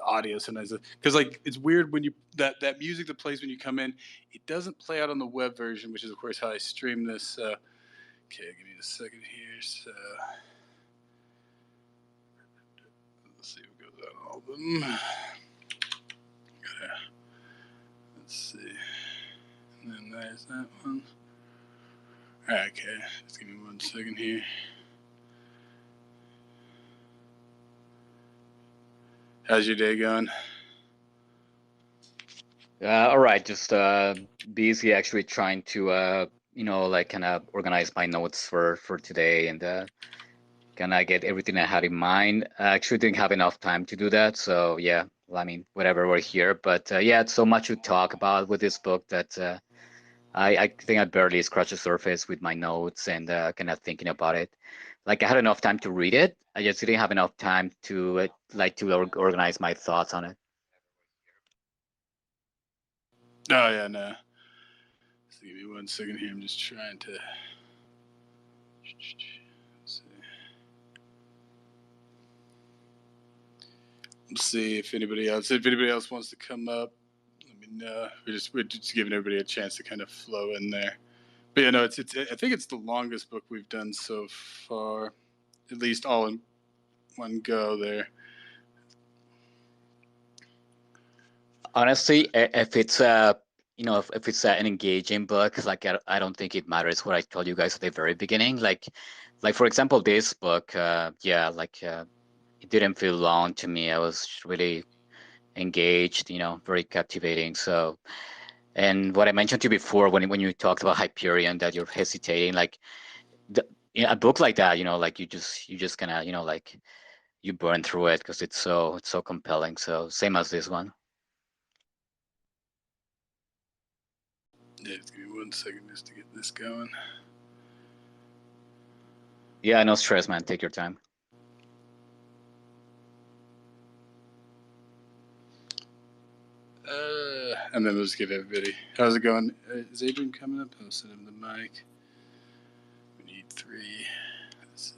the audio sometimes, because like it's weird when you that music that plays when you come in, it doesn't play out on the web version, which is of course how I stream this. Okay, give me a second here. So let's see what goes on all of them. Let's see, and then there's that one. All right, okay, just give me 1 second here. How's your day going? All right, just busy actually trying to like kind of organize my notes for today and kind of get everything I had in mind. I actually didn't have enough time to do that, so yeah, I mean, whatever, we're here. But yeah, it's so much to talk about with this book that I think I barely scratched the surface with my notes and kind of thinking about it. Like I had enough time to read it, I just didn't have enough time to organize my thoughts on it. Oh yeah, no. So give me 1 second here. I'm just trying to. Let's see if anybody else wants to come up. Let me know. We're just giving everybody a chance to kind of flow in there. But yeah, no, it's I think it's the longest book we've done so far, at least all in one go there. Honestly, if it's if it's an engaging book, like I don't think it matters what I told you guys at the very beginning. Like for example, this book, yeah, like it didn't feel long to me. I was really engaged, very captivating. So, and what I mentioned to you before when you talked about Hyperion, that you're hesitating, like a book like that, like you just gonna, like you burn through it because it's so compelling. So same as this one. Yeah, just give me 1 second just to get this going. Yeah, no stress, man. Take your time. And then we'll just give everybody. How's it going? Is Adrian coming up? I'll send him the mic. We need 3. Let's see.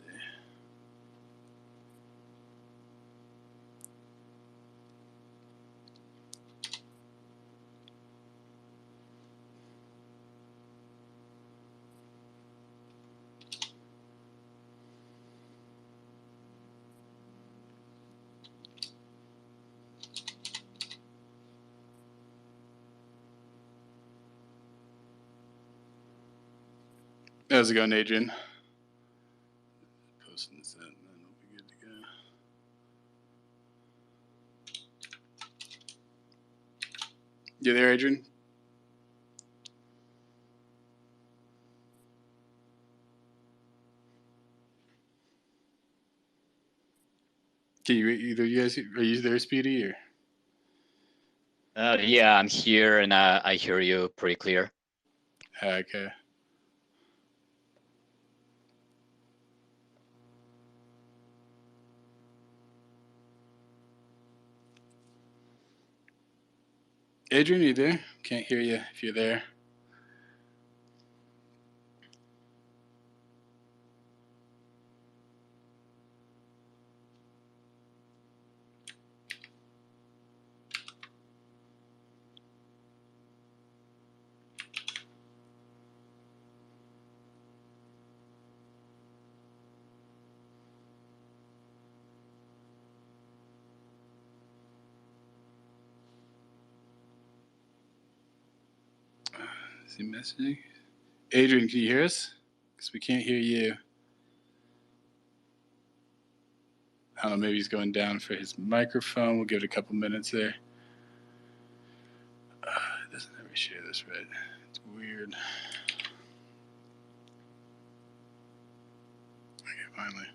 How's it going, Adrian? Posting this in, and then we'll be good to go. You there, Adrian? Can you either you guys are you there, Speedy, or? Yeah, I'm here and I hear you pretty clear. Okay. Adrian, are you there? Can't hear you if you're there. Is he messaging? Adrian, can you hear us? Because we can't hear you. I don't know, maybe he's going down for his microphone. We'll give it a couple minutes there. It doesn't ever share this right. It's weird. Okay, finally.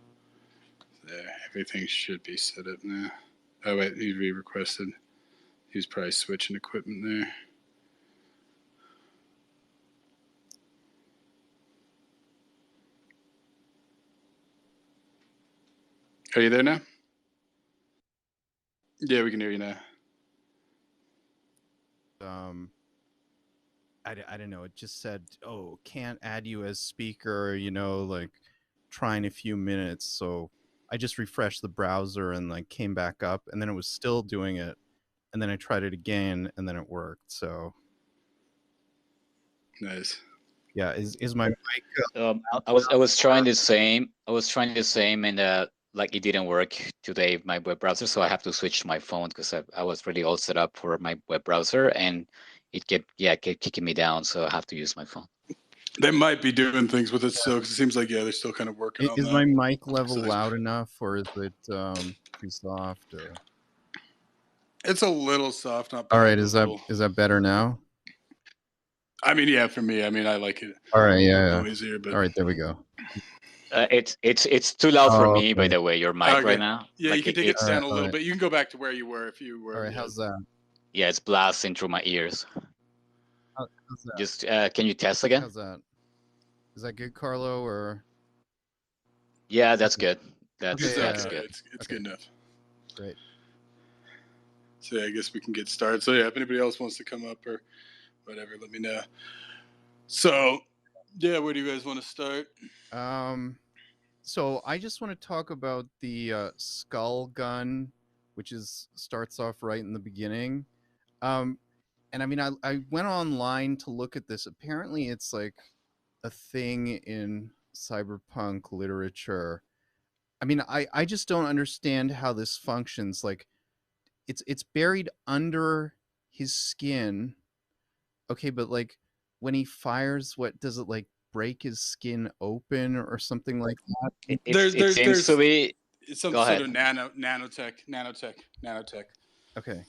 There. Everything should be set up now. Oh, wait, he re-requested. He was probably switching equipment there. Are you there now? Yeah, we can hear you now. I don't know. It just said, "Oh, can't add you as speaker." Like trying a few minutes. So I just refreshed the browser and like came back up, and then it was still doing it, and then I tried it again, and then it worked. So Nice. yeah, is my mic? I was trying the same. I was trying the same, and like it didn't work today my web browser, so I have to switch to my phone because I was really all set up for my web browser, and it kept kicking me down, so I have to use my phone. They might be doing things with it still, because it seems like they're still kind of working on Is that. my mic level loud enough, or is it too soft? Or it's a little soft, not all right, palatable. is that better now? I mean, yeah, for me, I mean, I like it. All right, yeah. Noisier, but All right, there we go. It's too loud for me, by okay. the way. Your mic right now. Yeah, like you can take it down a little right. bit. You can go back to where you were if you were. All right, how's that? Yeah, it's blasting through my ears. How's that? Just can you test again? How's that? Is that good, Carlo? Or yeah, that's good. That's okay, good. It's okay. good enough. Great. So yeah, I guess we can get started. So yeah, if anybody else wants to come up or whatever, let me know. So yeah, where do you guys want to start? So I just want to talk about the skull gun, which starts off right in the beginning. And I mean, I went online to look at this. Apparently, it's like a thing in cyberpunk literature. I mean, I just don't understand how this functions. Like, it's buried under his skin. Okay, but like when he fires, what does it like break his skin open or something like that? It seems to be some go sort ahead. of nanotech. Okay.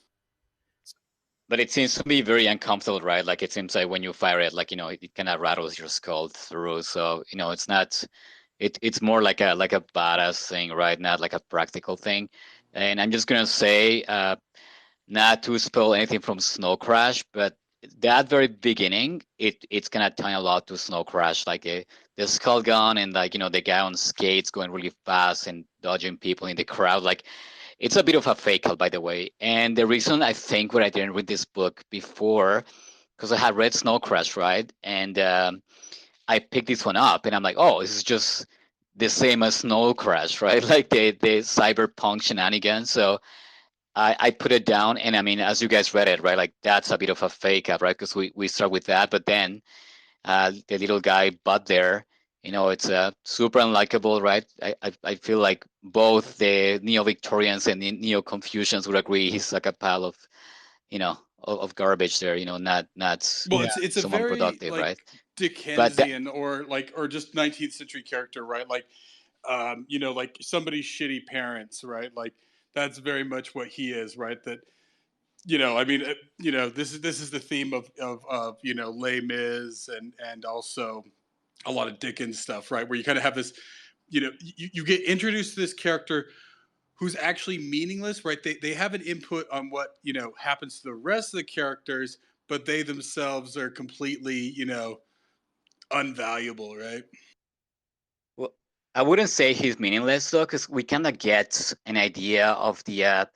But it seems to be very uncomfortable, right? Like it seems like when you fire it, like it kind of rattles your skull through. So it's not. It's more like a badass thing, right? Not like a practical thing. And I'm just gonna say, not to spoil anything from Snowcrash, but that very beginning, it's kind of tying a lot to Snowcrash, like the skull gun and like the guy on skates going really fast and dodging people in the crowd, like. It's a bit of a fake out, by the way. And the reason I think I didn't read this book before, because I had read Snow Crash, right? And I picked this one up, and I'm like, oh, this is just the same as Snow Crash, right? Like the cyberpunk shenanigans. So I put it down, and I mean, as you guys read it, right? Like that's a bit of a fake out, right? Because we start with that, but then the little guy Bud there, it's super unlikable, right? I feel like both the neo-Victorians and the neo-Confucians would agree he's like a pile of of garbage there, not well, it's a someone very productive, like right? Dickensian or just 19th century character, right? Like like somebody's shitty parents, right? Like that's very much what he is, right? That I mean, this is the theme of Les Mis and also a lot of Dickens stuff, right? Where you kind of have this, you get introduced to this character who's actually meaningless, right? They have an input on what happens to the rest of the characters, but they themselves are completely unvaluable, right? Well, I wouldn't say he's meaningless though, because we kind of get an idea of the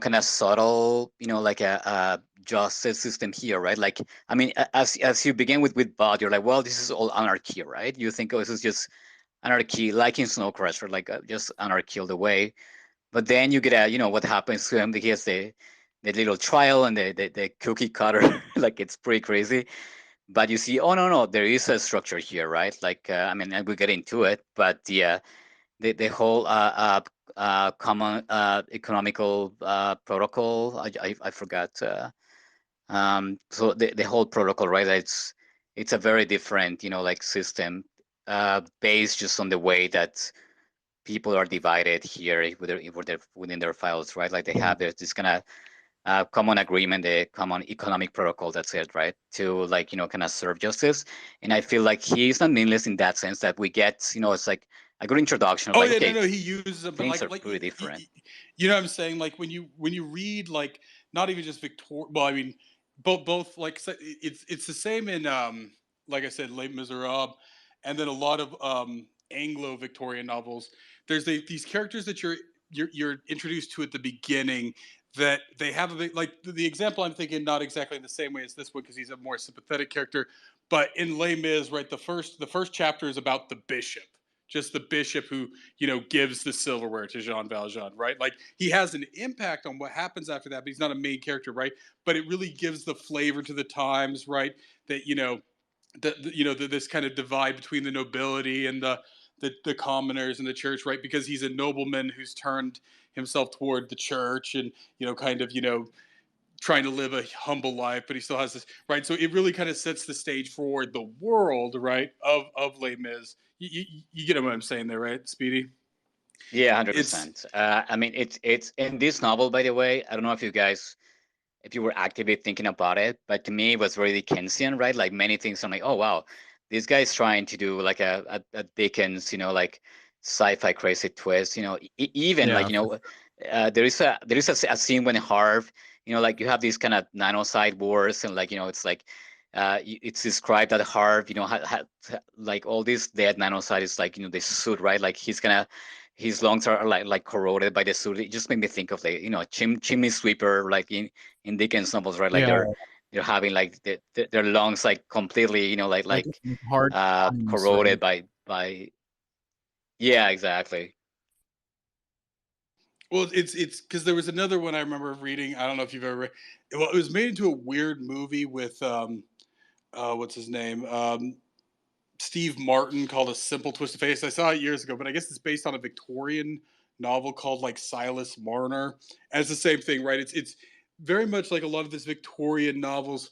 kind of subtle, like a justice system here, right? Like, I mean, as you begin with Bud, you're like, well, this is all anarchy, right? You think, oh, this is just anarchy, like in Snow Crash, or like just anarchy all the way. But then you get what happens to him. He has the little trial and the cookie cutter, like it's pretty crazy. But you see, oh no, there is a structure here, right? Like, I mean, and we get into it, but the whole common economical protocol. I forgot. So the whole protocol, right? It's a very different, like system based just on the way that people are divided here within their files, right? Like they have this kind of common agreement, the common economic protocol. That's it, right? To like kind of serve justice. And I feel like he's not meaningless in that sense that we get. It's like a good introduction of Oh like, yeah, okay, no, he uses them, but things are like pretty different. you know what I'm saying? Like when you read like not even just Victor. Well, I mean both like it's the same in like I said, Les Miserables, and then a lot of Anglo-Victorian novels. There's these characters that you're introduced to at the beginning that they have a bit like the example I'm thinking, not exactly in the same way as this one because he's a more sympathetic character, but in Les Mis, right, the first chapter is about the bishop, just the bishop who, gives the silverware to Jean Valjean, right? Like he has an impact on what happens after that, but he's not a main character, right? But it really gives the flavor to the times, right? That this kind of divide between the nobility and the commoners in the church, right? Because he's a nobleman who's turned himself toward the church and trying to live a humble life, but he still has this, right? So it really kind of sets the stage for the world, right, of Les Mis. You get what I'm saying there, right, Speedy? Yeah, It's 100%. I mean, it's in this novel, by the way. I don't know if you were actively thinking about it, but to me, it was very Dickensian, right? Like many things, I'm like, oh wow, this guy's trying to do like a Dickens, like sci-fi crazy twist, even like there is a scene when Harv, like you have these kind of nanoside wars, and like it's like it's described that Harv, like all these dead nanoside is like the suit, right? Like his lungs are like corroded by the suit. It just made me think of like chimney sweeper, like in Dickens novels, right? Like Yeah, they're having like their lungs like completely, like hard times, corroded right? by. Yeah, exactly. well, it's because there was another one I remember reading. I don't know if you've ever read. Well, it was made into a weird movie with what's his name? Steve Martin, called A Simple Twist of Fate. I saw it years ago, but I guess it's based on a Victorian novel called like Silas Marner. And it's the same thing, right? It's very much like a lot of these Victorian novels.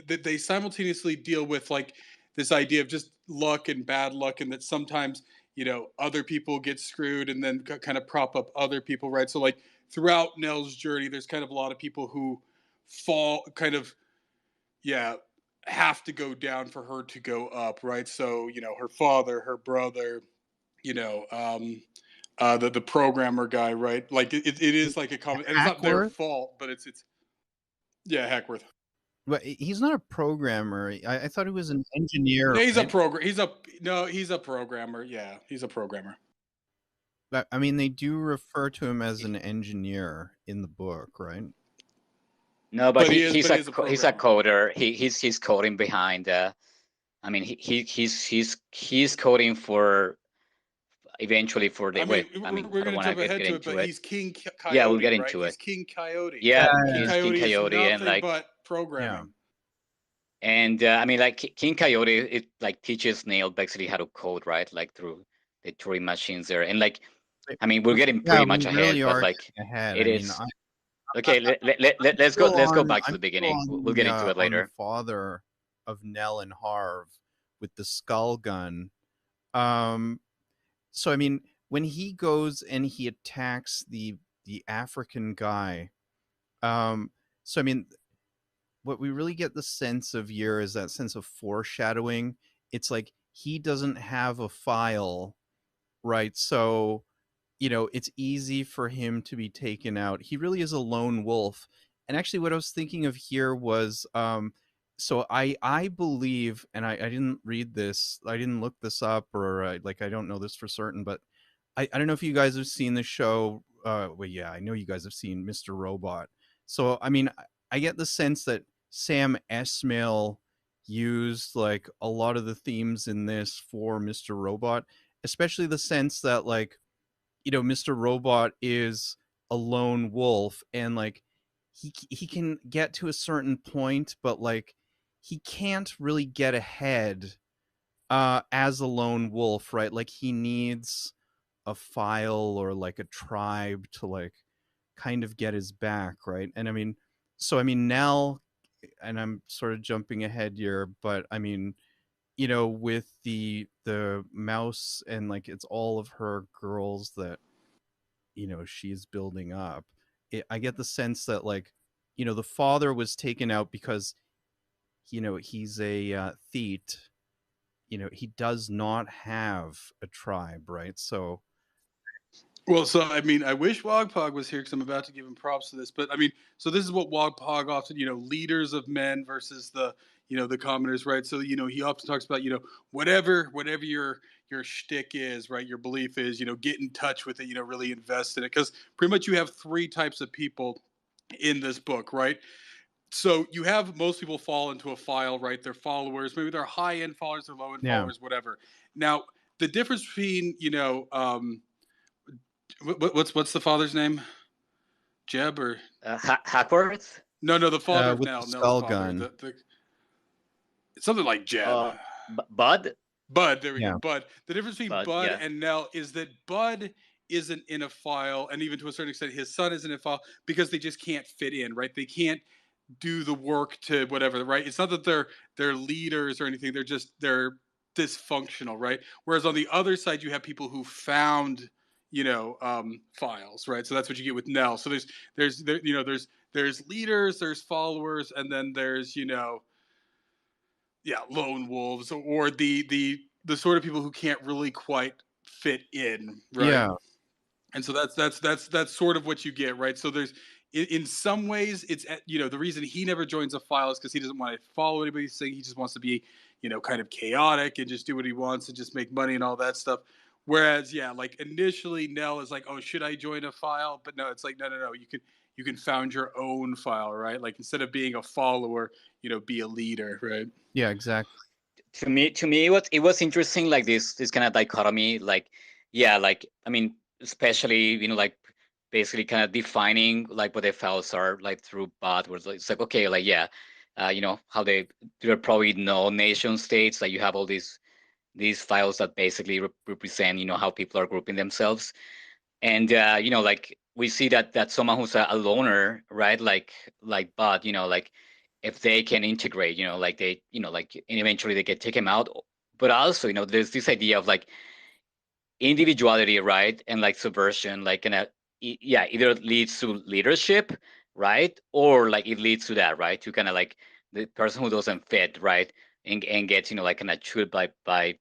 They simultaneously deal with like this idea of just luck and bad luck, and that sometimes other people get screwed, and then kind of prop up other people, right? So like throughout Nell's journey, there's kind of a lot of people who fall, kind of, yeah, have to go down for her to go up, right? So her father, her brother, the programmer guy, right? Like it is like a common, and it's not their Hackworth, fault, but it's yeah, Hackworth. but he's not a programmer. I thought he was an engineer, No, he's a right? program. He's a programmer. Yeah, he's a programmer. But I mean, they do refer to him as an engineer in the book, right? No, but But he's he is a he's a programmer. coder. He's coding behind. I mean, he's coding for eventually for the I mean, wait. I mean, we're I don't going to want to jump ahead get to it, into but it. he's King Yeah, we'll Coyote, get right? into He's it. King Coyote. Yeah, King he's King Coyote is Coyote, and nothing like, but Yeah. programming. I mean, like King Coyote, it like teaches Neil basically how to code, right? Like through the Turing machines there, and like, I mean, we're getting Yeah, pretty we much ahead, really but are like, getting ahead. it I mean, is okay. Let's go back to I'm the still beginning. We'll get into it on the later. father of Nell and Harv with the skull gun. Um, so I mean, when he goes and he attacks the African guy, so I mean, what we really get the sense of here is that sense of foreshadowing. It's like he doesn't have a file, right? So it's easy for him to be taken out. He really is a lone wolf. And actually, what I was thinking of here was, so I believe, and I didn't read this, I didn't look this up, or like I don't know this for certain, but I don't know if you guys have seen the show. Well, yeah, I know you guys have seen Mr. Robot. So I mean, I get the sense that Sam Esmail used like a lot of the themes in this for Mr. Robot, especially the sense that like Mr. Robot is a lone wolf, and like he can get to a certain point, but like he can't really get ahead as a lone wolf, right? Like he needs a file or like a tribe to like kind of get his back, right? And I mean, so I mean Nell, and I'm sort of jumping ahead here, but I mean, with the mouse, and like it's all of her girls that she's building up. I get the sense that like the father was taken out because he's a Theet. He does not have a tribe, right? So Well, so I mean, I wish Wogpog was here because I'm about to give him props to this. But I mean, so this is what Wogpog often, leaders of men versus the commoners, right? So he often talks about, whatever your shtick is, right? Your belief is, get in touch with it, really invest in it, because pretty much you have three types of people in this book, right? So you have most people fall into a file, right? They're followers, maybe they're high end followers, they're low end yeah, followers, whatever. Now the difference between what's the father's name? Jeb or Hackworth. no, the father of With the Nell. Nell's skull father. gun. It's something like Jeb. Bud. Bud, there we Yeah. go. Bud. The difference between Bud, Bud yeah. and Nell is that Bud isn't in a file, and even to a certain extent, his son isn't in a file because they just can't fit in, right? They can't do the work to whatever, right? It's not that they're leaders or anything. They're dysfunctional, right? Whereas on the other side, you have people who found, files, right? So that's what you get with Nell. So there's leaders, there's followers, and then there's lone wolves or the sort of people who can't really quite fit in, right? Yeah. And so that's sort of what you get, right? So there's in some ways it's the reason he never joins a file is because he doesn't want to follow anybody's thing. He just wants to be kind of chaotic and just do what he wants and just make money and all that stuff. Whereas like initially Nell is like, oh, should I join a file? But no, it's like no, you can found your own file, right? Like instead of being a follower, be a leader, right? Yeah, exactly. To me, it was interesting, like this kind of dichotomy, like, yeah, like, I mean, especially, like basically kind of defining like what the files are, like through Bot, where it's like, okay, like, yeah, how there are probably no nation states, like you have all these files that basically represent, how people are grouping themselves. And like we see that someone who's a loner, right, like Bud, like if they can integrate, like they, like and eventually they get taken out. But also, there's this idea of like individuality, right, and like subversion, like either it leads to leadership, right, or like it leads to that, right, to kind of like the person who doesn't fit, right, and gets like kind of chewed by by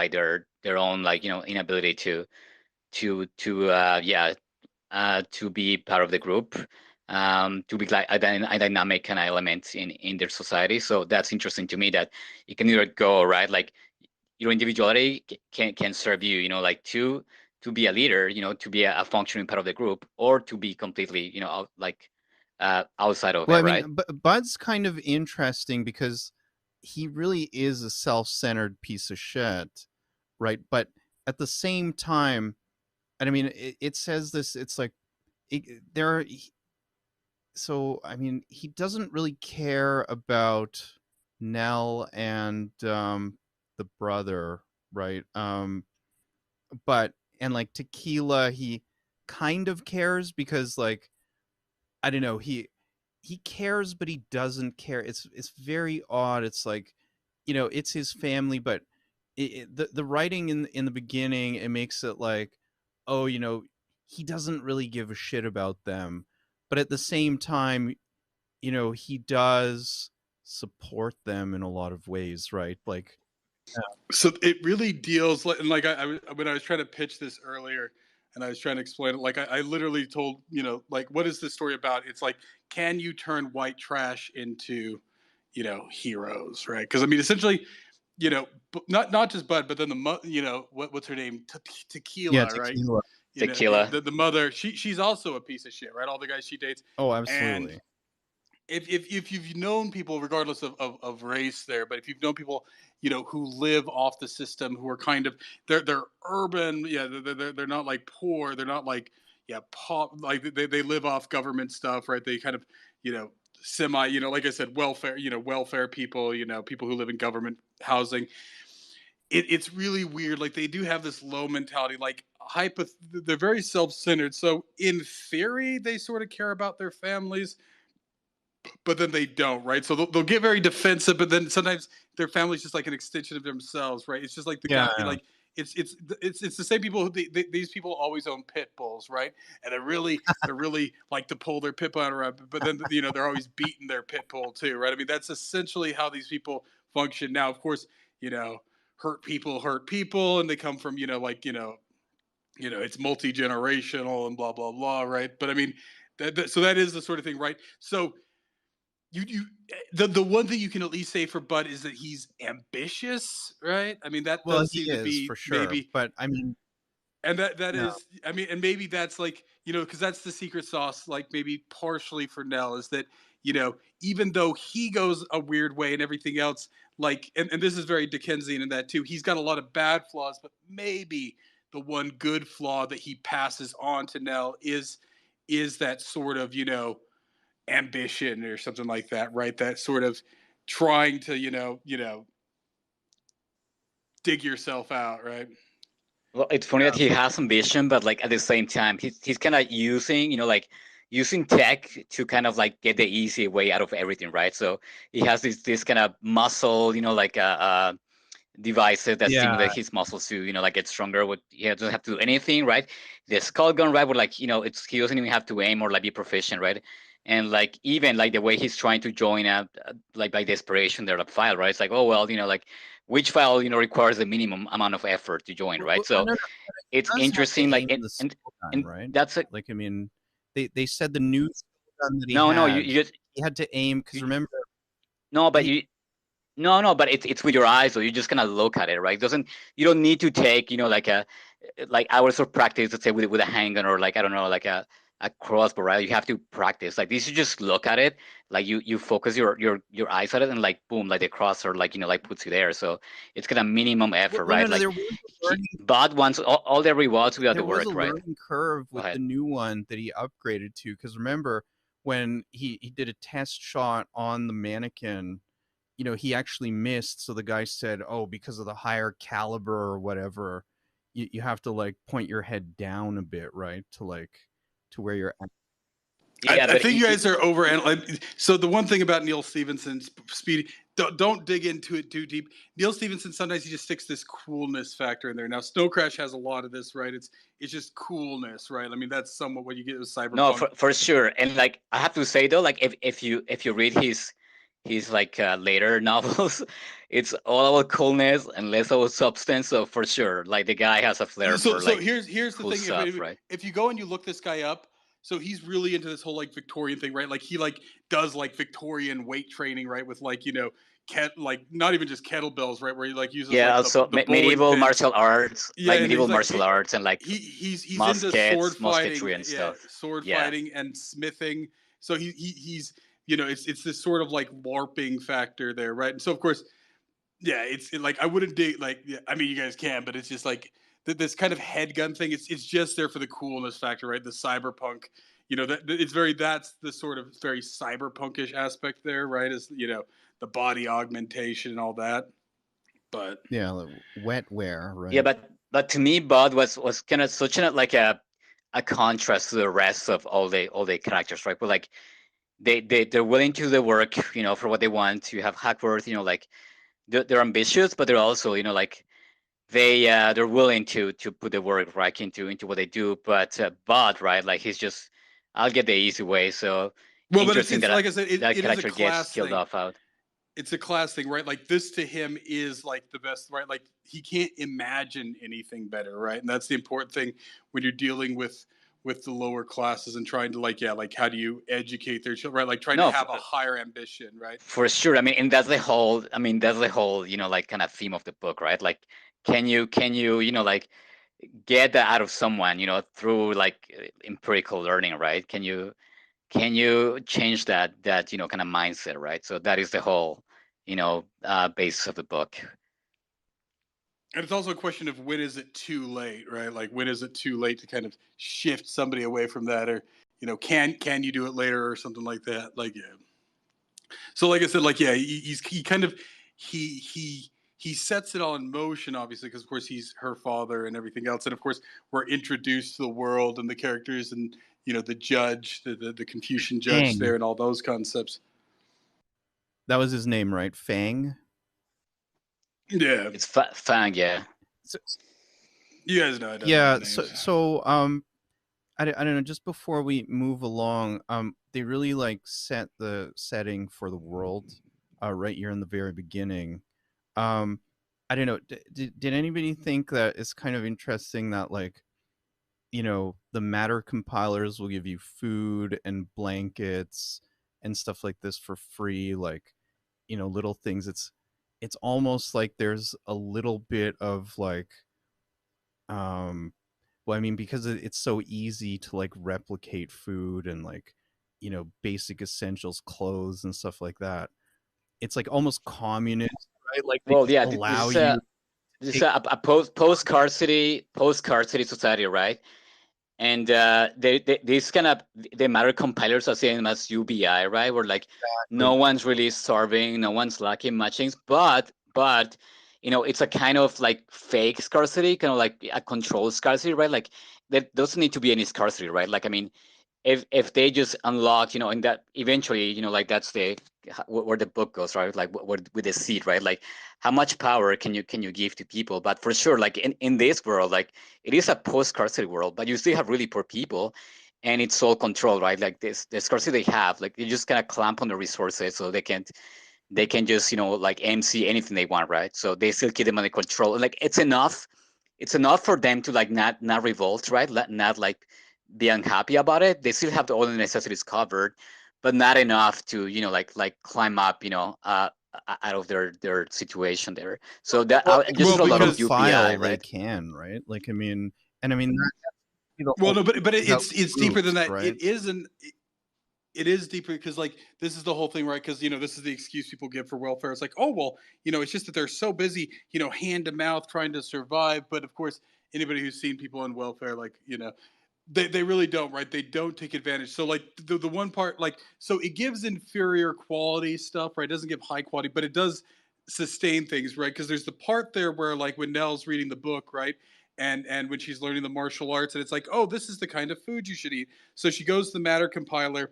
their own, like inability to be part of the group, to be like a dynamic kind of element in their society. So that's interesting to me, that it can either go, right, like your individuality can serve you, like to be a leader, to be a functioning part of the group, or to be completely, outside of Well, it, I mean, right? Bud's kind of interesting because he really is a self-centered piece of shit, right? But at the same time, and I mean, it says this. It's like there are. So I mean, he doesn't really care about Nell and the brother, right? But and like Tequila, he kind of cares because like I don't know, he cares but he doesn't care. It's very odd. It's like, it's his family, but the writing in the beginning, it makes it like, oh, he doesn't really give a shit about them, but at the same time, he does support them in a lot of ways, right? Like, So it really deals like, and like when I was trying to pitch this earlier and I was trying to explain it, like I literally told, like, what is this story about? It's like, can you turn white trash into, heroes, right? Because I mean, essentially, not just Bud, but then what's her name? yeah, Tequila, right? Tequila. Tequila. The mother, she's also a piece of shit, right? All the guys she dates. Oh, And absolutely. if you've known people, regardless of race there, but if you've known people, who live off the system, who are kind of, they're urban, yeah, they're not like poor, they're not like, yeah, pop, like they live off government stuff, right? They kind of, semi, like I said, welfare people, people who live in government housing. It's really weird. Like they do have this low mentality, like they're very self-centered. So in theory, they sort of care about their families, but then they don't, right? So they'll get very defensive, but then sometimes their family's just like an extension of themselves, right? It's just like the Yeah, guy, yeah. like it's the same people who these people always own pit bulls, right? And they're really like to pull their pit bull around, but then they're always beating their pit bull too, right? I mean that's essentially how these people function. Now, of course, hurt people, and they come from it's multi generational and blah blah blah, right? But I mean so that is the sort of thing, right? So the one thing you can at least say for Bud is that he's ambitious, right? I mean that Well, does he seem to is be for sure, maybe but I mean, And that No. is, I mean, and maybe that's like, because that's the secret sauce, like maybe partially for Nell, is that, even though he goes a weird way and everything else, like, and this is very Dickensian in that too, he's got a lot of bad flaws, but maybe the one good flaw that he passes on to Nell is that sort of, ambition or something like that, right? That sort of trying to, dig yourself out, right? Well, it's funny that he has ambition, but like at the same time, he's kind of using, like using tech to kind of like get the easy way out of everything, right? So he has this kind of muscle, like devices that Yeah. stimulate his muscles to, like get stronger. With he doesn't have to do anything, right? The skull gun, right? Would like, it's he doesn't even have to aim or like be proficient, right? And like even like the way he's trying to join a like by desperation, their like file, right? It's like, oh well, like which file requires the minimum amount of effort to join, right? No, So no, it's does have to interesting, like aim and the and skill gun, and right? that's it. Like, I mean, they said the new skill gun that No, you just he had to aim because you, remember no, but he you no, but it's with your eyes, so you're just gonna look at it, right? Doesn't you don't need to take like a like hours of practice, let's say with a handgun or like I don't know, like a crossbow, right? You have to practice. Like this, you just look at it, like you focus your eyes at it, and like boom, like the crosser, like like puts you there. So it's got a minimum effort, well, no, right? no, Like there was a learning but once all the rewards without the there was a work, right? learning curve Go with ahead. the new one that he upgraded to because remember when he did a test shot on the mannequin, he actually missed. So the guy said, "Oh, because of the higher caliber or whatever, you have to like point your head down a bit, right, to like to where you're at." Yeah, I but think you guys are over. So the one thing about Neal Stephenson's Speedy, don't dig into it too deep. Neal Stephenson sometimes he just sticks this coolness factor in there. Now Snowcrash has a lot of this, right? It's just coolness, right? I mean that's somewhat what you get with no, cyberpunk. for sure. And like I have to say though, like if you read his like later novels, it's all about coolness and less about substance. So for sure, like the guy has a flair So for so like here's the cool thing. stuff, right? If you go and you look this guy up, so he's really into this whole like Victorian thing, right? Like he like does like Victorian weight training, right? With like like not even just kettlebells, right? Where he like uses Yeah, like also the bowling medieval pins. martial arts, Yeah, like and he's medieval like martial arts and like he's into sword muskets, fighting, musketry and yeah, stuff. sword Yeah. fighting and smithing. So he's it's this sort of like warping factor there, right? And so of course, yeah, like I wouldn't date like yeah, I mean you guys can, but it's just like this kind of head gun thing. It's just there for the coolness factor, right? The cyberpunk, it's very that's the sort of very cyberpunkish aspect there, right? Is the body augmentation and all that, but. Yeah, like wetware, Yeah, right? but to me, Bud was kind of such like a contrast to the rest of all the characters, right? But like they're willing to do the work, for what they want to have Hackworth, like they're ambitious, but they're also, like they're willing to put the work right into what they do. But Bud, right, like he's just I'll get the easy way. So Well, but interesting it's that like I said, that it is a character gets class killed thing. off out. It's a class thing, right? Like this to him is like the best, right? Like he can't imagine anything better, right? And that's the important thing when you're dealing with the lower classes and trying to like, yeah, like how do you educate their children, right? Like trying to No, have a higher ambition, right? for sure. I mean, and that's the whole, like kind of theme of the book, right? Like, can you, like get that out of someone, through like empirical learning, right? Can you change that kind of mindset, right? So that is the whole, basis of the book. And it's also a question of when is it too late, right? Like when is it too late to kind of shift somebody away from that, or can you do it later or something like that? Like yeah. So like I said, like yeah, he kind of he sets it all in motion, obviously, because of course he's her father and everything else, and of course we're introduced to the world and the characters and the judge, the Confucian judge there, Fang. and all those concepts. That was his name, right? Fang. Yeah, It's Fang, yeah. So, you guys know I don't know yeah. the So names. so I don't know. Just before we move along, they really like set the setting for the world, right here in the very beginning. Um, I don't know. Did anybody think that it's kind of interesting that like the matter compilers will give you food and blankets and stuff like this for free, like little things. It's almost like there's a little bit of like um Well, I mean, because it's so easy to like replicate food and like, you know, basic essentials, clothes and stuff like that. It's like almost communist, right? Like they Well, just yeah, allow you. this is Take, a post scarcity society, right? And these kind of the matter compilers are saying as UBI, right? Where like no one's really starving, no one's lacking much things, but you know, it's a kind of like fake scarcity, kind of like a controlled scarcity, right? Like there doesn't need to be any scarcity, right? Like I mean, if they just unlock, you know, and that eventually, you know, like that's the where the book goes, right? Like where, with the seed, right? Like how much power can you give to people? But for sure, like in this world, like it is a post scarcity world, but you still have really poor people, and it's all controlled, right? Like this the scarcity they have, like they just kind of clamp on the resources so they can just, you know, like MC anything they want, right? So they still keep them under control. Like it's enough for them to like not revolt, right? Not like be unhappy about it. They still have all the necessities covered, but not enough to, you know, like climb up, you know, out of their situation there. So that well, just Well, a lot of because UBI, file they right? can, right? Like I mean, and I mean that, the well, whole no, but about it's deeper than groups, that. right? It is deeper because like this is the whole thing, right? Because you know this is the excuse people give for welfare. It's like, oh well, you know, it's just that they're so busy, you know, hand to mouth trying to survive. But of course, anybody who's seen people on welfare, like you know, they really don't, right? They don't take advantage. So like the one part, like so it gives inferior quality stuff, right? It doesn't give high quality, but it does sustain things, right? Because there's the part there where like when Nell's reading the book, right? And when she's learning the martial arts, and it's like, oh, this is the kind of food you should eat. So she goes to the matter compiler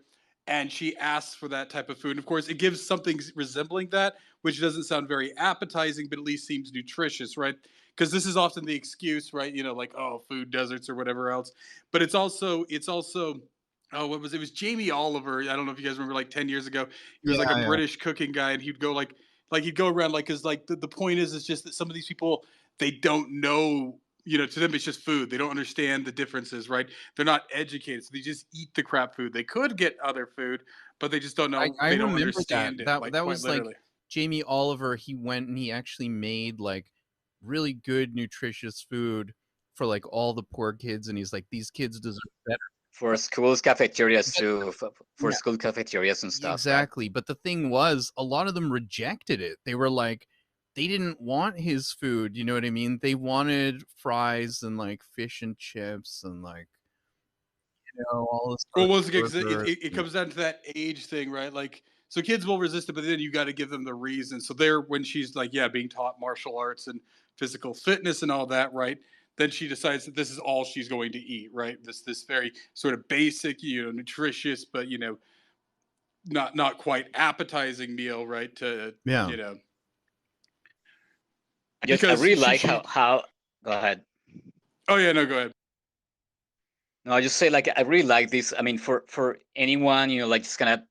and she asks for that type of food. And of course, it gives something resembling that, which doesn't sound very appetizing, but at least seems nutritious, right? Because this is often the excuse, right? You know, like oh, food deserts or whatever else. But it's also oh, what was it? It was Jamie Oliver. I don't know if you guys remember, like 10 years ago, he was Yeah, like a yeah. British cooking guy, and he'd go like he'd go around like because like the point is just that some of these people they don't know. You know, to them it's just food. They don't understand the differences, right? They're not educated, so they just eat the crap food. They could get other food, but they just don't know. I They don't remember that. understand it, like That quite was like literally. Jamie Oliver. He went and he actually made like really good, nutritious food for like all the poor kids, and he's like, these kids deserve better. For schools, cafeterias But, too, for yeah, school cafeterias and stuff, right? exactly. But the thing was, a lot of them rejected it. They were like, they didn't want his food. You know what I mean? They wanted fries and like fish and chips and like, you know, all this Well, sort once of again, 'cause burgers. it comes down to that age thing, right? Like, so kids will resist it, but then you got to give them the reason. So there, when she's like, yeah, being taught martial arts and physical fitness and all that, right? Then she decides that this is all she's going to eat, right? This very sort of basic, you know, nutritious, but you know, not quite appetizing meal, right? To Yeah. you know, I because really like she. how go ahead. Oh yeah, no, go ahead. No, I just say like I really like this. I mean, for anyone, you know, like just kind of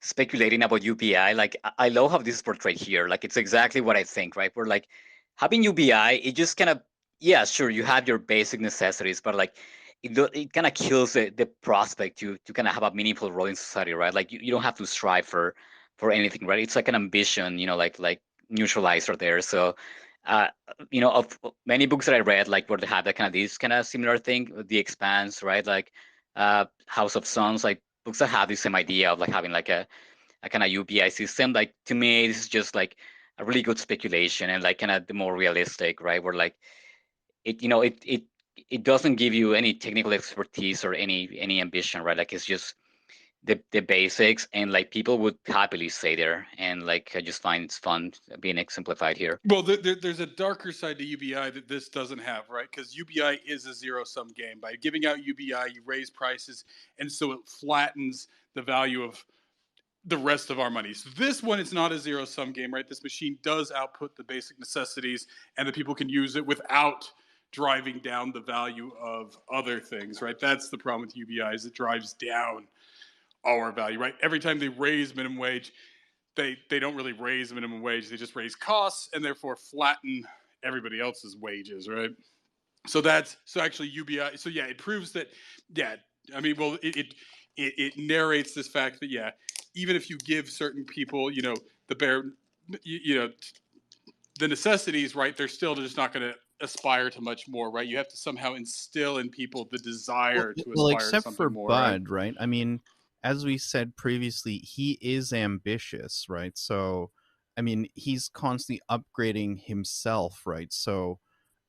speculating about UBI, like I love how this is portrayed here. Like it's exactly what I think, right? We're like having UBI, it just kind of yeah, sure, you have your basic necessities, but like it kind of kills the prospect to kind of have a meaningful role in society, right? Like you don't have to strive for anything, right? It's like an ambition, you know, like neutralizer there. So uh, you know, of many books that I read, like where they have that kind of this kind of similar thing, The Expanse, right? Like House of Sons, like books that have the same idea of like having like a kind of UBI system. Like to me, this is just like a really good speculation and like kind of the more realistic, right? Where like it, you know, it doesn't give you any technical expertise or any ambition, right? Like it's just the basics, and like people would happily stay there, and like I just find it's fun being exemplified here. Well, there's a darker side to UBI that this doesn't have, right? Because UBI is a zero sum game. By giving out UBI, you raise prices, and so it flattens the value of the rest of our money. So this one, it's not a zero sum game, right? This machine does output the basic necessities, and the people can use it without driving down the value of other things, right? That's the problem with UBI is it drives down our value, right? Every time they raise minimum wage, they don't really raise minimum wage. They just raise costs and therefore flatten everybody else's wages, right? So that's so actually UBI. So yeah, it proves that. Yeah, I mean, well, it narrates this fact that yeah, even if you give certain people, you know, the bare, you know, the necessities, right? They're still just not going to aspire to much more, right? You have to somehow instill in people the desire to well, aspire to except something for more, Bud, right? I mean, as we said previously, he is ambitious, right? So, I mean, he's constantly upgrading himself, right? So,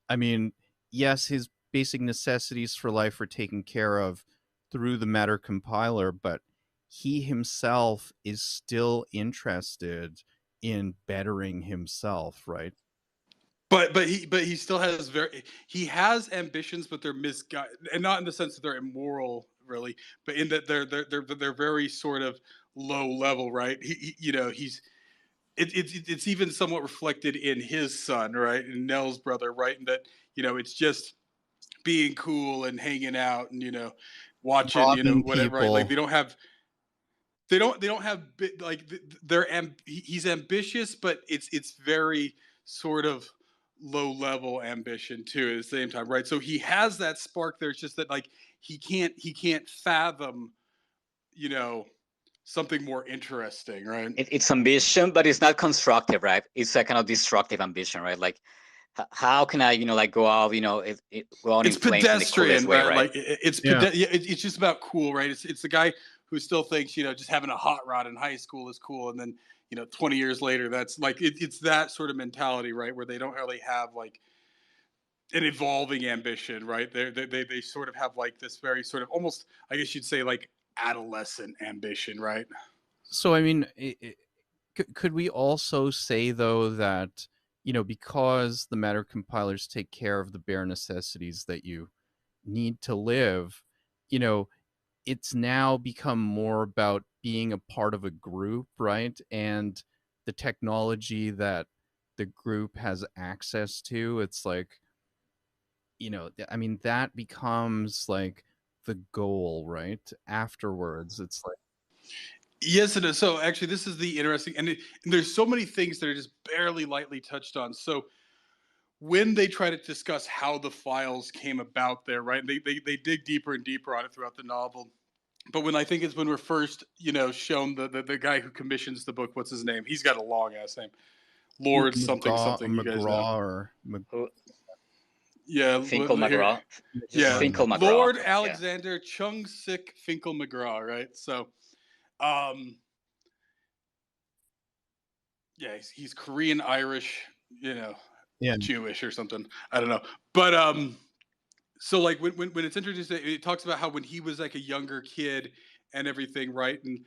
I mean, yes, his basic necessities for life are taken care of through the matter compiler, but he himself is still interested in bettering himself, right? But he still has he has ambitions, but they're misguided, and not in the sense that they're immoral, really, but in that they're very sort of low level, right? You know, it's even somewhat reflected in his son, right, in Nell's brother, right, and that, you know, it's just being cool and hanging out and, you know, watching, you know, Robbing whatever, right? Like people. they don't have like he's ambitious, but it's very sort of low level ambition too at the same time, right? So he has that spark there. It's just that, like, he can't fathom, you know, something more interesting, right? It's ambition, but it's not constructive, right? It's a kind of destructive ambition, right? Like, how can I, you know, like go out, you know, go out in It's flames in the coolest pedestrian, way, right? right? Like it's Yeah. it's just about cool, right? It's the guy who still thinks, you know, just having a hot rod in high school is cool, and then, you know, 20 years later, that's like it's that sort of mentality, right? Where they don't really have like an evolving ambition, right? They sort of have like this very sort of almost, I guess you'd say, like adolescent ambition, right? So, I mean, could we also say, though, that, you know, because the matter compilers take care of the bare necessities that you need to live, you know, it's now become more about being a part of a group, right? And the technology that the group has access to, it's like, you know, I mean, that becomes like the goal, right? Afterwards, it's like, Yes, it is. So actually, this is the interesting, and there's so many things that are just barely lightly touched on. So when they try to discuss how the files came about there, right? They dig deeper and deeper on it throughout the novel. But when I think it's when we're first, you know, shown the guy who commissions the book, what's his name? He's got a long ass name. Lord something something, you guys know. McGraw or Who, Yeah, Finkel here. McGraw, just Yeah, McGraw, Finkel McGraw. Lord Yeah. Alexander Chung Sik Finkel McGraw, right? So, um, yeah, he's Korean Irish, you know, yeah, Jewish or something. I don't know, but so like when it's introduced, it talks about how when he was like a younger kid and everything, right? And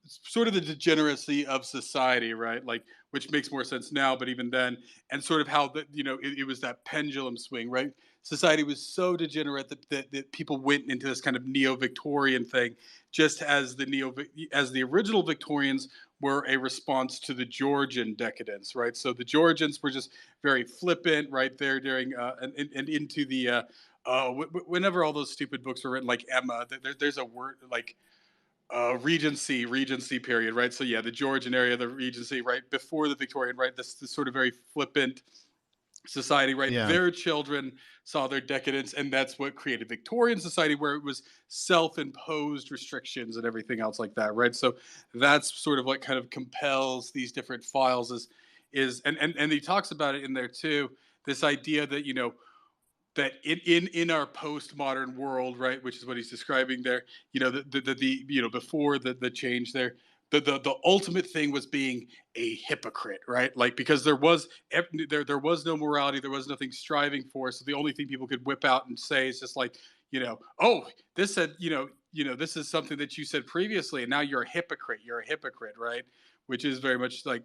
sort of the degeneracy of society, right? Like, which makes more sense now, but even then, and sort of how that, you know, it was that pendulum swing, right? Society was so degenerate that people went into this kind of neo-Victorian thing, just as the original Victorians were a response to the Georgian decadence, right? So the Georgians were just very flippant, right there during and into the whenever all those stupid books were written, like Emma, there's a word like Regency period, right? So yeah, the Georgian area, the Regency, right before the Victorian, right? This sort of very flippant society, right? yeah. Their children saw their decadence, and that's what created Victorian society, where it was self-imposed restrictions and everything else like that, right? So that's sort of what kind of compels these different files is and he talks about it in there too. This idea that, you know, that in our postmodern world, right, which is what he's describing there, you know, the you know, before the change there, the ultimate thing was being a hypocrite, right? Like, because there was no morality, there was nothing striving for, so the only thing people could whip out and say is just like, you know, oh, this said, you know, this is something that you said previously, and now you're a hypocrite. You're a hypocrite, right? Which is very much like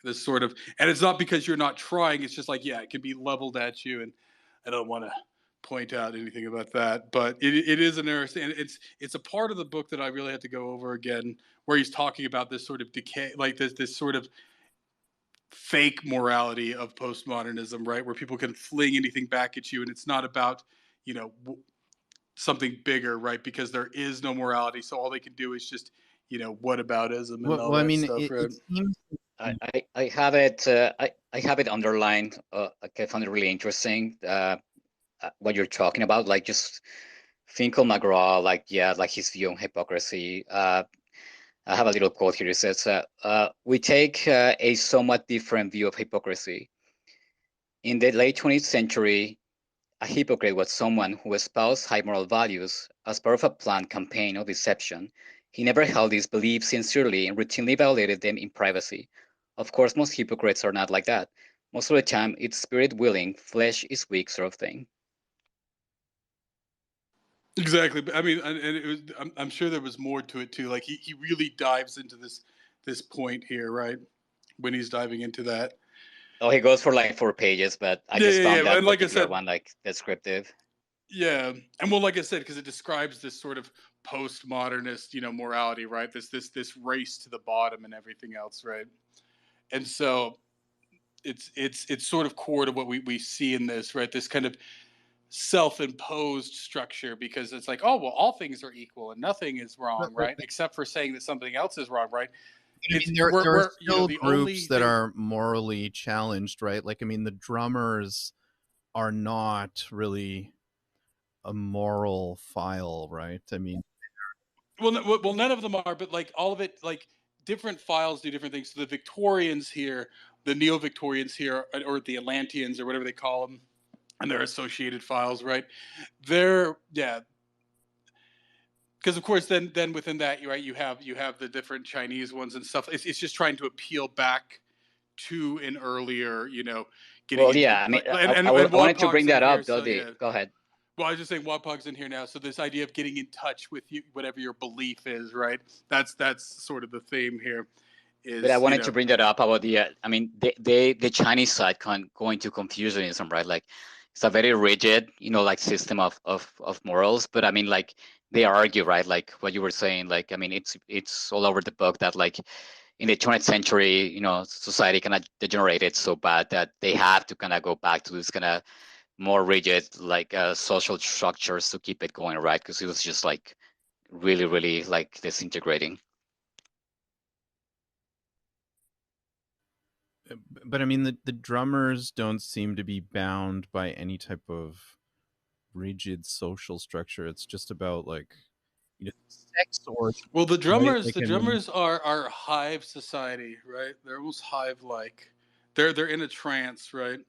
this sort of, and it's not because you're not trying. It's just like, yeah, it can be leveled at you, and I don't want to point out anything about that, but it is an interesting, and it's a part of the book that I really had to go over again, where he's talking about this sort of decay, like this sort of fake morality of postmodernism, right, where people can fling anything back at you, and it's not about, you know, something bigger, right, because there is no morality, so all they can do is just, you know, whataboutism and all Well, I that mean, stuff, right? it seems. I have it. I have it underlined. I found it really interesting. What you're talking about, like just Finkel McGraw, like, yeah, like his view on hypocrisy. I have a little quote here. It says, "We take a somewhat different view of hypocrisy. In the late 20th century, a hypocrite was someone who espoused high moral values as part of a planned campaign of deception. He never held these beliefs sincerely and routinely violated them in privacy. Of course, most hypocrites are not like that. Most of the time, it's spirit willing, flesh is weak sort of thing. Exactly. I mean, and it was. I'm sure there was more to it too. Like he really dives into this point here, right? When he's diving into that. Oh, he goes for like 4 pages, but I just found Yeah. that And like I particular said, one like descriptive. yeah, and well, like I said, because it describes this sort of postmodernist, morality, right? This race to the bottom and everything else, right? And so it's sort of core to what we see in this, right? This kind of self-imposed structure, because it's like, oh well, all things are equal and nothing is wrong, But right? Except for saying that something else is wrong, right? I It's mean, there are we're still the only groups that thing. are morally challenged, right? Like, I mean, the drummers are not really a moral file, right? I mean, Well, none of them are, but like all of it, like different files do different things. So the Victorians here, the Neo-Victorians here, or the Atlanteans, or whatever they call them, and their associated files, right? They're yeah, because of course, then within that, right, you have the different Chinese ones and stuff. It's just trying to appeal back to an earlier, getting Well, into yeah, I mean, and I wanted to Wadpog's bring in that here, up, so Dodi. yeah. Go ahead. Well, I was just saying Wadpog's in here now, so this idea of getting in touch with you, whatever your belief is, right? That's sort of the theme here. But I Is wanted to bring that up about I mean, the Chinese side can go into Confucianism, right? Like, it's a very rigid, like system of morals. But I mean, like, they argue, right? Like what you were saying, like, I mean, it's all over the book that like in the 20th century, society kind of degenerated so bad that they have to kind of go back to this kind of more rigid, like social structures to keep it going, right? Because it was just like really, really like disintegrating. but I mean, the drummers don't seem to be bound by any type of rigid social structure. It's just about like, sex orgies, well, the right? drummers Like, the I mean, drummers are hive society, right? They're almost hive like. They're in a trance, right?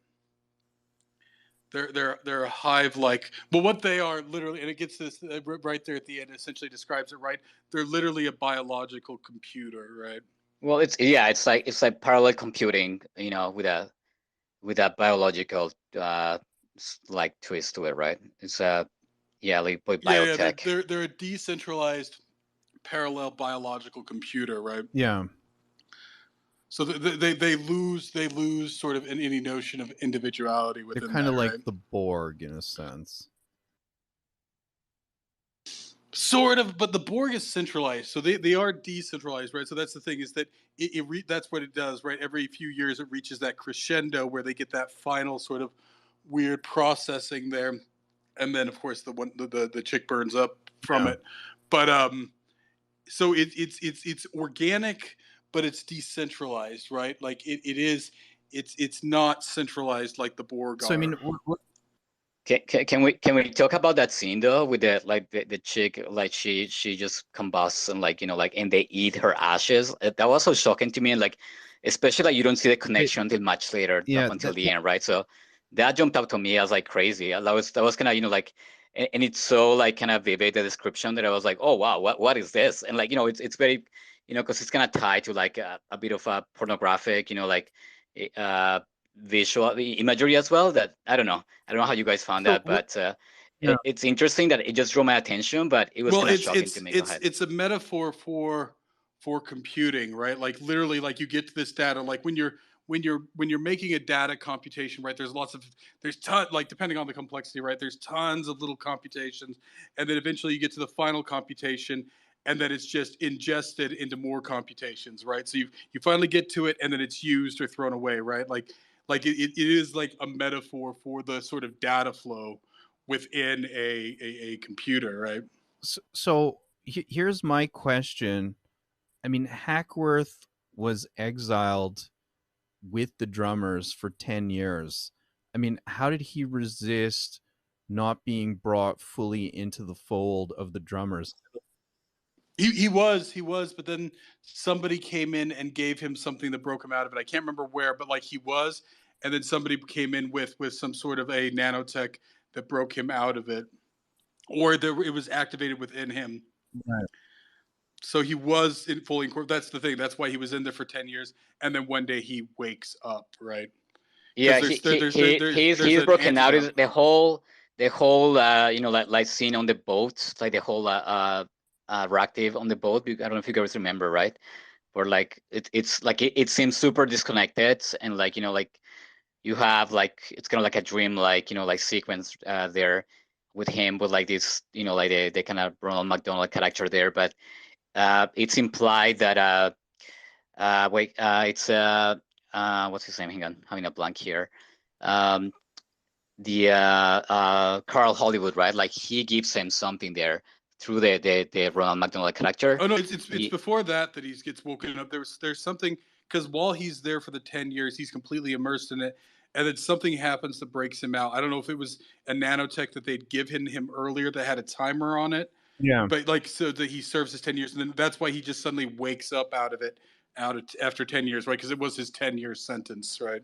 They're a hive like. Well, what they are literally, and it gets this right there at the end. Essentially describes it, right? They're literally a biological computer, right? Well, it's like parallel computing, with a biological like twist to it, right? It's like Yeah. They're biotech. they're they're a decentralized parallel biological computer, right? yeah, So they lose sort of any notion of individuality they're within kind that, of like right? the Borg in a sense. Sort of, but the Borg is centralized, so they are decentralized, right? So that's the thing, is that that's what it does, right? Every few years it reaches that crescendo where they get that final sort of weird processing there, and then of course the chick burns up from Yeah. it. But so it's organic, but it's decentralized, right? Like it's not centralized like the Borg So I mean, are. Can we talk about that scene though, with the chick, like she just combusts and like and they eat her ashes. That was so shocking to me, and like especially like you don't see the connection until much later, yeah, up until the end, right? So that jumped out to me as like crazy. That was kind of like, and it's so like kind of vivid, the description, that I was like, oh wow, what is this? And like it's very, because it's kind of tied to like a bit of a pornographic, like uh visual imagery as well. That I don't know how you guys found so that, but yeah. it's interesting that it just drew my attention, but it was Well, kind of it's shocking to it's me. Go it's ahead. it's a metaphor for computing, right? Like literally, like you get to this data, like when you're making a data computation, right? There's like depending on the complexity, right? There's tons of little computations, and then eventually you get to the final computation, and then it's just ingested into more computations, right? So you finally get to it, and then it's used or thrown away, right? Like it is like a metaphor for the sort of data flow within a computer, right? So here's my question. I mean, Hackworth was exiled with the drummers for 10 years. I mean, how did he resist not being brought fully into the fold of the drummers? He was, but then somebody came in and gave him something that broke him out of it. I can't remember where, but like he was, and then somebody came in with some sort of a nanotech that broke him out of it, or it was activated within him. Right. So he was in fully incorporated. That's the thing. That's why he was in there for 10 years, and then one day he wakes up, right? Yeah, he's an broken out. antidote. Is the whole you know, like scene on the boat, like the whole reactive on the boat. I don't know if you guys remember, right? Where like it's like it seems super disconnected, and like, you know, like you have like it's kind of like a dream, like, you know, like sequence there with him, with like this, you know, like the kind of Ronald McDonald character there, but it's implied that it's what's his name? Hang on, having a blank here. The Carl Hollywood, right? Like he gives him something there through the Ronald McDonald character. Oh no, it's before that he gets woken up. There's something, because while he's there for the 10 years, he's completely immersed in it, and then something happens that breaks him out. I don't know if it was a nanotech that they'd given him earlier that had a timer on it. Yeah. But like, so that he serves his 10 years, and then that's why he just suddenly wakes up out of it, after 10 years, right? Because it was his 10-year sentence, right?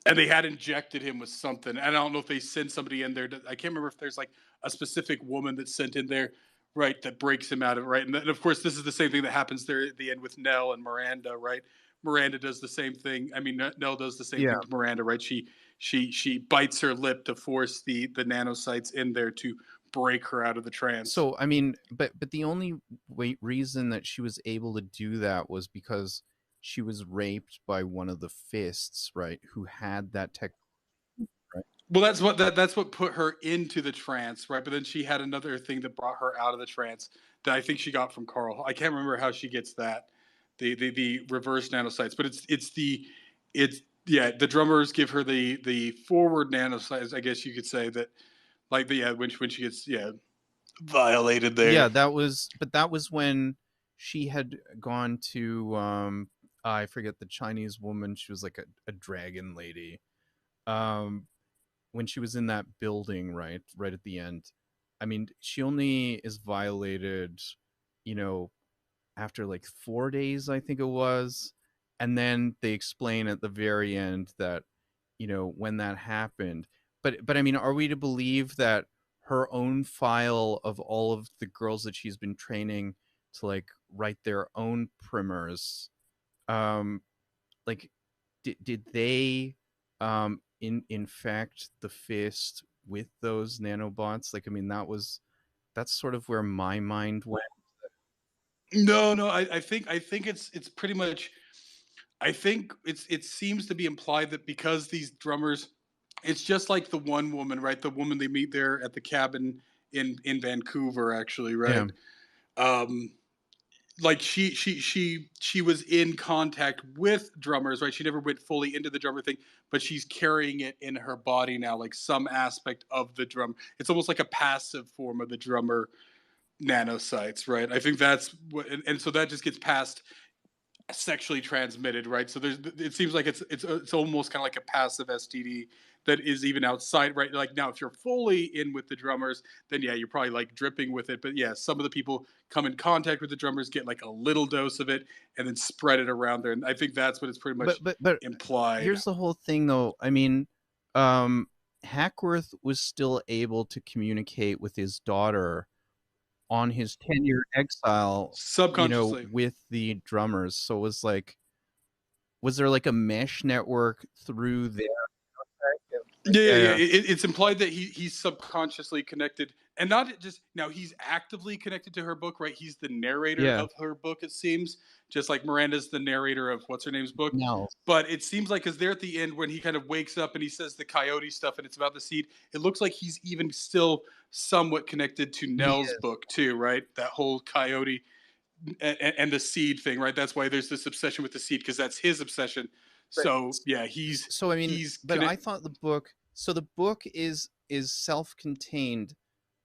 And they had injected him with something. And I don't know if they sent somebody in there. I can't remember if there's like a specific woman that's sent in there, right, that breaks him out of it, right? And of course, this is the same thing that happens there at the end with Nell and Miranda, right? Miranda does the same thing. I mean, Nell does the same thing to Miranda, right? She bites her lip to force the nanocytes in there to break her out of the trance. So I mean, but the only reason that she was able to do that was because she was raped by one of the fists, right? Who had that tech. Right? Well, that's what put her into the trance, right? But then she had another thing that brought her out of the trance that I think she got from Carl. I can't remember how she gets that, the reverse nanocytes, but it's the drummers give her the forward nanocytes, I guess you could say, that like when she gets violated there. Yeah, that was when she had gone to I forget the Chinese woman. She was like a dragon lady. When she was in that building, right at the end. I mean, she only is violated, you know, after like 4 days, I think it was. And then they explain at the very end that, you know, when that happened. But I mean, are we to believe that her own file of all of the girls that she's been training to like write their own primers, like did they infect the fist with those nanobots? Like, I mean, that's sort of where my mind went. No, I think it's pretty much. I think it seems to be implied that because these drummers, it's just like the one woman, right? The woman they meet there at the cabin in Vancouver, actually, right? Yeah. Like she was in contact with drummers, right? She never went fully into the drummer thing, but she's carrying it in her body now, like some aspect of the drum. It's almost like a passive form of the drummer nanocytes, right? I think that's what, and so that just gets passed sexually transmitted, right? So it seems like it's almost kind of like a passive STD that is even outside, right? Like now, if you're fully in with the drummers, then yeah, you're probably like dripping with it. But yeah, some of the people come in contact with the drummers, get like a little dose of it, and then spread it around there. And I think that's what it's pretty much but implied. Here's the whole thing, though. I mean, Hackworth was still able to communicate with his daughter on his 10-year exile, subconsciously, you know, with the drummers. So it was like, was there like a mesh network through there? Yeah. It's implied that he's subconsciously connected, and not just now. He's actively connected to her book, right? He's the narrator of her book. It seems just like Miranda's the narrator of what's her name's book. No. But it seems like, because they're at the end when he kind of wakes up and he says the coyote stuff, and it's about the seed. It looks like he's even still somewhat connected to Nell's book too, right? That whole coyote and the seed thing, right? That's why there's this obsession with the seed, because that's his obsession. So yeah, so I mean, but I thought the book is self-contained,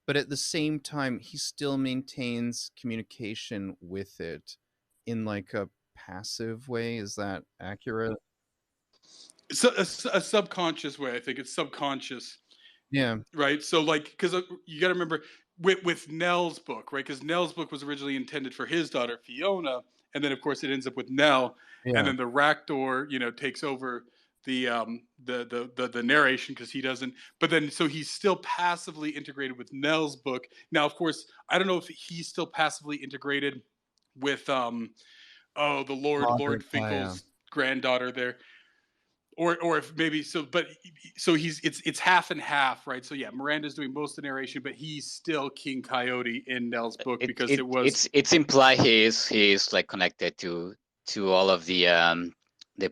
but at the same time he still maintains communication with it in like a passive way. Is that accurate? It's a subconscious way. I think it's subconscious. Yeah. Right. So like, because you got to remember, with Nell's book, right? Because Nell's book was originally intended for his daughter Fiona, and then of course it ends up with Nell, and Yeah. then the Raktor, takes over the narration because he doesn't. But then so he's still passively integrated with Nell's book. Now, of course, I don't know if he's still passively integrated with the Lord Margaret. Yeah. Finkel's granddaughter there, or if maybe so, but so it's half and half, right? So yeah, Miranda's doing most of the narration, but he's still King Coyote in Nell's book because it was it's implied he's like connected to all of the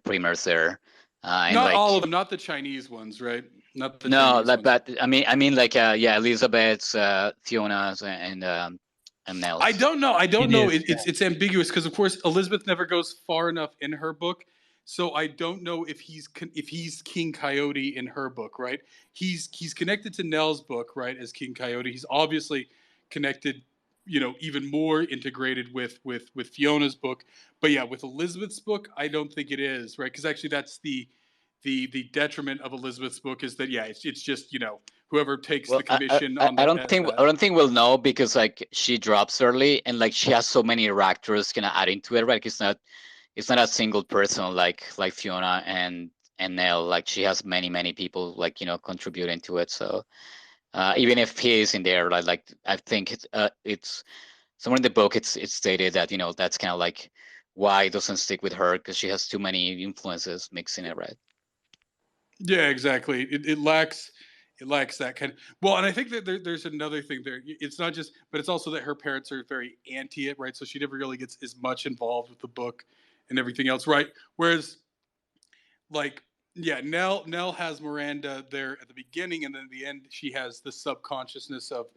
primers there, and not like all of them, not the Chinese ones, right? Not the no, Chinese ones. but I mean like yeah, Elizabeth's, Fiona's, and Nell's. I don't know. Is, It's ambiguous because of course Elizabeth never goes far enough in her book, so I don't know if he's King Coyote in her book, right? He's connected to Nell's book, right, as King Coyote. He's obviously connected, even more integrated with Fiona's book. But yeah, with Elizabeth's book, I don't think it is, right? Because actually, that's the detriment of Elizabeth's book is that it's just whoever takes Well, the commission on I that. don't think we'll know because like she drops early and like she has so many actors kind of adding to it, right? It's not a single person like Fiona and Nell. Like she has many people like contributing to it. So even if he is in there, like I think it's somewhere in the book it's stated that that's kind of like why it doesn't stick with her because she has too many influences mixing it, right? Yeah, exactly. It lacks that kind of. Well, and I think that there's another thing there. It's not just, but it's also that her parents are very anti it, right? So she never really gets as much involved with the book and everything else, right? Whereas, like, yeah, Nell has Miranda there at the beginning, and then at the end she has the subconsciousness of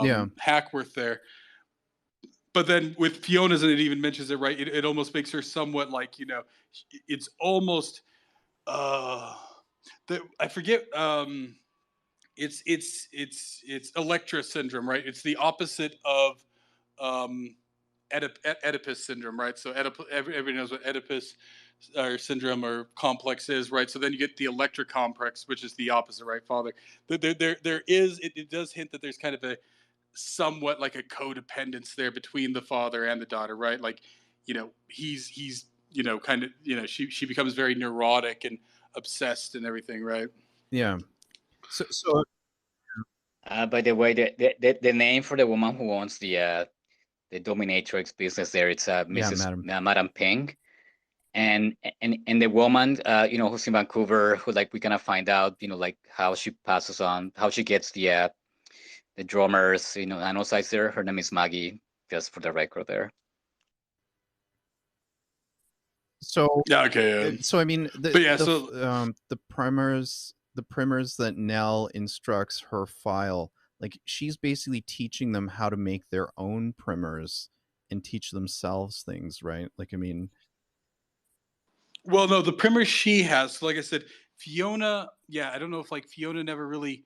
yeah. Hackworth there. But then with Fiona's, and it even mentions it, right? It almost makes her somewhat like it's almost uh I forget. It's Electra syndrome, right? It's the opposite of um, Oedipus syndrome, right? So everybody knows what Oedipus or syndrome or complex is, right? So then you get the Electra complex, which is the opposite, right? Father, there is it does hint that there's kind of a somewhat like a codependence there between the father and the daughter, right? Like, he's kind of she becomes very neurotic and obsessed and everything, right? Yeah. So By the way, the name for the woman who owns the dominatrix business there, it's yeah, Mrs. madam. Madam Ping, and the woman who's in Vancouver, who like we kind of find out like how she passes on, how she gets the drummers analyzed there. Her name is Maggie, just for the record there. So Yeah. Okay. so I mean But yeah, so the primers that Nell instructs her file, like she's basically teaching them how to make their own primers and teach themselves things, right? Like I mean, well, no, the primer she has. So like I said, Fiona. Yeah, I don't know if like Fiona never really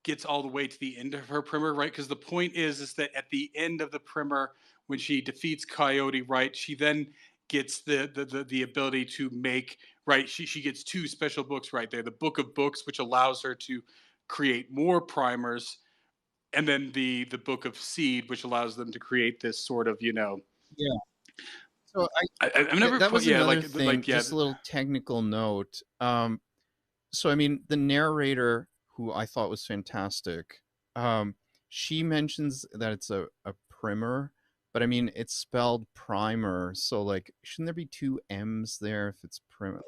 gets all the way to the end of her primer, right? Because the point is that at the end of the primer, when she defeats Coyote, right, she then gets the ability to make, right. She gets two special books right there: the Book of Books, which allows her to create more primers, and then the Book of Seed, which allows them to create this sort of yeah. So I've never that put was another like thing. yeah. Just a little technical note. So I mean, the narrator, who I thought was fantastic, she mentions that it's a primer, but I mean it's spelled primer. So like, shouldn't there be two M's there if it's primer?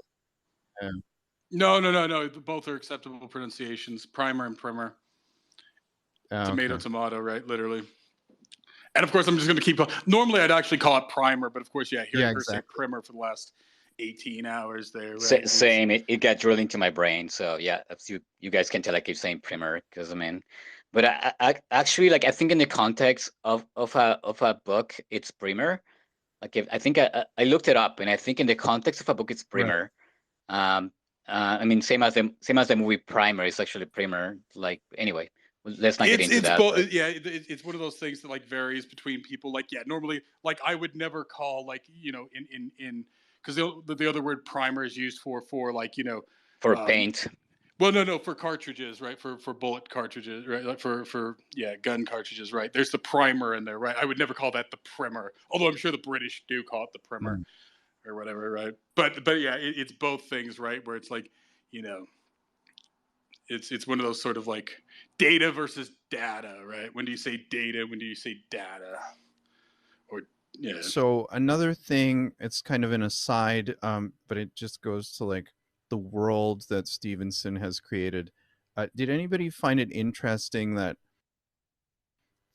Yeah. No. Both are acceptable pronunciations. Primer and primer. Tomato, Okay. tomato, right? Literally. And of course, I'm just going to keep. Normally, I'd actually call it primer, but of course, yeah, hearing Yeah, her say exactly. primer for the last 18 hours there, right? Same. It got drilled into my brain. So yeah, you guys can tell I keep saying primer because I mean, but I actually like I think in the context of a book it's primer. Like if, I think I looked it up and I think in the context of a book it's Right. primer. I mean same as the movie Primer is actually primer. Like anyway, let's not get into It's that. both. But Yeah, it's one of those things that like varies between people. Like, yeah, normally, like I would never call like in because the other word primer is used for like for um, paint, Well, no, for cartridges, right? For bullet cartridges, right? Like for gun cartridges, right? There's the primer in there, right? I would never call that the primer, although I'm sure the British do call it the primer Mm. or whatever, right? But yeah, it's both things, right? Where it's like, you know, it's one of those sort of like data versus data, right? When do you say data? When do you say data? Or yeah. So another thing, it's kind of an aside, but it just goes to like the world that Stevenson has created. Did anybody find it interesting that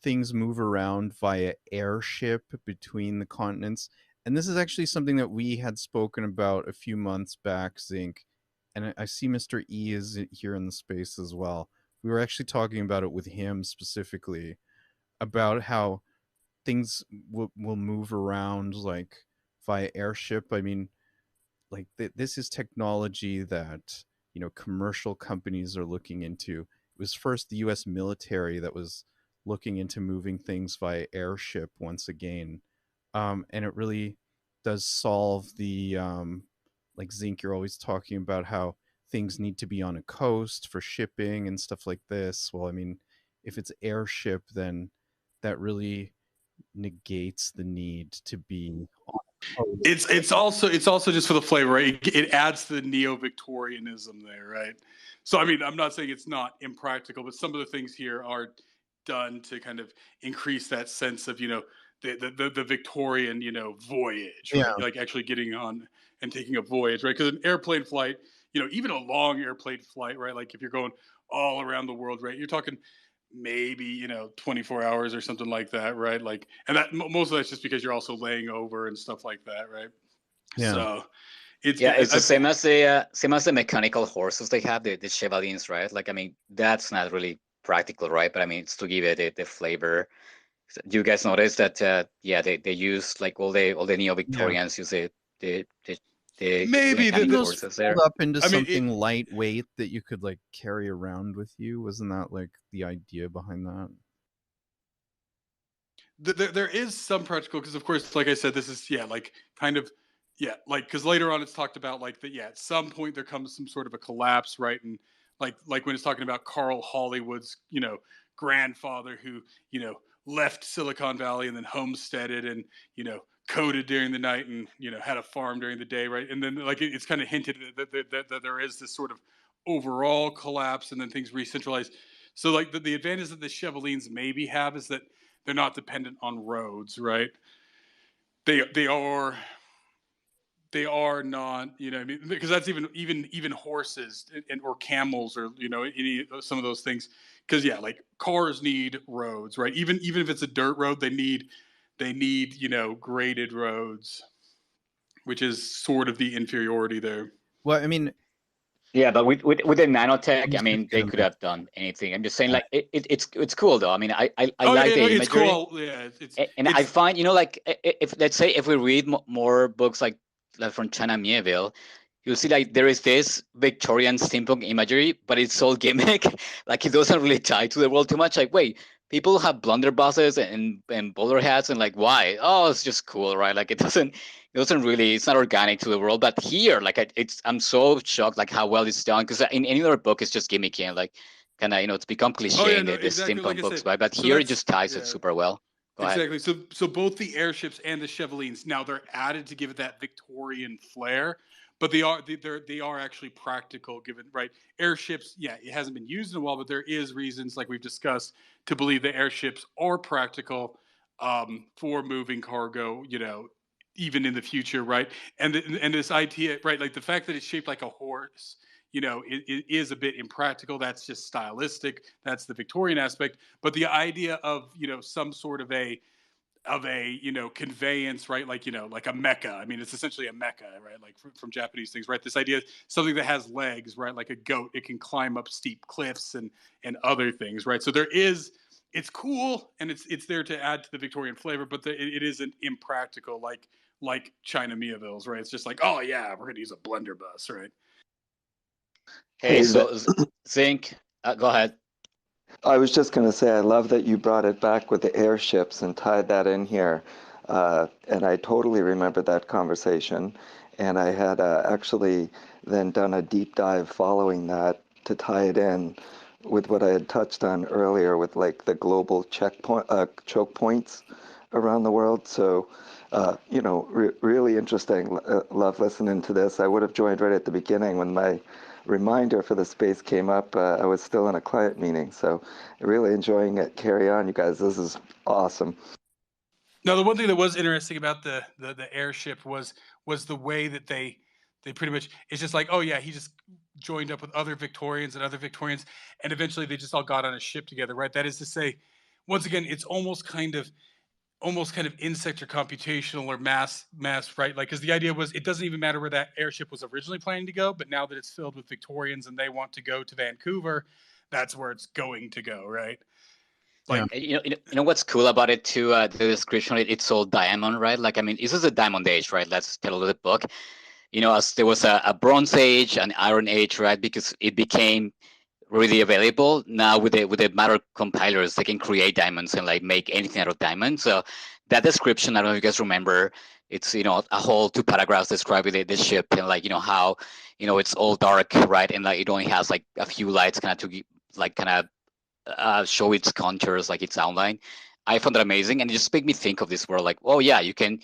things move around via airship between the continents? And this is actually something that we had spoken about a few months back, Zinc. And I see Mr. E is here in the space as well. We were actually talking about it with him specifically about how things will move around like via airship. I mean, like this is technology that commercial companies are looking into. It was first the U.S. military that was looking into moving things via airship once again, and it really does solve the like Zinc. You're always talking about how things need to be on a coast for shipping and stuff like this. Well, I mean, if it's airship, then that really negates the need to be on a coast. It's also just for the flavor, right? It adds to the neo-Victorianism there, right? So I mean, I'm not saying it's not impractical, but some of the things here are done to kind of increase that sense of the Victorian voyage, Yeah. right? Like actually getting on and taking a voyage, right? Because an airplane flight, even a long airplane flight, right? Like if you're going all around the world, right? You're talking maybe 24 hours or something like that, right? Like, and that most of that's just because you're also laying over and stuff like that, right? Yeah. So it's the same as the mechanical horses they have, the chevalins, right? Like, I mean, that's not really practical, right? But I mean, it's to give it the flavor. Do you guys notice that? They use like all the neo Victorians use the maybe mechanical Those horses fold there. up into I mean, something lightweight that you could like carry around with you. Wasn't that like the idea behind that? there is some practical because, of course, like I said, this is like kind of like because later on it's talked about like that at some point there comes some sort of a collapse, right? And like when it's talking about Carl Hollywood's grandfather who left Silicon Valley and then homesteaded and coded during the night and had a farm during the day, right? And then like it's kind of hinted that there is this sort of overall collapse and then things re-centralize. So like the advantage that the Chevalins maybe have is that they're not dependent on roads, right? They are not, I mean, because that's even horses or camels or some of those things. Because like cars need roads, right? Even if it's a dirt road, they need graded roads, which is sort of the inferiority there. Well, I mean, Yeah, but with the nanotech, I'm I just gonna mean, get they a could minute. have done anything. I'm just saying, like, it's cool though. I mean, I Oh like yeah, no, the it's imagery. cool. Yeah, And I find, like, if let's say if we read more books like from China Mieville, you'll see like there is this Victorian steampunk imagery, but it's all gimmick. Like it doesn't really tie to the world too much. Like, wait, people have blunderbusses and bowler hats, and like, why? Oh, it's just cool, right? Like it doesn't really, it's not organic to the world. But here, like, I'm so shocked like how well it's done, because in any other book it's just gimmicky and like kind of it's become oh cliche yeah, in no, the exactly. Like steampunk I books, said, right? But so here it that's just ties it yeah. super well. Go ahead. Exactly. So both the airships and the Chevalins now they're added to give it that Victorian flair, but they are actually practical. Given right airships, it hasn't been used in a while, but there is reasons like we've discussed to believe that airships are practical for moving cargo. Even in the future, right? And this idea, right? Like the fact that it's shaped like a horse. It is a bit impractical. That's just stylistic. That's the Victorian aspect. But the idea of some sort of a conveyance, right? Like like a mecha. I mean, it's essentially a mecha, right? Like from Japanese things, right? This idea, something that has legs, right? Like a goat, it can climb up steep cliffs and other things, right? So it's cool and it's there to add to the Victorian flavor, but it isn't impractical like China Mieville's, right? It's just like, oh yeah, we're gonna use a blunderbuss, right? Hey, so Zinc, go ahead. I was just going to say, I love that you brought it back with the airships and tied that in here. And I totally remember that conversation. And I had actually then done a deep dive following that to tie it in with what I had touched on earlier with like the global choke points around the world. So, really interesting. Love listening to this. I would have joined right at the beginning when my reminder for the space came up. I was still in a client meeting, so really enjoying it. Carry on, you guys. This is awesome. Now, the one thing that was interesting about the airship was the way that they pretty much, it's just like, oh yeah, he just joined up with other Victorians, and eventually they just all got on a ship together, right? That is to say, once again, it's almost kind of insect or computational or mass, right? Like, because the idea was it doesn't even matter where that airship was originally planning to go, but now that it's filled with Victorians and they want to go to Vancouver, that's where it's going to go, right? Like, you know what's cool about it too? The description, it's all diamond, right? Like, I mean, this is a diamond age, right? Let's tell a little book. As there was a Bronze Age, an Iron Age, right? Because it became really available now with the matter compilers, they can create diamonds and like make anything out of diamonds. So that description, I don't know if you guys remember, it's a whole 2 paragraphs describing the ship and like how it's all dark, right? And like it only has like a few lights kind of to like kind of show its contours, like its outline. I found that amazing, and it just made me think of this world like, oh yeah, you can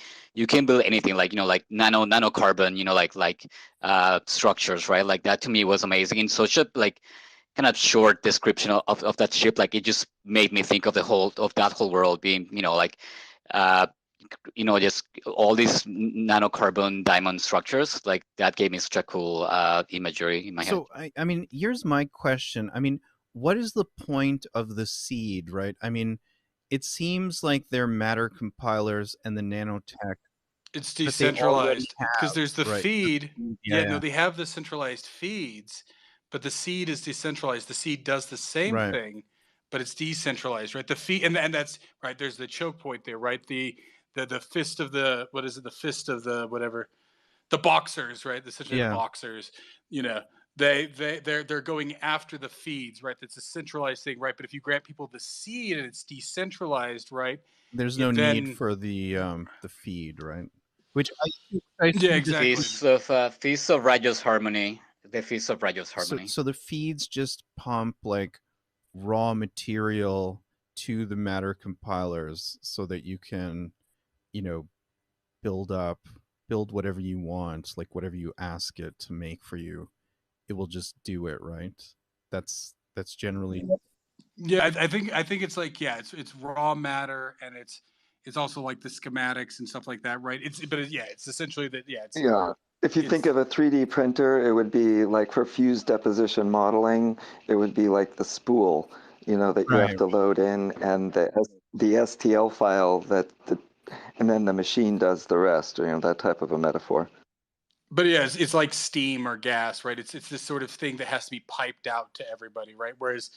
build anything, like like nanocarbon, like structures, right? Like that to me was amazing. In such a like kind of short description of that ship, like it just made me think of that whole world being like just all these nanocarbon diamond structures. Like that gave me such a cool imagery in my head. So I mean, here's my question. I mean, what is the point of the seed, right? I mean, it seems like they're matter compilers and the nanotech. it's But they already decentralized because there's the right. feed. Yeah, No, they have the centralized feeds, but the seed is decentralized. The seed does the same Right. thing, but it's decentralized, right? The feed, and that's right. There's the choke point there, right? The fist of the, what is it? The fist of the whatever, the boxers, right? Essentially Yeah. the boxers. They're going after the feeds, right? That's a centralized thing, right? But if you grant people the seed and it's decentralized, right? There's no need for the feed, right? Which I Yeah, exactly. Feast of Righteous Harmony. The Feast of Righteous Harmony. So the feeds just pump like raw material to the matter compilers so that you can, build whatever you want, like whatever you ask it to make for you, it will just do it, right? That's generally. Yeah, I think it's like, yeah, it's raw matter, and it's also like the schematics and stuff like that, right? It's essentially that. Yeah. If you think of a 3D printer, it would be like for fused deposition modeling, it would be like the spool, that you have to load in, and the STL file and then the machine does the rest, that type of a metaphor. But yeah, it's like steam or gas, right? It's this sort of thing that has to be piped out to everybody, right? Whereas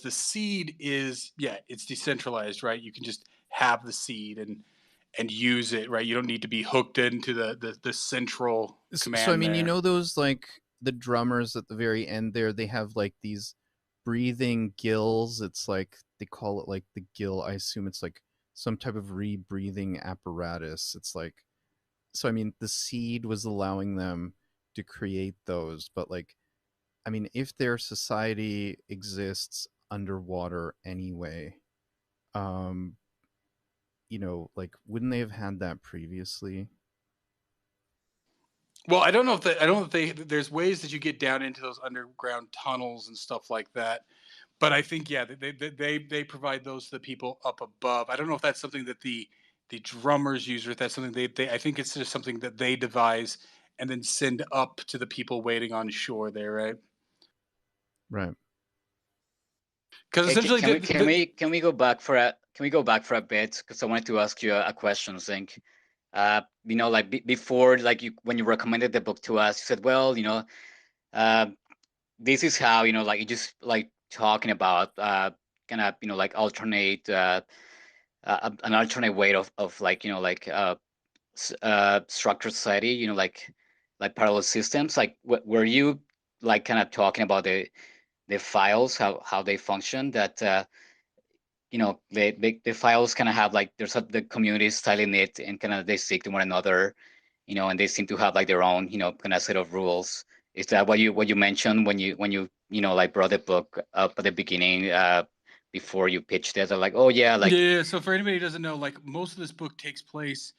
the seed is, it's decentralized, right? You can just have the seed and use it, right? You don't need to be hooked into the central command. So I mean, those like the drummers at the very end there, they have like these breathing gills. It's like they call it like the gill. I assume it's like some type of rebreathing apparatus. It's like, so I mean, the seed was allowing them to create those, but like, I mean, if their society exists underwater anyway, like, wouldn't they have had that previously? Well, I don't know if there's ways that you get down into those underground tunnels and stuff like that. But I think, they provide those to the people up above. I don't know if that's something that the drummers use, or if that's something I think it's just something that they devise and then send up to the people waiting on shore there, right? Right. Because essentially, can we go back for a bit? Because I wanted to ask you a question, Zink. Like before, like when you recommended the book to us, you said, well, this is how, like you just like talking about kind of, like alternate an alternate way of like, structured society, like parallel systems. Like were you like kind of talking about the files, how they function, that the files kind of have like, there's the community styling it, and kind of they stick to one another, and they seem to have like their own kind of set of rules, Is that what you mentioned when you like brought the book up at the beginning before you pitched it? Like, oh yeah, like Yeah. So for anybody who doesn't know, like most of this book takes place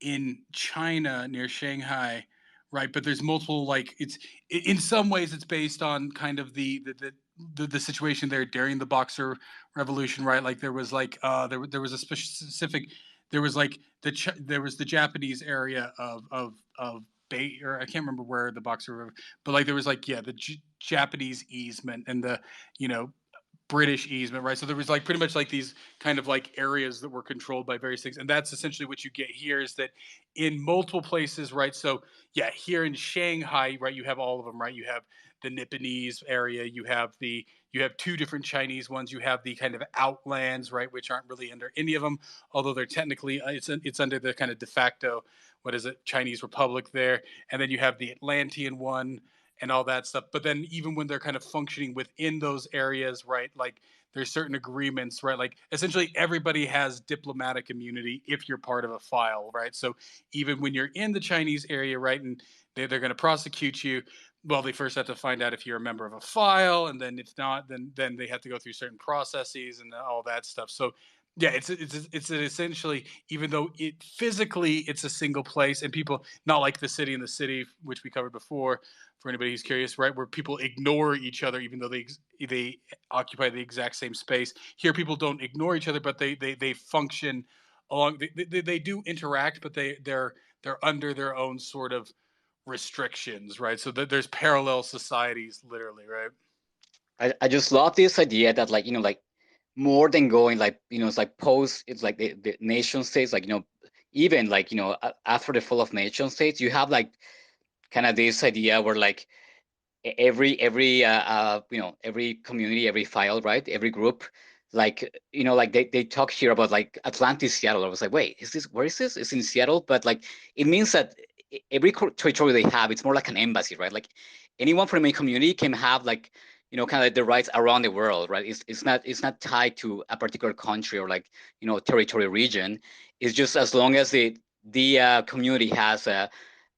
in China near Shanghai, right? But there's multiple like it's in some ways it's based on kind of the situation there during the Boxer Revolution, right? Like there was like there was a specific there was like there was the Japanese area of Bay, or I can't remember where the Boxer, but like there was like yeah the Japanese easement and the you know British easement, right? So there was like pretty much like these kind of like areas that were controlled by various things, and that's essentially what you get here. Is that in multiple places, right? So yeah, here in Shanghai, right, you have all of them, right? You have the Nipponese area, you have two different Chinese ones, you have the kind of outlands, right, which aren't really under any of them, although they're technically it's under the kind of de facto what is it Chinese Republic there, and then you have the Atlantean one and all that stuff. But then even when they're kind of functioning within those areas, right? Like there's certain agreements, right? Like essentially everybody has diplomatic immunity if you're part of a file, right? So even when you're in the Chinese area, right, and they're going to prosecute you, well, they first have to find out if you're a member of a file, and then if not, then they have to go through certain processes and all that stuff. So yeah, it's essentially even though it physically it's a single place and people not like the city and the city which we covered before for anybody who's curious, right? Where people ignore each other even though they occupy the exact same space. Here, people don't ignore each other, but they function along. They do interact, but they're under their own sort of restrictions, right? So there's parallel societies, literally, right? I just love this idea that like like more than going like it's like post it's like the nation states like even like after the fall of nation states you have like kind of this idea where like every every community, every file, right, every group, like like they talk here about like Atlantis, Seattle. I was like, wait, is this where is this? It's in Seattle, but like it means that every territory they have, it's more like an embassy, right? Like anyone from a community can have like kind of like the rights around the world, right? It's not tied to a particular country or like territory region. It's just as long as the community has a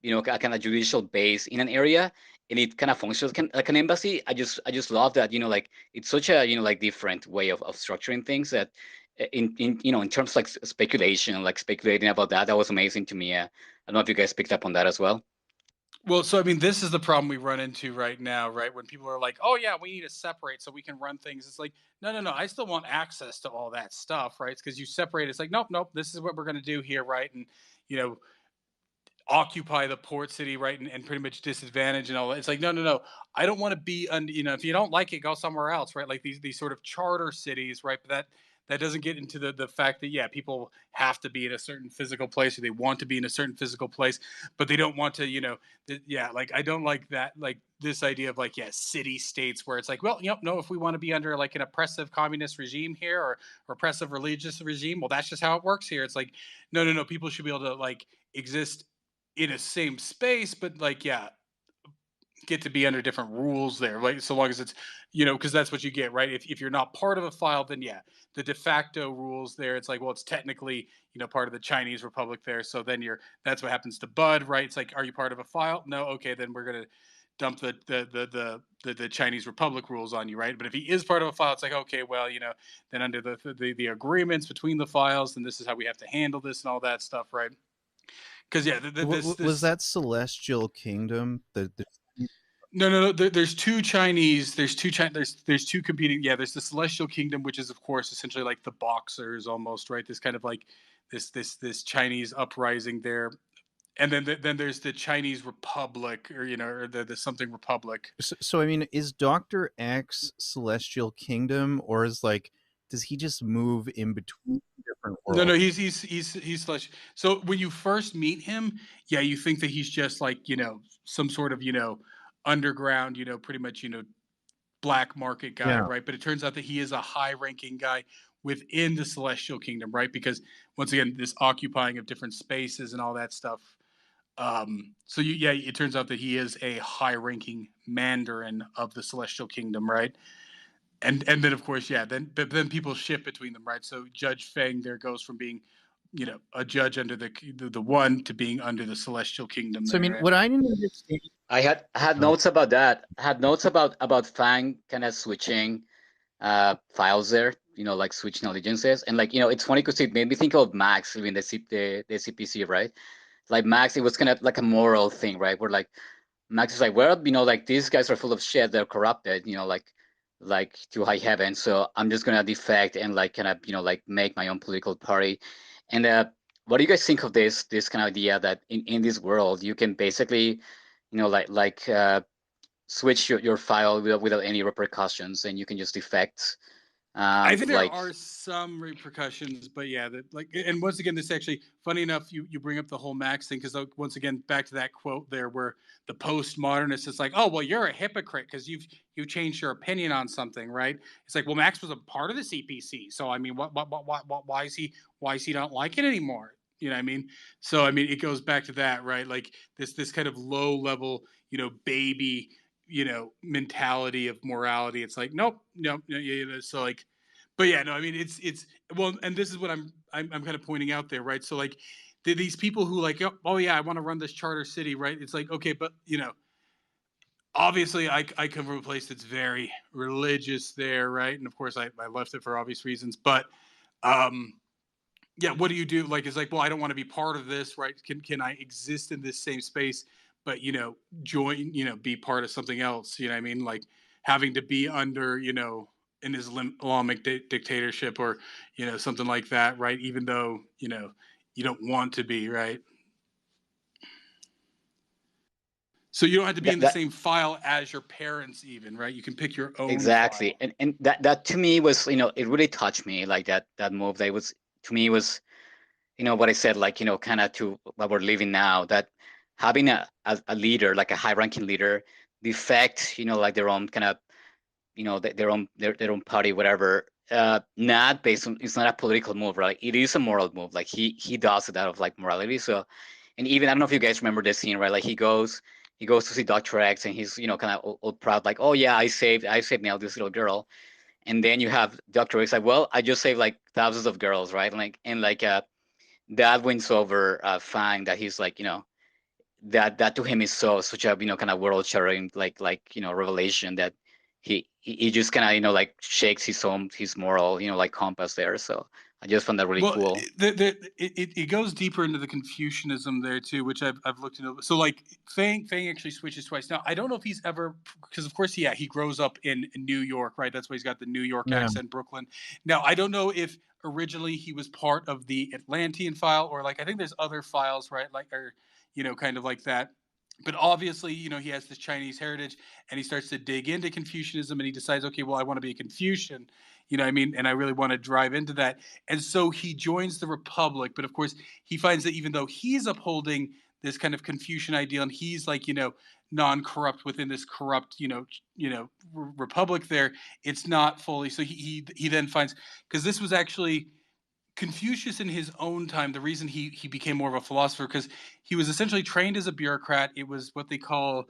a kind of judicial base in an area and it kind of functions like an embassy. I just love that like it's such a like different way of structuring things that in in terms of like speculation, like speculating about that was amazing to me. I don't know if you guys picked up on that as well. Well, so I mean, this is the problem we run into right now, right? When people are like, "Oh yeah, we need to separate so we can run things." It's like, no, no, no. I still want access to all that stuff, right? It's because you separate. It's like, nope, nope. This is what we're going to do here, right? And you know, occupy the port city, right, and pretty much disadvantage and all that. It's like, no, no, no. I don't want to be, if you don't like it, go somewhere else, right? Like these sort of charter cities, right? But that doesn't get into the fact that yeah, people have to be in a certain physical place or they want to be in a certain physical place, but they don't want to, yeah. Like I don't like that, like this idea of like yeah, city states where it's like, well, no, if we want to be under like an oppressive communist regime here or oppressive religious regime, well, that's just how it works here. It's like, no, no, no. People should be able to like exist in a same space, but like yeah, get to be under different rules there. Like so long as it's because that's what you get, right? If you're not part of a file, then yeah, the de facto rules there. It's like well, it's technically part of the Chinese Republic there. So then that's what happens to Bud, right? It's like are you part of a file? No, okay, then we're gonna dump the Chinese Republic rules on you, right? But if he is part of a file, it's like okay, well, then under the agreements between the files, then this is how we have to handle this and all that stuff, right? Because yeah, Was that Celestial Kingdom? no, no, no. There's two Chinese. There's two competing. Yeah, there's the Celestial Kingdom, which is of course essentially like the Boxers almost, right? This kind of like this Chinese uprising there, and then there's the Chinese Republic, or or the something Republic. So I mean, is Doctor X Celestial Kingdom, or is like, does he just move in between different No, worlds? no, he's Celestial. So when you first meet him, yeah, you think that he's just like some sort of underground, pretty much black market guy, Yeah. right? But it turns out that he is a high ranking guy within the Celestial Kingdom, right? Because once again, this occupying of different spaces and all that stuff. So yeah, it turns out that he is a high ranking Mandarin of the Celestial Kingdom, right? And then of course, yeah, then people shift between them, right? So Judge Feng there goes from being a judge under the one to being under the celestial kingdom. So I there, mean, right? what I didn't understand. I had notes about that. I had notes about Fang kind of switching files there, like switching allegiances. And like, it's funny because it made me think of Max in the CPC, right? Like Max, it was kind of like a moral thing, right? Where like Max is like, well, like these guys are full of shit, they're corrupted, like to high heaven. So I'm just gonna defect and like kind of, like make my own political party. And what do you guys think of this kind of idea that in this world you can basically, switch your file without any repercussions, and you can just defect. I think there Like, are some repercussions, but yeah, that like, and once again, this actually funny enough, you bring up the whole Max thing because once again, back to that quote there where the postmodernist is like, oh well, you're a hypocrite because you changed your opinion on something, right? It's like, well, Max was a part of the CPC, so I mean, why is he not like it anymore? You know what I mean? So I mean, it goes back to that, right? Like this kind of low level, baby, mentality of morality. It's like, nope, no, so like, but yeah, no, I mean, it's well, and this is what I'm kind of pointing out there, right? So like, these people who like, oh yeah, I want to run this charter city, right? It's like, okay, but obviously I come from a place that's very religious there, right? And of course I left it for obvious reasons, but yeah, what do you do? Like, it's like, well, I don't want to be part of this, right? Can I exist in this same space, but join, be part of something else? You know what I mean? Like having to be under, an Islamic dictatorship or, something like that, right? Even though, you don't want to be, right? So you don't have to be in the that same file as your parents, even, right? You can pick your own exactly. file. And that to me was, it really touched me, like that move. That was, to me, was, what I said, like, kind of to what we're living now, that having a leader, like a high ranking leader, defect, like their own kind of, their own party, whatever. Not based on, it's not a political move, right? It is a moral move. Like he does it out of like morality. So, and even I don't know if you guys remember this scene, right? Like he goes to see Dr. X, and he's, kind of all proud, like, oh yeah, I saved Neil, this little girl. And then you have Dr. X like, well, I just saved like thousands of girls, right? And that wins over Fang, that he's like, that to him is such a, kind of world shattering, revelation, that he just kind of, like shakes his moral, like compass there. So I just found that really Well, cool. it goes deeper into the Confucianism there too, which I've looked into. So like Fang actually switches twice. Now I don't know if he's ever, because of course he grows up in New York, right? That's why he's got the New York Yeah. accent, Brooklyn. Now I don't know if originally he was part of the Atlantean file, or like I think there's other files, right? Like, or kind of like that. But obviously, he has this Chinese heritage, and he starts to dig into Confucianism, and he decides, okay, well, I want to be a Confucian, you know what I mean? And I really want to drive into that. And so he joins the Republic, but of course, he finds that even though he's upholding this kind of Confucian ideal, and he's like, non-corrupt within this corrupt, republic there, it's not fully. So he then finds, because this was actually Confucius in his own time, the reason he became more of a philosopher, because he was essentially trained as a bureaucrat. It was what they call,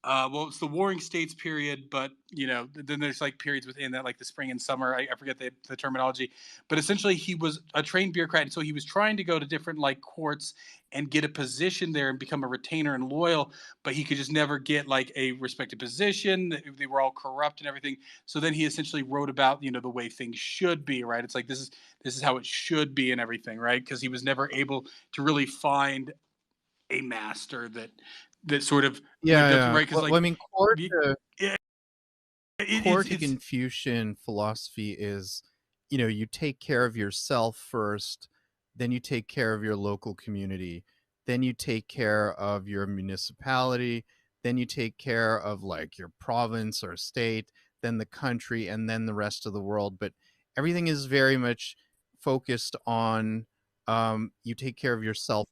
well, it's the Warring States period, but then there's like periods within that, like the spring and summer. I forget the terminology, but essentially he was a trained bureaucrat, and so he was trying to go to different like courts and get a position there and become a retainer and loyal, but he could just never get like a respected position. They were all corrupt and everything. So then he essentially wrote about the way things should be, right? It's like this is how it should be and everything, right? Because he was never able to really find a master that sort of Yeah, lived up to, yeah. right? Because Well, I mean, core it, to it's Confucian philosophy is, you take care of yourself first, then you take care of your local community, then you take care of your municipality, then you take care of like your province or state, then the country, and then the rest of the world. But everything is very much focused on you take care of yourself.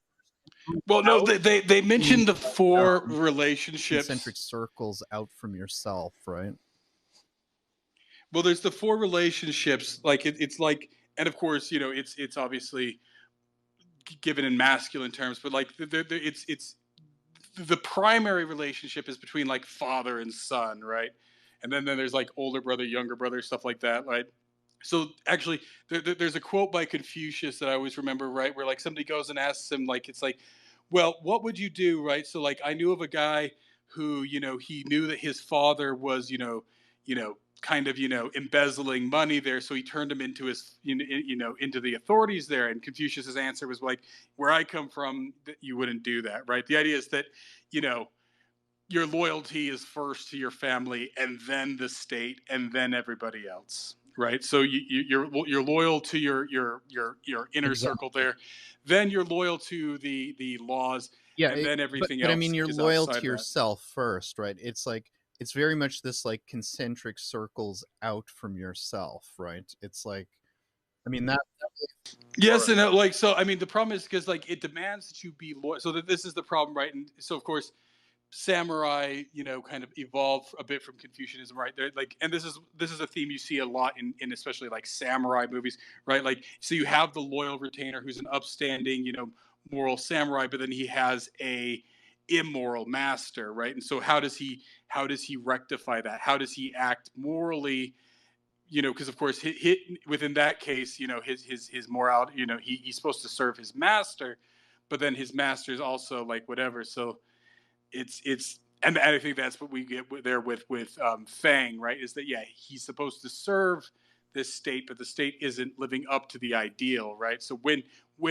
well, no, they In, mentioned the four concentric relationships. circles out from yourself, right? Well, there's the four relationships. Like it's like, and of course, it's obviously given in masculine terms, but like it's the primary relationship is between like father and son, right? And then there's like older brother, younger brother, stuff like that, right? So actually, there's a quote by Confucius that I always remember, right? Where like somebody goes and asks him, like, it's like, well, what would you do, right? So like, I knew of a guy who, he knew that his father was, kind of, embezzling money there, so he turned him into his, into the authorities there. And Confucius's answer was like, where I come from, you wouldn't do that, right? The idea is that, you know, your loyalty is first to your family and then the state and then everybody else, right? So you're loyal to your inner Exactly. circle there, then you're loyal to the laws, Yeah, and then everything but I else mean, you're is loyal outside to that. yourself first, right? It's like it's very much this like concentric circles out from yourself, right? It's like, I mean that. Yes, and like, so I mean the problem is because like it demands that you be loyal, so that this is the problem, right? And so of course samurai, kind of evolved a bit from Confucianism, right? They're like, and this is a theme you see a lot in especially like samurai movies, right? Like, so you have the loyal retainer who's an upstanding, moral samurai, but then he has a immoral master, right? And so how does he rectify that? How does he act morally? Because of course, within that case, his morality, he's supposed to serve his master, but then his master is also like whatever. So and I think that's what we get there with Fang, right? Is that, yeah, he's supposed to serve this state, but the state isn't living up to the ideal, right? So when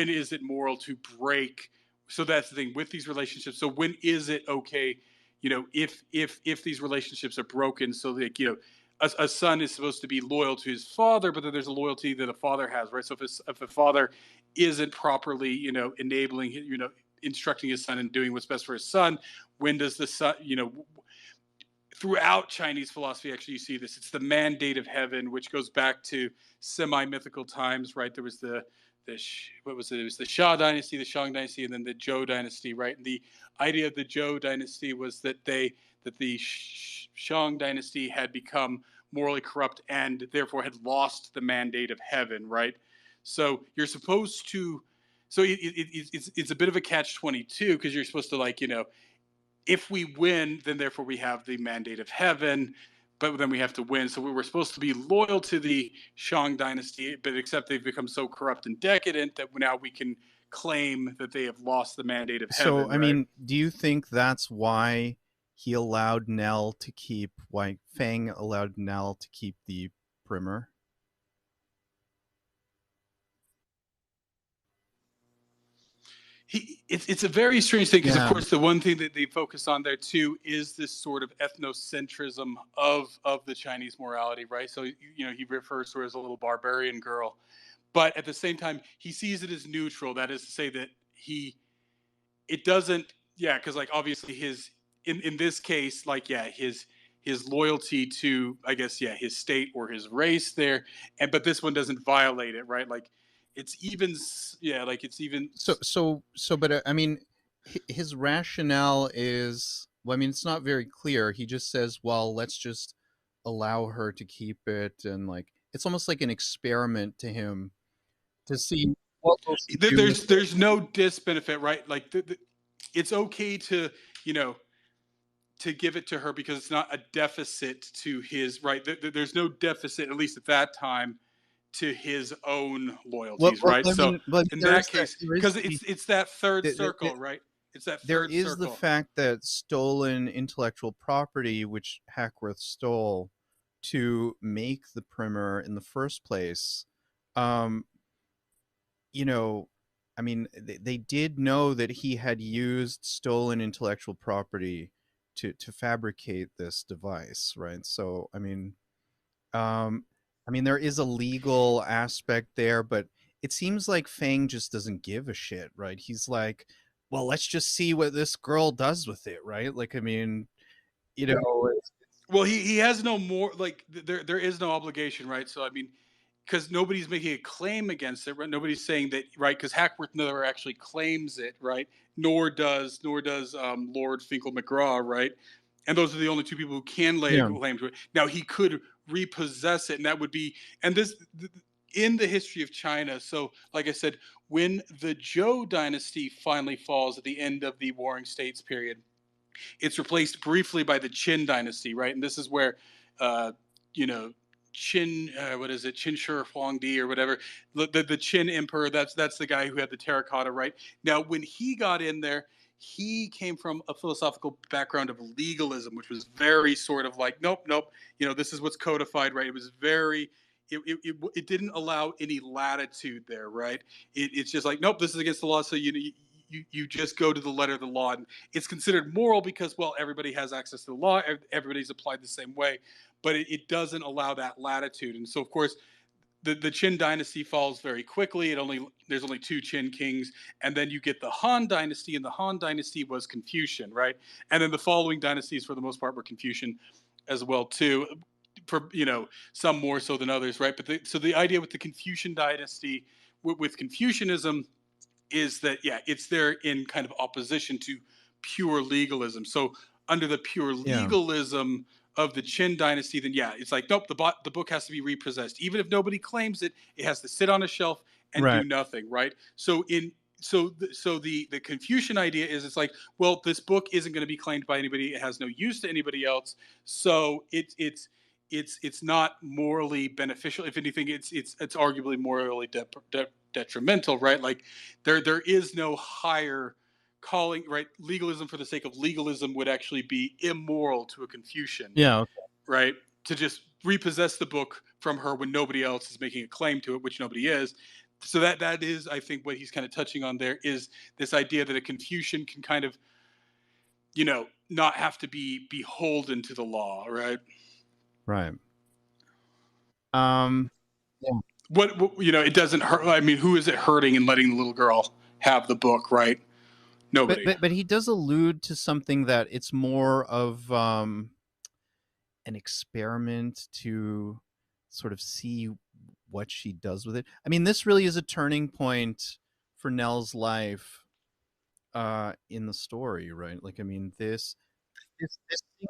is it moral to break? So that's the thing with these relationships. So when is it okay? If these relationships are broken, so that a son is supposed to be loyal to his father, but then there's a loyalty that a father has, right? So if a father isn't properly, enabling, instructing his son and doing what's best for his son, when does the son, throughout Chinese philosophy, actually, you see this. It's the mandate of heaven, which goes back to semi-mythical times, right? There was what was it? It was the Xia dynasty, the Shang dynasty, and then the Zhou dynasty, right? And the idea of the Zhou dynasty was that the Shang dynasty had become morally corrupt and therefore had lost the mandate of heaven, right? So you're supposed to. So it's a bit of a catch-22 because you're supposed to, like, if we win, then therefore we have the mandate of heaven, but then we have to win. So we were supposed to be loyal to the Shang dynasty, but except they've become so corrupt and decadent that now we can claim that they have lost the mandate of heaven. So, I mean, do you think that's why he allowed Nell to keep, why Fang allowed Nell to keep the primer? It's a very strange thing because, Yeah. of course, the one thing that they focus on there too is this sort of ethnocentrism of the Chinese morality, right? So he refers to her as a little barbarian girl, but at the same time he sees it as neutral. That is to say that it doesn't, yeah, because like obviously in this case, like, yeah, his loyalty to, I guess, yeah, his state or his race there, but this one doesn't violate it, right? Like it's even, yeah, like it's even. But I mean, his rationale is, well, I mean, it's not very clear. He just says, well, let's just allow her to keep it, and like it's almost like an experiment to him to see what will she do with it. There's no disbenefit, right? Like it's okay to to give it to her because it's not a deficit to his, right. There's no deficit, at least at that time, to his own loyalties, right? I So mean, but in there that is case, there is because it's that third the- circle, right? It's that there third is the circle. fact that stolen intellectual property, which Hackworth stole to make the primer in the first place, um, I mean, they did know that he had used stolen intellectual property to fabricate this device, right? So, um, I mean, there is a legal aspect there, but it seems like Fang just doesn't give a shit, right? He's like, well, let's just see what this girl does with it, right? Like, I mean, it's, Well, he has no more, like there is no obligation, right? So I mean, because nobody's making a claim against it, right? Nobody's saying that, right? Because Hackworth never actually claims it, right? Nor does Lord Finkel McGraw, right? And those are the only two people who can lay a yeah. claim to it. Now he could repossess it, and that would be, and this in the history of China. So, like I said, when the Zhou dynasty finally falls at the end of the Warring States period, it's replaced briefly by the Qin dynasty, right? And this is where, uh, you know, Qin, what is it, Qin Shi Huangdi or whatever, the Qin emperor. That's the guy who had the terracotta, right? Now, when he got in there, he came from a philosophical background of legalism, which was very sort of like, nope, nope, this is what's codified, right? It was very, it didn't allow any latitude there, right? It's just like, nope, this is against the law, so you just go to the letter of the law, and it's considered moral because, well, everybody has access to the law, everybody's applied the same way, but it doesn't allow that latitude. And so, of course, the Qin dynasty falls very quickly. There's only 2 Qin kings, and then you get the Han dynasty, and the Han dynasty was Confucian, right? And then the following dynasties, for the most part, were Confucian as well too, for some more so than others, right? But so the idea with the Confucian dynasty, with Confucianism, is that it's there in kind of opposition to pure legalism. So under the pure legalism of the Qin dynasty, then it's like, nope, the book has to be repossessed, even if nobody claims it. It has to sit on a shelf and do nothing, right? So the Confucian idea is, it's like, well, this book isn't going to be claimed by anybody. It has no use to anybody else. So it's not morally beneficial. If anything, it's arguably morally detrimental, right? Like there is no higher calling, right? Legalism for the sake of legalism would actually be immoral to a Confucian. Yeah. Okay. Right? To just repossess the book from her when nobody else is making a claim to it, which nobody is. So that is, I think, what he's kind of touching on there, is this idea that a Confucian can kind of, not have to be beholden to the law, right? Right. What it doesn't hurt. I mean, who is it hurting in letting the little girl have the book, right? Nobody. But he does allude to something that it's more of an experiment to sort of see what she does with it. I mean, this really is a turning point for Nell's life in the story, right? Like, I mean, this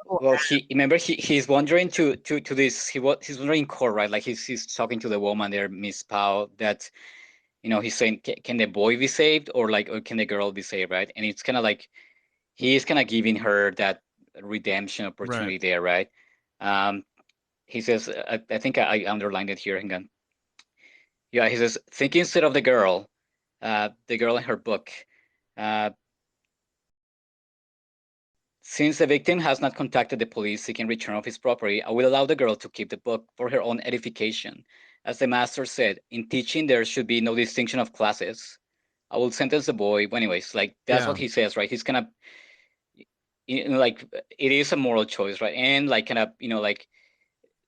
well, he's wondering to this. He's wondering in court, right? Like he's talking to the woman there, Miss Pao, that he's saying, can the boy be saved, or can the girl be saved, right? And it's kind of like he's kind of giving her that redemption opportunity there, right? He says, I think I underlined it here. Hang on. Yeah, he says, think instead of the girl in her book. Since the victim has not contacted the police seeking return of his property, I will allow the girl to keep the book for her own edification. As the master said, in teaching there should be no distinction of classes. I will sentence the boy. Well, anyways, like that's what he says, right? He's kind of, like, it is a moral choice, right? And like kind of, like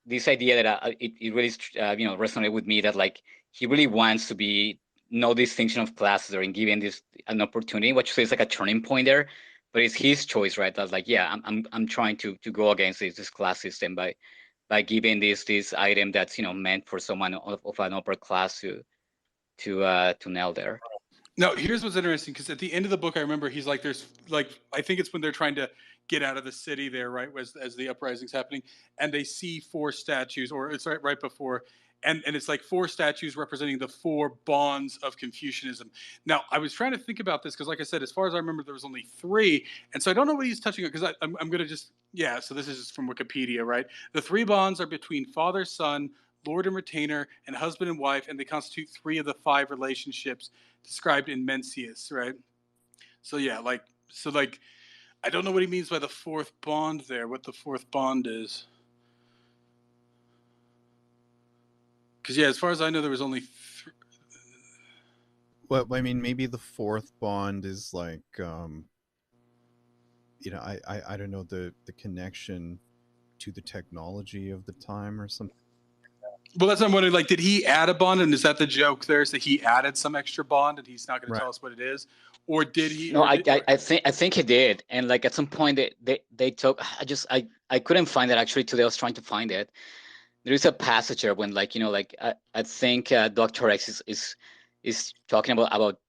this idea that it really, resonated with me, that like he really wants to be no distinction of classes, or in giving this an opportunity, which is like a turning point there. But it's his choice, right? That's like, I'm trying to go against this class system by giving this item that's meant for someone of an upper class to nail there. Now, here's what's interesting, because at the end of the book, I remember he's like, there's like, I think it's when they're trying to get out of the city there, right, as the uprising's happening, and they see 4 statues, or it's right before. And it's like 4 statues representing the 4 bonds of Confucianism. Now, I was trying to think about this because, like I said, as far as I remember, there was only 3. And so I don't know what he's touching on, because I'm going to just, so this is just from Wikipedia, right? The 3 bonds are between father, son, lord and retainer, and husband and wife, and they constitute 3 of the 5 relationships described in Mencius, right? So, I don't know what he means by the 4th bond there, what the 4th bond is. Because, as far as I know, there was only 3. Well, I mean, maybe the 4th bond is like, I don't know, the connection to the technology of the time or something. Well, that's what I'm wondering. Like, did he add a bond, and is that the joke there? Is that he added some extra bond, and he's not going to tell us what it is, or did he? No, I think he did, and like at some point they took. I couldn't find it actually today. I was trying to find it. There is a passage there when I think Dr. X is talking about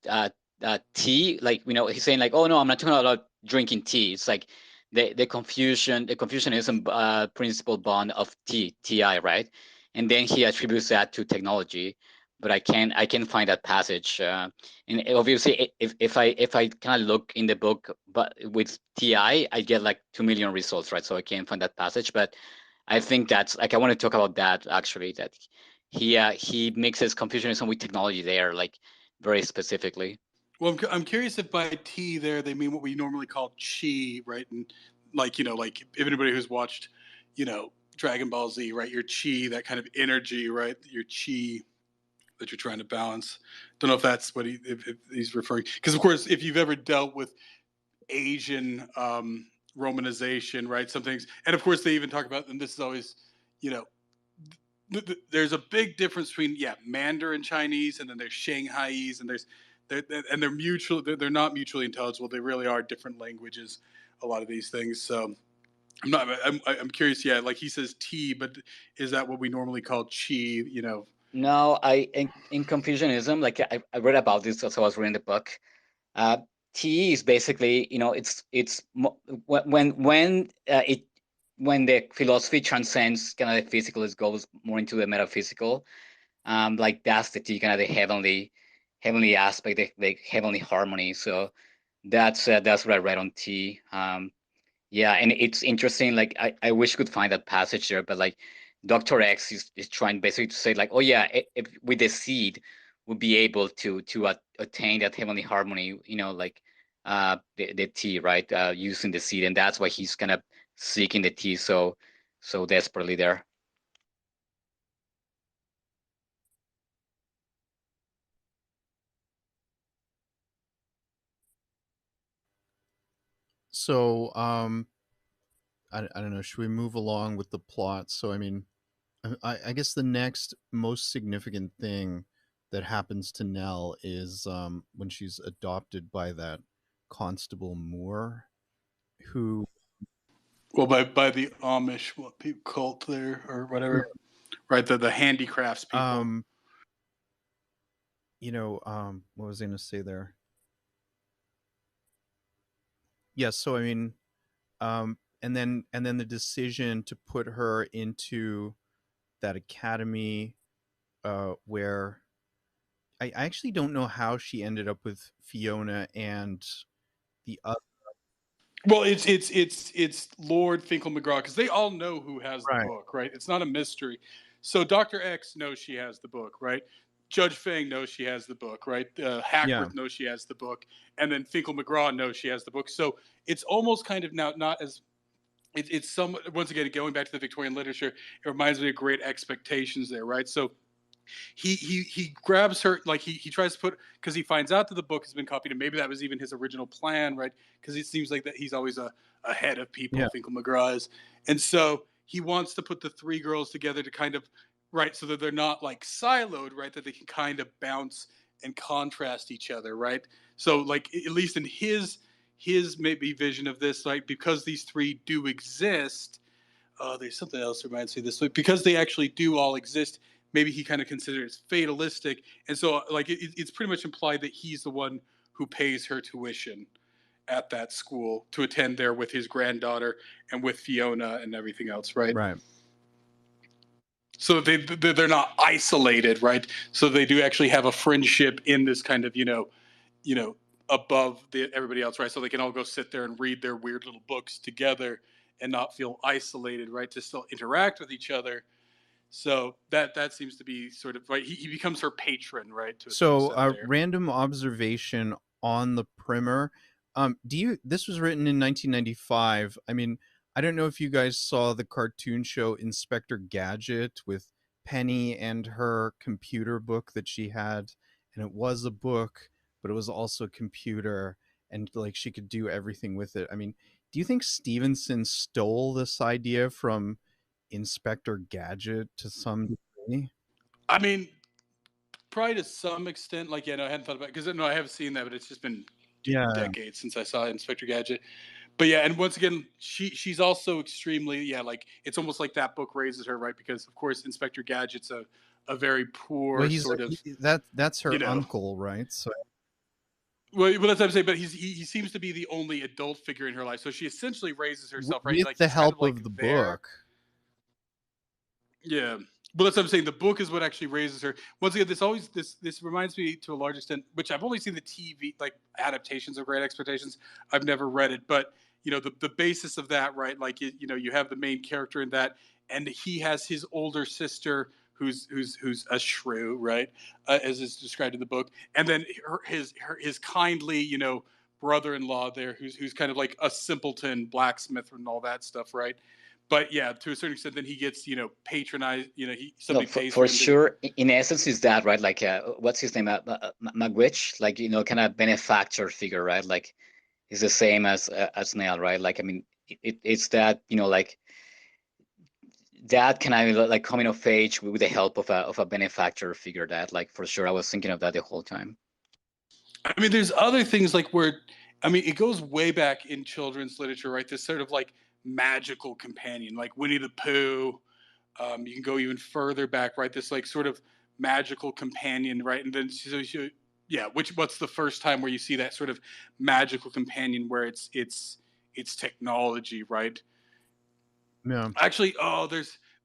tea. Like, he's saying like, oh no, I'm not talking about drinking tea. It's like the Confucianism principle bond of TI, right? And then he attributes that to technology, but I can't find that passage. And obviously, if I kind of look in the book, but with TI, I get like 2 million results, right? So I can't find that passage, but I think that's like I want to talk about that actually. That he mixes Confucianism with technology there, like very specifically. Well, I'm curious if by T there they mean what we normally call chi, right? And like like if anybody who's watched, Dragon Ball Z, right? Your chi, that kind of energy, right? Your chi that you're trying to balance. Don't know if that's what if he's referring. Because of course, if you've ever dealt with Asian romanization, right? Some things, and of course they even talk about, and this is always, you know, there's a big difference between Mandarin Chinese, and then there's Shanghaiese, and they're not mutually intelligible. They really are different languages, a lot of these things. So I'm curious. Yeah, like he says T, but is that what we normally call chi? No, in Confucianism, like I read about this as I was reading the book. Uh, TE is basically, when the philosophy transcends kind of the physical, it goes more into the metaphysical. Like that's the T, kind of the heavenly aspect, the heavenly harmony. So that's what I read on T. Yeah, and it's interesting. Like I wish I could find that passage there, but like Dr. X is trying basically to say like, oh yeah, if with the seed we'll be able to attain that heavenly harmony, like the T, right? Using the seed, and that's why he's kind of seeking the T so desperately there. So, I don't know. Should we move along with the plot? So, I mean, I guess the next most significant thing that happens to Nell is when she's adopted by that Constable Moore, who, Well, by the Amish cult there or whatever, right? The handicrafts people. what was I going to say there? Yes. So, I mean, and then the decision to put her into that academy, where I actually don't know how she ended up with Fiona and the other. Well, it's Lord Finkel McGraw, because they all know who has the Right. book, right? It's not a mystery. So Dr. X knows she has the book, right? Judge Fang knows she has the book, right? Yeah. Hackworth knows she has the book, and then Finkel McGraw knows she has the book. So it's almost kind of now not as it's some once again going back to the Victorian literature. It reminds me of Great Expectations there, right? So he grabs her, like he tries to put, because he finds out that the book has been copied, and maybe that was even his original plan, right? Because it seems like that he's always ahead of people. Yeah. Finkel McGraw is, and so he wants to put the three girls together to kind of, right, so that they're not like siloed, right, that they can kind of bounce and contrast each other, right? So like at least in his maybe vision of this, like because these three do exist, there's something else that reminds me of this. So because they actually do all exist, maybe he kind of considers it fatalistic. And so, like, it's pretty much implied that he's the one who pays her tuition at that school to attend there with his granddaughter and with Fiona and everything else, right? Right. So they're not isolated, right? So they do actually have a friendship in this kind of, above everybody else, right? So they can all go sit there and read their weird little books together and not feel isolated, right? To still interact with each other. So that seems to be sort of right. He becomes her patron, right? To a certain So, extent there. random observation on the primer. This was written in 1995. I mean, I don't know if you guys saw the cartoon show Inspector Gadget with Penny and her computer book that she had, and it was a book, but it was also a computer, and like she could do everything with it. I mean, do you think Stevenson stole this idea from Inspector Gadget to some degree? I mean, probably to some extent. Like, I hadn't thought about it, because no, I have seen that, but it's just been Yeah. decades since I saw Inspector Gadget. But yeah, and once again, she's also extremely like it's almost like that book raises her, right? Because of course Inspector Gadget's a very poor Well, sort of that's her uncle, right? So well, that's what I'm saying. But he seems to be the only adult figure in her life, so she essentially raises herself, right? with Like the he's kind help of like of the there. book. Yeah. But that's what I'm saying. The book is what actually raises her. Once again, this reminds me to a large extent, which I've only seen the TV like adaptations of Great Expectations. I've never read it, but the basis of that, right? Like you have the main character in that, and he has his older sister who's a shrew, right, as is described in the book, and then his kindly, brother-in-law there, who's kind of like a simpleton blacksmith and all that stuff, right? But yeah, to a certain extent, then he gets patronized. Somebody pays for for him to. sure. In essence, is that right? Like, what's his name? Magwitch, like kind of benefactor figure, right? Like, he's the same as Neal, right? Like, I mean, it's that like that kind of like coming of age with the help of a benefactor figure. That, like, for sure, I was thinking of that the whole time. I mean, there's other things like where, I mean, it goes way back in children's literature, right? This sort of like magical companion, like Winnie the Pooh. You can go even further back, right? This like sort of magical companion, right? And then yeah, what's the first time where you see that sort of magical companion where it's technology, right? Yeah. Actually,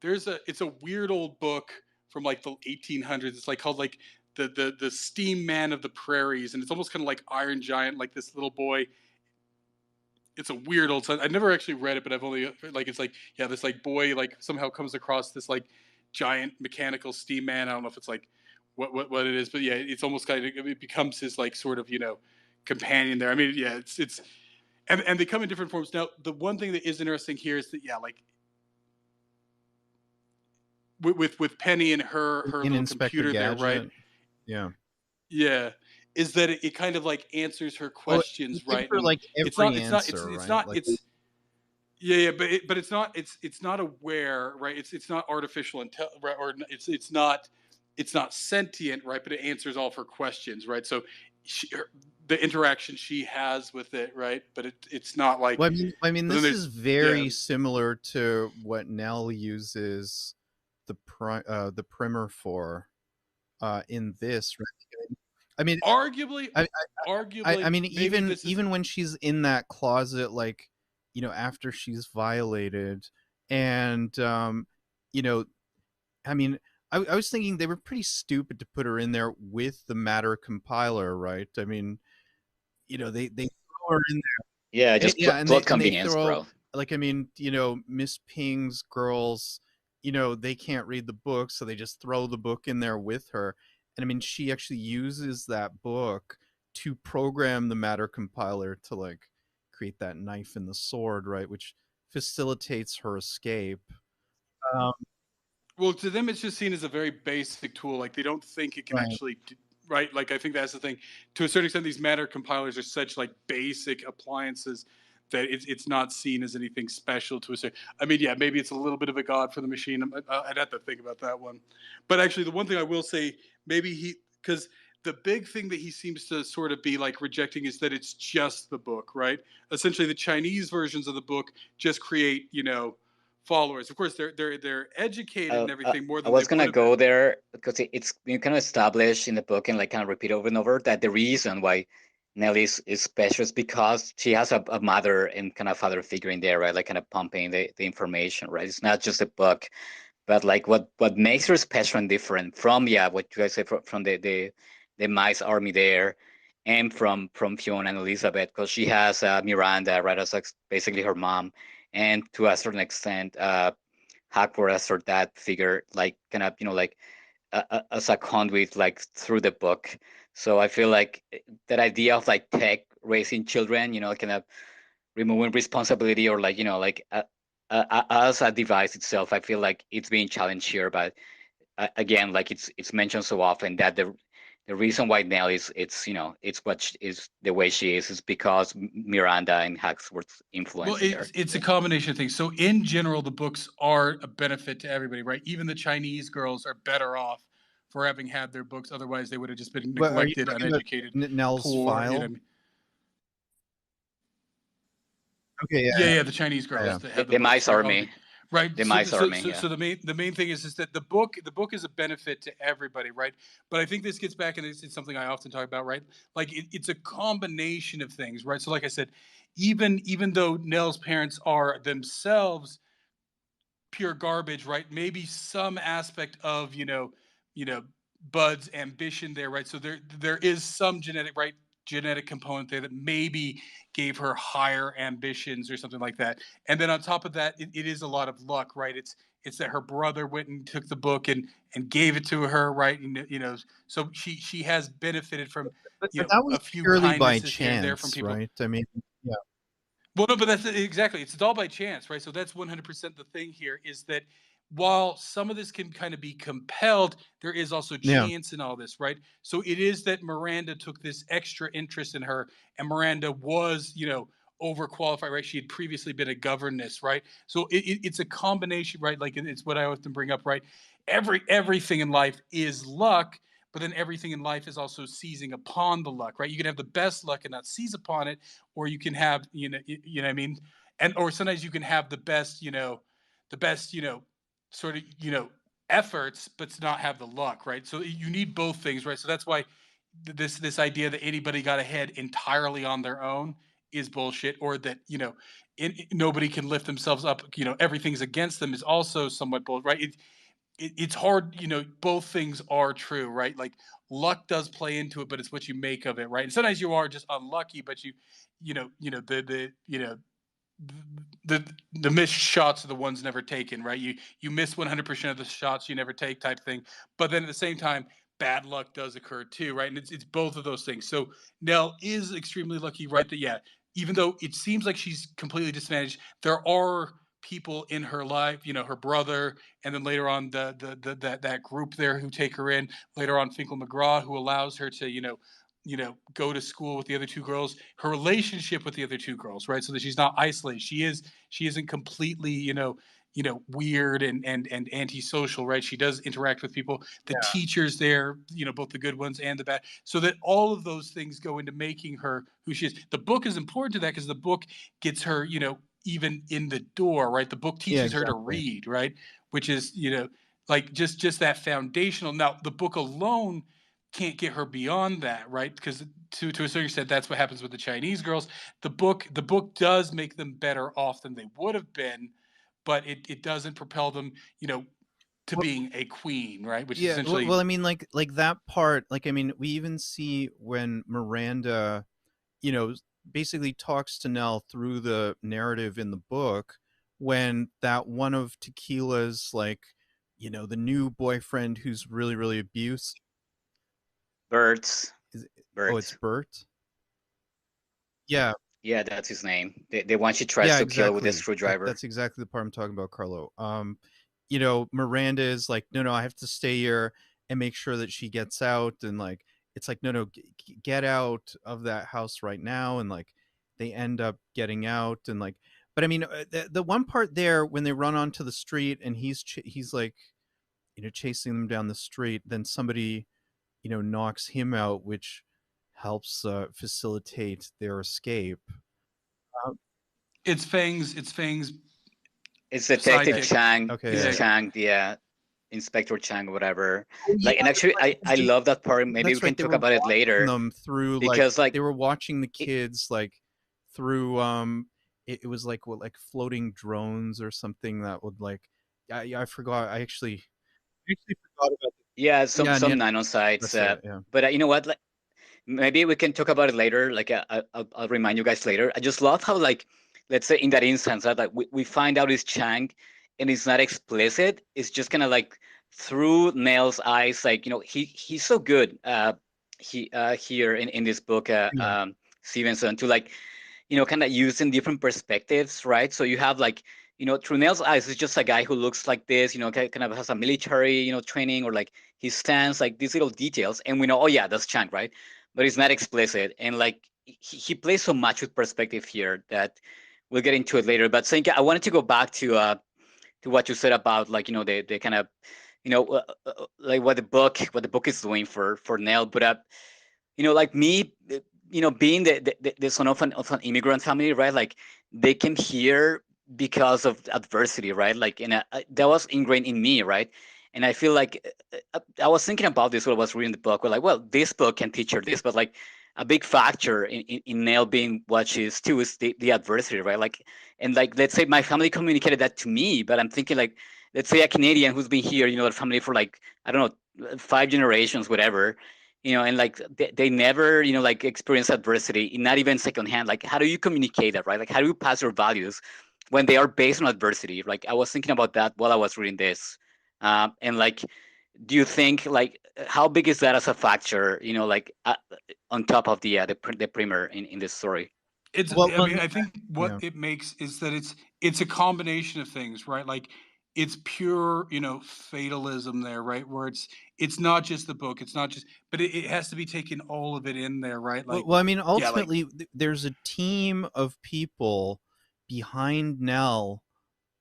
it's a weird old book from like the 1800s. It's like called like the Steam Man of the Prairies, and it's almost kind of like Iron Giant, like this little boy. It's a weird old. I never actually read it, but I've only like it's like yeah, this like boy like somehow comes across this like giant mechanical steam man. I don't know if it's like what it is, but yeah, it's almost kind of it becomes his like sort of companion there. I mean, yeah, it's and they come in different forms. Now, the one thing that is interesting here is that yeah, like with Penny and her In little Inspector computer Gadget. there, right? Yeah, is that it kind of like answers her questions, right? For like every answer, yeah, but it's not aware, right? It's not artificial intelligence, right? Or it's not sentient, right? But it answers all of her questions, right? So the interaction she has with it, right? But it's not like. Well, I mean, this is very similar to what Nell uses the primer for in this, right? I mean, arguably. I mean, even when she's in that closet, like after she's violated, and I mean, I was thinking they were pretty stupid to put her in there with the matter compiler, right? I mean, they throw her in there. Yeah, just plot convenience, bro. Like, I mean, Miss Ping's girls, they can't read the book, so they just throw the book in there with her. And I mean, she actually uses that book to program the matter compiler to like create that knife and the sword, right? Which facilitates her escape. Well, to them, it's just seen as a very basic tool. Like they don't think it can actually, right? Like I think that's the thing. To a certain extent, these matter compilers are such like basic appliances that it's not seen as anything special to a certain. I mean, yeah, maybe it's a little bit of a god for the machine. I'd have to think about that one. But actually, the one thing I will say, maybe because the big thing that he seems to sort of be like rejecting is that it's just the book, right? Essentially, the Chinese versions of the book just create, followers. Of course, they're educated and everything more than. I was gonna go there because it's kind of established in the book and like kind of repeat over and over that the reason why Nelly is special is because she has a mother and kind of father figure in there, right? Like kind of pumping the information, right? It's not just a book, but like what makes her special and different from what you guys say from the mice army there, and from Fiona and Elizabeth, because she has Miranda, right, as like basically her mom, and to a certain extent Hackworth as her dad figure, like kind of like as a conduit like through the book. So I feel like that idea of like tech raising children, kind of removing responsibility, or like like as a device itself, I feel like it's being challenged here. But again, like it's mentioned so often that the reason why Nell is it's what is the way she is because Miranda and Hacksworth's influence. Well, it's a combination of things. So in general, the books are a benefit to everybody, right? Even the Chinese girls are better off for having had their books. Otherwise, they would have just been neglected, uneducated, Nell's poor. file? Okay, yeah, the Chinese girls that had the mice army. Right, the mice army. So the main thing is that the book is a benefit to everybody, right? But I think this gets back, and it's something I often talk about, right? Like it's a combination of things, right? So like I said, even though Nell's parents are themselves pure garbage, right? Maybe some aspect of Bud's ambition there, right? So there is some genetic, right? genetic component there that maybe gave her higher ambitions or something like that. And then on top of that, it is a lot of luck, right? It's that her brother went and took the book and gave it to her, right? And, you know, so she has benefited from, But you know, that was a few purely by kindnesses here and there from chance, people. right? I mean, yeah. Well, no, but that's exactly. It's all by chance, right? So that's 100% the thing here is that while some of this can kind of be compelled, there is also Yeah. chance in all this, right? So it is that Miranda took this extra interest in her, and Miranda was, you know, overqualified, right? She had previously been a governess, right? So it's a combination, right? Like it's what I often bring up, right? Everything in life is luck, but then everything in life is also seizing upon the luck, right? You can have the best luck and not seize upon it, or you can have, you know what I mean? And or sometimes you can have the best, you know, sort of, you know, efforts, but to not have the luck, right? So you need both things, right? So that's why this idea that anybody got ahead entirely on their own is bullshit, or that, you know, nobody can lift themselves up, you know, everything's against them is also somewhat bull, right? It's hard, you know, both things are true, right? Like luck does play into it, but it's what you make of it, right? And sometimes you are just unlucky, but the missed shots are the ones never taken, right? You miss 100% of the shots you never take, type thing. But then at the same time, bad luck does occur too, right? And it's both of those things. So Nell is extremely lucky, right? That, yeah, even though it seems like she's completely disadvantaged, there are people in her life, you know, her brother, and then later on that group there who take her in. Later on, Finkel McGraw, who allows her to, go to school with the other two girls. Her relationship with the other two girls, right? So that she's not isolated. She isn't completely, weird and antisocial, right? She does interact with people. The teachers there, both the good ones and the bad. So that all of those things go into making her who she is. The book is important to that because the book gets her, even in the door, right? The book teaches her to read, right? Which is, like just that foundational. Now, the book alone can't get her beyond that, right? Because to a certain extent, that's what happens with the Chinese girls. The book does make them better off than they would have been, but it doesn't propel them, to being a queen, right? Which is essentially, well, I mean, like that part, like, I mean, we even see when Miranda, basically talks to Nell through the narrative in the book, when that one of Tequila's, like, the new boyfriend who's really, really abusive. Bert. Oh, it's Bert? Yeah. Yeah, that's his name. The one she tries to kill with a screwdriver. That's exactly the part I'm talking about, Carlo. Miranda is like, no, I have to stay here and make sure that she gets out. And like, it's like, no, get out of that house right now. And like, they end up getting out. And like, but I mean, the one part there when they run onto the street and he's like, chasing them down the street, then somebody, knocks him out, which helps facilitate their escape. It's Fang's. It's Detective Chang. Okay, it's Chang, Inspector Chang, whatever. Like, and actually, I love that part. Maybe we can talk about it later. Them through, because like they were watching the kids like through it was like floating drones or something that would like I forgot. I actually forgot about it. Yeah, some nanosites. But you know what? Like, maybe we can talk about it later. Like, I'll remind you guys later. I just love how, like, let's say in that instance that like we find out it's Chang, and it's not explicit. It's just kind of like through Neil's eyes. Like, he's so good. Here in this book, Stevenson, to like, kind of using different perspectives, right? So you have like, through Neil's eyes, it's just a guy who looks like this, kind of has a military, training, or like his stance, like these little details, and we know, oh yeah, that's Chang, right? But it's not explicit, and like he plays so much with perspective here that we'll get into it later. But Senka, I wanted to go back to what you said about, like, the kind of, like what the book is doing for Neil. But like me, being the son of an immigrant family, right? Like, they came here because of adversity, right? Like, that was ingrained in me, right? And I feel like I was thinking about this when I was reading the book. We're like, well, this book can teach her this, but like a big factor in Nell being what she is too is the adversity, right? Like, and like, let's say my family communicated that to me, but I'm thinking like, let's say a Canadian who's been here, their family for like, I don't know, 5 generations, whatever. and like they never, like experience adversity, not even secondhand. Like, how do you communicate that, right? Like, how do you pass your values when they are based on adversity? Like, I was thinking about that while I was reading this, and like, do you think like how big is that as a factor? Like on top of the primer in this story. I mean, I think what it makes is that it's a combination of things, right? Like it's pure, fatalism there, right? Where it's not just the book, it's not just, but it has to be taken all of it in there, right? Like, well, I mean, like ultimately, there's a team of people behind Nell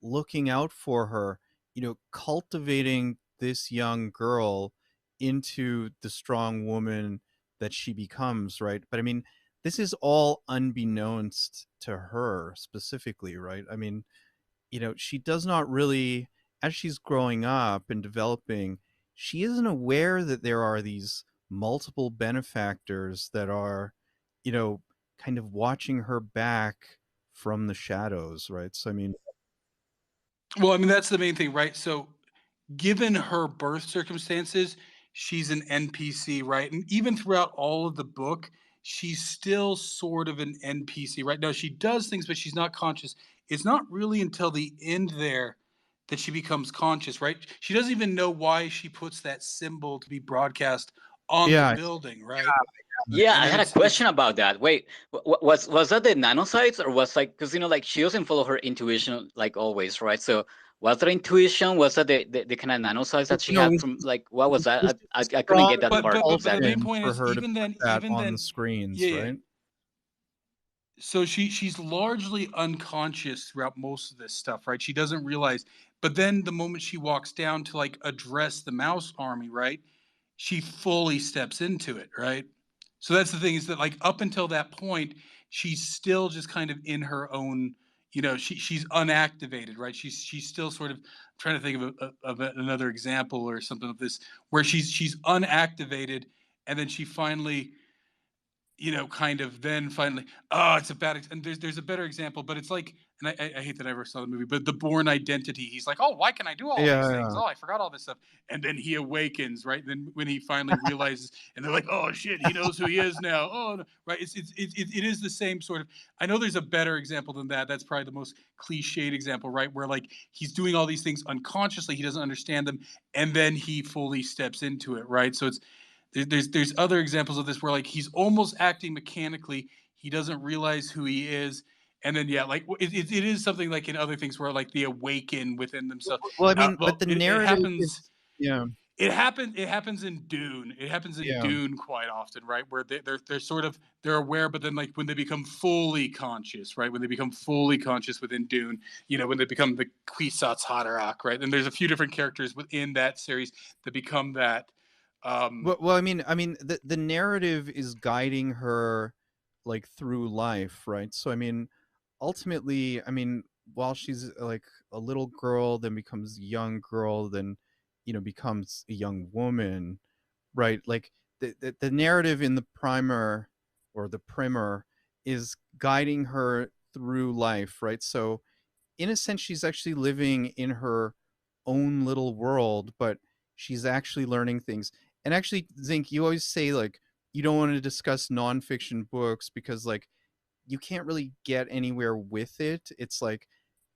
looking out for her, cultivating this young girl into the strong woman that she becomes, right? But I mean, this is all unbeknownst to her specifically, right? I mean, she does not really, as she's growing up and developing, she isn't aware that there are these multiple benefactors that are, kind of watching her back from the shadows, right? So, I mean, well, I mean, that's the main thing, right? So given her birth circumstances, she's an NPC, right? And even throughout all of the book, she's still sort of an NPC, right? Now she does things, but she's not conscious. It's not really until the end there that she becomes conscious, right? She doesn't even know why she puts that symbol to be broadcast on the building, right? Yeah, I had a question about that. Wait, was that the nanocytes, or was like, because like she doesn't follow her intuition like always, right? So was that intuition? Was that the kind of nanocytes that she had from like what was that? I couldn't get that part but the exactly. main point is even then, on the screens, right? So she's largely unconscious throughout most of this stuff, right? She doesn't realize. But then the moment she walks down to like address the mouse army, right? She fully steps into it, right? So that's the thing, is that like up until that point, she's still just kind of in her own, she's unactivated, right? She's still sort of trying to think of another example or something of this where she's unactivated, and then she finally, kind of then finally, oh, it's a bad, and there's a better example, but it's like, and I hate that I ever saw the movie, but The Bourne Identity, he's like, oh, why can I do all these things? Oh, I forgot all this stuff. And then he awakens, right? Then when he finally realizes, and they're like, oh shit, he knows who he is now. Oh, no. Right? It is the same sort of, I know there's a better example than that. That's probably the most cliched example, right? Where like he's doing all these things unconsciously, he doesn't understand them, and then he fully steps into it, right? So there's other examples of this where like he's almost acting mechanically, he doesn't realize who he is, and then like it is something like in other things where like they awaken within themselves. Well, I mean, but the narrative happens. Yeah. It happens in Dune. It happens in Dune quite often, right? Where they're sort of, they're aware, but then like when they become fully conscious, right? When they become fully conscious within Dune, when they become the Kwisatz Haderach, right? And there's a few different characters within that series that become that. Well, I mean, the narrative is guiding her like through life, right? So, I mean, ultimately, I mean, while she's like a little girl, then becomes a young girl, then becomes a young woman, right? Like the narrative in the primer or the primer is guiding her through life, right? So, in a sense, she's actually living in her own little world, but she's actually learning things. And actually, Zink, you always say like you don't want to discuss nonfiction books because like you can't really get anywhere with it. It's like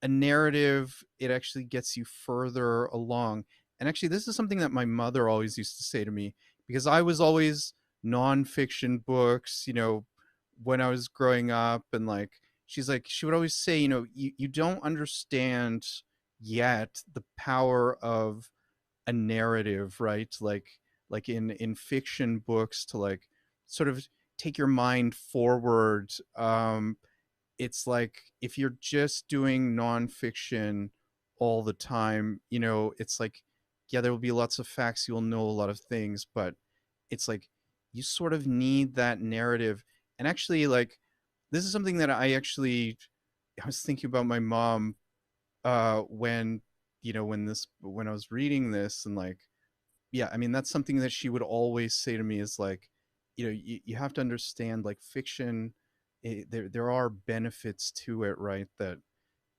a narrative, it actually gets you further along. And actually, this is something that my mother always used to say to me because I was always nonfiction books, when I was growing up. And like, she would always say, you don't understand yet the power of a narrative, right? Like in fiction books to like sort of take your mind forward. It's like if you're just doing nonfiction all the time, it's like, yeah, there will be lots of facts, you'll know a lot of things, but it's like you sort of need that narrative. And actually, like, this is something that I was thinking about my mom when when I was reading this, and like, yeah, I mean, that's something that she would always say to me is like, you have to understand like fiction, there are benefits to it, right? That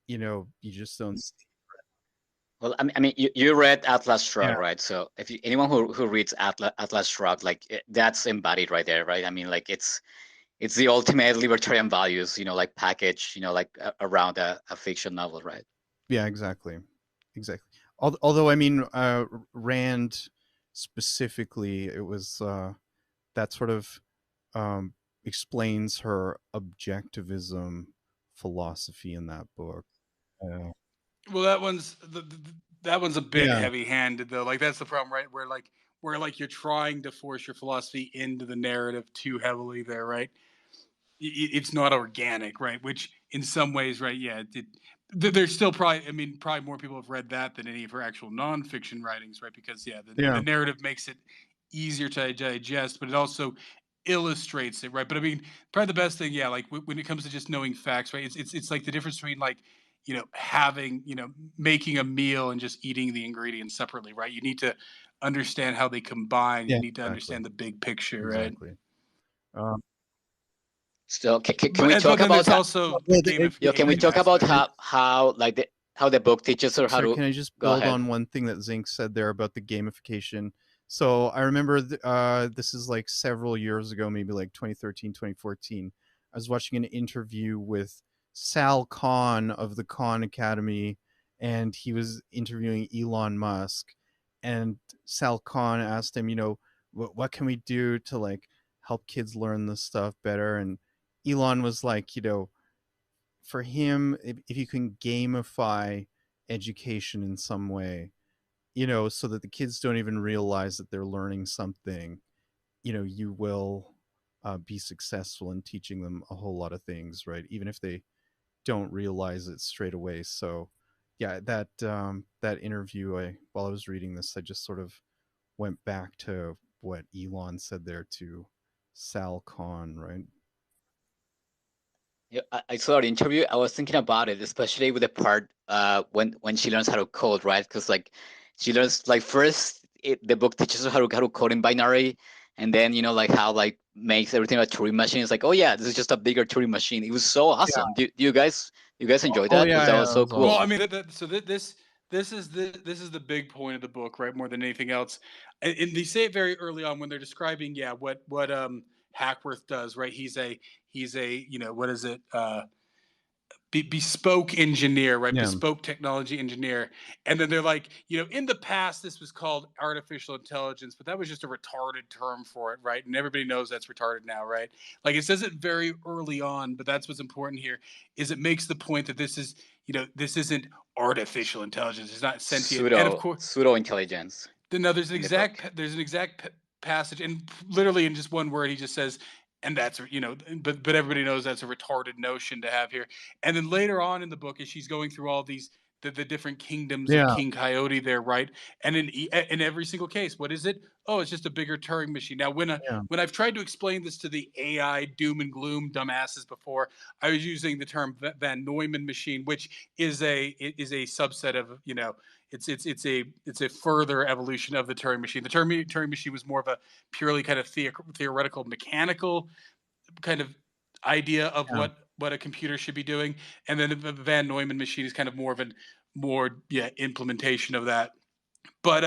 you just don't see. Well, I mean, you read Atlas Shrugged, Yeah. right? So if anyone who reads Atlas Shrugged, like that's embodied right there, right? I mean, like it's the ultimate libertarian values, like package, like around a fiction novel, right? Yeah, exactly. Although I mean, Rand specifically, it was that sort of um, explains her objectivism philosophy in that book. Well, that one's a bit Yeah. heavy-handed though. Like that's the problem, right? Where like you're trying to force your philosophy into the narrative too heavily there, right? It's not organic, right? Which in some ways, right? Yeah, there's still probably, I mean, probably more people have read that than any of her actual nonfiction writings, right? Because yeah, Yeah. the narrative makes it easier to digest, but it also illustrates it, right? But I mean, probably the best thing, yeah, like when it comes to just knowing facts, right? It's like the difference between like having making a meal and just eating the ingredients separately, right? You need to understand how they combine. Yeah, You need to exactly. understand the big picture, right? Exactly. So can we But talk then about there's that? also Well, the Can we gamification talk about aspect. how the book teaches her how Sorry, to can I just go build ahead? on one thing that Zink said there about the gamification? So I remember this is like several years ago, maybe like 2013, 2014. I was watching an interview with Sal Khan of the Khan Academy, and he was interviewing Elon Musk. And Sal Khan asked him, what can we do to like help kids learn this stuff better? And Elon was like, for him, if you can gamify education in some way, so that the kids don't even realize that they're learning something, you will be successful in teaching them a whole lot of things, right? Even if they don't realize it straight away. So, yeah, that interview, while I was reading this, I just sort of went back to what Elon said there to Sal Khan, right? Yeah, I saw the interview. I was thinking about it, especially with the part when she learns how to code, right? Because like she learns like first the book teaches her how to code in binary, and then like how like makes everything a Turing machine. It's like, oh yeah, this is just a bigger Turing machine. It was so awesome. Do you guys enjoy Oh that? yeah, Because that yeah, was that so was Well, cool. I awesome. mean, this is the big point of the book, right? More than anything else, and they say it very early on when they're describing, yeah, what Hackworth does, right? He's a what is it? Bespoke engineer, right? Yeah. Bespoke technology engineer. And then they're like, in the past, this was called artificial intelligence, but that was just a retarded term for it, right? And everybody knows that's retarded now, right? Like it says it very early on, but that's what's important here is it makes the point that this is, this isn't artificial intelligence. It's not sentient. And of course, Pseudo intelligence no, in the book. there's an exact passage, and literally in just one word, he just says, and that's but everybody knows that's a retarded notion to have here. And then later on in the book, as she's going through all these the different kingdoms of Yeah. King Coyote, there, right? And in every single case, what is it? Oh, it's just a bigger Turing machine. Now, Yeah. when I've tried to explain this to the AI doom and gloom dumbasses before, I was using the term Van Neumann machine, which is a subset of it's a further evolution of the Turing machine. The Turing machine was more of a purely kind of theoretical, mechanical kind of idea of Yeah. what a computer should be doing, and then the Van Neumann machine is kind of more of implementation of that. But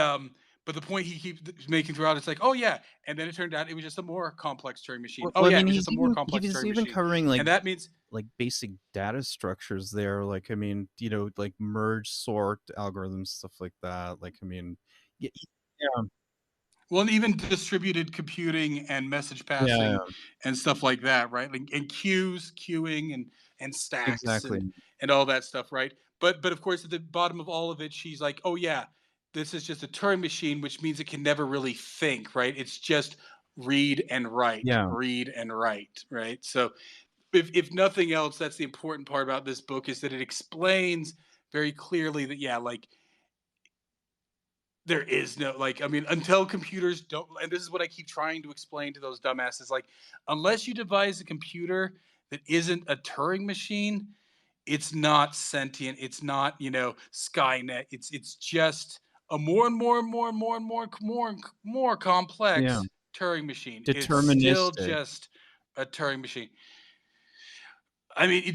the point he keeps making throughout is like, oh yeah, and then it turned out it was just a more complex Turing machine. Oh Well, I yeah, it mean, was just a more he complex was Turing even machine, covering and that means like basic data structures there. Like, I mean, like merge sort algorithms, stuff like that. Like, I mean, yeah, yeah, well, and even distributed computing and message yeah, passing and stuff like that, right? Like and queuing and stacks exactly. and all that stuff, right? But of course, at the bottom of all of it, she's like, oh yeah, this is just a Turing machine, which means it can never really think, right? It's just Yeah. read and write, right? So if nothing else, that's the important part about this book is that it explains very clearly that yeah, like there is no like I mean until computers don't, and this is what I keep trying to explain to those dumbasses, like unless you devise a computer that isn't a Turing machine, it's not sentient, it's not Skynet, it's just a more and more and more and more and more Yeah. complex Turing machine. It's still Deterministic. just a Turing machine. I mean,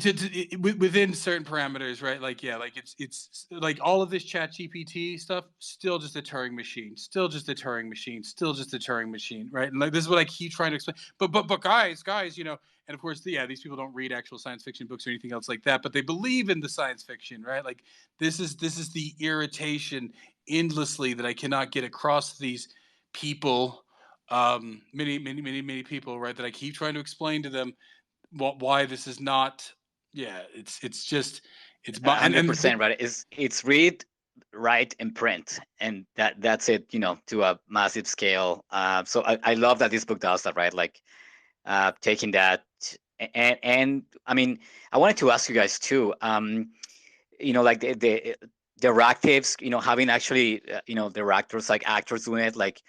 within certain parameters, right? Like, yeah, like it's like all of this Chat GPT stuff, still just a Turing machine, still just a Turing machine, still just a Turing machine, right? And like this is what I keep trying to explain. But guys, you know, and of course, yeah, these people don't read actual science fiction books or anything else like that, but they believe in the science fiction, right? Like this is the irritation endlessly that I cannot get across to these people, many people, right? That I keep trying to explain to them why this is not. Yeah, it's just it's my and 100%, right? It's read, write, and print, and that's it. You know, to a massive scale. So I love that this book does that, right? Like taking that and I mean, I wanted to ask you guys too. You know, like the interactives. You know, having actually you know the actors like actors doing it, like.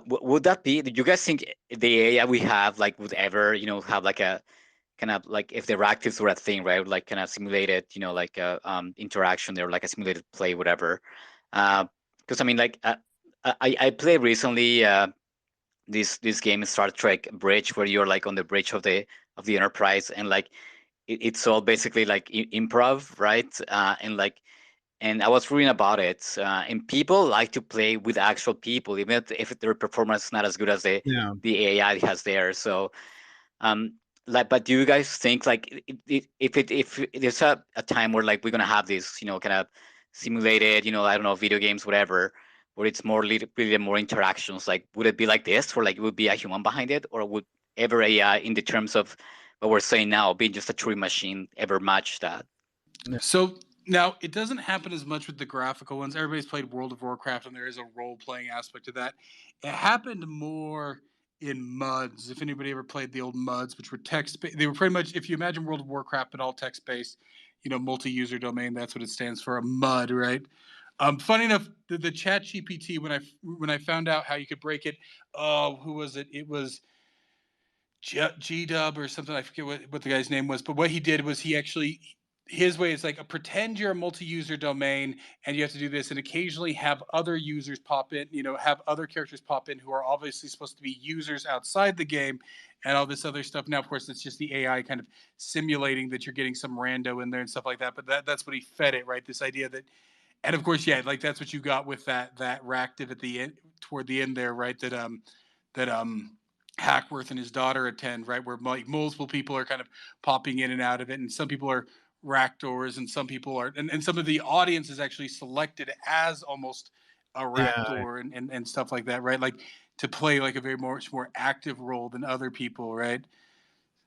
Would that be? Do you guys think the AI we have like would ever, you know, have like a kind of like if the reactives were a thing, right? Like kind of simulated, you know, like a interaction there, like a simulated play, whatever. Because I mean, like I played recently this game Star Trek Bridge, where you're like on the bridge of the Enterprise, and like it's all basically like improv, right? And like and I was reading about it, and people like to play with actual people, even if their performance is not as good as Yeah. the AI has there. So um, like, but do you guys think like if there's a time where like we're gonna have this, you know, kind of simulated, you know, I don't know, video games, whatever, where it's more really more interactions, like would it be like this, where like it would be a human behind it, or would ever AI, in the terms of what we're saying now, being just a Turing machine, ever match that? So now it doesn't happen as much with the graphical ones. Everybody's played World of Warcraft, and there is a role playing aspect to that. It happened more in MUDs. If anybody ever played the old MUDs, which were text, they were pretty much, if you imagine World of Warcraft, but all text based. You know, multi-user domain. That's what it stands for, a MUD, right? Funny enough, the Chat GPT, when I found out how you could break it, oh, who was it? It was G Dub or something. I forget what the guy's name was, but what he did was he actually, his way is like a pretend you're a multi-user domain and you have to do this, and occasionally have other users pop in, you know, have other characters pop in who are obviously supposed to be users outside the game, and all this other stuff. Now, of course, it's just the AI kind of simulating that you're getting some rando in there and stuff like that. But that's what he fed it, right? This idea that, and of course, yeah, like that's what you got with that reactive at the end, toward the end there, right? That Hackworth and his daughter attend, right? Where like multiple people are kind of popping in and out of it, and some people are ractors, and some people are, and some of the audience is actually selected as almost a Yeah. ractor and stuff like that, right? Like to play like a very much more active role than other people, right?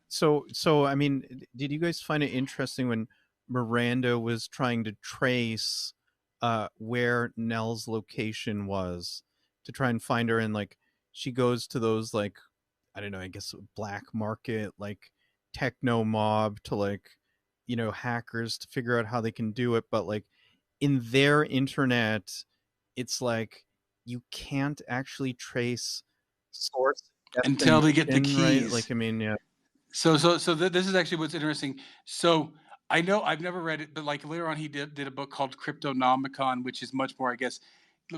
So I mean, did you guys find it interesting when Miranda was trying to trace where Nell's location was to try and find her, and like she goes to those, like, I don't know, I guess black market, like techno mob, to like, you know, hackers to figure out how they can do it, but like in their internet it's like you can't actually trace source Until they get the destination, right? keys. Like, I mean, yeah. This is actually what's interesting. So I know I've never read it, but like later on he did a book called Cryptonomicon, which is much more, I guess,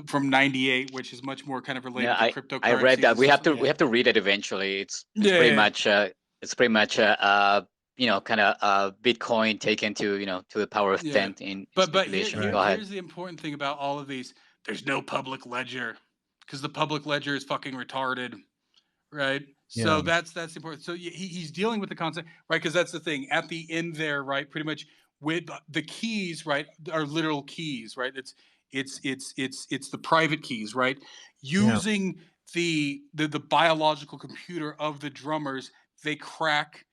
from '98, which is much more kind of Yeah, related to I read cryptocurrencies that. and stuff. So, We yeah, have to read it eventually. It's yeah, pretty yeah. much you know, kind of Bitcoin taken to, you know, to the power of Yeah. 10 in But speculation. Right. Go ahead. here's the important thing about all of these. There's no public ledger because the public ledger is fucking retarded, right? Yeah. So that's important. So he's dealing with the concept, right? Because that's the thing at the end there, right? Pretty much with the keys, right, are literal keys, right? It's the private keys, right? Yeah. Using the biological computer of the drummers, they crack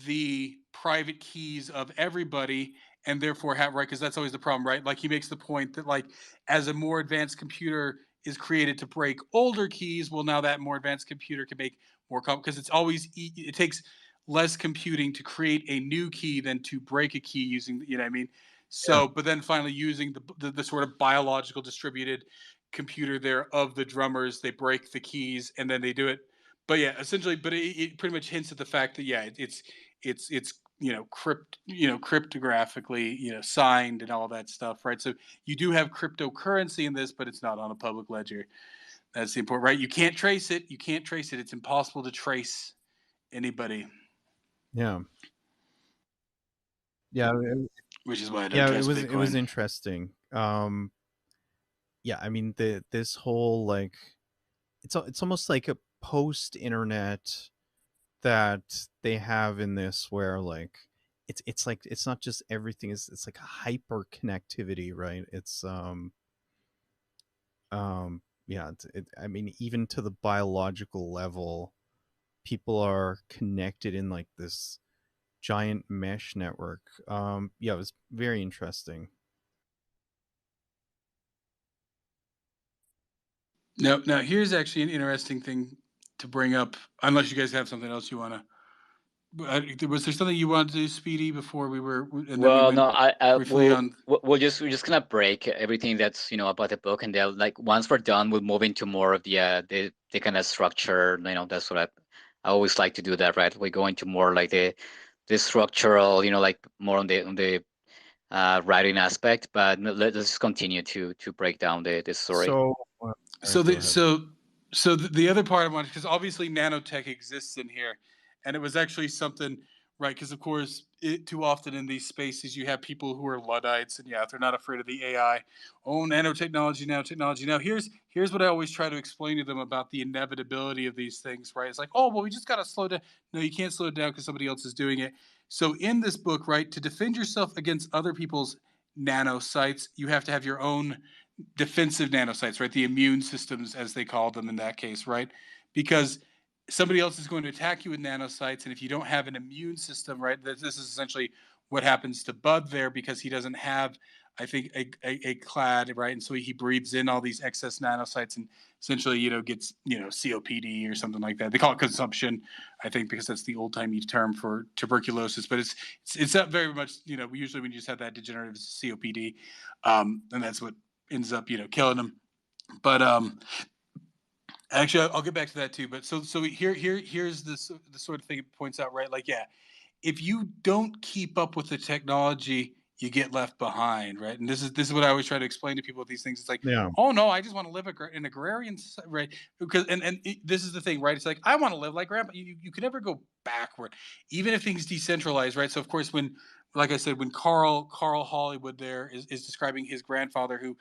the private keys of everybody, and therefore have, right, because that's always the problem, right? Like he makes the point that like as a more advanced computer is created to break older keys, well, now that more advanced computer can make more because it's always it takes less computing to create a new key than to break a key using, you know what I mean? Yeah. So but then finally using the sort of biological distributed computer there of the drummers, they break the keys and then they do it. But yeah, essentially, but it pretty much hints at the fact that yeah, it's you know cryptographically, you know, signed and all that stuff, right? So you do have cryptocurrency in this, but it's not on a public ledger. That's the important, right? You can't trace it. You can't trace it. It's impossible to trace anybody. Yeah. Yeah, which is why I don't yeah, trust Bitcoin. it was interesting. Yeah, I mean this whole like it's almost like a post-internet that they have in this where like it's like it's not just everything is it's like a hyper connectivity, right? It's yeah, I mean even to the biological level, people are connected in like this giant mesh network. Yeah, it was very interesting. Now here's actually an interesting thing to bring up, unless you guys have something else you want to. Was there something you wanted to do, Speedy, before we were? And then we Well, went no, I briefly on. we're just gonna break everything that's about the book, and then like once we're done, we'll move into more of the kind of structure. That's what I always like to do that, right? We go into more like the structural, like more on the writing aspect. But let's just continue to break down the story. So So go the ahead. so the other part I wanted, because obviously nanotech exists in here, and it was actually something, right? Because of course, too often in these spaces you have people who are luddites, and yeah, they're not afraid of the AI. Oh, nanotechnology, nanotechnology. Now here's what I always try to explain to them about the inevitability of these things, right? It's like, oh well, we just got to slow down. No, you can't slow it down because somebody else is doing it. So in this book, right, to defend yourself against other people's nanosites, you have to have your own defensive nanocytes, right? The immune systems, as they call them in that case, right? Because somebody else is going to attack you with nanocytes, and if you don't have an immune system, right, this is essentially what happens to Bud there, because he doesn't have, I think, a clad, right, and so he breathes in all these excess nanocytes and essentially, gets COPD or something like that. They call it consumption, I think, because that's the old timey term for tuberculosis, but it's not very much, usually when you just have that degenerative COPD, and that's what ends up killing him. But actually I'll get back to that too. But so here's the sort of thing it points out, right? Like, yeah, if you don't keep up with the technology, you get left behind, right? And this is what I always try to explain to people with these things. It's like, Yeah. oh no, I just want to live in agrarian society, right? Because this is the thing, right? It's like, I want to live like grandpa. You can never go backward, even if things decentralize, right? So of course, when, like I said, when Carl Hollywood there is describing his grandfather, who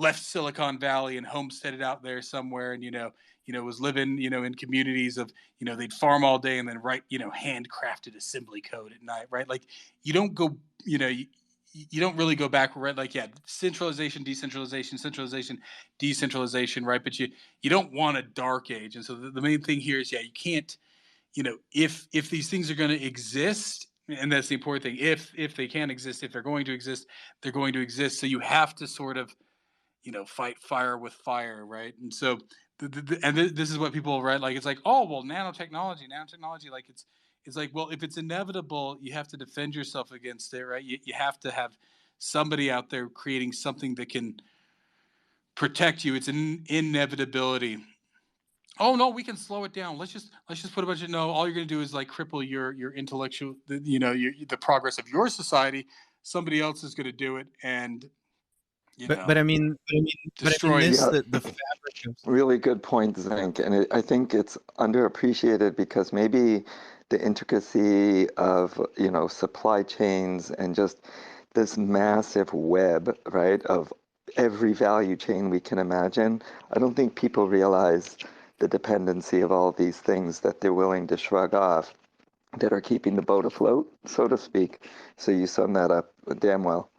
left Silicon Valley and homesteaded out there somewhere, and was living in communities of, they'd farm all day and then write handcrafted assembly code at night, right? Like, you don't go, you don't really go backward, right? Like, yeah, centralization, decentralization, centralization, decentralization, right? But you don't want a dark age. And so the main thing here is, yeah, you can't, if these things are going to exist, and that's the important thing, if they can exist, if they're going to exist, they're going to exist. So you have to sort of fight fire with fire, right? And so this is what people, right, like, it's like, oh well, nanotechnology, like, it's like, well, if it's inevitable, you have to defend yourself against it, right? You have to have somebody out there creating something that can protect you. It's an inevitability. Oh no, we can slow it down. Let's just put a bunch of, no. All you're going to do is like cripple your intellectual, the progress of your society. Somebody else is going to do it, and But I mean, destroy this Yeah, the fabric of really good point, Zink. And I think it's underappreciated because maybe the intricacy of, supply chains and just this massive web, right, of every value chain we can imagine. I don't think people realize the dependency of all these things that they're willing to shrug off that are keeping the boat afloat, so to speak. So you sum that up damn well.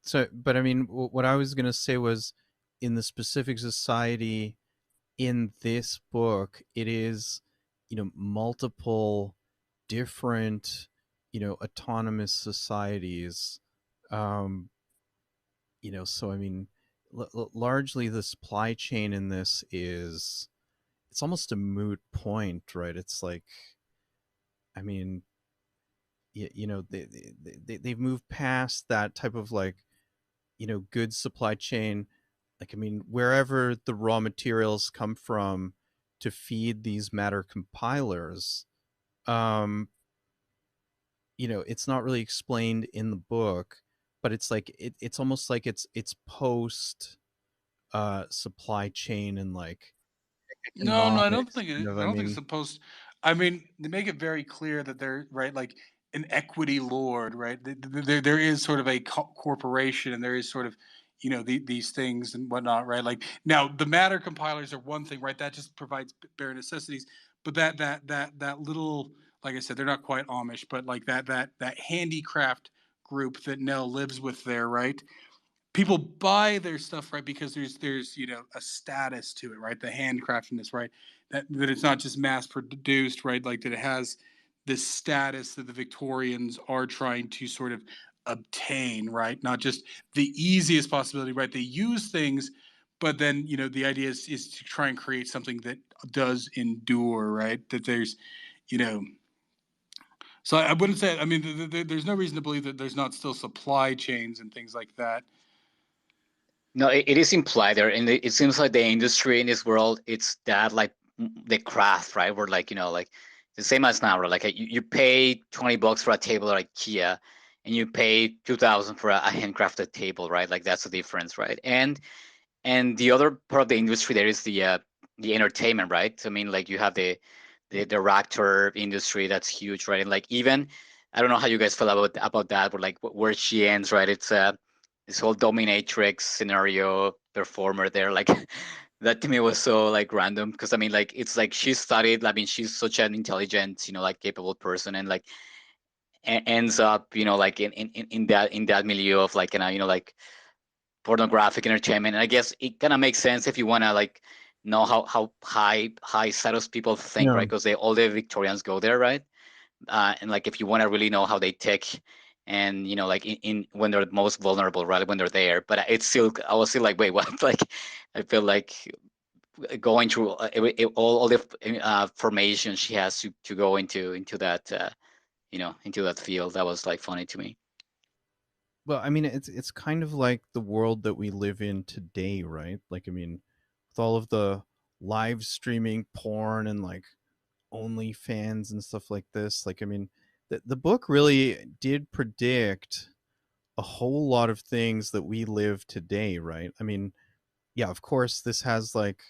so. But I mean, what I was gonna say was, in the specific society in this book, it is, multiple different, autonomous societies. Um, so I mean, largely the supply chain in this is, it's almost a moot point, right? It's like, I mean, they've moved past that type of like, good supply chain. Like, I mean, wherever the raw materials come from to feed these matter compilers, um, it's not really explained in the book, but it's like it's almost like it's post supply chain and like No, I don't economics think kind of. I I don't think it's mean, supposed. I mean, they make it very clear that they're right. Like, an equity lord, right? There is sort of a corporation, and there is sort of, these things and whatnot, right? Like now, the matter compilers are one thing, right? That just provides bare necessities, but that little, like I said, they're not quite Amish, but like that handicraft group that Nell lives with there, right? People buy their stuff, right, because there's a status to it, right? The handcraftedness, right? That it's not just mass produced, right? Like that it has this status that the Victorians are trying to sort of obtain, right? Not just the easiest possibility, right? They use things, but then the idea is to try and create something that does endure, right? That there's you know so I wouldn't say, I mean, there's no reason to believe that there's not still supply chains and things like that. No, it is implied there, and it seems like the industry in this world, it's that like the craft, right? Where like like the same as now, right? Like you pay $20 for a table at IKEA, and you pay 2,000 for a handcrafted table, right? Like that's the difference, right? And the other part of the industry there is the entertainment, right? I mean, like you have the actor industry that's huge, right? And like even I don't know how you guys feel about that, but like where she ends, right? It's this whole dominatrix scenario performer there, like that to me was so like random because I mean like it's like she studied. I mean she's such an intelligent, like capable person, and like ends up, like in that milieu of like like pornographic entertainment. And I guess it kind of makes sense if you want to like know how high status people think, Yeah. right? Because all the Victorians go there, right? And like if you want to really know how they tick, and like in when they're most vulnerable, right, when they're there. But it's still, I was still like, wait, what? Like I feel like going through all the formation she has to go into that into that field, that was like funny to me. Well, I mean, it's kind of like the world that we live in today, right? Like, I mean, with all of the live streaming porn and like OnlyFans and stuff like this, like, I mean, the book really did predict a whole lot of things that we live today, right? I mean, yeah, of course, this has like,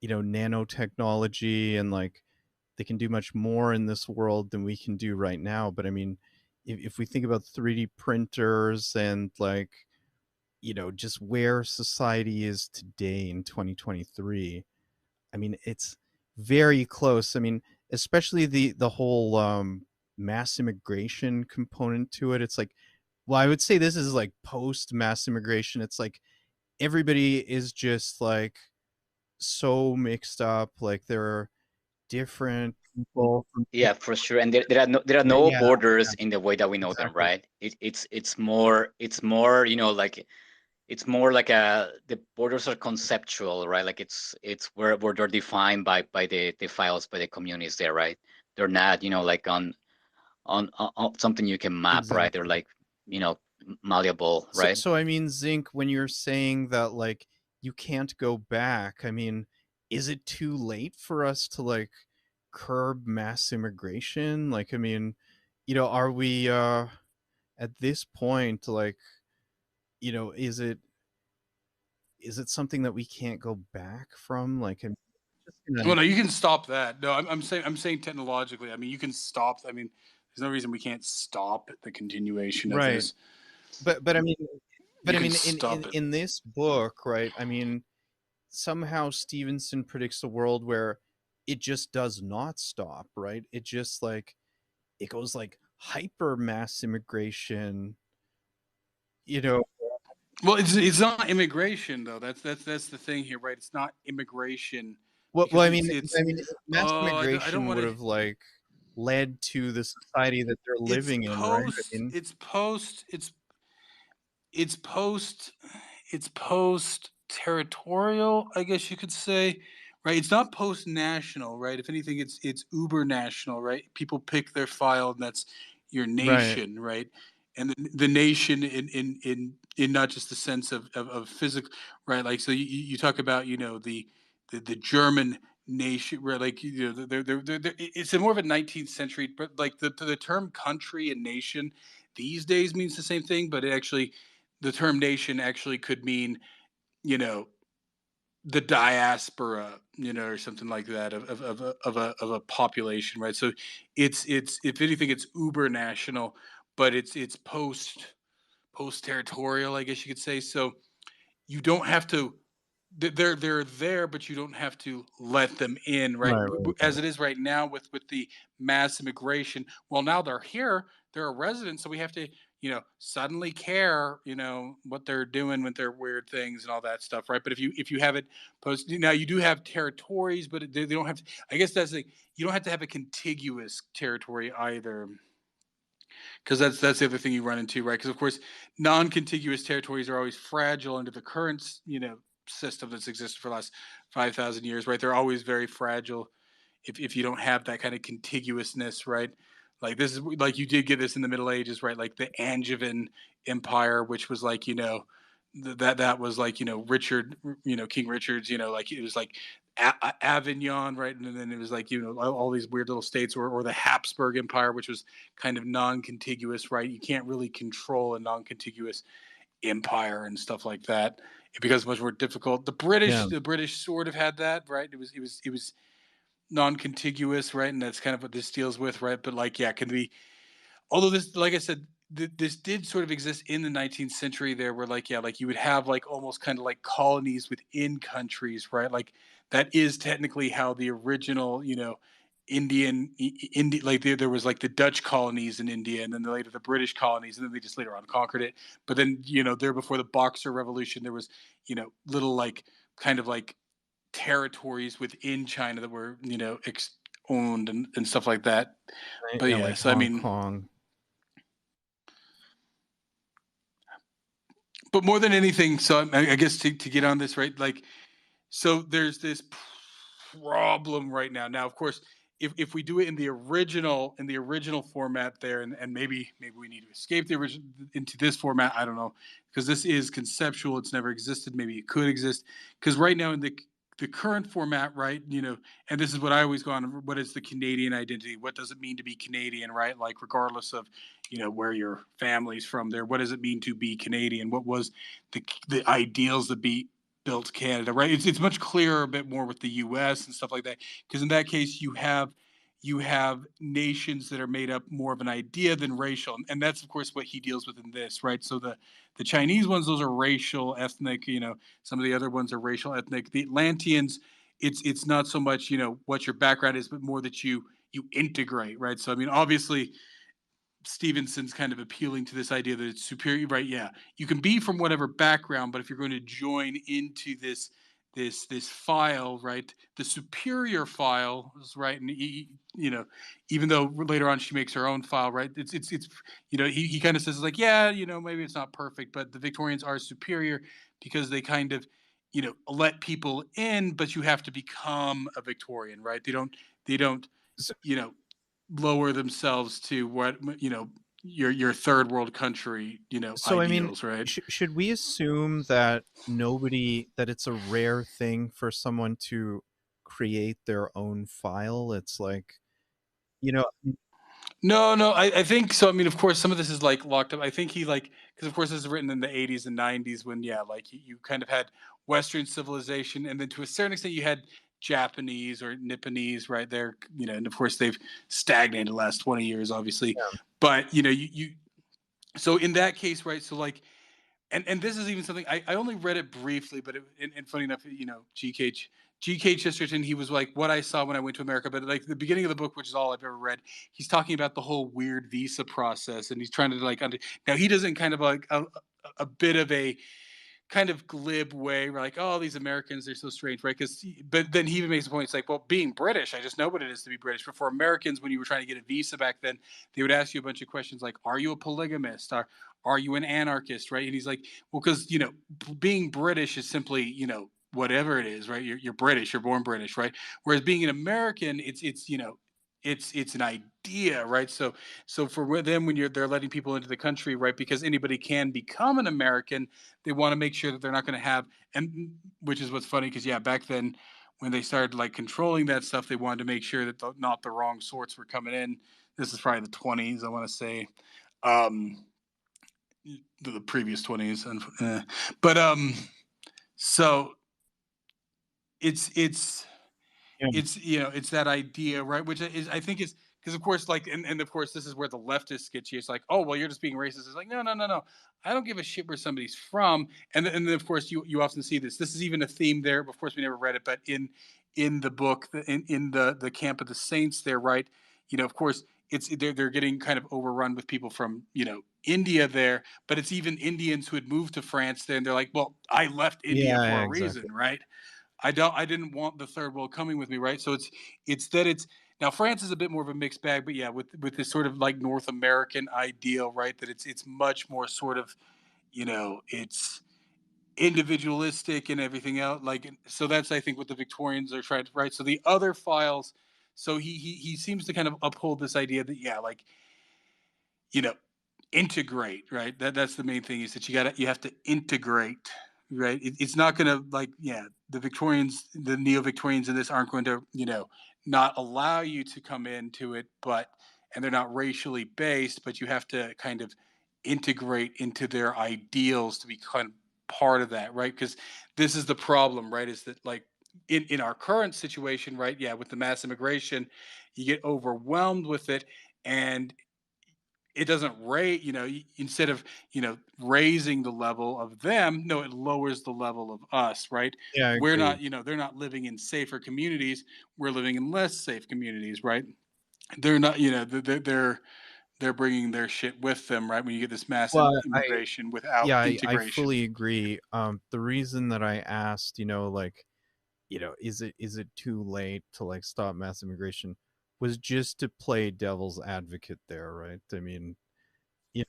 nanotechnology, and like they can do much more in this world than we can do right now. But I mean, if we think about 3D printers and like, just where society is today in 2023, I mean, it's very close. I mean, especially the whole mass immigration component to it. It's like, well, I would say this is like post mass immigration. It's like everybody is just like so mixed up. Like there are different people from Yeah, for sure. And there are no yeah, borders in the way that we know them, exactly. right? It's more like it's more like the borders are conceptual, right? Like it's where they're defined by the files, by the communities there, right? They're not, like on something you can map, right? They're Exactly. like, malleable, So right? so I mean, Zinc, when you're saying that like you can't go back, I mean, is it too late for us to like curb mass immigration? Like, I mean, are we at this point like, is it something that we can't go back from? Like, I'm just Well, gonna no, you can stop that. No, I'm saying technologically. I mean, you can stop. I mean, there's no reason we can't stop the continuation of right. this. But I mean, You can in stop it. in this book, right? I mean, somehow Stevenson predicts a world where it just does not stop, right? It just like it goes like hyper mass immigration, you know. Well, it's not immigration though. That's the thing here, right? It's not immigration Well, because I it's mean, it's. mass I don't immigration want would to. have like led to the society that they're It's living in, right? I post. mean, It's post. It's post. It's post territorial, I guess you could say, right? It's not post national, right? If anything, it's uber national, right? People pick their file, and that's your right. nation, right? And the nation in not just the sense of physical, right? Like so, you talk about the German nation, right? Like it's a more of a 19th century, but like the term country and nation these days means the same thing, but it actually the term nation actually could mean you know the diaspora, or something like that of a population, right? So it's if anything, it's uber national, but it's post territorial, I guess you could say. So you don't have to. They're there, but you don't have to let them in, right? Right, right, As right. it is right now with the mass immigration. Well, now they're here, they're a resident, so we have to, suddenly care, what they're doing with their weird things and all that stuff, right? But if you have it post, now you do have territories, but they don't have. I guess that's the you don't have to have a contiguous territory either, because that's the other thing you run into, right? Because of course, non-contiguous territories are always fragile under the current, system that's existed for the last 5,000 years, right? They're always very fragile if you don't have that kind of contiguousness, right? Like this is like you did get this in the Middle Ages, right? Like the Angevin Empire, which was like, that was like, Richard, King Richard's, like it was like Avignon, right? And then it was like, all these weird little states, or the Habsburg Empire, which was kind of non-contiguous, right? You can't really control a non-contiguous empire and stuff like that. It becomes much more difficult. Yeah. The British sort of had that, right? It was non-contiguous, right? And that's kind of what this deals with, right? But like, yeah, can be. Although this, like I said, this did sort of exist in the 19th century. There were like, yeah, like you would have like almost kind of like colonies within countries, right? Like that is technically how the original, like there was like the Dutch colonies in India, and then later the British colonies, and then they just later on conquered it. But then, there before the Boxer Revolution, there was, little like kind of like territories within China that were, owned and stuff like that. Right, But yeah, yeah, like so I Hong mean, Kong. but more than anything, so I guess to get on this, right, like, so there's this problem right now. Now, of course, if we do it in the original format there, and maybe we need to escape the original into this format. I don't know, because this is conceptual. It's never existed. Maybe it could exist. Because right now in the current format, right, and this is what I always go on. What is the Canadian identity? What does it mean to be Canadian, right? Like regardless of where your family's from, there, what does it mean to be Canadian? What was the ideals that be built Canada, right? It's much clearer, a bit more with the U.S. and stuff like that, because in that case you have nations that are made up more of an idea than racial, and that's of course what he deals with in this, right? So the Chinese ones, those are racial, ethnic. Some of the other ones are racial, ethnic. The Atlanteans, it's not so much what your background is, but more that you integrate, right? So I mean, obviously Stevenson's kind of appealing to this idea that it's superior, right? Yeah, you can be from whatever background, but if you're going to join into this file, right, the superior file is right, and even though later on she makes her own file, right? It's he kind of says like, yeah, maybe it's not perfect, but the Victorians are superior because they kind of let people in, but you have to become a Victorian, right? They don't So, you know lower themselves to what your third world country so I mean, ideals, right? should we assume that that it's a rare thing for someone to create their own file? It's like, you know, No, I think so. I mean, of course, some of this is like locked up. I think he like because of course this is written in the 80s and 90s when like you kind of had Western civilization, and then to a certain extent you had Japanese or Nipponese right there, and of course they've stagnated the last 20 years, obviously. But you so in that case, right? So like and this is even something I only read it briefly, but and funny enough, GK Chesterton, he was like what I saw when I went to America, but like the beginning of the book, which is all I've ever read, he's talking about the whole weird visa process, and he's trying to like now he doesn't kind of like a bit of a kind of glib way, we're like, oh, these Americans, they're so strange, right? Because, but then he even makes a point. It's like, well, being British, I just know what it is to be British. But for Americans, when you were trying to get a visa back then, they would ask you a bunch of questions like, are you a polygamist? Are you an anarchist, right? And he's like, well, because being British is simply, whatever it is, right? You're British, you're born British, right? Whereas being an American, it's it's an idea, right? So for them, when they're letting people into the country, right? Because anybody can become an American, they want to make sure that they're not going to have, and which is what's funny because yeah, back then when they started like controlling that stuff, they wanted to make sure that not the wrong sorts were coming in. This is probably the 20s, I want to say, um, the previous 20s, but so it's Yeah. it's it's that idea, right? Which is, I think, is because, of course, like, and of course this is where the leftists get you. It's like, oh well, you're just being racist. It's like, no, no, no, no. I don't give a shit where somebody's from. And then of course you often see this is even a theme there. Of course we never read it, but in the book, in the camp of the saints there, right? Of course it's they're getting kind of overrun with people from India there, but it's even Indians who had moved to France there, and they're like, well, I left India Yeah, for a exactly. reason, right? I didn't want the third world coming with me, right? So it's that it's now France is a bit more of a mixed bag, but yeah, with this sort of like North American ideal, right? That it's much more sort of, it's individualistic and everything else. Like, so that's, I think, what the Victorians are trying to, right? So the other files, so he seems to kind of uphold this idea that, yeah, like, you know, integrate, right? That's the main thing, is that you have to integrate, right? It's not going to, like, yeah, the Victorians, the neo-Victorians in this aren't going to, not allow you to come into it, and they're not racially based, but you have to kind of integrate into their ideals to be kind of part of that, right? Because this is the problem, right? Is that, like, in our current situation, right? Yeah, with the mass immigration, you get overwhelmed with it, and it doesn't rate, instead of, raising the level of them, no, it lowers the level of us, right? Yeah, I We're agree. not, they're not living in safer communities. We're living in less safe communities, right? They're not, they're bringing their shit with them, right? When you get this massive Well, immigration without I integration. fully agree. The reason that I asked, like, is it too late to like stop mass immigration, was just to play devil's advocate there, right? I mean, yeah,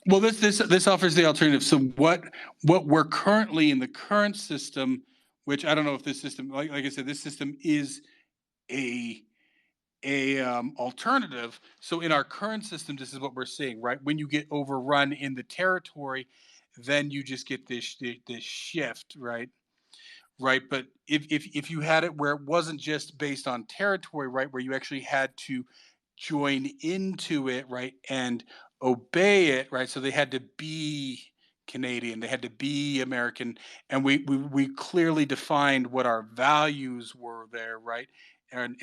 Well, this offers the alternative. So what we're currently in the current system, which I don't know if this system, like I said, this system is a alternative. So in our current system, this is what we're seeing, right? When you get overrun in the territory, then you just get this shift, right? Right. But if you had it where it wasn't just based on territory, right, where you actually had to join into it, right, and obey it, right, so they had to be Canadian, they had to be American, and we clearly defined what our values were there, right, and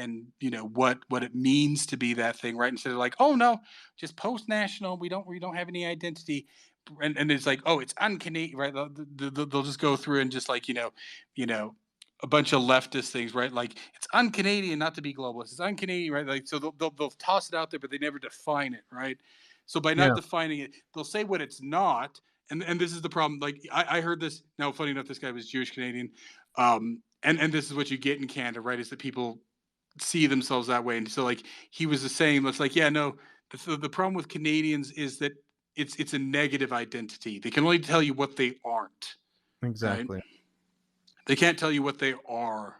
what it means to be that thing, right, instead of like, oh no, just post national, we don't have any identity. And it's like, oh, it's un-Canadian, right? They'll just go through and just, like, you know, a bunch of leftist things, right? Like, it's un-Canadian not to be globalist. It's un-Canadian, right? Like, so they'll toss it out there, but they never define it, right? So by not yeah, defining it, they'll say what it's not, and this is the problem. Like, I heard this now. Funny enough, this guy was Jewish Canadian, and this is what you get in Canada, right? Is that people see themselves that way, and so, like, he was just saying, it's like, yeah, no, the problem with Canadians is that it's a negative identity. They can only tell you what they aren't, right? exactly. They can't tell you what they are.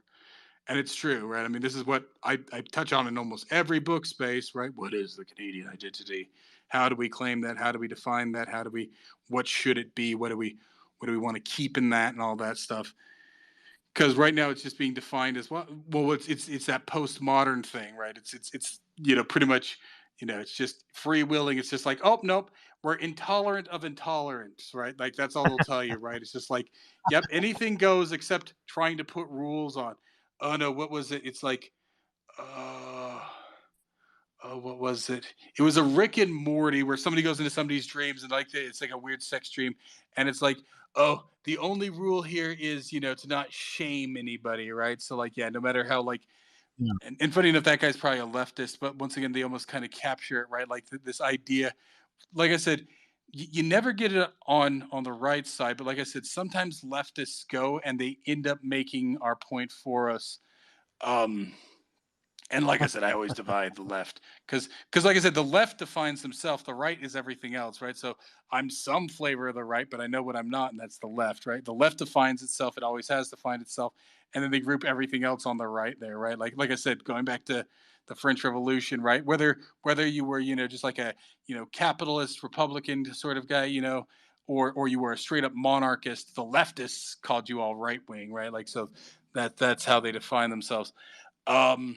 And it's true, right? I mean, this is what I touch on in almost every book space, right? What is the Canadian identity? How do we claim that? How do we define that? What should it be? What do we want to keep in that, and all that stuff? Because right now it's just being defined as, well, it's that postmodern thing, right? It's pretty much, it's just free willing. It's just like, oh nope, we're intolerant of intolerance, right? Like, that's all they'll tell you, right? It's just like, yep, anything goes except trying to put rules on. Oh no, what was it? It's like, uh oh, what was it? It was a Rick and Morty where somebody goes into somebody's dreams, and, like, it's like a weird sex dream, and it's like, oh, the only rule here is, to not shame anybody, right? So, like, yeah, no matter how, like, Yeah, and funny enough, that guy's probably a leftist, but once again, they almost kind of capture it, right? Like, this idea, like I said, you never get it on the right side, but like I said, sometimes leftists go and they end up making our point for us. Um, and like I said, I always divide the left, because like I said, the left defines themselves. The right is everything else, right? So I'm some flavor of the right, but I know what I'm not, and that's the left, right? The left defines itself. It always has defined itself, and then they group everything else on the right there, right? Like I said, going back to the French Revolution, right? Whether you were, just like a, capitalist Republican sort of guy, or you were a straight up monarchist, the leftists called you all right wing, right? Like, so that's how they define themselves. Um,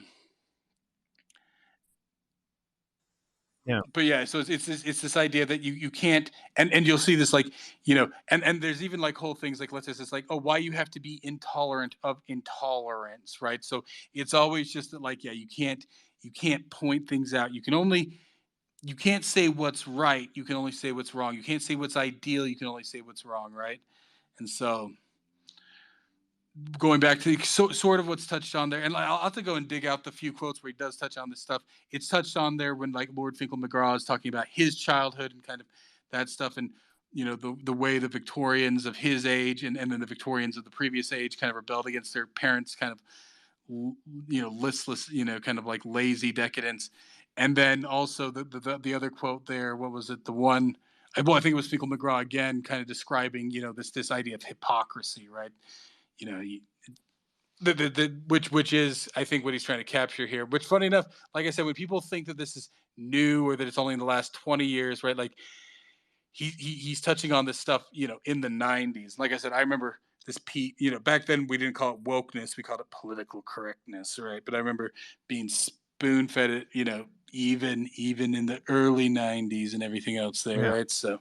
But yeah, so it's this idea that you can't, and you'll see this, like, you know, and there's even like whole things like, let's say it's like, oh, why you have to be intolerant of intolerance, right? So it's always just that, like, yeah, you can't point things out. You can't say what's right. You can only say what's wrong. You can't say what's ideal. You can only say what's wrong, right? And so going back to sort of what's touched on there, and I'll have to go and dig out the few quotes where he does touch on this stuff. It's touched on there when like Lord Finkel McGraw is talking about his childhood and kind of that stuff, and you know the way the Victorians of his age and then the Victorians of the previous age kind of rebelled against their parents' kind of, you know, listless, you know, kind of like lazy decadence. And then also the other quote there, what was it? The one, well, I think it was Finkel McGraw again, kind of describing, you know, this idea of hypocrisy, right? You know, which is, I think, what he's trying to capture here. Which, funny enough, like I said, when people think that this is new or that it's only in the last 20 years, right? Like he's touching on this stuff, you know, in the 90s. Like I said, I remember this you know, back then we didn't call it wokeness, we called it political correctness, right? But I remember being spoon fed it, you know, even in the early 90s and everything else there, right? So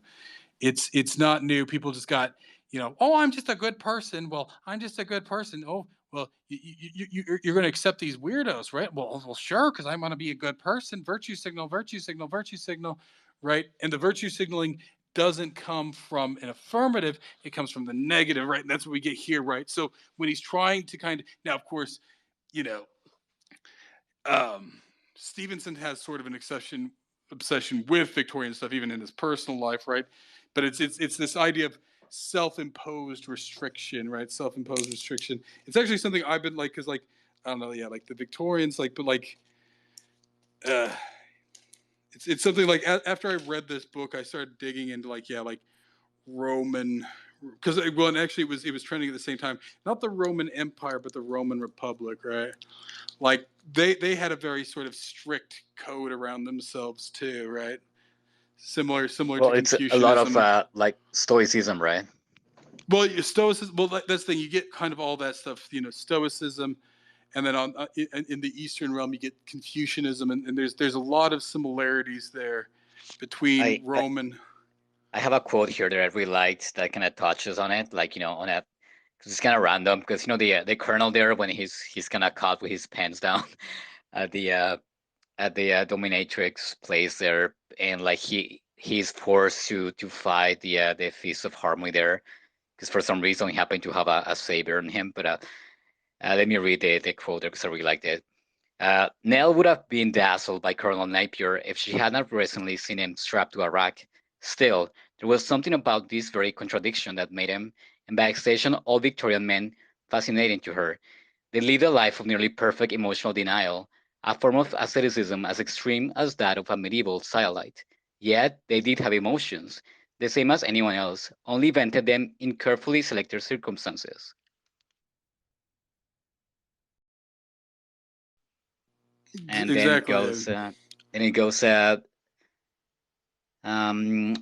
it's not new. People just got, you know, oh, I'm just a good person. Well, I'm just a good person. Oh, well, you're going to accept these weirdos, right? Well, sure, because I'm going to be a good person. Virtue signal, virtue signal, virtue signal, right? And the virtue signaling doesn't come from an affirmative; it comes from the negative, right? And that's what we get here, right? So when he's trying to kind of, now, of course, you know, Stevenson has sort of an obsession with Victorian stuff, even in his personal life, right? But it's this idea of self-imposed restriction, right? Self-imposed restriction. It's actually something I've been like, because like, I don't know, yeah, like the Victorians, like, but like, uh, it's something like after I read this book, I started digging into like, yeah, like Roman, because well, and actually it was trending at the same time, not the Roman Empire, but the Roman Republic, right? Like they had a very sort of strict code around themselves too, right? Similar Well, to it's a lot of Confucianism. like stoicism, right? Well, Stoicism. Well, that's the thing. You get kind of all that stuff, you know, Stoicism, and then on in the Eastern realm, you get Confucianism, and there's a lot of similarities there between I, I Roman. I have a quote here that I really liked that kind of touches on it, like, you know, on that, because it's kind of random, because, you know, the colonel there, when he's kind of caught with his pants down at the dominatrix place there, and like he's forced to fight the Feast of Harmony there, because for some reason he happened to have a saber in him. But let me read the quote there, because I really liked it. Nell would have been dazzled by Colonel Napier if she had not recently seen him strapped to a rack. Still, there was something about this very contradiction that made him, and by extension all Victorian men, fascinating to her. They lived a life of nearly perfect emotional denial, a form of asceticism as extreme as that of a medieval Stylite. Yet they did have emotions, the same as anyone else, only vented them in carefully selected circumstances. And then it Exactly. goes,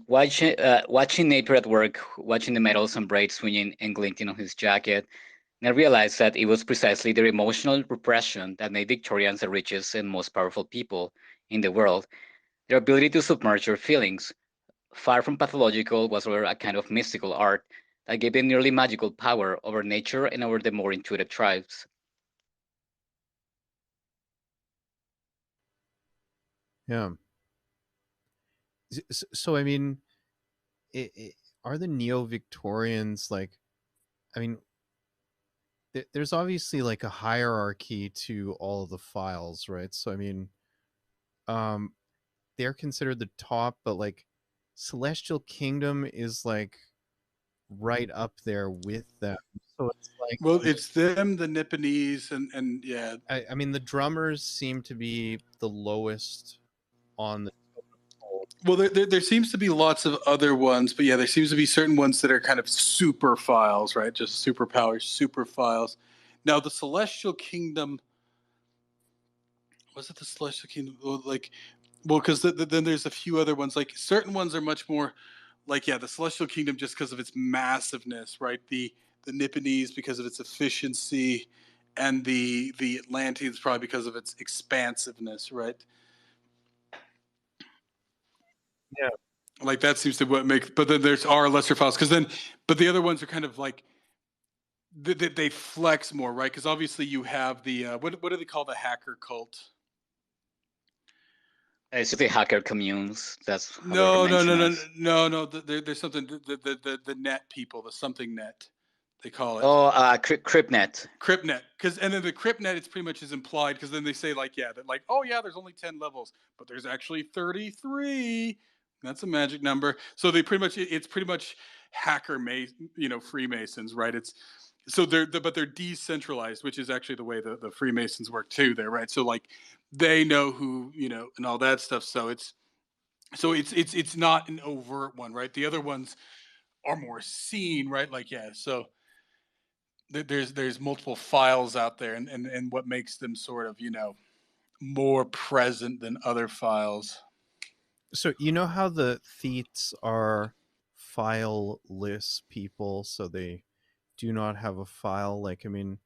watching Napier at work, watching the metals and braids swinging and glinting on his jacket, and I realized that it was precisely their emotional repression that made Victorians the richest and most powerful people in the world. Their ability to submerge their feelings, far from pathological, was rather a kind of mystical art that gave them nearly magical power over nature and over the more intuitive tribes. Yeah. So I mean, are the neo-Victorians like? I mean, there's obviously like a hierarchy to all of the files, right? So I mean, um, they're considered the top, but like Celestial Kingdom is like right up there with them. So it's like, Well, it's them, the Nipponese, and yeah. I mean, the drummers seem to be the lowest on the totem Well, there seems to be lots of other ones, but yeah, there seems to be certain ones that are kind of super files, right? Just superpowers, super files. Now, the Celestial Kingdom, was it the Celestial Kingdom? Well, like, well, because then there's a few other ones. Like, certain ones are much more, like, yeah, the Celestial Kingdom just because of its massiveness, right? The Nipponese because of its efficiency, and the Atlanteans probably because of its expansiveness, right? Yeah. Like that seems to what make, but then there's are lesser files because then, but the other ones are kind of like they flex more, right? Because obviously you have the what do they call the hacker cult? It's the hacker communes. That's how they're No, no, no, mentioned no, as. no, no. There's something the net people, the something net, they call it. Oh, CryptNet. CryptNet, because and then the CryptNet, it's pretty much is implied because then they say like yeah that like oh yeah there's only 10 levels but there's actually 33. That's a magic number. So they pretty much it's pretty much hacker Freemasons, right? It's so but they're decentralized, which is actually the way the Freemasons work too. There, right? So like they know who and all that stuff. So it's not an overt one, right? The other ones are more seen, right? Like yeah, so there's multiple files out there and what makes them sort of more present than other files. So you know how the Theats are fileless people, so they do not have a file. Like, I mean,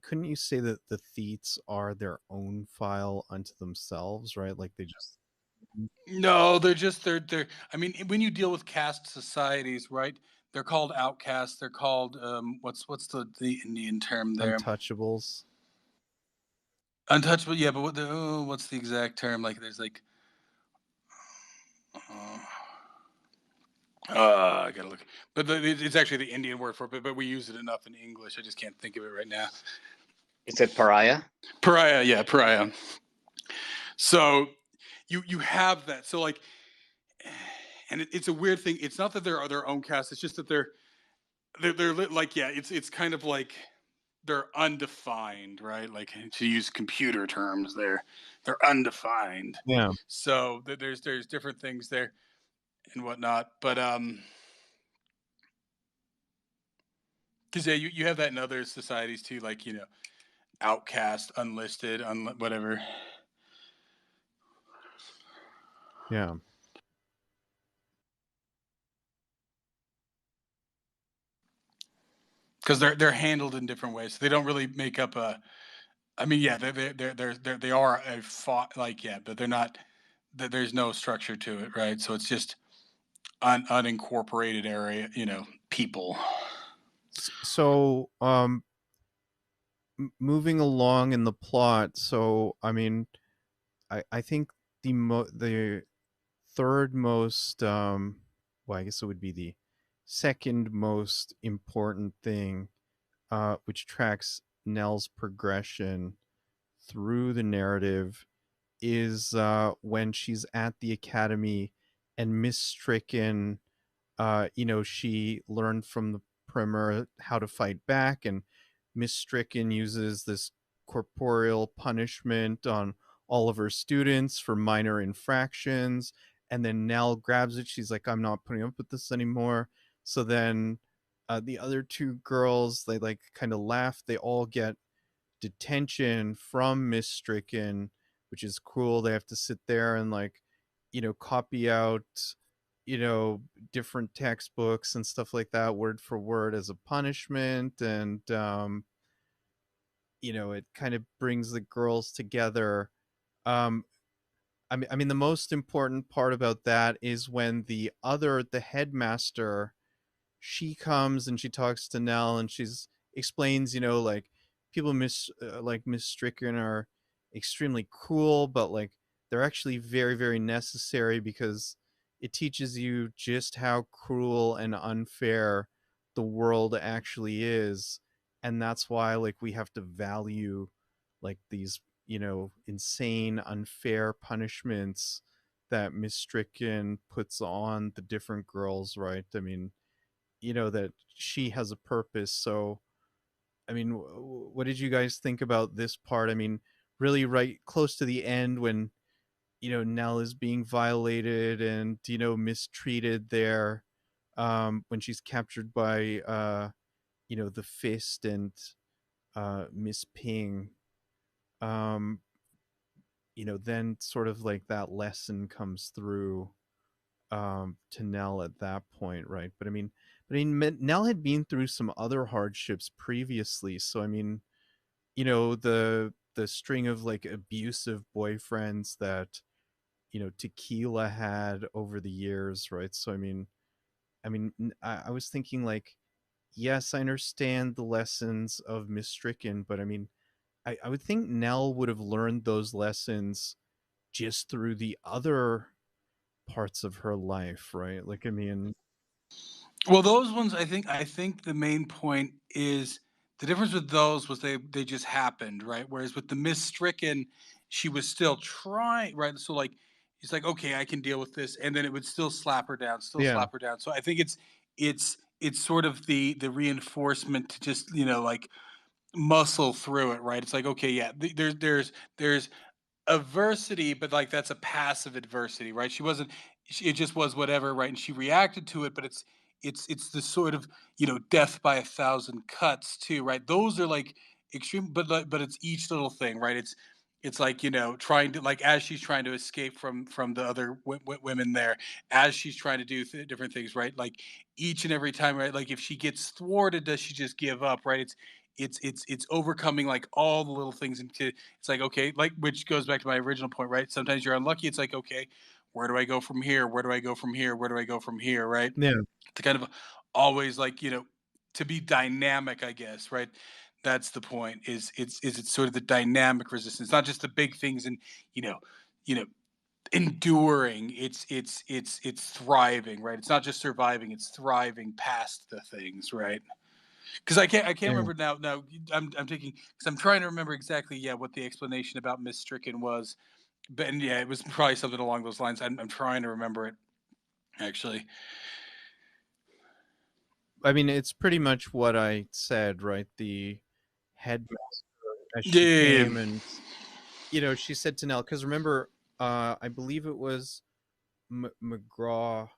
couldn't you say that the Theats are their own file unto themselves, right? Like they just No, they're I mean when you deal with caste societies, right, they're called outcasts. They're called what's the Indian term there? untouchables. Untouchable. Yeah, but what's the exact term? Like there's like I gotta look, but it's actually the Indian word for it. But we use it enough in English. I just can't think of it right now. Is it pariah? Pariah, yeah, pariah. So you have that. So like, and it's a weird thing. It's not that they're their own cast. It's just that they're like yeah. It's kind of like they're undefined, right? Like to use computer terms, they're undefined. Yeah. So there's different things there and whatnot. But because yeah, you have that in other societies too, like outcast, unlisted, whatever. Yeah. Because they're handled in different ways. So they don't really make up a. I mean, yeah, they are a fought like yeah, but they're not. There's no structure to it, right? So it's just unincorporated area, people. So, moving along in the plot. So, I mean, I think the third most, well, I guess it would be the second most important thing, which tracks Nell's progression through the narrative, is when she's at the academy and Miss Stricken, she learned from the primer how to fight back, and Miss Stricken uses this corporeal punishment on all of her students for minor infractions. And then Nell grabs it. She's like, I'm not putting up with this anymore. So then the other two girls, they like kind of laugh. They all get detention from Miss Stricken, which is cool. They have to sit there and like, copy out, you know, different textbooks and stuff like that, word for word as a punishment. And, it kind of brings the girls together. Um, I mean, the most important part about that is when the headmaster, she comes and she talks to Nell and she's explains, like people like Miss Stricken are extremely cruel, but like they're actually very, very necessary because it teaches you just how cruel and unfair the world actually is. And that's why like we have to value like these, insane, unfair punishments that Miss Stricken puts on the different girls, right? I mean, that she has a purpose. So I mean, what did you guys think about this part? I mean, really right close to the end when Nell is being violated and mistreated there, when she's captured by the Fist and Miss Ping. um then sort of like that lesson comes through to Nell at that point, right? But I mean, Nell had been through some other hardships previously, so I mean, the string of like abusive boyfriends that Tequila had over the years, right? So I was thinking like, yes, I understand the lessons of Miss Stricken, but I would think Nell would have learned those lessons just through the other parts of her life, right? Like, Well, those ones, I think the main point is the difference with those was they just happened, right? Whereas with the Miss Stricken, she was still trying, right? So like she's like, okay, I can deal with this, and then it would still slap her down, still yeah, slap her down. So I think it's sort of the reinforcement to just like muscle through it, right? It's like, okay, yeah, there's adversity, but like that's a passive adversity, right? It just was whatever, right? And she reacted to it, but it's the sort of death by a thousand cuts too, right? Those are like extreme, but it's each little thing, right? It's like trying to, like, as she's trying to escape from the other women there, as she's trying to do different things, right? Like each and every time, right? Like if she gets thwarted, does she just give up, right? It's overcoming like all the little things into, it's like, okay, like, which goes back to my original point, right? Sometimes you're unlucky. It's like, okay, where do I go from here? Where do I go from here? Where do I go from here? Right? yeah. To kind of always, like, to be dynamic, I guess, right? That's the point. It's sort of the dynamic resistance, not just the big things and you know, you know, enduring. It's thriving, right? It's not just surviving, it's thriving past the things, right? Because I can't Yeah. remember now. Now I'm thinking, because I'm trying to remember exactly, yeah, what the explanation about Miss Stricken was, but and yeah, it was probably something along those lines. I'm trying to remember it actually. It's pretty much what I said, right? The headmaster, as Yeah, she yeah, yeah. came and she said to Nell, because remember, I believe it was McGraw.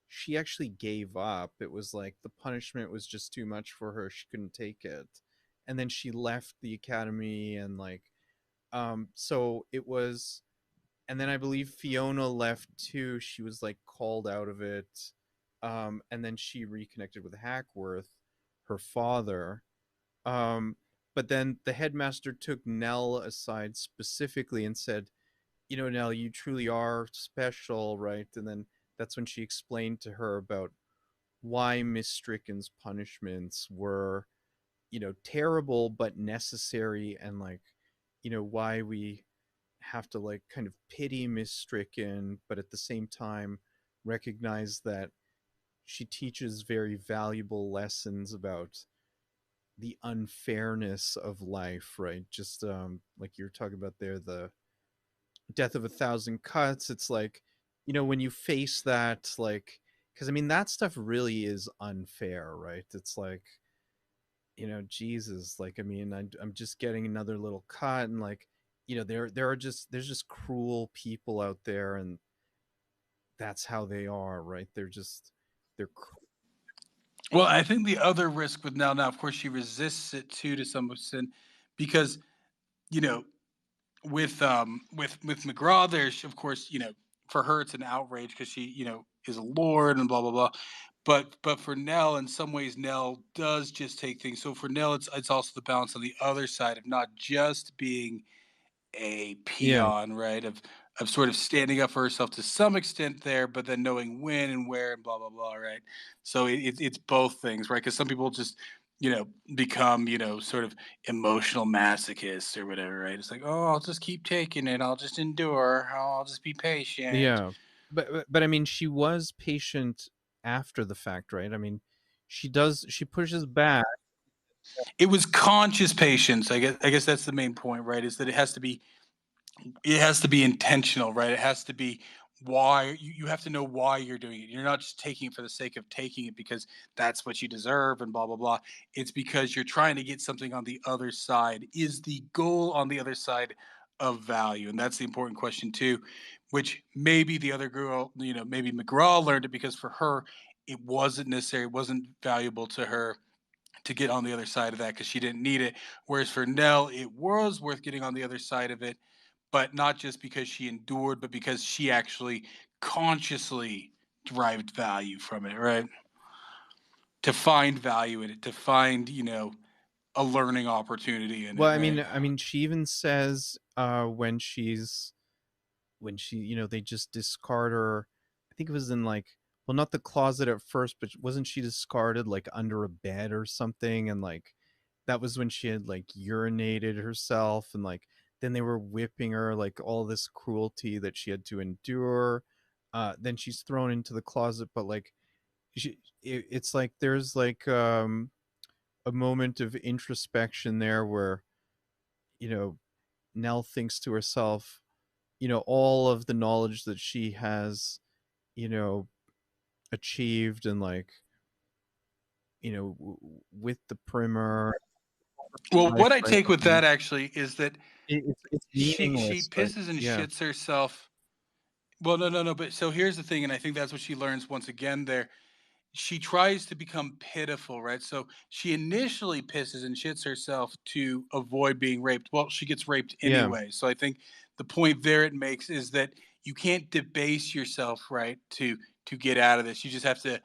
She actually gave up. It was like the punishment was just too much for her. She couldn't take it, and then she left the academy, and like, so it was. And then I believe Fiona left too. She was like called out of it, and then she reconnected with Hackworth, her father. Um, but then the headmaster took Nell aside specifically and said, Nell, you truly are special, right? And then that's when she explained to her about why Miss Stricken's punishments were, terrible but necessary, and like, why we have to like kind of pity Miss Stricken, but at the same time recognize that she teaches very valuable lessons about the unfairness of life, right? Just like you're talking about there, the death of a thousand cuts. It's like, when you face that, like, because that stuff really is unfair, right? It's like, Jesus, like, I'm just getting another little cut, and like, there's just cruel people out there, and that's how they are, right? They're Well, I think the other risk with now, of course, she resists it too to some extent, because you know, with McGraw, there's of course, for her it's an outrage because she is a lord and blah blah blah. But for Nell, in some ways, Nell does just take things. So for Nell, it's also the balance on the other side of not just being a yeah, peon, right? Of sort of standing up for herself to some extent there, but then knowing when and where and blah blah blah, right? So it's both things, right? Because some people just become sort of emotional masochists or whatever, right? It's like, oh, I'll just keep taking it, I'll just endure, I'll just be patient. yeah. But she was patient after the fact, right? She pushes back. It was conscious patience. I guess that's the main point, right? Is that it has to be intentional, right? It has to be why you have to know why you're doing it. You're not just taking it for the sake of taking it because that's what you deserve and blah blah blah. It's because you're trying to get something on the other side. Is the goal on the other side of value? And that's the important question too, which maybe the other girl, maybe McGraw learned it because for her it wasn't necessary, it wasn't valuable to her to get on the other side of that because she didn't need it. Whereas for Nell, it was worth getting on the other side of it, but not just because she endured, but because she actually consciously derived value from it, right? To find value in it, to find, a learning opportunity in Well, it, right? she even says when she's when she, they just discard her. I think it was in like, well, not the closet at first, but wasn't she discarded like under a bed or something? And like that was when she had like urinated herself, and like then they were whipping her, like all this cruelty that she had to endure. Then she's thrown into the closet, but like it's like there's like a moment of introspection there where you know Nell thinks to herself, all of the knowledge that she has, you know, achieved, and like, with the primer Well, life, what I right? take with that actually is that It's she meaningless, but pisses and yeah, shits herself. Well, no. But so here's the thing, and I think that's what she learns once again there. She tries to become pitiful, right? So she initially pisses and shits herself to avoid being raped. Well, she gets raped yeah. anyway. So I think the point there it makes is that you can't debase yourself, right, to get out of this. You just have to,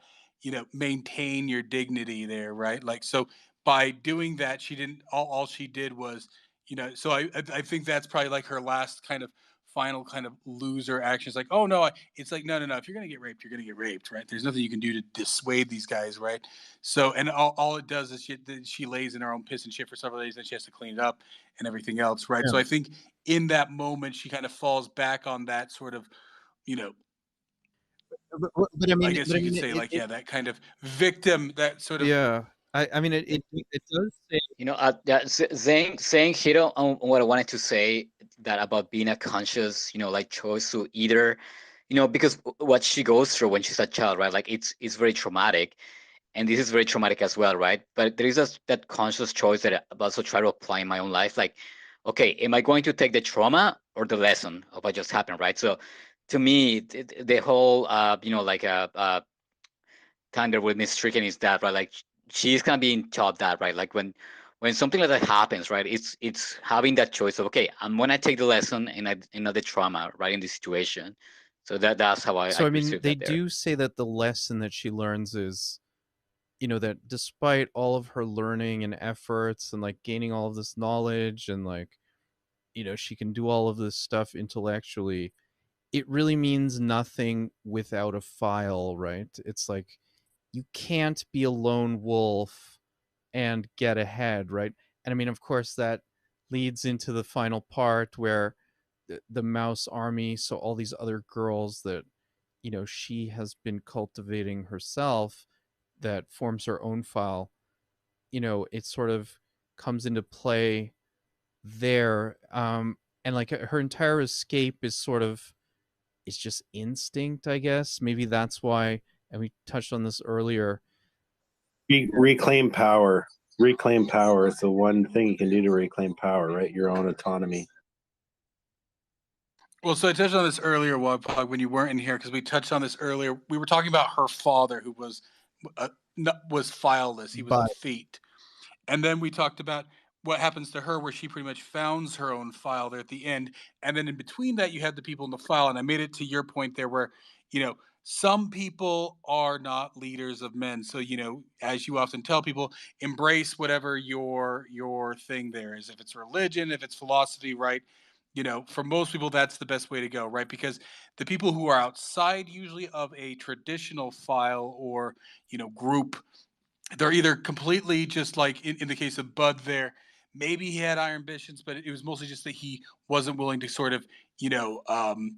maintain your dignity there, right? Like so by doing that, she didn't all she did was, so I think that's probably like her last kind of final kind of loser action. It's like, oh no, it's like, no. If you're gonna get raped, you're gonna get raped, right? There's nothing you can do to dissuade these guys, right? So, and all it does is she lays in her own piss and shit for several days, and she has to clean it up and everything else, right? Yeah. So I think in that moment, she kind of falls back on that sort of, you know, But I I mean, guess you could say like, yeah, that kind of victim, that sort of. yeah. I mean, it does say, Yeah, saying Hiro on what I wanted to say, that about being a conscious, like choice to either, because what she goes through when she's a child, right? Like it's very traumatic, and this is very traumatic as well, right? But there is that conscious choice that I also try to apply in my own life. Like, okay, am I going to take the trauma or the lesson of what just happened, right? So, to me, the whole, like Thunder with Miss Stricken is that, right? Like she's kind of being taught that, right? Like when something like that happens, right? It's having that choice of, okay, I'm gonna take the lesson and not the trauma, right, in this situation. So that's how I so I mean, perceive they that there. do say that the lesson that she learns is, that despite all of her learning and efforts and like gaining all of this knowledge, and like, she can do all of this stuff intellectually, it really means nothing without a file, right? It's like you can't be a lone wolf and get ahead, right? And I mean, of course, that leads into the final part where the mouse army, so all these other girls that, she has been cultivating herself, that forms her own file, it sort of comes into play there. And like her entire escape is sort of, it's just instinct, I guess. Maybe that's why, and we touched on this earlier. Reclaim power. Reclaim power is the one thing you can do to reclaim power, right? Your own autonomy. Well, so I touched on this earlier, Wapog, when you weren't in here, because we touched on this earlier. We were talking about her father, who was was fileless. He was But effete. And then we talked about what happens to her, where she pretty much founds her own file there at the end. And then in between that, you had the people in the file. And I made it to your point there, where, some people are not leaders of men. So, as you often tell people, embrace whatever your thing there is. If it's religion, if it's philosophy, right? For most people, that's the best way to go, right? Because the people who are outside usually of a traditional file or, group, they're either completely just like in the case of Bud there, maybe he had iron ambitions, but it was mostly just that he wasn't willing to sort of,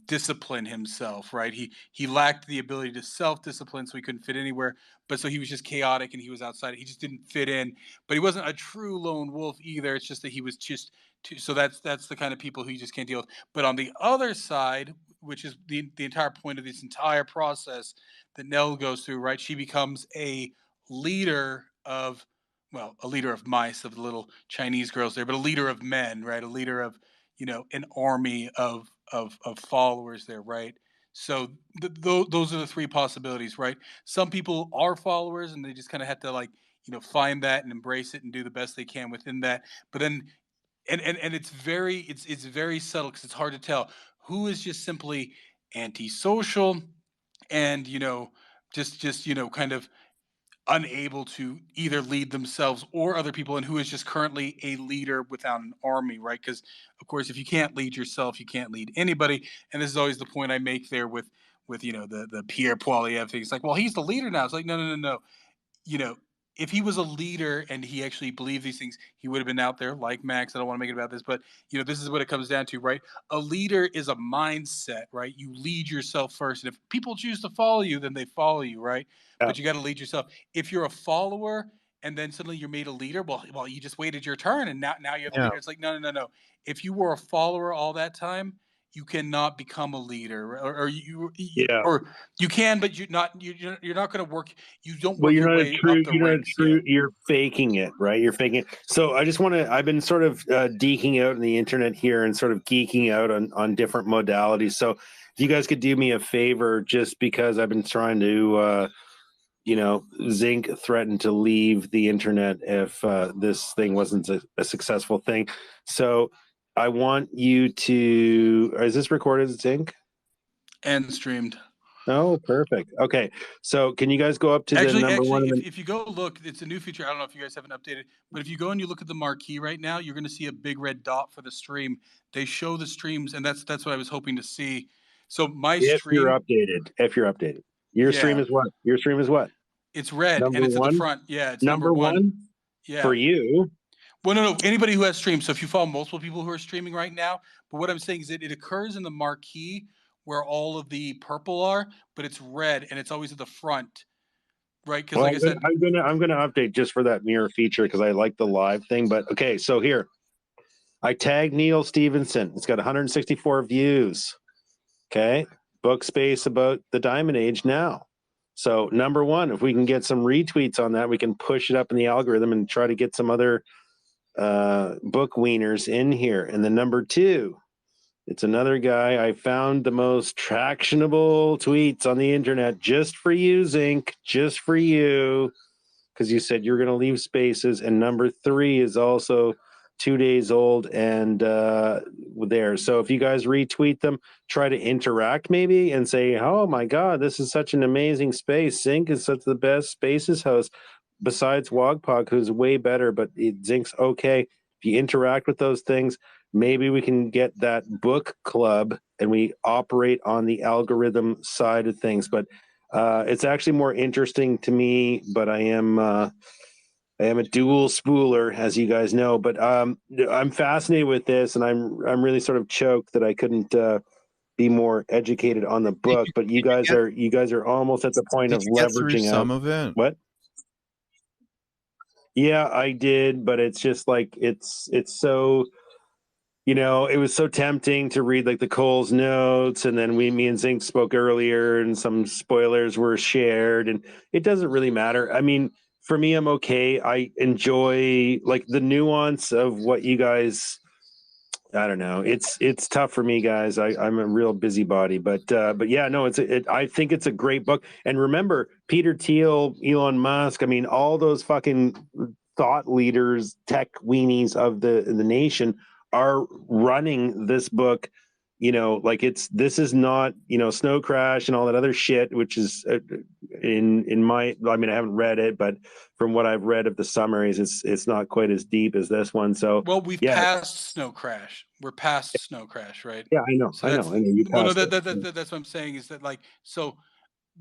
discipline himself, right? He lacked the ability to self-discipline, so he couldn't fit anywhere. But so he was just chaotic and he was outside. He just didn't fit in. But he wasn't a true lone wolf either. It's just that he was just too, so that's the kind of people who you just can't deal with. But on the other side, which is the entire point of this entire process that Nell goes through, right? She becomes a leader of, well, a leader of mice, of the little Chinese girls there, but a leader of men, right? A leader of, an army of followers there, right? So those are the three possibilities, right? Some people are followers and they just kind of have to like, find that and embrace it and do the best they can within that. But then and it's very subtle because it's hard to tell who is just simply antisocial and, just kind of unable to either lead themselves or other people, and who is just currently a leader without an army, right? Because of course, if you can't lead yourself, you can't lead anybody. And this is always the point I make there with the Pierre Poilievre thing. It's like, well, he's the leader now. It's like, no. You know, if he was a leader and he actually believed these things, he would have been out there like Max. I don't want to make it about this, but this is what it comes down to, right? A leader is a mindset, right? You lead yourself first. And if people choose to follow you, then they follow you, right? Yeah. But you got to lead yourself. If you're a follower and then suddenly you're made a leader, well, you just waited your turn and now you're the leader. It's like, no. If you were a follower all that time, you cannot become a leader, or you can, but you're not going to work. You don't work your way up the ranks. You're faking it, right? You're faking it. So I just want to. I've been sort of deking out on the internet here and sort of geeking out on different modalities. So if you guys could do me a favor, just because I've been trying to. Zinc threatened to leave the internet if this thing wasn't a successful thing. So I want you to. Is this recorded, Zinc? And streamed. Oh, perfect. Okay, so can you guys go up to the number one? If you go look, it's a new feature. I don't know if you guys haven't updated, but if you go and you look at the marquee right now, you're going to see a big red dot for the stream. They show the streams, and that's what I was hoping to see. So if you're updated, your stream is what? Your stream is what? It's red, and it's at the front. Yeah, it's number one. Yeah, for you. Well, no. Anybody who has streams. So if you follow multiple people who are streaming right now, but what I'm saying is it occurs in the marquee where all of the purple are, but it's red and it's always at the front, right? Because I said, I'm gonna update just for that mirror feature because I like the live thing. But okay, so here, I tagged Neal Stephenson. It's got 164 views. Okay, book space about the Diamond Age now. So number one, if we can get some retweets on that, we can push it up in the algorithm and try to get some other book wieners in here. And then number two, it's another guy. I found the most tractionable tweets on the internet just for you, Zinc, just for you, because you said you're going to leave spaces. And number three is also 2 days old and there. So if you guys retweet them, try to interact maybe and say, oh my God, this is such an amazing space. Zinc is such the best spaces host besides Wogpog, who's way better, but Zinc's okay. If you interact with those things, maybe we can get that book club and we operate on the algorithm side of things. But it's actually more interesting to me, but I am a dual spooler, as you guys know. But I'm fascinated with this, and I'm really sort of choked that I couldn't be more educated on the book. But you guys are almost at the point of leveraging some of it. What? Yeah, I did, but it's just like it's so, it was so tempting to read like the Cole's notes, and then me and Zink spoke earlier, and some spoilers were shared, and it doesn't really matter. I mean, for me, I'm okay. I enjoy like the nuance of what you guys. I don't know. It's tough for me, guys. I'm a real busybody, but yeah, no, I think it's a great book. And remember, Peter Thiel, Elon Musk. I mean, all those fucking thought leaders, tech weenies of the nation are running this book. This is not Snowcrash and all that other shit, which is in my. I mean, I haven't read it, but from what I've read of the summaries, it's not quite as deep as this one. So we've passed Snowcrash. We're past Snowcrash, right? Yeah, I know. I know. You passed that's what I'm saying is that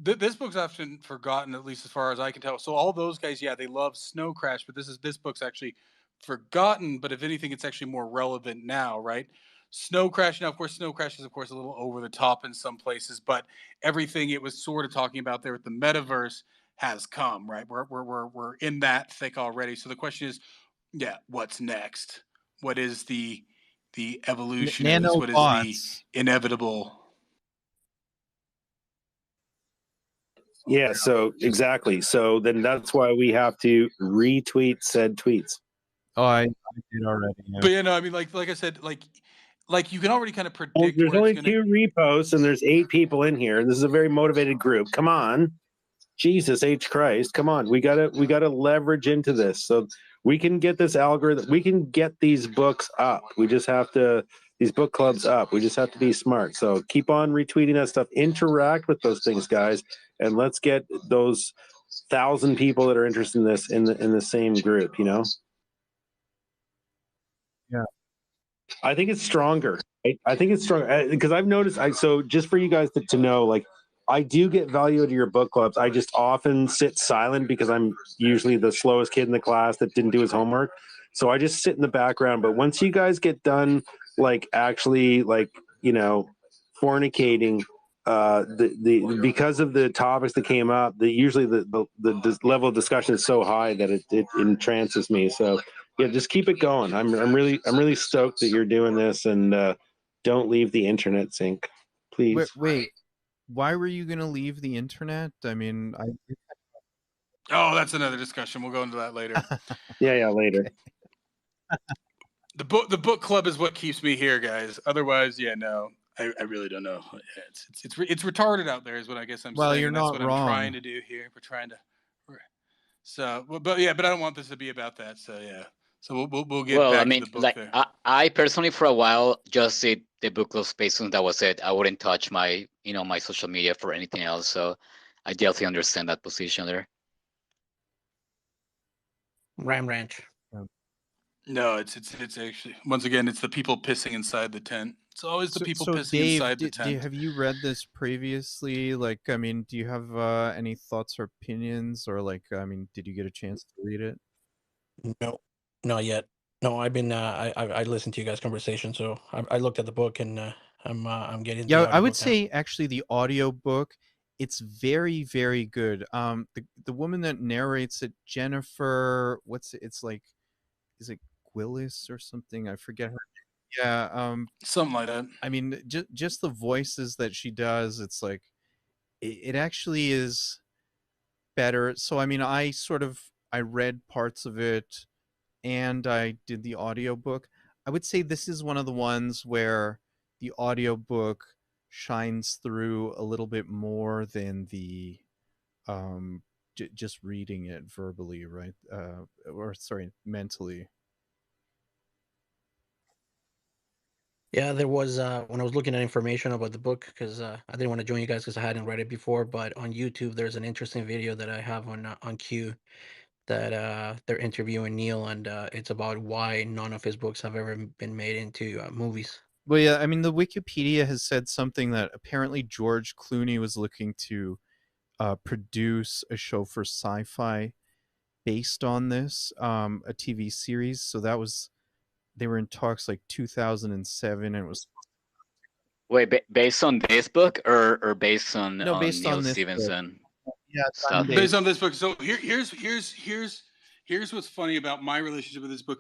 this book's often forgotten, at least as far as I can tell. So all those guys, yeah, they love Snowcrash, but this book's actually forgotten. But if anything, it's actually more relevant now, right? Snowcrash. Now, of course, Snowcrash is a little over the top in some places, but everything it was sort of talking about there with the metaverse has come, right? We're in that thick already. So the question is, what's next? What is the evolution? What is the inevitable? Yeah, so exactly. So then that's why we have to retweet said tweets. Oh, I did already. Yeah. But I mean, like I said, like you can already kind of predict. There's only 2 reposts and there's 8 people in here. This is a very motivated group. Come on, Jesus H Christ, come on. We gotta leverage into this so we can get this algorithm. We can get these books up. We just have to. These book clubs up. We just have to be smart. So keep on retweeting that stuff. Interact with those things, guys, and let's get those 1,000 people that are interested in this in the same group, you know? Yeah. I think it's stronger. I think it's strong because I've noticed. So just for you guys to know, like, I do get value out of your book clubs. I just often sit silent because I'm usually the slowest kid in the class that didn't do his homework. So I just sit in the background. But once you guys get done, like actually, like, you know, fornicating, the because of the topics that came up, usually the level of discussion is so high that it entrances me. So yeah, just keep it going. I'm really stoked that you're doing this, and don't leave the internet, Sync, please. Wait, why were you going to leave the internet? I mean, Oh, that's another discussion. We'll go into that later. Yeah, later. The book club is what keeps me here, guys. Otherwise, yeah, no, I really don't know. It's retarded out there, is what I guess I'm saying. Well, you're That's not what wrong. I'm trying to do here. We're trying to. So, but I don't want this to be about that. So yeah. So we'll get back to the book there. I personally, for a while, just did the book club space, and that was it. I wouldn't touch my my social media for anything else. So I definitely understand that position there. Ram Ranch. No, it's actually, once again, it's the people pissing inside the tent. It's always the people pissing Dave, inside the tent. have you read this previously? Like, I mean, do you have any thoughts or opinions, or like, I mean, did you get a chance to read it? No, not yet. No, I've been I listened to you guys' conversation, so I looked at the book, and I'm getting. Yeah, I would say actually the audio book, it's very, very good. The woman that narrates it, Jennifer, it's like, is it Gwillis or something? I forget her name. Yeah, something like that. I mean, just the voices that she does, it's like, it actually is better. So I mean, I read parts of it, and I did the audiobook. I would say this is one of the ones where the audiobook shines through a little bit more than the just reading it verbally, right? Or sorry, mentally. Yeah, there was when I was looking at information about the book, because I didn't want to join you guys because I hadn't read it before. But on YouTube, there's an interesting video that I have on Q that they're interviewing Neal, and it's about why none of his books have ever been made into movies. Well, yeah, I mean, the Wikipedia has said something that apparently George Clooney was looking to produce a show for Sci-Fi based on this, a TV series. So they were in talks like 2007, and it was. Wait, based on this book or based on based Neal on this Stephenson? Book. Yeah, stuff. Based on this book. So here's what's funny about my relationship with this book.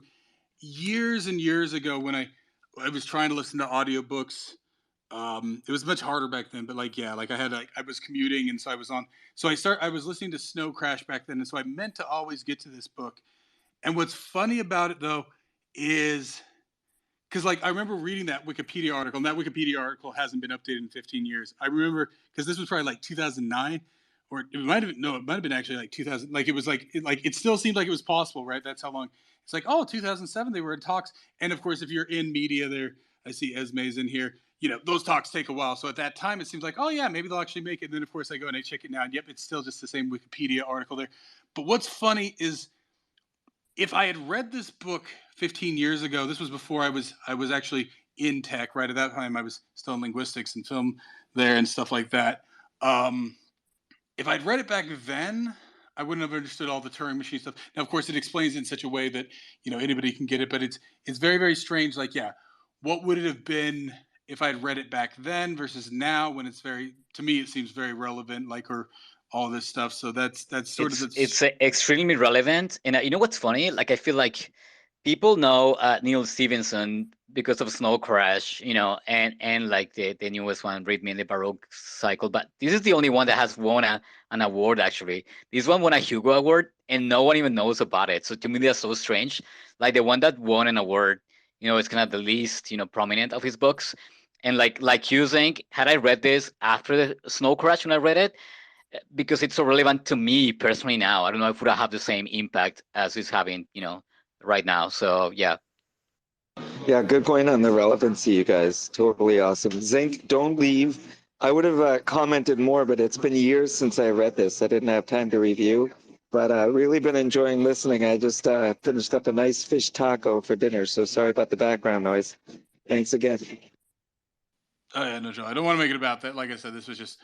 Years and years ago, when I was trying to listen to audiobooks, it was much harder back then. But I was commuting, and so I was on. So I was listening to Snowcrash back then, and so I meant to always get to this book. And what's funny about it though is, because I remember reading that Wikipedia article, and that Wikipedia article hasn't been updated in 15 years. I remember, because this was probably like 2009, or it might have been actually like 2000. It still seemed like it was possible, right? That's how long. It's like, 2007 they were in talks, and of course, if you're in media, there, I see Esme's in here. Those talks take a while. So at that time, it seems like, oh yeah, maybe they'll actually make it. And then of course I go and I check it now, and yep, it's still just the same Wikipedia article there. But what's funny is, if I had read this book 15 years ago, this was before I was actually in tech, right? At that time, I was still in linguistics and film there and stuff like that. If I'd read it back then, I wouldn't have understood all the Turing machine stuff. Now, of course, it explains it in such a way that anybody can get it, but it's very, very strange. Like, yeah, what would it have been if I'd read it back then versus now, when to me, it seems very relevant, or all this stuff. So that's sort of it's extremely relevant. And you know what's funny? Like, I feel like people know Neal Stephenson because of Snowcrash, and like the newest one, Read Me in the Baroque Cycle. But this is the only one that has won an award, actually. This one won a Hugo Award, and no one even knows about it. So to me, that's so strange. Like, the one that won an award, it's kind of the least, prominent of his books. And like you think, had I read this after the Snowcrash when I read it, because it's so relevant to me personally now, I don't know if it would have the same impact as it's having, right now. So yeah. Yeah, good point on the relevancy, you guys. Totally awesome. Zinc, don't leave. I would have commented more, but it's been years since I read this. I didn't have time to review, but really been enjoying listening. I just finished up a nice fish taco for dinner, so sorry about the background noise. Thanks again. Oh yeah, no, Joe. I don't want to make it about that. Like I said, this was just,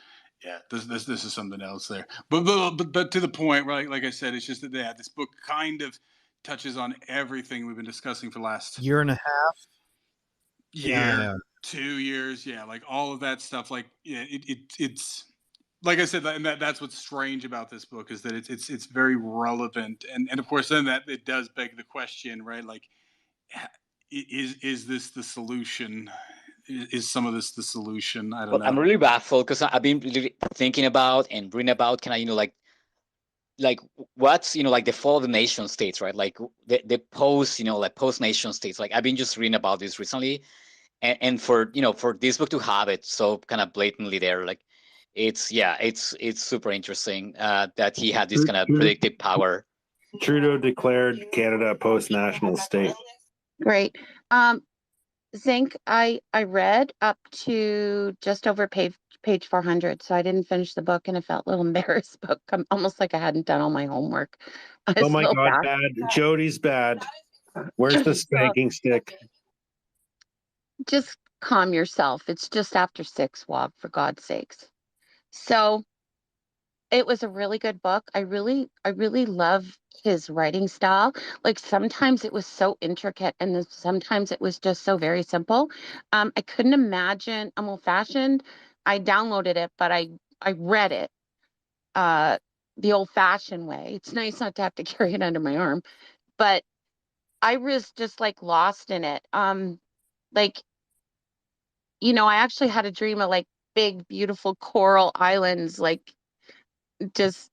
yeah, this is something else there. But to the point, right? Like I said, it's just that this book kind of touches on everything we've been discussing for the last year and a half. year, Yeah. 2 years, yeah, like all of that stuff. Like, yeah, it's like I said, and that's what's strange about this book is that it's very relevant, and of course, then that it does beg the question, right? Like, is this the solution? Is some of this the solution? I don't Well, know. I'm really baffled because I've been really thinking about and reading about kind of, like what's, like the fall of the nation states, right? Like the post, like post nation states. Like I've been just reading about this recently, and for for this book to have it so kind of blatantly there, like it's super interesting that he had this kind of predictive power. Trudeau declared Canada a post-national state. Great. Zinc, I read up to just over page 400, so I didn't finish the book, and I felt a little embarrassed. Book, almost like I hadn't done all my homework. Oh my God, bad. Jody's bad. Where's the spanking stick? Just calm yourself. It's just after 6, Wog, for God's sakes. So it was a really good book. I really love his writing style. Like sometimes it was so intricate, and then sometimes it was just so very simple. I couldn't imagine. I'm old fashioned. I downloaded it, but I read it the old fashioned way. It's nice not to have to carry it under my arm, but I was just like lost in it. Like, I actually had a dream of like big, beautiful coral islands, like just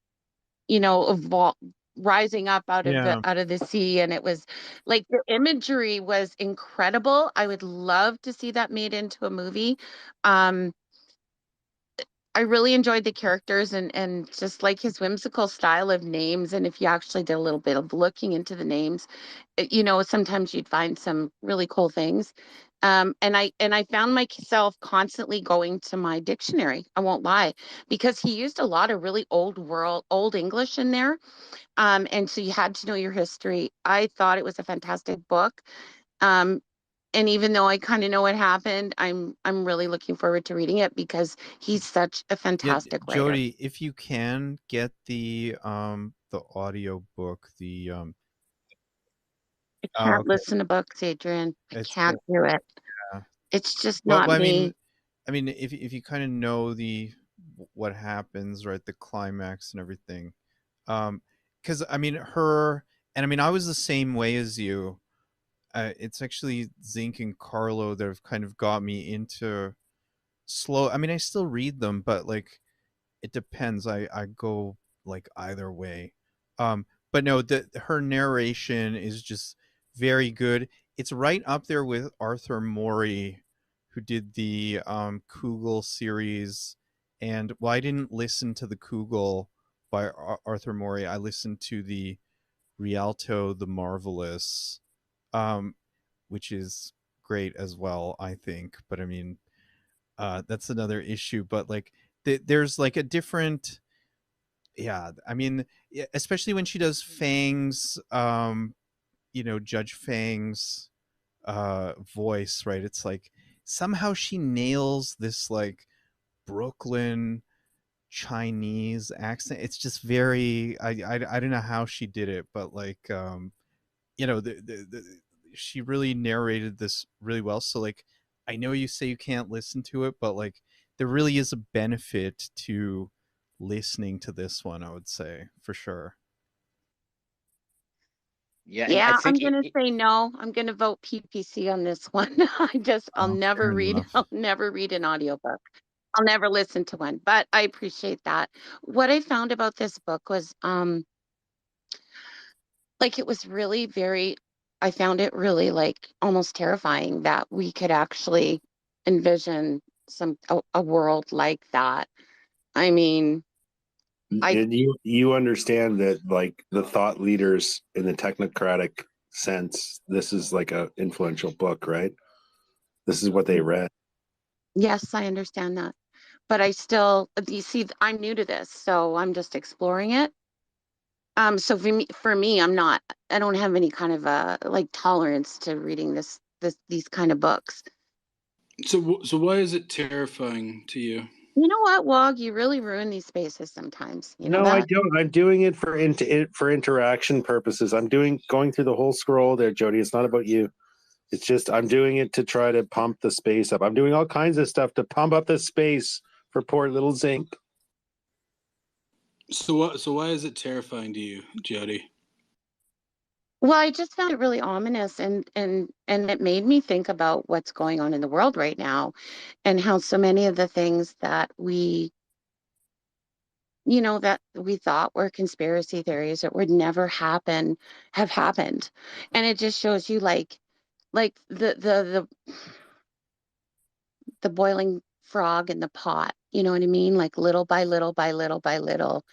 rising up out of the sea, and it was like the imagery was incredible. I would love to see that made into a movie. I really enjoyed the characters and just like his whimsical style of names. And if you actually did a little bit of looking into the names, sometimes you'd find some really cool things. And I found myself constantly going to my dictionary. I won't lie, because he used a lot of really old English in there. And so you had to know your history. I thought it was a fantastic book. And even though I kind of know what happened, I'm really looking forward to reading it because he's such a fantastic writer. Jody, if you can get the audio book, the I can't listen to books, Adrian. I can't do it. Yeah. It's just not me. I mean, if you kind of know what happens, right, the climax and everything, because I mean I was the same way as you. It's actually Zinc and Carlo that have kind of got me into slow. I mean, I still read them, but like it depends. I go like either way. But no, her narration is just very good. It's right up there with Arthur Morey, who did the Kugel series. And I didn't listen to the Kugel by Arthur Morey. I listened to the Rialto the Marvelous, which is great as well, I think. But I mean, that's another issue. But like, there's like a different, I mean, especially when she does Fang's, Judge Fang's voice, right? It's like somehow she nails this like Brooklyn Chinese accent. It's just very, I don't know how she did it, but like, she really narrated this really well. So like, I know you say you can't listen to it, but like there really is a benefit to listening to this one, I would say, for sure. Yeah, I'm gonna say no. I'm gonna vote PPC on this one. I'll never read an audiobook. I'll never listen to one, but I appreciate that. What I found about this book was like it was really I found it really like almost terrifying that we could actually envision a world like that. I mean, and you understand that like the thought leaders in the technocratic sense, this is like a influential book, right? This is what they read. Yes, I understand that. but I still, you see, I'm new to this, so I'm just exploring it. So for me, I don't have any kind of like tolerance to reading these kind of books. So why is it terrifying to you? You know what, Wog? You really ruin these spaces sometimes. You know No, that? I don't. I'm doing it for interaction purposes. I'm going through the whole scroll there, Jody. It's not about you. It's just I'm doing it to try to pump the space up. I'm doing all kinds of stuff to pump up the space for poor little Zinc. So why is it terrifying to you, Jody? Well, I just found it really ominous, and it made me think about what's going on in the world right now, and how so many of the things that we thought were conspiracy theories that would never happen have happened. And it just shows you like the boiling frog in the pot, you know what I mean? Like little by little by little by little,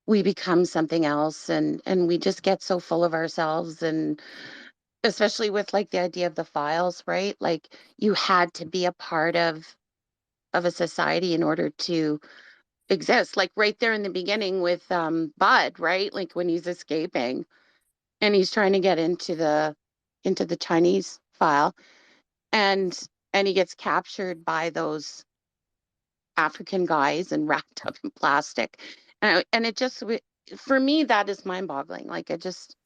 we become something else, and we just get so full of ourselves. And especially with like the idea of the files, right? Like you had to be a part of a society in order to exist. Like right there in the beginning with Bud, right? Like when he's escaping and he's trying to get into the Chinese file, and he gets captured by those African guys and wrapped up in plastic. And it just, for me, that is mind-boggling. Like I just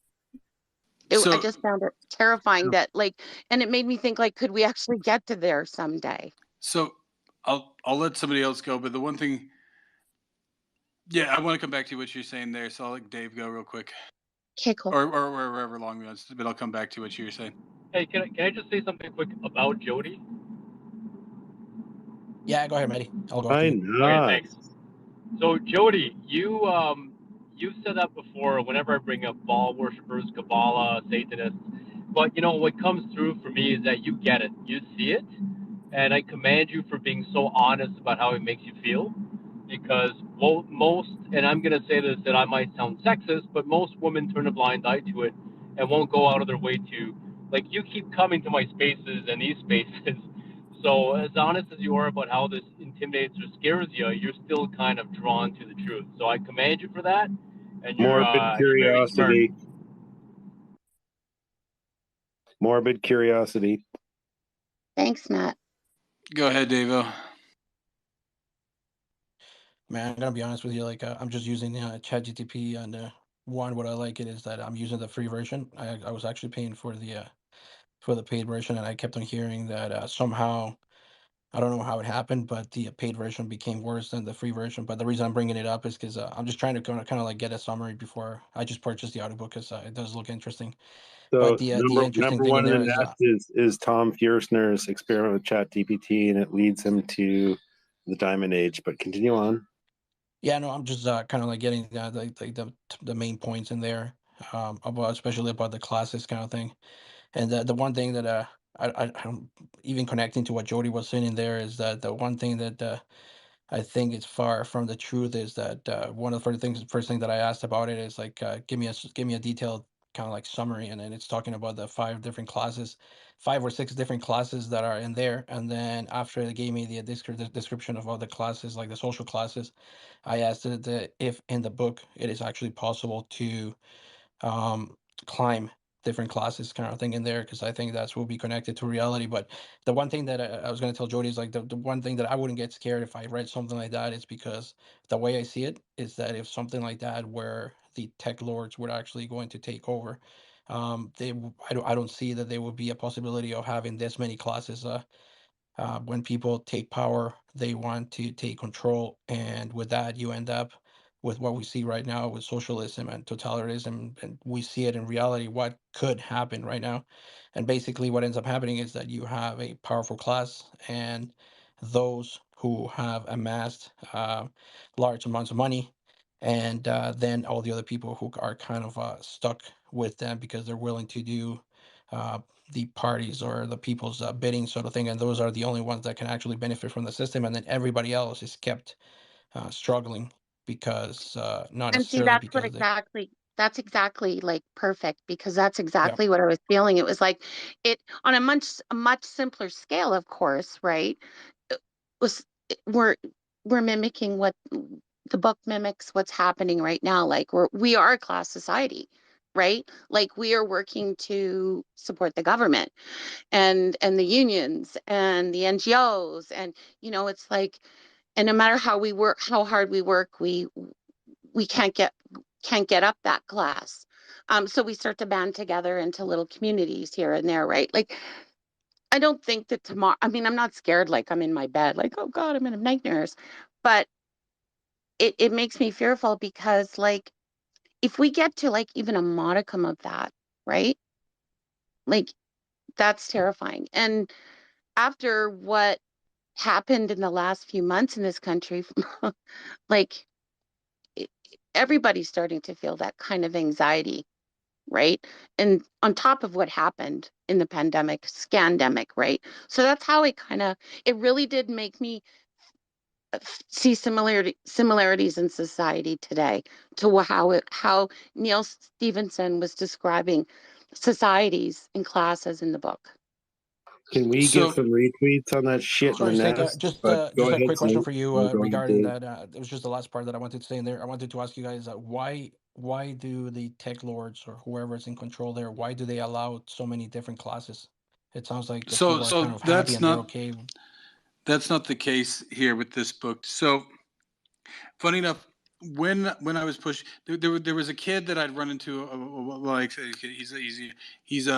found it terrifying that like, and it made me think like, could we actually get to there someday? So I'll let somebody else go, but the one thing, yeah, I want to come back to what you're saying there. So I'll let Dave go real quick, Okay, cool. or wherever long we want, but I'll come back to what you were saying. Hey, can I just say something quick about Jody? Yeah, go ahead, Matty. I'll go after Why you. not? Okay, thanks. So Jody, you've said that before. Whenever I bring up Baal worshippers, Kabbalah, Satanists, but you know what comes through for me is that you get it, you see it, and I commend you for being so honest about how it makes you feel. Because most, and I'm gonna say this that I might sound sexist, but most women turn a blind eye to it and won't go out of their way to, like you keep coming to my spaces and these spaces. So as honest as you are about how this intimidates or scares you, you're still kind of drawn to the truth. So I commend you for that, and you're Morbid very smart. curiosity. Morbid curiosity. Thanks, Matt. Go ahead, Davo. Man, I'm gonna be honest with you. Like, I'm just using ChatGTP, and what I like it is that I'm using the free version. I was actually paying for the paid version, and I kept on hearing that somehow I don't know how it happened, but the paid version became worse than the free version. But the reason I'm bringing it up is because I'm just trying to kind of like get a summary before I just purchased the audiobook because it does look interesting. But So the interesting number thing in one in there the nest is Tom Fierstner's experiment with ChatGPT, and it leads him to the Diamond Age. But continue on. yeah, no, I'm just kind of like getting the main points in there, about especially about the classes kind of thing. And the one thing that I don't even connecting to what Jody was saying in there is that the one thing that I think is far from the truth is that one of the first thing that I asked about it is like give me a detailed kind of like summary, and then it's talking about the 5 or 6 different classes that are in there, and then after they gave me the description of all the classes, like the social classes, I asked it if in the book it is actually possible to um, climb different classes kind of thing in there, because I think that's will be connected to reality. But the one thing that I was going to tell Jody is like the one thing that I wouldn't get scared if I read something like that is because the way I see it is that if something like that where the tech lords were actually going to take over, I don't see that there would be a possibility of having this many classes. When people take power, they want to take control, and with that, you end up with what we see right now with socialism and totalitarianism, and we see it in reality what could happen right now. And basically, what ends up happening is that you have a powerful class, and those who have amassed large amounts of money, and then all the other people who are kind of stuck with them because they're willing to do. Uh, the parties or the people's bidding sort of thing, and those are the only ones that can actually benefit from the system, and then everybody else is kept struggling because not And see, necessarily because they that's exactly like perfect, because that's exactly what I was feeling. It was like it on a much simpler scale, of course, right? It was we're we're mimicking what the book mimics what's happening right now. Like we are a class society, right? Like we are working to support the government and the unions and the NGOs, and it's like, and no matter how we work, how hard we work, we can't get up that class. So we start to band together into little communities here and there, right? Like I don't think that tomorrow, I mean, I'm not scared like I'm in my bed, like, oh God, I'm gonna have nightmares. But it makes me fearful because like if we get to like even a modicum of that, right? Like that's terrifying. And after what happened in the last few months in this country, like everybody's starting to feel that kind of anxiety, right? And on top of what happened in the pandemic, scandemic, right? So that's how it really did make me see similarities in society today to how Neal Stephenson was describing societies and classes in the book. Can we get some retweets on that shit in the Sorry, nest? just But go a ahead, quick question Snoop. for you Go ahead, regarding Dave. that. It was just the last part that I wanted to say in there. I wanted to ask you guys why do the tech lords or whoever is in control there, why do they allow so many different classes? It sounds like the people are kind of happy and they're okay. That's not the case here with this book. So funny enough, when I was pushed, there was a kid that I'd run into. Like he's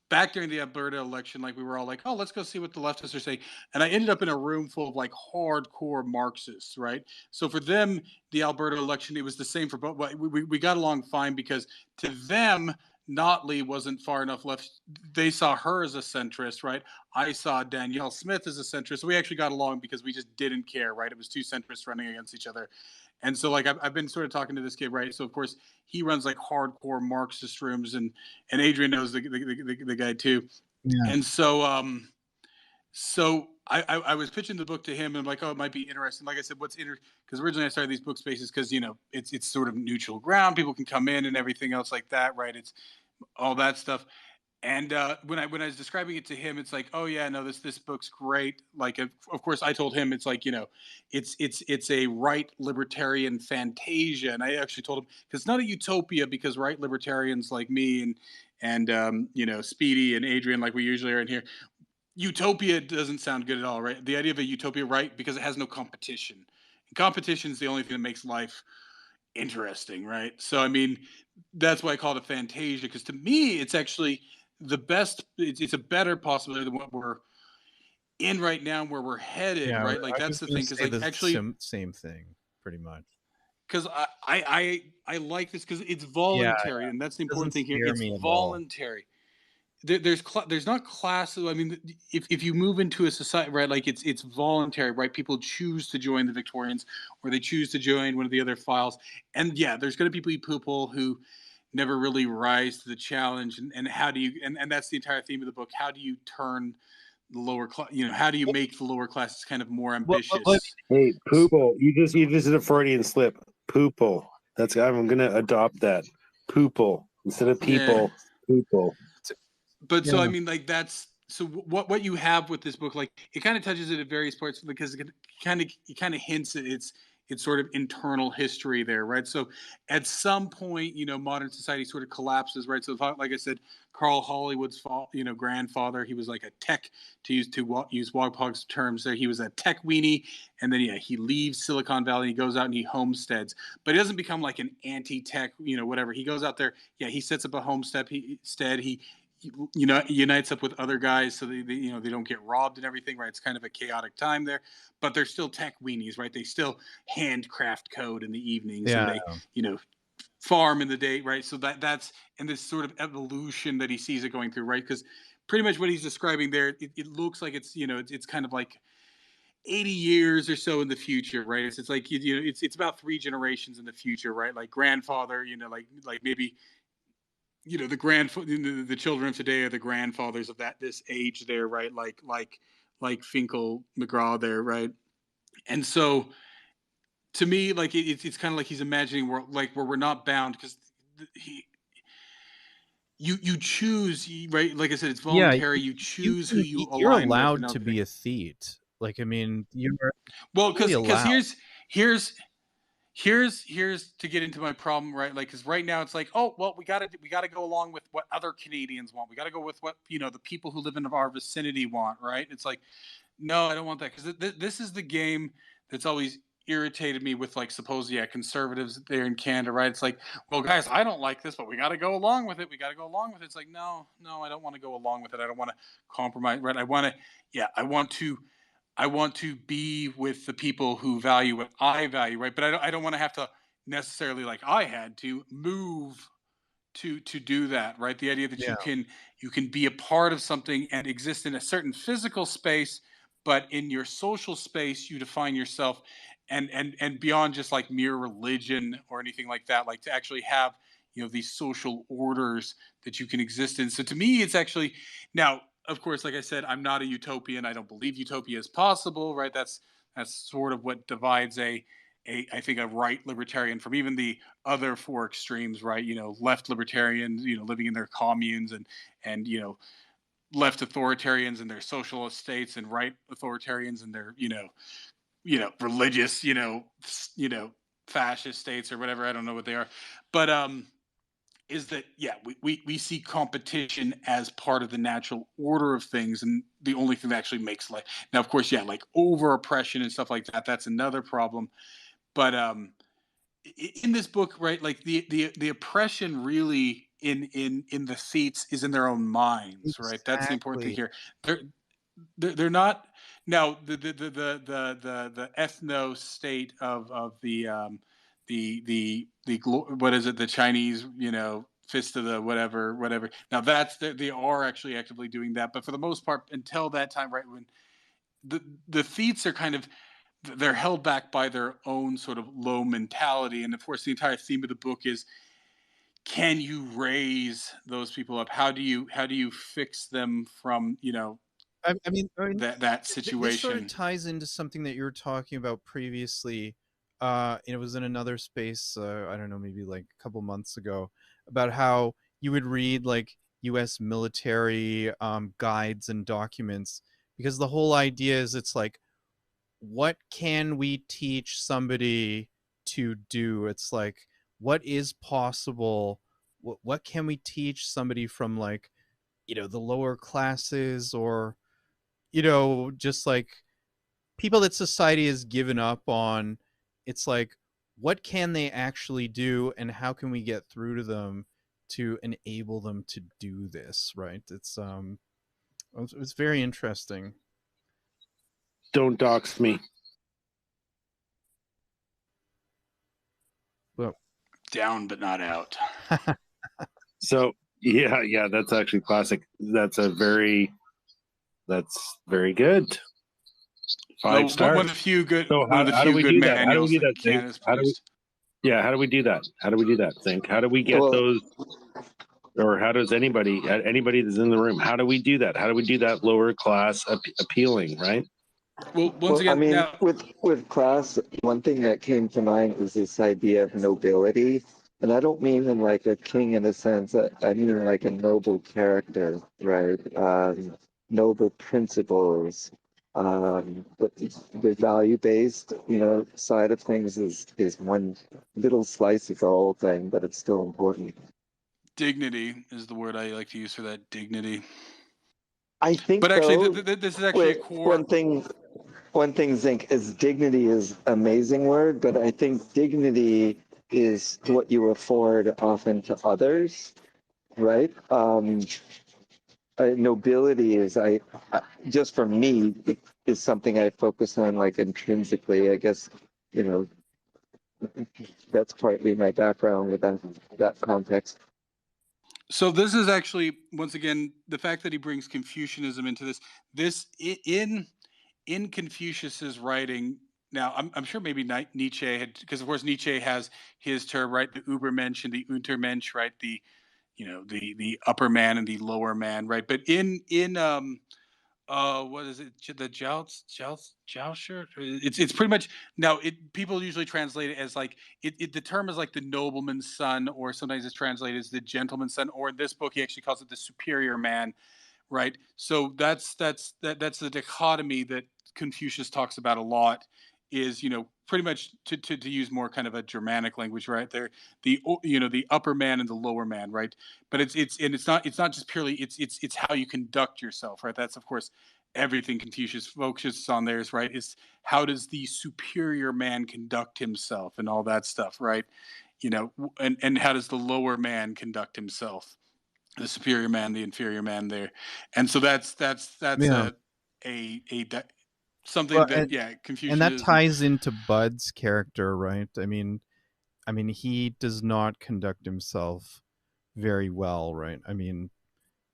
back during the Alberta election. Like we were all like, oh, let's go see what the leftists are saying. And I ended up in a room full of like hardcore Marxists, right? So for them, the Alberta election, it was the same for both. We got along fine because to them, Notley wasn't far enough left. They saw her as a centrist, right? I saw Danielle Smith as a centrist. So we actually got along because we just didn't care, right? It was two centrists running against each other. And so like I've been sort of talking to this kid, right? So of course he runs like hardcore Marxist rooms, and Adrian knows the guy too. Yeah. And so so I was pitching the book to him, and I'm like, oh, it might be interesting. Like I said, because originally I started these book spaces because it's sort of neutral ground. People can come in and everything else like that, right? It's all that stuff. And when I was describing it to him, it's like, oh yeah, no, this book's great. Like, of course, I told him it's like, it's a right libertarian fantasia, and I actually told him because it's not a utopia, because right libertarians like me and Speedy and Adrian, like we usually are in here, utopia doesn't sound good at all, right? The idea of a utopia, right? Because it has no competition. And competition is the only thing that makes life interesting, right? So I mean, that's why I call it a fantasia, because to me it's actually the best. It's a better possibility than what we're in right now, where we're headed, right? Like that's the thing, because like actually same thing pretty much. Because I like this because it's voluntary, and that's the important thing here. It's voluntary. There's not classes. I mean, if you move into a society, right, like it's voluntary, right? People choose to join the Victorians, or they choose to join one of the other files, and yeah, there's going to be people who never really rise to the challenge. And how do you? And that's the entire theme of the book. How do you turn the lower class? How do you make the lower classes kind of more ambitious? Hey, Poople, you just did a Freudian slip. Poople. I'm gonna adopt that. Poople instead of people. Yeah. Poople. But so I mean, like that's so what you have with this book, like it kind of touches it at various parts, because it kind of hints at its sort of internal history there, right? So at some point, modern society sort of collapses, right? So like I said, Carl Hollywood's grandfather, he was like a tech, to use Wogpog's terms there, he was a tech weenie, and then he leaves Silicon Valley, he goes out and he homesteads, but he doesn't become like an anti-tech, whatever. He goes out there, he sets up a homestead, he unites up with other guys so they don't get robbed and everything, right? It's kind of a chaotic time there, but they're still tech weenies, right? They still handcraft code in the evenings, and they farm in the day, right? So that's and this sort of evolution that he sees it going through, right? Because pretty much what he's describing there, it looks like it's it's kind of like 80 years or so in the future, right? It's like it's about 3 generations in the future, right? Like grandfather, like maybe the children of today are the grandfathers of this age there, right? Like Finkel McGraw there, right? And so to me, like it's kind of like he's imagining where we're not bound, because you choose, right? Like I said, it's voluntary. You choose who you align with. You're allowed to be a Theet. Like, I mean, you are Well, totally because allowed. here's to get into my problem, right? Like, because right now it's like, oh well, we gotta go along with what other Canadians want. We gotta go with what the people who live in our vicinity want, right? It's like, no, I don't want that, because this is the game that's always irritated me with, like, supposedly, conservatives there in Canada, right? It's like, well, guys, I don't like this, but we got to go along with it. We got to go along with it. It's like, no, I don't want to go along with it. I don't want to compromise, right? I want to be with the people who value what I value, right? But I don't want to have to necessarily, like I had to move to do that, right? The idea that Yeah. you can be a part of something and exist in a certain physical space, but in your social space you define yourself, and beyond just like mere religion or anything like that, like to actually have these social orders that you can exist in. So to me, it's actually, now of course, like I said, I'm not a utopian. I don't believe utopia is possible, right? That's sort of what divides I think a right libertarian from even the other four extremes, right? Left libertarians, living in their communes, and left authoritarians in their socialist states, and right authoritarians in their religious, fascist states or whatever. I don't know what they are, but is that, yeah, we see competition as part of the natural order of things, and the only thing that actually makes life. Now, of course, yeah, like over oppression and stuff like that, that's another problem. But in this book, right, like the oppression really in the seats is in their own minds, right? That's the important thing Exactly. here. They're not, now the ethno state of what is it, the Chinese, fist of the whatever. Now they are actually actively doing that, but for the most part, until that time, right, when the feats are kind of, they're held back by their own sort of low mentality. And of course, the entire theme of the book is, can you raise those people up? How do you fix them from I mean, that this sort of situation? ties into something that you were talking about previously. And it was in another space. I don't know, maybe like a couple months ago, about how you would read like U.S. military guides and documents, because the whole idea is, it's like, what can we teach somebody to do? It's like, what is possible? What can we teach somebody from, like, the lower classes, or just like people that society has given up on? It's like, what can they actually do, and how can we get through to them to enable them to do this, right? It's very interesting. Don't dox me. Well, Down but not out. So yeah, that's actually classic. That's very good. No, 5 stars. one of the few good So one of the how do few we good do that? How do we manuals do that that, Zink? Canada's produced. How do we do that? How do we do that, Zink? How do we get Well, those, or how does anybody that's in the room, how do we do that? How do we do that lower class appealing, right? Well, once I again, mean, now, with class, one thing that came to mind was this idea of nobility, and I don't mean in like a king in a sense. I mean in like a noble character, right? Noble principles. But the value based, side of things is one little slice of the whole thing, but it's still important. dignity is the word I like to use for that. Dignity. I think But actually, though, this is actually a core. one thing, Zink, is dignity is amazing word, but I think dignity is what you afford often to others, right? Nobility is, just for me, is something I focus on like intrinsically. I guess, you know, that's partly my background with that context. So this is actually, once again, the fact that he brings Confucianism into this. This in Confucius's writing. Now, I'm sure maybe Nietzsche had, because of course Nietzsche has his term, right? The Übermensch and the Untermensch, right? The upper man and the lower man, right? But in what is it, the jousture, it's pretty much, now it people usually translate it as like, the term is like the nobleman's son, or sometimes it's translated as the gentleman's son, or in this book he actually calls it the superior man, right? So that's the dichotomy that Confucius talks about a lot is, pretty much to use more kind of a Germanic language, right? There, the upper man and the lower man, right? But it's not just purely it's how you conduct yourself, right? That's of course everything Confucius focuses on. There's right is how does the superior man conduct himself and all that stuff, right? And how does the lower man conduct himself? The superior man, the inferior man, there, and so that's Yeah. a something Well, that and that Confucianism. ties into Bud's character, right? I mean, he does not conduct himself very well, right? I mean,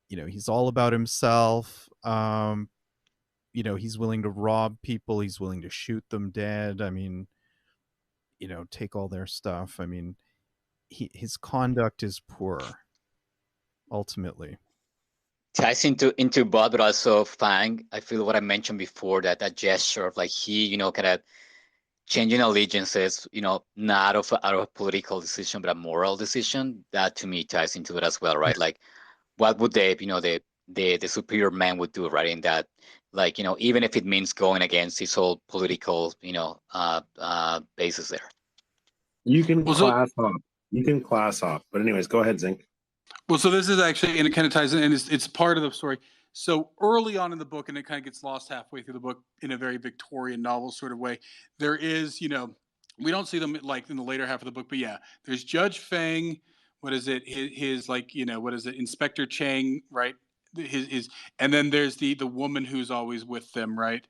he's all about himself. He's willing to rob people. He's willing to shoot them dead. I mean, take all their stuff. I mean, his conduct is poor, ultimately. Ties into Bud, but also Fang. I feel what I mentioned before, that gesture of like he, kind of changing allegiances, not out of a political decision, but a moral decision. That to me ties into it as well, right? Like, what would they, the superior man would do, right? In that, like, even if it means going against his whole political, basis there. You can class hop. You can class hop. But anyways, go ahead, Zink. Well, so this is actually, and it kind of ties in, and it's part of the story. So early on in the book, and it kind of gets lost halfway through the book in a very Victorian novel sort of way. There is, we don't see them like in the later half of the book, but yeah, there's Judge Feng. What is it? His like, what is it? Inspector Chang, right? His, and then there's the woman who's always with them, right?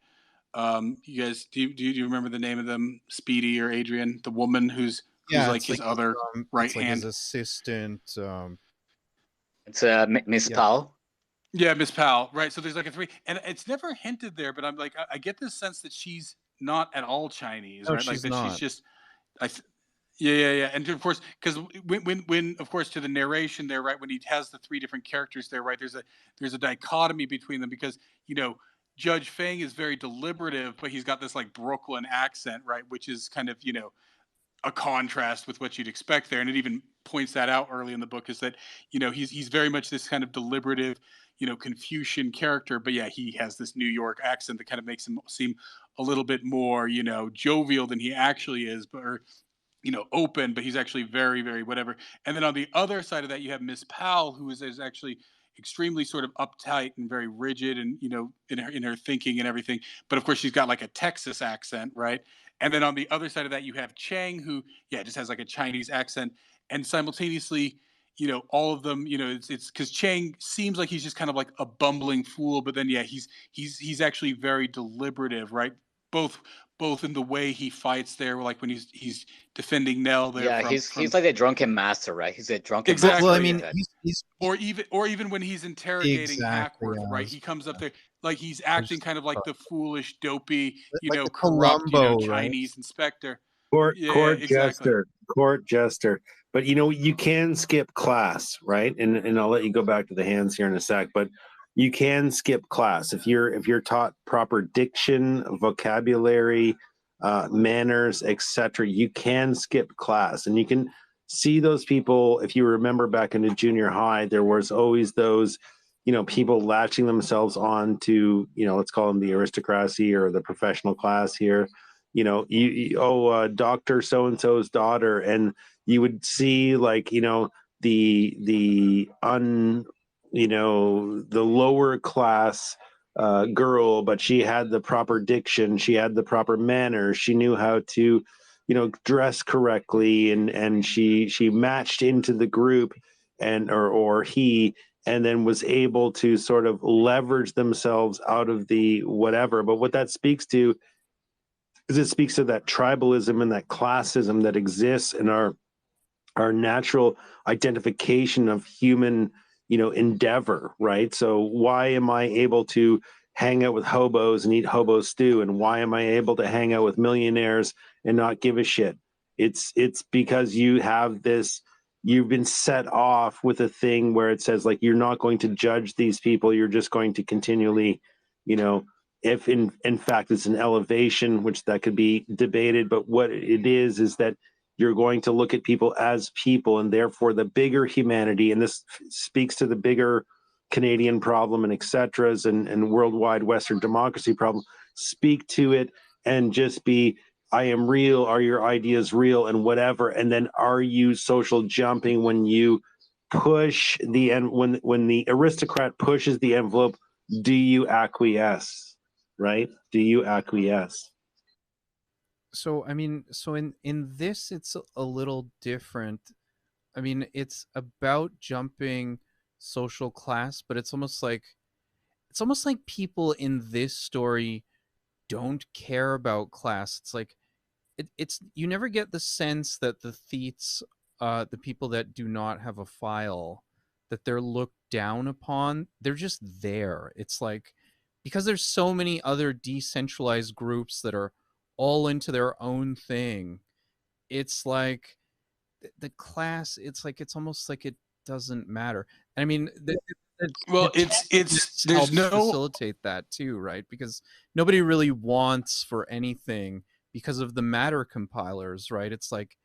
You guys, do you remember the name of them? Speedy or Adrian? The woman who's like his other right it's like hand, his assistant. It's Miss Yeah. Powell. Yeah, Miss Powell, right? So there's like a three, and it's never hinted there, but I'm like, I get this sense that she's not at all Chinese, No, right? Like she's that not. she's just, yeah, and of course, because when of course to the narration there, right, when he has the three different characters there, right, there's a dichotomy between them because Judge Feng is very deliberative, but he's got this like Brooklyn accent, right, which is kind of a contrast with what you'd expect there, and it even points that out early in the book is that he's very much this kind of deliberative Confucian character, but yeah, he has this New York accent that kind of makes him seem a little bit more jovial than he actually is, but or open, but he's actually very, very whatever. And then on the other side of that, you have Miss Powell, who is actually extremely sort of uptight and very rigid, and in her thinking and everything. But of course, she's got like a Texas accent, right? And then on the other side of that, you have Chang, who just has like a Chinese accent, and simultaneously, all of them, it's because Chang seems like he's just kind of like a bumbling fool, but then he's actually very deliberative, right? Both in the way he fights there, like when he's defending Nell there. Yeah, he's like a drunken master, right? He's a drunken exactly. master. Well, I mean, yeah. he's or even when he's interrogating Hackworth, right? He comes up there like he's acting kind of like the foolish, dopey, like the corrupt, Columbo, Chinese inspector. Court exactly. jester. But you can skip class, right? And I'll let you go back to the hands here in a sec. But you can skip class if you're taught proper diction, vocabulary, manners, etc. You can skip class, and you can see those people. If you remember back into junior high, there was always those people latching themselves on to let's call them the aristocracy or the professional class here. Dr. so-and-so's daughter, and you would see like the lower class girl, but she had the proper diction, she had the proper manners, she knew how to dress correctly, and she matched into the group, and or he, and then was able to sort of leverage themselves out of the whatever. But what that speaks to is it speaks to that tribalism and that classism that exists in our natural identification of human endeavor, right? So why am I able to hang out with hobos and eat hobo stew, and why am I able to hang out with millionaires and not give a shit? It's because you've been set off with a thing where it says like you're not going to judge these people, you're just going to continually if in fact it's an elevation, which that could be debated, but what it is that you're going to look at people as people, and therefore the bigger humanity, and this speaks to the bigger Canadian problem and et ceteras and worldwide Western democracy problem, speak to it and just be, I am real, are your ideas real, and whatever? And then are you social jumping when you push the end, when the aristocrat pushes the envelope? Do you acquiesce? Right? Do you acquiesce? So I mean, so in this, it's a little different. I mean, it's about jumping social class, but it's almost like people in this story don't care about class. It's like it's you never get the sense that the Theets, the people that do not have a file, that they're looked down upon. They're just there. It's like, because there's so many other decentralized groups that are all into their own thing. It's like the class. It's like, it's almost like it doesn't matter. I mean, Well, the it's text there's helps no facilitate that too, right? Because nobody really wants for anything because of the matter compilers, right? It's like,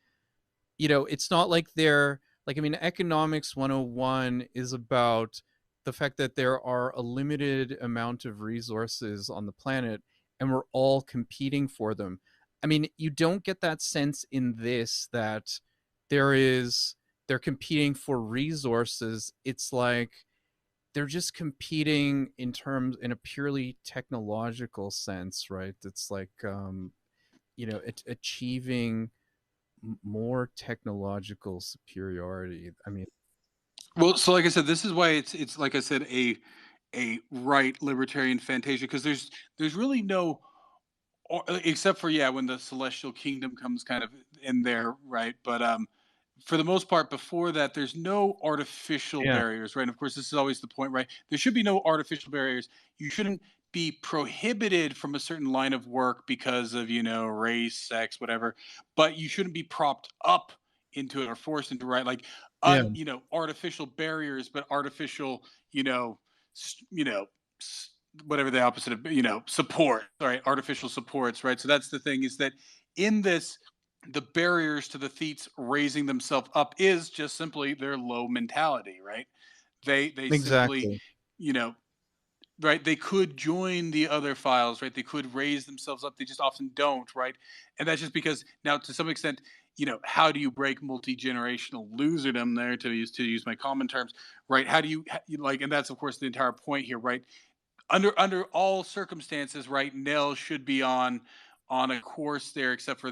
it's not like they're like, I mean, economics 101 is about the fact that there are a limited amount of resources on the planet and we're all competing for them. I mean, you don't get that sense in this, that they're competing for resources. It's like they're just competing in a purely technological sense, right? It's like, achieving more technological superiority. I mean, well. So, like I said, this is why it's like I said, a right libertarian fantasia, because there's really no, except for, yeah, when the celestial kingdom comes kind of in there, right? But for the most part, before that, there's no artificial yeah, barriers, right? And of course, this is always the point, right? There should be no artificial barriers. You shouldn't be prohibited from a certain line of work because of, race, sex, whatever. But you shouldn't be propped up into it or forced into, right? Like, yeah, artificial barriers, but artificial, you know, whatever the opposite of, support, right? Artificial supports, right? So that's the thing, is that in this, the barriers to the Theets raising themselves up is just simply their low mentality, right? They simply, exactly. you know, right? They could join the other files, right? They could raise themselves up. They just often don't, right? And that's just because, now, to some extent, how do you break multi-generational loserdom there, to use my common terms, right? How do you, like, and that's of course the entire point here, right? Under all circumstances, right, Nell should be on a course there, except for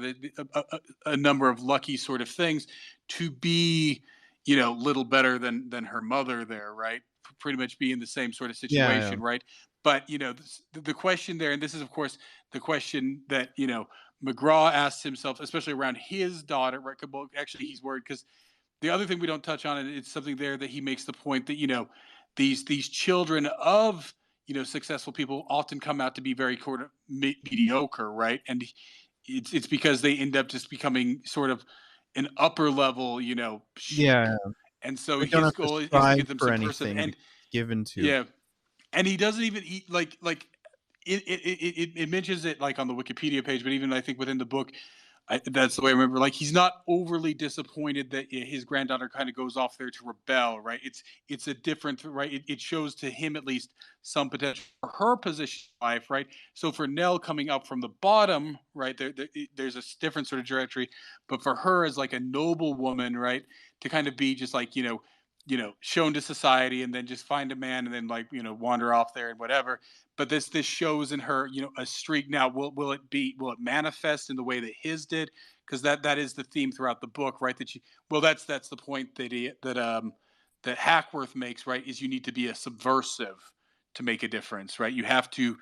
a number of lucky sort of things, to be, little better than her mother there, right? Pretty much be in the same sort of Yeah, yeah, situation, right? But the question there, and this is of course the question that McGraw asks himself, especially around his daughter, right? Well, actually, he's worried because the other thing we don't touch on, and it's something there that he makes the point that these children of successful people often come out to be very sort of mediocre, right? And it's because they end up just becoming sort of an upper level sheep, yeah. and so They don't his have to goal is to strive get them for subversive. anything And because it's given to. yeah, and he doesn't even like it mentions it like on the Wikipedia page, but even I think within the book, that's the way I remember. Like, he's not overly disappointed that his granddaughter kind of goes off there to rebel, right? It's a different, right? It shows to him at least some potential for her position in life, right? So for Nell coming up from the bottom, right, there's a different sort of trajectory. But for her as like a noble woman, right, to kind of be just like shown to society and then just find a man and then like wander off there and whatever. But this shows in her a streak. Now will it manifest in the way that his did? Because that is the theme throughout the book, right? That's the point that Hackworth makes, right? Is you need to be a subversive to make a difference, right? You have to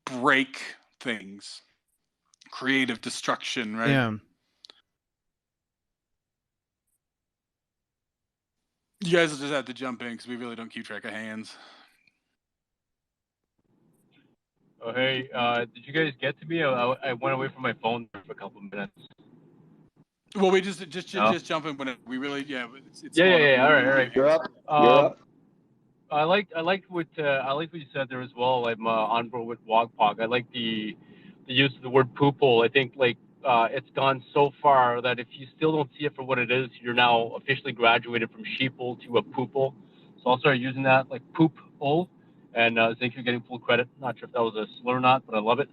break things, creative destruction, right? Yeah. You guys will just have to jump in because we really don't keep track of hands. Oh, hey, did you guys get to me? I went away from my phone for a couple of minutes. Well, we just No? jump in when we really, yeah. It's Yeah, small yeah, enough. yeah. All right, all right. You're up. You're up. I liked what you said there as well. I'm on board with Wogpog. I like the use of the word poople. I think it's gone so far that if you still don't see it for what it is, you're now officially graduated from sheeple to a poople. So I'll start using that, like poop-ol, And thank you for getting full credit. Not sure if that was a slur or not, but I love it.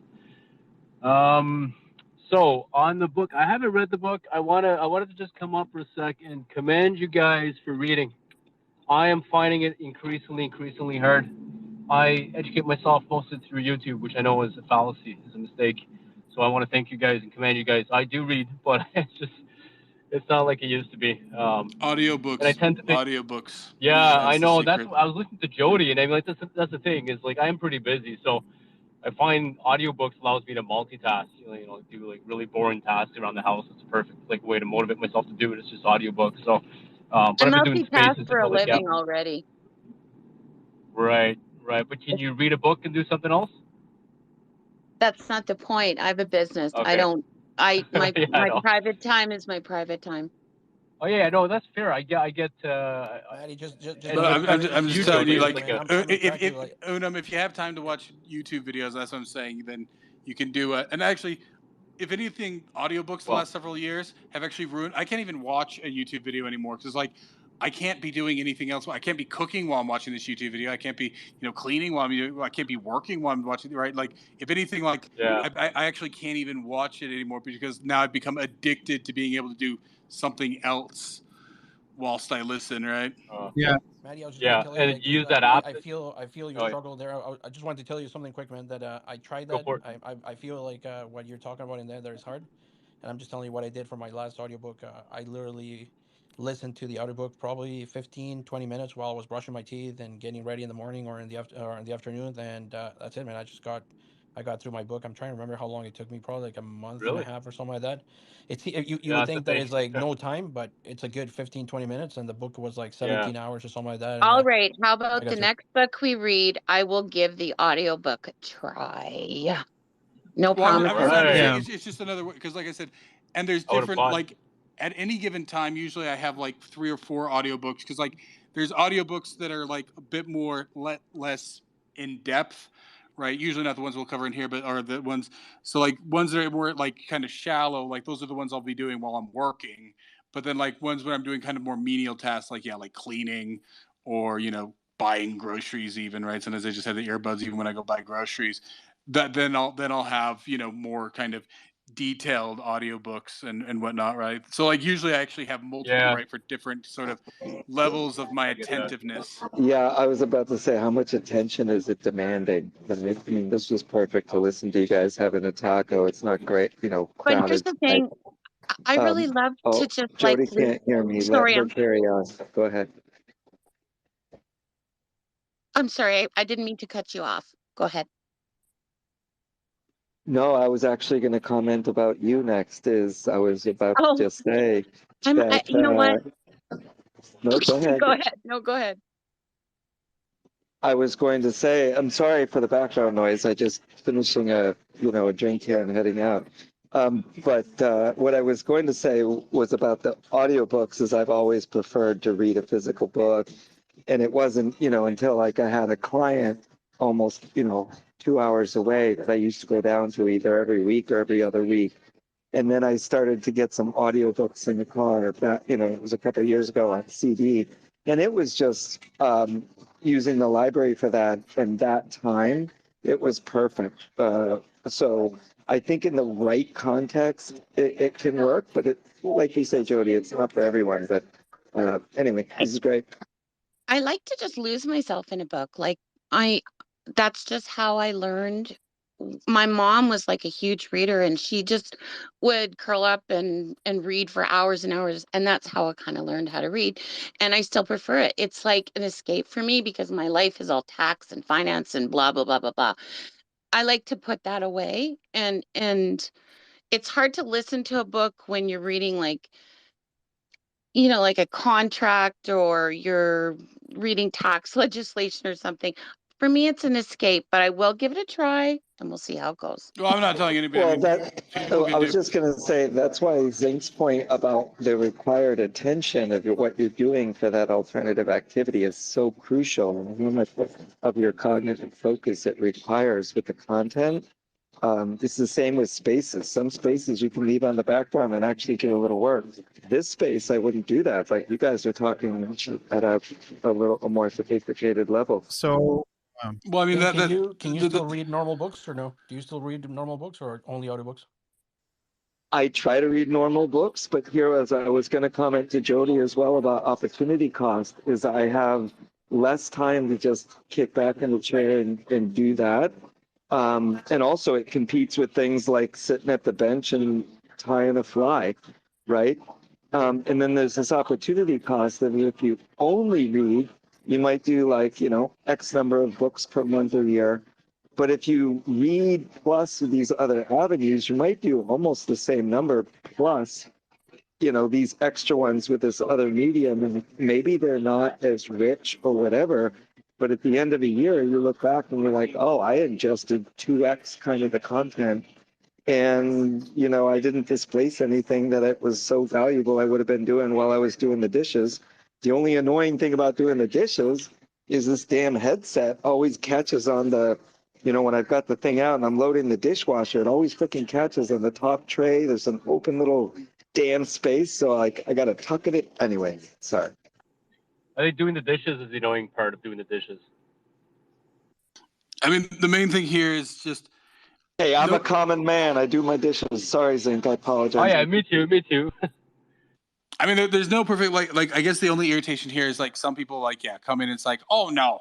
So on the book, I haven't read the book. I wanted to just come up for a sec and commend you guys for reading. I am finding it increasingly hard. I educate myself mostly through YouTube, which I know is a fallacy, is a mistake. So I want to thank you guys and commend you guys. I do read, but it's not like it used to be. Audiobooks. And I tend to think, audiobooks. yeah, That's I know. the That's secret. what I was listening to Jody, and I'm like, that's the thing is like I'm pretty busy, so I find audiobooks allows me to multitask. You know, do like really boring tasks around the house. It's a perfect like way to motivate myself to do it. It's just audiobooks. So, but I I've been doing multitask spaces for a until like, yeah, living already. right. But can you read a book and do something else? That's not the point. I have a business. Okay. I don't. My Yeah, I know. private time is my private time. Oh yeah, no, that's fair. I get. Maddie, just and But I'm YouTube just telling you, is like, like man, a, I'm attracted, like, Unum, if you have time to watch YouTube videos, that's what I'm saying, then you can do it. And actually, if anything, audiobooks the Well- last several years have actually ruined. I can't even watch a YouTube video anymore because, like, I can't be doing anything else. I can't be cooking while I'm watching this YouTube video. I can't be, cleaning while I can't be working while I'm watching. Right? Like, if anything, like, Yeah. I actually can't even watch it anymore because now I've become addicted to being able to do something else whilst I listen. Right? Yeah. Maddie, I was just Yeah, gonna tell you, and like, you use 'cause that app. I feel your Oh, struggle there. I just wanted to tell you something quick, man. That I tried Go that. for it. I feel like what you're talking about in there is hard, and I'm just telling you what I did for my last audiobook. I literally listened to the audiobook probably 15, 20 minutes while I was brushing my teeth and getting ready in the morning or in the afternoon, and that's it, man. I got through my book. I'm trying to remember how long it took me, probably like a month and Really? a half or something like that. It's you Yeah, would that's the think that thing. it's like no time, but it's a good 15, 20 minutes, and the book was like Yeah. 17 hours or something like that. And, All right. How I about got the through. next book we read? I will give the audiobook a try. No Well, I'm promises. saying Yeah. it's just another way because, like I said, and there's I would different applaud. like at any given time. Usually, I have like 3 or 4 audiobooks because like there's audiobooks that are like a bit more less in depth, right? Usually not the ones we'll cover in here, but are the ones. So like ones that are more like kind of shallow, like those are the ones I'll be doing while I'm working. But then like ones when I'm doing kind of more menial tasks, like like cleaning or buying groceries, even, right? Sometimes I just have the earbuds even when I go buy groceries. That then I'll have more kind of detailed audiobooks and whatnot, right? So like usually I actually have multiple, Yeah. right, for different sort of levels of my I get that. attentiveness. Yeah, I was about to say, how much attention is it demanding? I mean, this was perfect to listen to you guys having a taco. It's not great, But here's crowded. the thing. I really love to just like. Jody can't hear me. Let Sorry, her carry on. Go ahead. I'm sorry. I didn't mean to cut you off. Go ahead. No, I was actually going to comment about you next. I was about Oh, to just say you know what? no, go ahead. Go ahead. No, go ahead. I was going to say, I'm sorry for the background noise. I just finishing a drink here and heading out. But what I was going to say was about the audiobooks is I've always preferred to read a physical book. And it wasn't, until like I had a client almost, 2 hours away that I used to go down to either every week or every other week. And then I started to get some audiobooks in the car. That it was a couple of years ago on CD, and it was just using the library for that. And that time, it was perfect. So I think in the right context, it can work. But like you say, Jody, it's not for everyone. But anyway, this is great. I like to just lose myself in a book. Like that's just how I learned. My mom was like a huge reader, and she just would curl up and read for hours and hours, and that's how I kind of learned how to read. And I still prefer it. It's like an escape for me because my life is all tax and finance and blah blah blah blah blah. I like to put that away, and it's hard to listen to a book when you're reading like like a contract or you're reading tax legislation or something. For me, it's an escape, but I will give it a try and we'll see how it goes. Well, I'm not telling anybody. Well, people can I was do. just going to say that's why Zink's point about the required attention of what you're doing for that alternative activity is so crucial. And how much of your cognitive focus it requires with the content. It's the same with spaces. Some spaces you can leave on the background and actually do a little work. This space, I wouldn't do that. Like you guys are talking at a more sophisticated level. So Well, I mean Can you still read normal books or no? Do you still read normal books or only audiobooks? I try to read normal books, but here, as I was going to comment to Jody as well about opportunity cost, is I have less time to just kick back in the chair and do that. And also, it competes with things like sitting at the bench and tying a fly, right? And then there's this opportunity cost that if you only read, you might do like, X number of books per month or year. But if you read plus these other avenues, you might do almost the same number plus, these extra ones with this other medium. And maybe they're not as rich or whatever. But at the end of a year, you look back and you're like, oh, I ingested 2x kind of the content. And, I didn't displace anything that it was so valuable I would have been doing while I was doing the dishes. The only annoying thing about doing the dishes is this damn headset always catches on the, when I've got the thing out and I'm loading the dishwasher, it always freaking catches on the top tray. There's an open little damn space. So like I got to tuck it. Anyway, sorry. I think doing the dishes is the annoying part of doing the dishes. I mean, the main thing here is just. Hey, I'm a common man. I do my dishes. Sorry, Zink. I apologize. Oh yeah, me too. I mean, there's no perfect like. I guess the only irritation here is like some people come in and it's like, oh no,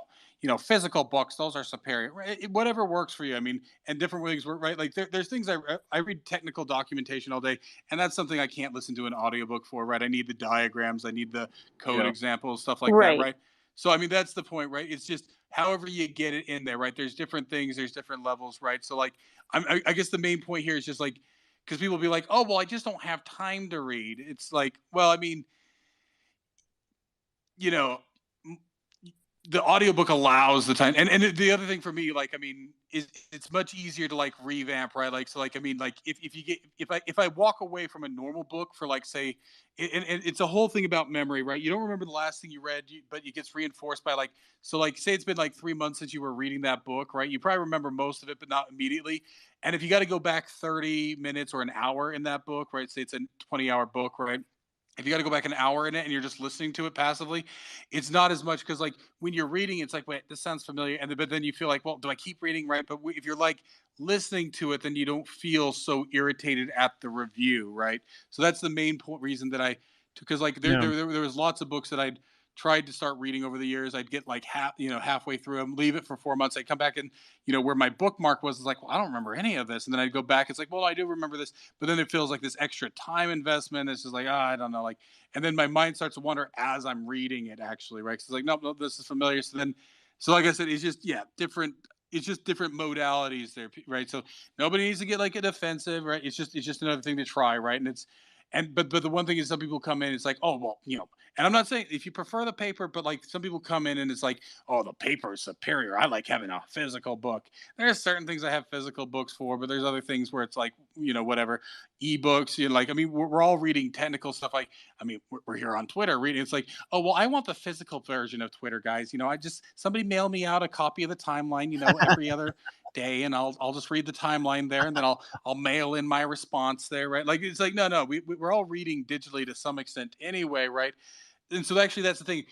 physical books, those are superior. Right? Whatever works for you. I mean, and different ways work, right? Like there's things I read technical documentation all day, and that's something I can't listen to an audiobook for, right? I need the diagrams, I need the code examples, stuff like that, right? So I mean, that's the point, right? It's just however you get it in there, right? There's different things, there's different levels, right? So like, I guess the main point here is just like. Because people will be like, oh, well, I just don't have time to read. It's like, well, I mean, the audiobook allows the time. And the other thing for me, like, I mean, is it's much easier to like revamp, right? Like, so like, I mean, like if I walk away from a normal book for like, say, and it's a whole thing about memory, right? You don't remember the last thing you read, but it gets reinforced by like, so like, say it's been like 3 months since you were reading that book, right? You probably remember most of it, but not immediately. And if you got to go back 30 minutes or an hour in that book, right? Say it's a 20-hour book, right? If you got to go back an hour in it and you're just listening to it passively, it's not as much because like when you're reading, it's like, wait, this sounds familiar. But then you feel like, well, do I keep reading? Right. But if you're like listening to it, then you don't feel so irritated at the review. Right. So that's the main reason that because like there was lots of books that I'd tried to start reading over the years. I'd get like halfway through them, leave it for 4 months. I'd come back and, where my bookmark was like, well, I don't remember any of this. And then I'd go back. It's like, well, I do remember this, but then it feels like this extra time investment. It's just like, I don't know. Like, and then my mind starts to wander as I'm reading it actually. Right. Cause it's like, nope, this is familiar. So like I said, it's just, different. It's just different modalities there. Right. So nobody needs to get like a defensive, right? It's just another thing to try. Right. But the one thing is some people come in, it's like, oh, well, and I'm not saying if you prefer the paper, but like some people come in and it's like, oh, the paper is superior. I like having a physical book. There's certain things I have physical books for, but there's other things where it's like, whatever, ebooks, like, I mean, we're all reading technical stuff. Like, I mean, we're here on Twitter reading. It's like, oh, well, I want the physical version of Twitter, guys. Somebody mail me out a copy of the timeline, every other day, and I'll just read the timeline there, and then I'll mail in my response there, right? Like it's like no, we're all reading digitally to some extent anyway, right? And so actually that's the thing.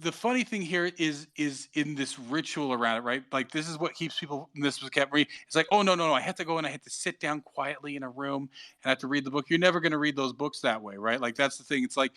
The funny thing here is in this ritual around it, right? Like this is what keeps people. And this was kept me. It's like, oh no, I have to go and I have to sit down quietly in a room and I have to read the book. You're never going to read those books that way, right? Like that's the thing. It's like,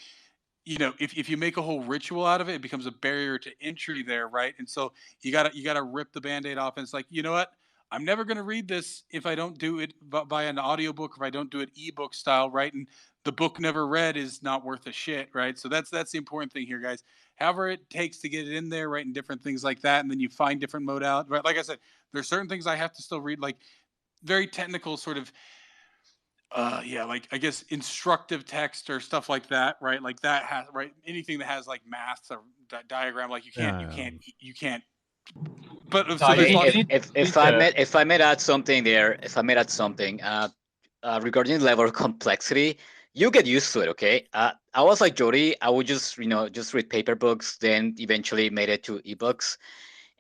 if you make a whole ritual out of it, it becomes a barrier to entry there, right? And so you gotta rip the Band-Aid off. And it's like, you know what? I'm never gonna read this if I don't do it by an audiobook, if I don't do it ebook style, right? And the book never read is not worth a shit, right? So that's the important thing here, guys. However it takes to get it in there, right, and different things like that, and then you find different modalities. Right? Like I said, there's certain things I have to still read, like very technical sort of like I guess instructive text or stuff like that, right? Like that has anything that has like math or diagram, like you can't. But so if I may add something there, regarding the level of complexity, you get used to it, okay? I was like Jody, I would just read paper books, then eventually made it to ebooks.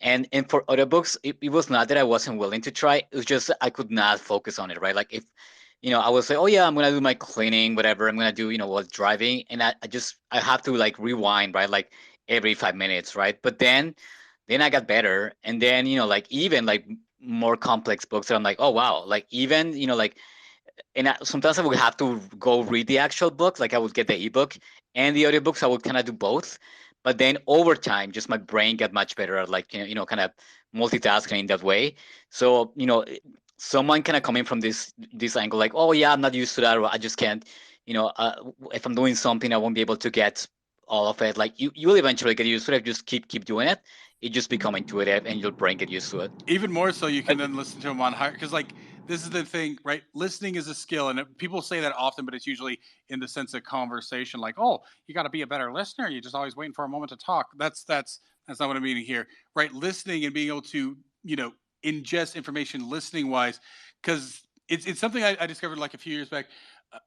And for other books, it was not that I wasn't willing to try. It was just I could not focus on it, right? Like if, I would say, oh yeah, I'm going to do my cleaning, whatever. I'm going to do, while driving. And I have to like rewind, right? Like every 5 minutes, right? But then then I got better, and then like even like more complex books that I'm like, oh wow, like even like, and sometimes I would have to go read the actual book. Like I would get the ebook and the audiobooks. I would kind of do both. But then over time, just my brain got much better at like, kind of multitasking in that way. So, someone kind of coming from this angle, like, oh yeah, I'm not used to that, or I just can't, if I'm doing something, I won't be able to get all of it. Like you will eventually get used to it. Just keep doing it. It just become intuitive, and your brain get used to it. Even more so, you can then listen to them on higher, because like this is the thing, right? Listening is a skill, and people say that often, but it's usually in the sense of conversation, like, oh, you got to be a better listener. You're just always waiting for a moment to talk. That's not what I'm meaning here, right? Listening and being able to ingest information listening wise, because it's something I discovered like a few years back.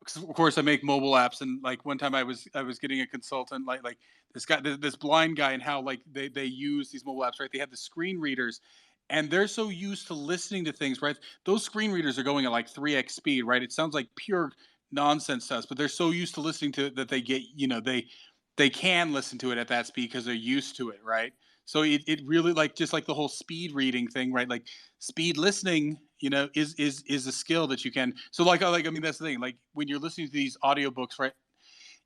'Cause of course I make mobile apps, and like one time I was getting a consultant, like this guy, this blind guy, and how like they use these mobile apps, right? They have the screen readers, and they're so used to listening to things, right? Those screen readers are going at like 3x speed, right? It sounds like pure nonsense to us, but they're so used to listening to it that they get, they can listen to it at that speed because they're used to it, right? So it really, like, just like the whole speed reading thing, right? Like speed listening, is a skill that you can. So like I mean, that's the thing. Like when you're listening to these audiobooks, right?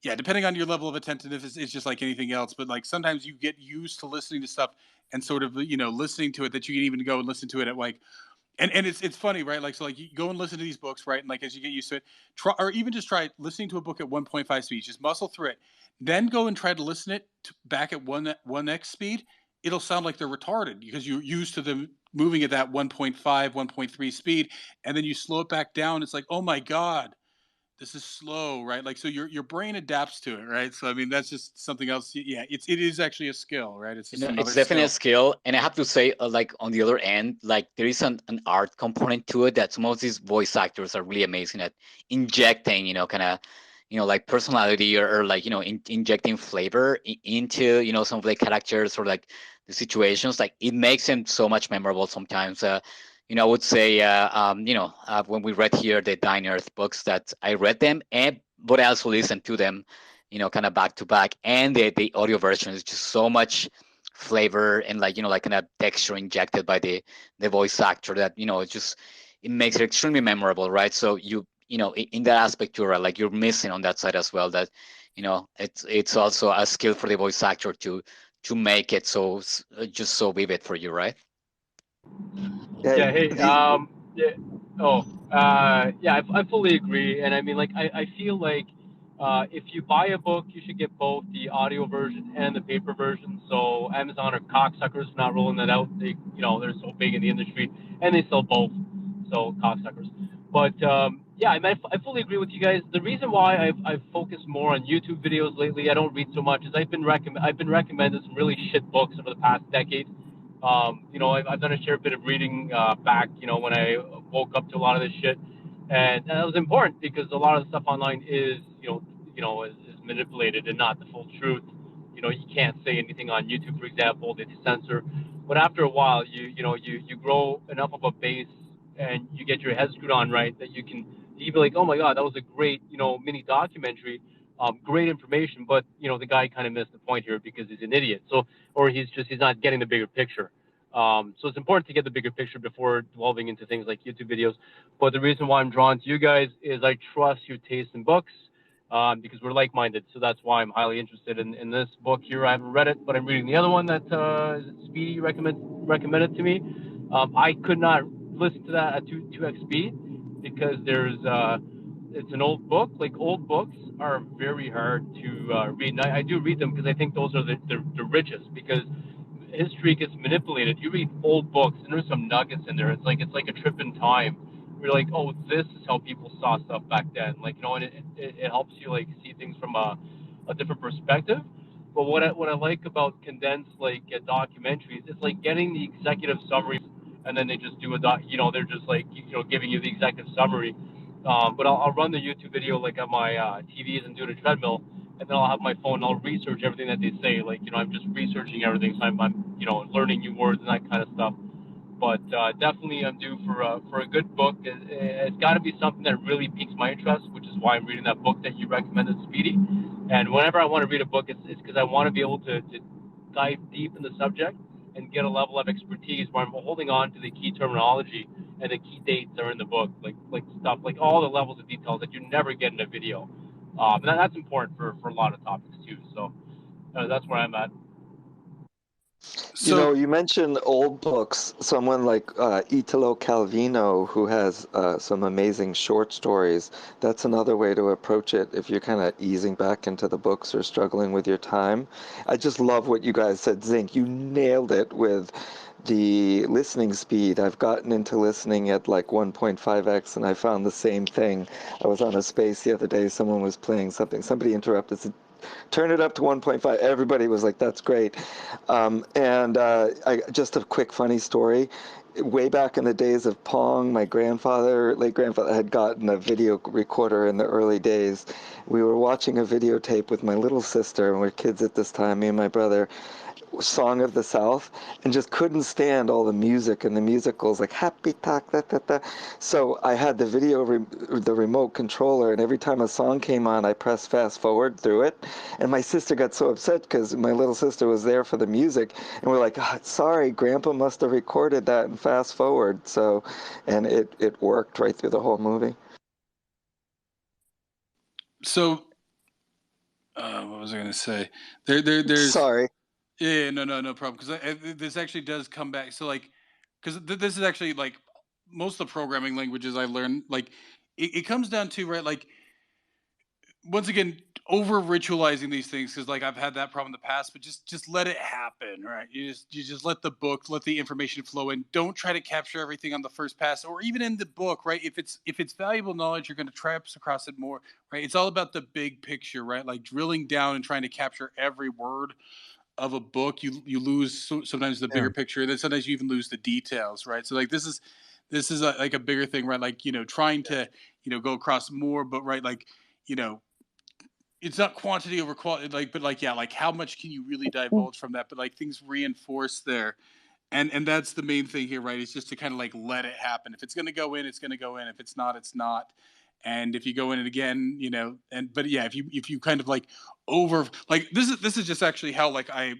Yeah, depending on your level of attentiveness, it's just like anything else. But like sometimes you get used to listening to stuff and sort of listening to it, that you can even go and listen to it at like, and it's funny, right? Like, so like you go and listen to these books, right? And like as you get used to it, try, or even just try listening to a book at 1.5 speed. Just muscle through it. Then go and try to listen it back at 1x speed. It'll sound like they're retarded because you're used to them moving at that 1.5, 1.3 speed, and then you slow it back down. It's like, oh my god, this is slow, right? Like, so your brain adapts to it, right? So I mean, that's just something else. Yeah, it is actually a skill, right? It's just another It's definitely a skill. skill, and I have to say, like on the other end, like there is an art component to it that some of these voice actors are really amazing at injecting, kind of, like personality, or like injecting flavor into some of the characters, or like the situations. Like it makes them so much memorable sometimes. I would say, when we read here the Dying Earth books, that I read them, but I also listened to them, kind of back to back, and the audio version is just so much flavor, and like like kind of texture injected by the voice actor, that it makes it extremely memorable, right? So in that aspect, you're right, like you're missing on that side as well, that it's also a skill for the voice actor to make it so just so vivid for you, right? Yeah, Yeah. Hey. Yeah. Oh. Yeah. I fully agree, and I mean, like, I feel like if you buy a book, you should get both the audio version and the paper version. So Amazon are cocksuckers for not rolling that out. They, they're so big in the industry, and they sell both. So cocksuckers. But yeah, I mean, I fully agree with you guys. The reason why I've focused more on YouTube videos lately, I don't read so much, is I've been recommended some really shit books over the past decade. I've done a fair bit of reading back, when I woke up to a lot of this shit, and that was important because a lot of the stuff online is, is manipulated and not the full truth. You can't say anything on YouTube, for example; they censor. But after a while, you grow enough of a base, and you get your head screwed on right, that you be like, oh my god, that was a great, mini documentary. Great information, but the guy kind of missed the point here because he's an idiot. So, or he's not getting the bigger picture. So it's important to get the bigger picture before delving into things like YouTube videos. But the reason why I'm drawn to you guys is I trust your taste in books, because we're like-minded. So that's why I'm highly interested in this book here. I haven't read it, but I'm reading the other one that Speedy recommended to me. I could not listen to that at 2x speed because it's an old book. Like, old books are very hard to read. And I do read them because I think those are the richest, because history gets manipulated. You read old books and there's some nuggets in there. It's like a trip in time. You're like, oh, this is how people saw stuff back then. Like, and it helps you like see things from a different perspective. But what I like about condensed like documentaries, it's like getting the executive summary, and then they just do they're just like giving you the executive summary. But I'll run the YouTube video like on my TVs and do the treadmill, and then I'll have my phone and I'll research everything that they say. Like, I'm just researching everything, so I'm learning new words and that kind of stuff. But definitely I'm due for a good book. It's got to be something that really piques my interest, which is why I'm reading that book that you recommended, Speedy. And whenever I want to read a book, it's because I want to be able to dive deep in the subject and get a level of expertise where I'm holding on to the key terminology and the key dates are in the book, like stuff, like all the levels of details that you never get in a video. And that's important for a lot of topics too. So that's where I'm at. You know, So you mentioned old books. Someone like Italo Calvino, who has some amazing short stories. That's another way to approach it if you're kind of easing back into the books or struggling with your time. I just love what you guys said, Zink. You nailed it with the listening speed. I've gotten into listening at like 1.5x, and I found the same thing. I was on a space the other day. Someone was playing something. Somebody interrupted, said, turn it up to 1.5. Everybody was like, that's great. Just a quick funny story. Way back in the days of Pong, my grandfather, late grandfather, had gotten a video recorder in the early days. We were watching a videotape with my little sister, and we're kids at this time, me and my brother, Song of the South, and just couldn't stand all the music and the musicals, like happy talk, da, da, da. So I had the the remote controller, and every time a song came on, I pressed fast forward through it. And my sister got so upset because my little sister was there for the music, and we're like, oh, sorry, Grandpa must have recorded that and fast forward. So, and it worked right through the whole movie. so what was I going to say? There's Sorry. Yeah, no problem. Because this actually does come back. So like, because this is actually like most of the programming languages I learned. Like, it comes down to right. Like, once again, over ritualizing these things because like I've had that problem in the past. But just let it happen, right? You just let the book, let the information flow in. Don't try to capture everything on the first pass, or even in the book, right? If it's valuable knowledge, you're going to try across it more, right? It's all about the big picture, right? Like drilling down and trying to capture every word of a book. You lose sometimes the bigger picture, then sometimes you even lose the details, right? So like this is like a bigger thing, right? Like trying to go across more, but right, like you know it's not quantity over quality, like, but like yeah, like how much can you really divulge from that, but like things reinforce there. And that's the main thing here, right? It's just to kind of like let it happen. If it's going to go in, it's going to go in. If it's not, it's not. And if you go in it again, and but yeah, if you kind of like over, like this is just actually how like I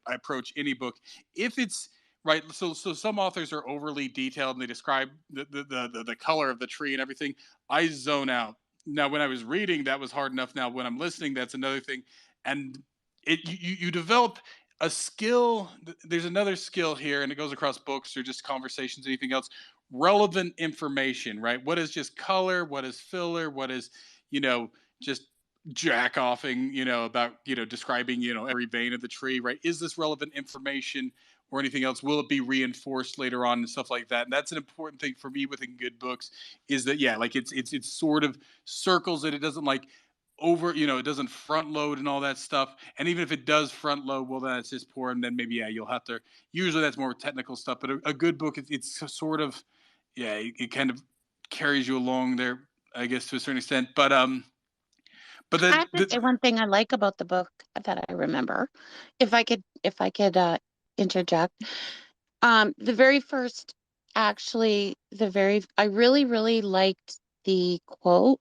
approach any book. If it's right, so some authors are overly detailed and they describe the color of the tree and everything. I zone out. Now when I was reading, that was hard enough. Now when I'm listening, that's another thing. And you develop a skill. There's another skill here, and it goes across books or just conversations, anything else. Relevant information, right? What is just color? What is filler? What is you know just jack offing, about describing every vein of the tree, right? Is this relevant information or anything else? Will it be reinforced later on and stuff like that? And that's an important thing for me within good books, is that yeah, like it's sort of circles it. It doesn't like over, it doesn't front load and all that stuff. And even if it does front load, well, then it's just poor. And then maybe, yeah, you'll have to, usually that's more technical stuff, but a good book, it's sort of, yeah, it kind of carries you along there, I guess, to a certain extent. But I then, have to say one thing I like about the book that I remember, if I could interject. The very first, actually, I really, really liked the quote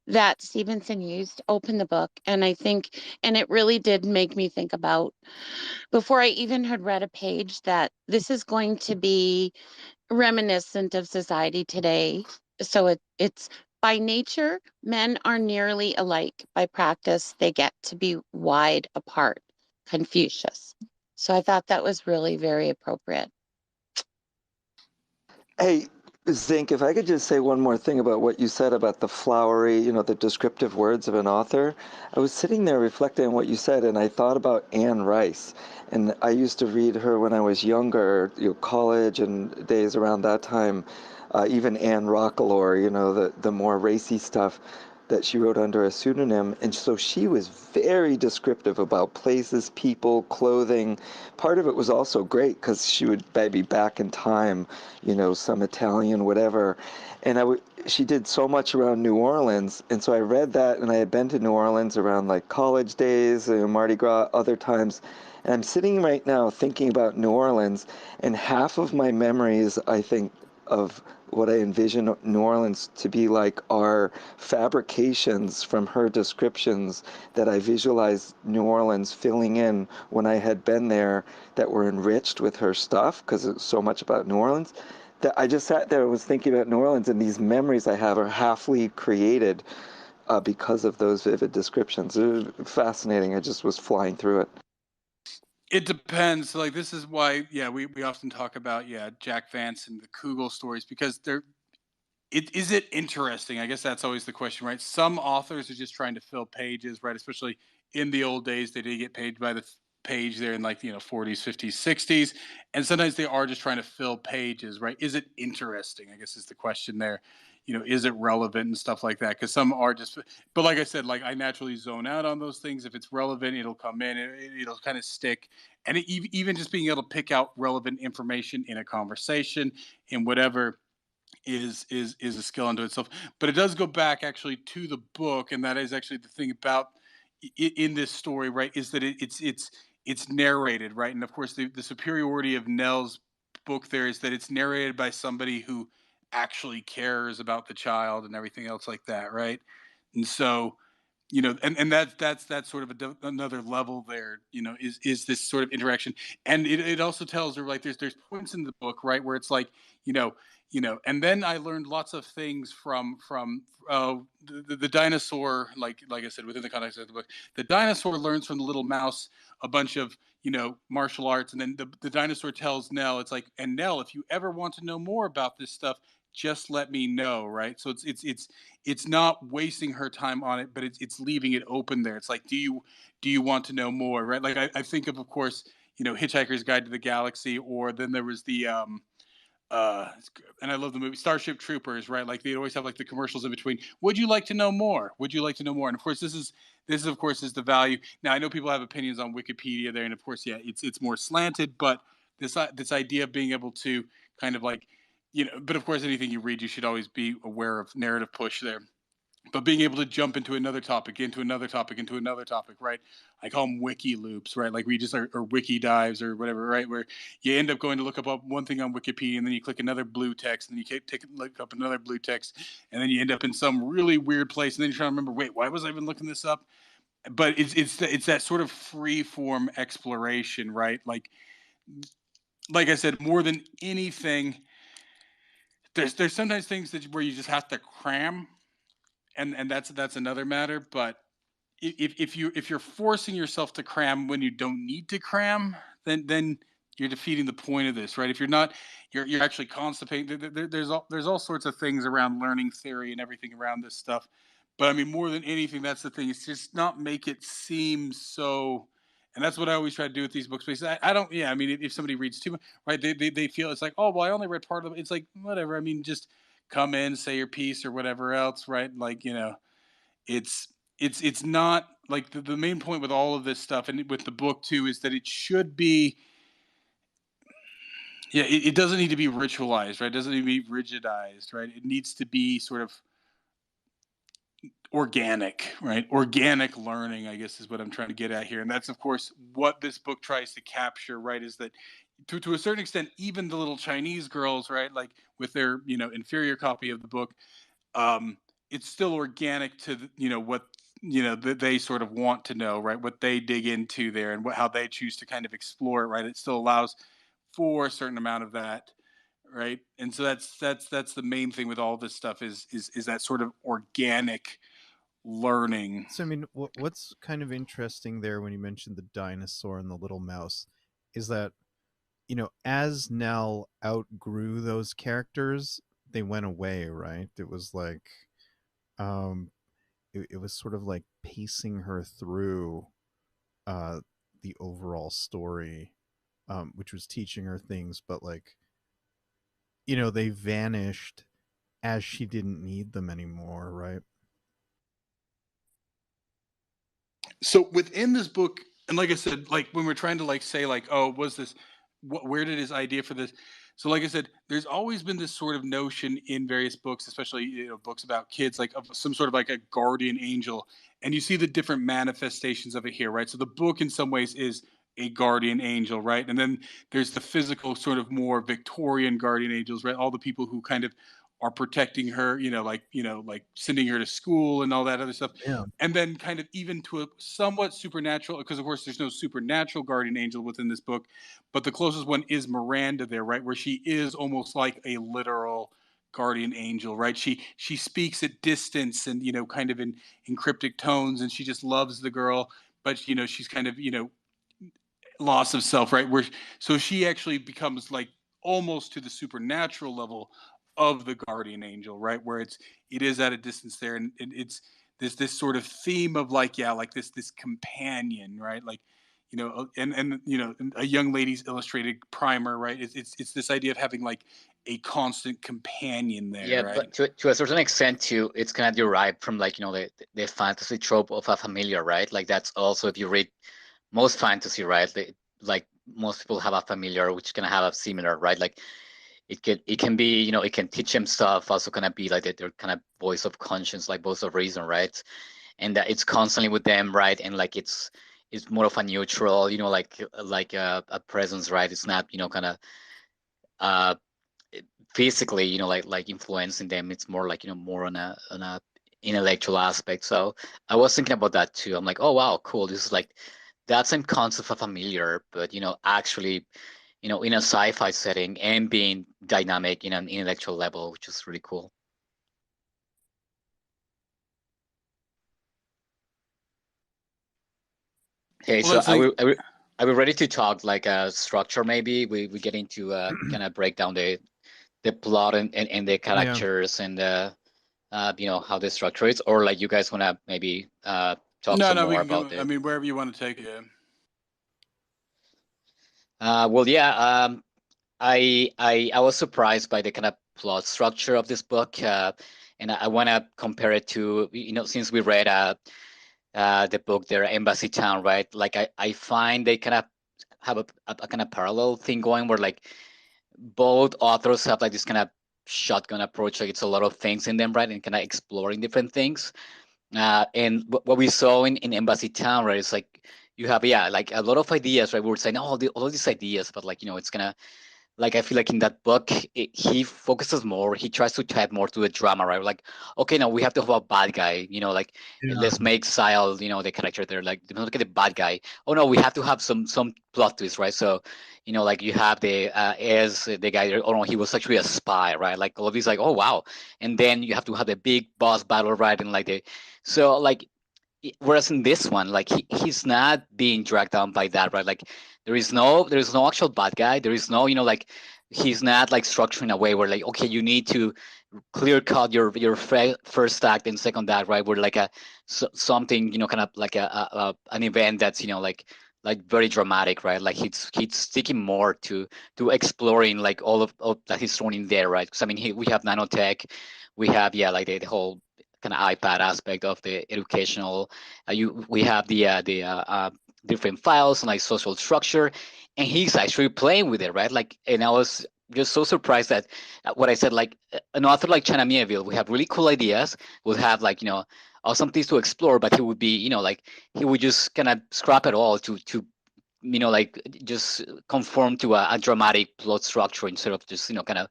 that Stevenson used to open the book. And and it really did make me think about, before I even had read a page, that this is going to be reminiscent of society today. So it's by nature, men are nearly alike. By practice, they get to be wide apart. Confucius. So I thought that was really very appropriate. Hey, Zink, if I could just say one more thing about what you said about the flowery, the descriptive words of an author. I was sitting there reflecting on what you said, and I thought about Anne Rice. And I used to read her when I was younger, college and days around that time. Even Anne Rockelore, the more racy stuff that she wrote under a pseudonym. And so she was very descriptive about places, people, clothing. Part of it was also great because she would be back in time, some Italian, whatever. And she did so much around New Orleans. And so I read that, and I had been to New Orleans around like college days, Mardi Gras, other times. And I'm sitting right now thinking about New Orleans, and half of my memories, I think, of what I envision New Orleans to be like are fabrications from her descriptions that I visualized New Orleans filling in when I had been there, that were enriched with her stuff because it's so much about New Orleans. That I just sat there and was thinking about New Orleans, and these memories I have are halfly created because of those vivid descriptions. It was fascinating. I just was flying through it. It depends. Like, this is why, yeah, we often talk about, yeah, Jack Vance and the Kugel stories, because is it interesting? I guess that's always the question, right? Some authors are just trying to fill pages, right? Especially in the old days, they did get paid by the page there in, like, 40s, 50s, 60s. And sometimes they are just trying to fill pages, right? Is it interesting? I guess is the question there. Is it relevant and stuff like that? Because some are just, but like I said, like, I naturally zone out on those things. If it's relevant, it'll come in, it'll kind of stick. And even just being able to pick out relevant information in a conversation, in whatever, is a skill unto itself. But it does go back actually to the book, and that is actually the thing about in this story, right? Is that it's narrated, right? And of course, the superiority of Nell's book there is that it's narrated by somebody who actually cares about the child and everything else like that, right? And so, and that's sort of another level there, is this sort of interaction. And it also tells her, like, there's points in the book, right, where it's like, you know and then I learned lots of things from the dinosaur, like I said, within the context of the book. The dinosaur learns from the little mouse a bunch of, martial arts, and then the dinosaur tells Nell, it's like, and Nell, if you ever want to know more about this stuff, just let me know, right? So it's not wasting her time on it, but it's leaving it open there. It's like, do you want to know more, right? Like, I think of course, Hitchhiker's Guide to the Galaxy, or then there was the and I love the movie Starship Troopers, right? Like, they always have, like, the commercials in between. Would you like to know more? Would you like to know more? And of course, this of course is the value. Now, I know people have opinions on Wikipedia there, and of course, yeah, it's more slanted, but this idea of being able to kind of, like, but of course, anything you read, you should always be aware of narrative push there. But being able to jump into another topic, into another topic, into another topic, right? I call them wiki loops, right? Like, we just are, or wiki dives or whatever, right? Where you end up going to look up one thing on Wikipedia, and then you click another blue text, and then you look up another blue text, and then you end up in some really weird place, and then you're trying to remember, wait, why was I even looking this up? But it's that sort of free form exploration, right? Like I said, more than anything, there's sometimes things where you just have to cram, and that's another matter. But if you're forcing yourself to cram when you don't need to cram, then you're defeating the point of this, right? If you're not, you're actually constipating. There's all sorts of things around learning theory and everything around this stuff. But I mean, more than anything, that's the thing. It's just not make it seem so. And that's what I always try to do with these books. Because I don't. Yeah, I mean, if somebody reads too much, right? They feel it's like, oh well, I only read part of it. It's like, whatever. I mean, just come in, say your piece or whatever else, right? Like, it's it's not like the main point with all of this stuff, and with the book too, is that it should be, yeah, it doesn't need to be ritualized, right? It doesn't need to be rigidized, right? It needs to be sort of organic, right? Organic learning, I guess, is what I'm trying to get at here. And that's of course what this book tries to capture, right? Is that to a certain extent, even the little Chinese girls, right, like, with their inferior copy of the book, um, it's still organic to what that they sort of want to know, right? What they dig into there, and how they choose to kind of explore it, right? It still allows for a certain amount of that, right? And so that's the main thing with all this stuff, is that sort of organic learning. So I mean, what's kind of interesting there when you mentioned the dinosaur and the little mouse is that, as Nell outgrew those characters, they went away, right? It was like, it was sort of like pacing her through uh, the overall story, which was teaching her things, but like, they vanished as she didn't need them anymore, right? So within this book, and like I said, like, when we're trying to, like, say, like, oh, was this, where did his idea for this? So like I said, there's always been this sort of notion in various books, especially books about kids, like, of some sort of like a guardian angel, and you see the different manifestations of it here, right? So the book in some ways is a guardian angel, right? And then there's the physical, sort of more Victorian guardian angels, right? All the people who kind of are protecting her, like sending her to school and all that other stuff. Yeah. And then kind of even to a somewhat supernatural, because of course there's no supernatural guardian angel within this book, but the closest one is Miranda there, right? Where she is almost like a literal guardian angel, right? She speaks at distance and kind of in cryptic tones, and she just loves the girl, but she's kind of loss of self, right? Where so she actually becomes like almost to the supernatural level of the guardian angel, right? Where it is at a distance there, and it's this sort of theme of like this companion, right? Like and a young lady's illustrated primer, right? It's this idea of having like a constant companion there, Yeah, right? but to a certain extent too, it's kind of derived from like the fantasy trope of a familiar, right? Like that's also, if you read most fantasy, right? Like most people have a familiar which can have a similar, right? Like it can be, it can teach them stuff, also kind of be like their kind of voice of conscience, like voice of reason, right? And that it's constantly with them, right? And like it's more of a neutral, like a presence, right? It's not, kind of uh physically, like influencing them. It's more like, more on a intellectual aspect. So I was thinking about that too. I'm like, oh wow, cool. This is like that same concept of familiar, but actually, in a sci-fi setting and being dynamic in an intellectual level, which is really cool. Okay, Well, so are we ready to talk like a structure? Maybe we get into kind of break down the plot and the characters and how the structure is, or like you guys want to maybe talk some we more can about go. I it. mean, wherever you want to take it. Well, yeah, I was surprised by the kind of plot structure of this book, and I want to compare it to, since we read the book there, Embassy Town, right? Like I find they kind of have a kind of parallel thing going where like both authors have like this kind of shotgun approach, like it's a lot of things in them, right? And kind of exploring different things. And what we saw in Embassy Town, right, is like you have, yeah, like a lot of ideas, right? We were saying, oh, all of these ideas, but like, it's gonna, like, I feel like in that book, he focuses more, he tries to add more to the drama, right? Like, okay, now we have to have a bad guy, like, Yeah. let's make Sile, the character there, like, look at the bad guy. Oh no, we have to have some plot twist, right? So, like you have the as the guy there, oh no, he was actually a spy, right? Like all of these, like, oh wow. And then you have to have the big boss battle, right? And like so like, whereas in this one, like he's not being dragged down by that, right? Like there's no actual bad guy. There is no, like he's not like structuring a way where like, okay, you need to clear cut your first act and second act, right? Where like something, kind of like an event that's, like very dramatic, right? Like he's sticking more to exploring like all of that he's thrown in there, right? Because I mean, we have nanotech, we have, yeah, like the whole kind of iPad aspect of the educational. We have the different files and like social structure, and he's actually playing with it, right? Like, and I was just so surprised that what I said, like an author like China Miéville, we have really cool ideas, would have like awesome things to explore, but he would be like he would just kind of scrap it all to like just conform to a dramatic plot structure instead of just kind of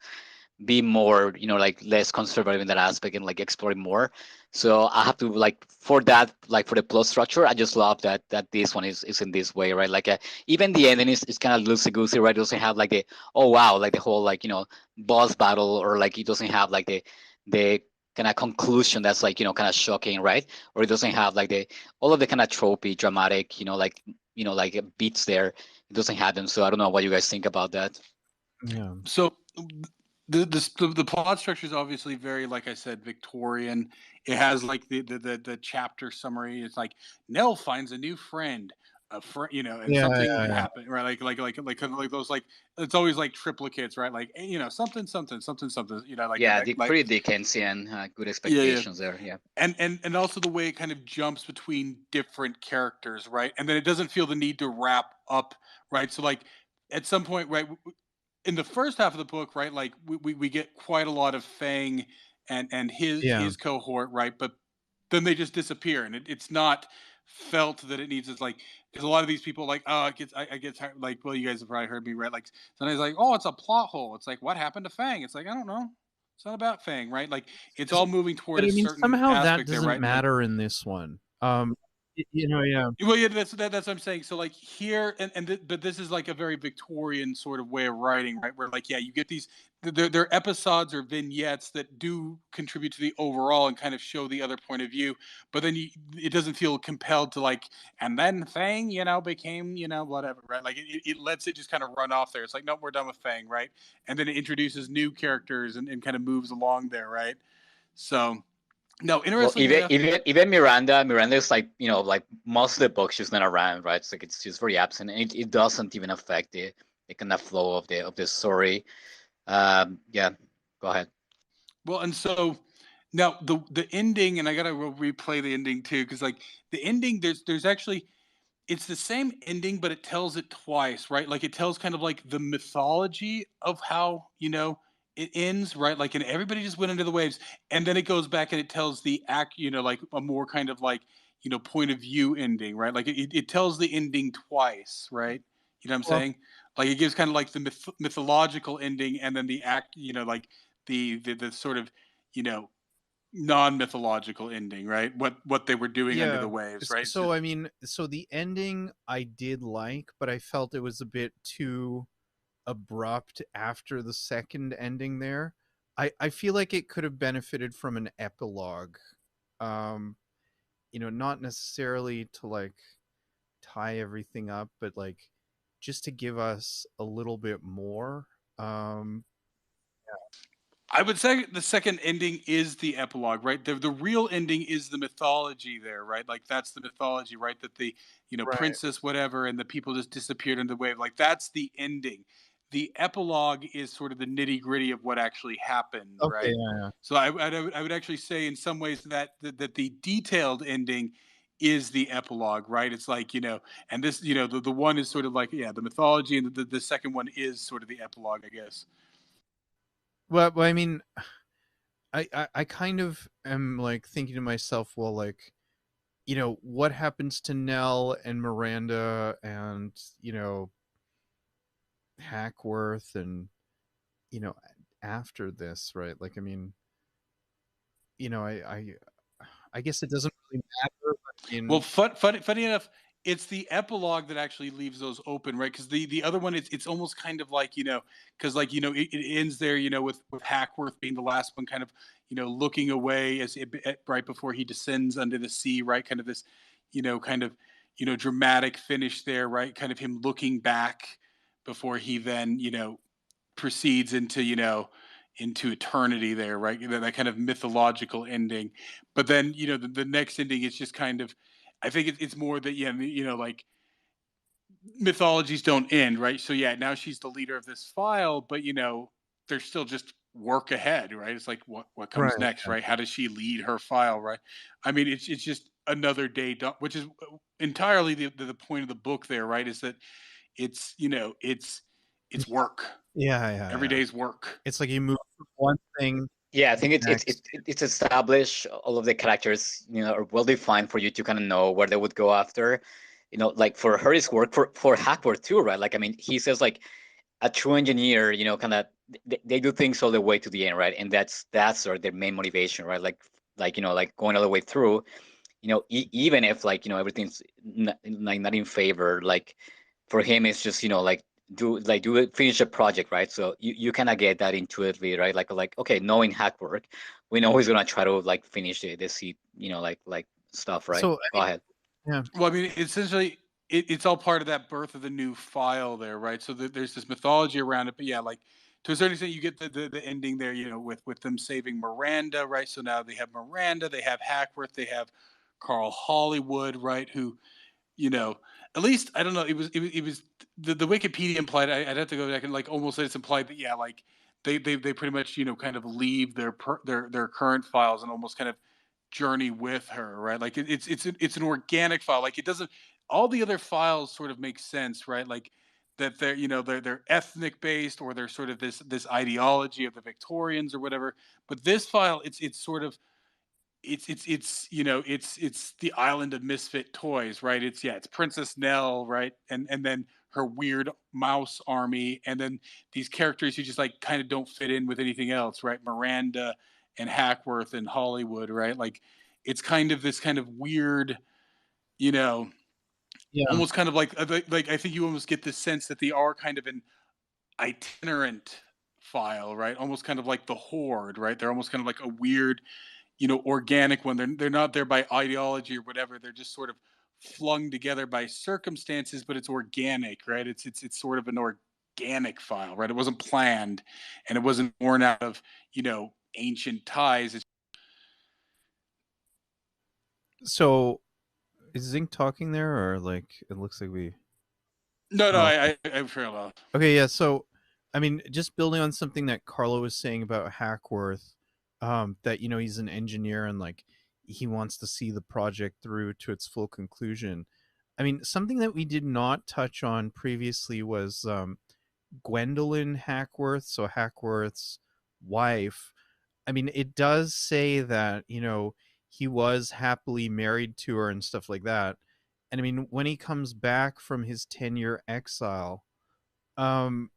be more, like less conservative in that aspect and like exploring more. So I have to like for that, like for the plot structure, I just love that this one is in this way, right? Like even the ending is kind of loosey goosey, right? It doesn't have like the, oh wow, like the whole like boss battle, or like it doesn't have like the kind of conclusion that's like kind of shocking, right? Or it doesn't have like the all of the kind of tropey dramatic, like beats there. It doesn't have them. So I don't know what you guys think about that. Yeah. So the plot structure is obviously very, like I said, Victorian. It has like the chapter summary. It's like Nell finds a new friend, and Yeah. something Yeah. happened, right? Like those, like it's always like triplicates, right? Like something, Yeah, like pretty Dickensian, good yeah. expectations there. Yeah. And also the way it kind of jumps between different characters, right? And then it doesn't feel the need to wrap up, right? So like at some point, right, in the first half of the book, right, like we get quite a lot of Fang and Yeah. his cohort, right? But then they just disappear, and it's not felt that it needs. It's like, because a lot of these people like, oh, it gets, I get tired. Like, well, you guys have probably heard me, right? Like sometimes like, oh, it's a plot hole. It's like, what happened to Fang? It's like, I don't know. It's not about Fang, right? Like it's all moving toward But a I mean, certain somehow that aspect there, doesn't right? And, like, matter in this one. You know, yeah. well, yeah, that's what I'm saying. So like here, but this is like a very Victorian sort of way of writing, right? Where like, yeah, you get these, they're episodes or vignettes that do contribute to the overall and kind of show the other point of view, but then it doesn't feel compelled to like, and then Fang, became, whatever, right? Like it lets it just kind of run off there. It's like, nope, we're done with Fang, right? And then it introduces new characters and kind of moves along there, right? So. No, Well, interestingly enough, even Miranda is like, like most of the books she's not around, right? It's like she's very absent, and it doesn't even affect the kind of flow of the story. Yeah, go ahead. well, and so now the ending, and I gotta replay the ending too, because like the ending, there's actually, it's the same ending, but it tells it twice, right? Like it tells kind of like the mythology of how it ends, right? Like, and everybody just went into the waves, and then it goes back and it tells the act, like a more kind of like point of view ending, right? Like it tells the ending twice, right? You know what I'm Well, saying? Like it gives kind of like the mythological ending, and then the act, like the sort of you know non-mythological ending, right? What they were doing under the yeah. waves, right? It's So I mean, so the ending I did like, but I felt it was a bit too abrupt after the second ending there. I feel like it could have benefited from an epilogue. Um, not necessarily to like tie everything up, but like just to give us a little bit more. Um, I would say the second ending is the epilogue, right? The real ending is the mythology there, right? Like that's the mythology, right? That the right. princess whatever and the people just disappeared in the wave. Like that's the ending. The epilogue is sort of the nitty gritty of what actually happened, Okay. right? Yeah. So I would actually say in some ways that the detailed ending is the epilogue, right? It's like and this the one is sort of like the mythology, and the second one is sort of the epilogue, I guess. Well, I mean, I kind of am like thinking to myself, well, like, what happens to Nell and Miranda and, Hackworth and, you know, after this, right? Like, I mean, I guess it doesn't really matter. I Well, mean, funny enough, it's the epilogue that actually leaves those open, right? Because the other one, it's almost kind of like because like it ends there, with Hackworth being the last one, kind of looking away right before he descends under the sea, right? Kind of this, kind of dramatic finish there, right? Kind of him looking back before he then proceeds into into eternity there, right? That kind of mythological ending. But then the next ending is just kind of, I think it's more that like mythologies don't end, right? So yeah, now she's the leader of this file, but there's still just work ahead, right? It's like what right. comes next, right? How does she lead her file, right? I mean, it's just another day done, which is entirely the point of the book there, right? Is that it's it's work. Yeah, yeah, Every yeah. day's work. It's like you move from one thing Yeah, I think next. it's established. All of the characters, are well defined for you to kind of know where they would go after. Like for her, it's work for Hackworth too, right? Like, I mean, he says like a true engineer, kind of they do things all the way to the end, right? And that's sort of their main motivation, right? Like going all the way through. Even if like everything's not in favor, like for him it's just like do it, finish a project, right? So you kind of get that intuitively, right? Like okay, knowing Hackwork, we know he's gonna try to like finish the seed, like stuff, right? So, Go ahead. yeah. Well, I mean, essentially, it's all part of that birth of the new file there, right? So there's this mythology around it, but yeah, like to a certain extent, you get the ending there, with them saving Miranda, right? So now they have Miranda, they have Hackworth, they have Carl Hollywood, right? Who you know, at least I don't know. It was the Wikipedia implied. I'd have to go back and like almost say it's implied that yeah, like they pretty much kind of leave their current files and almost kind of journey with her, right? Like it's an organic file. Like it doesn't. All the other files sort of make sense, right? Like that they're they're ethnic based, or they're sort of this ideology of the Victorians or whatever. But this file, it's sort of it's you know it's the island of misfit toys, right? It's Princess Nell, right? And then her weird mouse army, and then these characters who just like kind of don't fit in with anything else, right? Miranda and Hackworth and Hollywood, right? Like it's kind of this kind of weird, you know, Yeah. almost kind of like I think you almost get this sense that they are kind of an itinerant file, right? Almost kind of like the Horde, right? They're almost kind of like a weird, organic one. They're not there by ideology or whatever. They're just sort of flung together by circumstances, but it's organic, right? It's sort of an organic file, right? It wasn't planned, and it wasn't born out of ancient ties. So is Zinc talking there, or like it looks like we? No, Oh. I'm fair enough. Okay, yeah. So, I mean, just building on something that Carlo was saying about Hackworth, that he's an engineer and like he wants to see the project through to its full conclusion. I mean, something that we did not touch on previously was Gwendolyn Hackworth, so Hackworth's wife. I mean, it does say that he was happily married to her and stuff like that. And I mean, when he comes back from his 10-year exile, um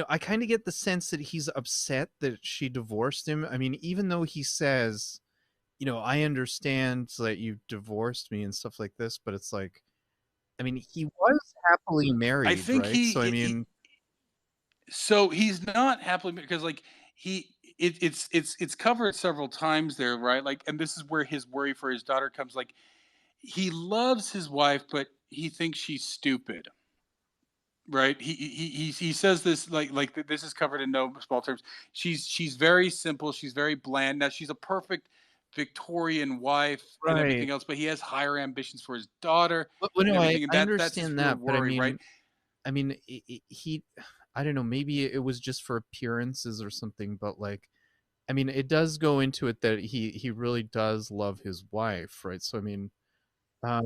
I kind of get the sense that he's upset that she divorced him. I mean, even though he says, I understand that you divorced me and stuff like this, but it's like, I mean, he was happily I married, think right? So I mean, so he's not happily because like it's covered several times there, right? Like, and this is where his worry for his daughter comes. Like, he loves his wife, but he thinks she's stupid, right? He says this like this is covered in no small terms. She's very simple. She's very bland. Now she's a perfect Victorian wife and right. everything else, but he has higher ambitions for his daughter Well, and no, everything, and I that's his understand real that, but worry, right? I mean, he, I don't know, maybe it was just for appearances or something, but like, I mean, it does go into it that he really does love his wife, right? So I mean, uh,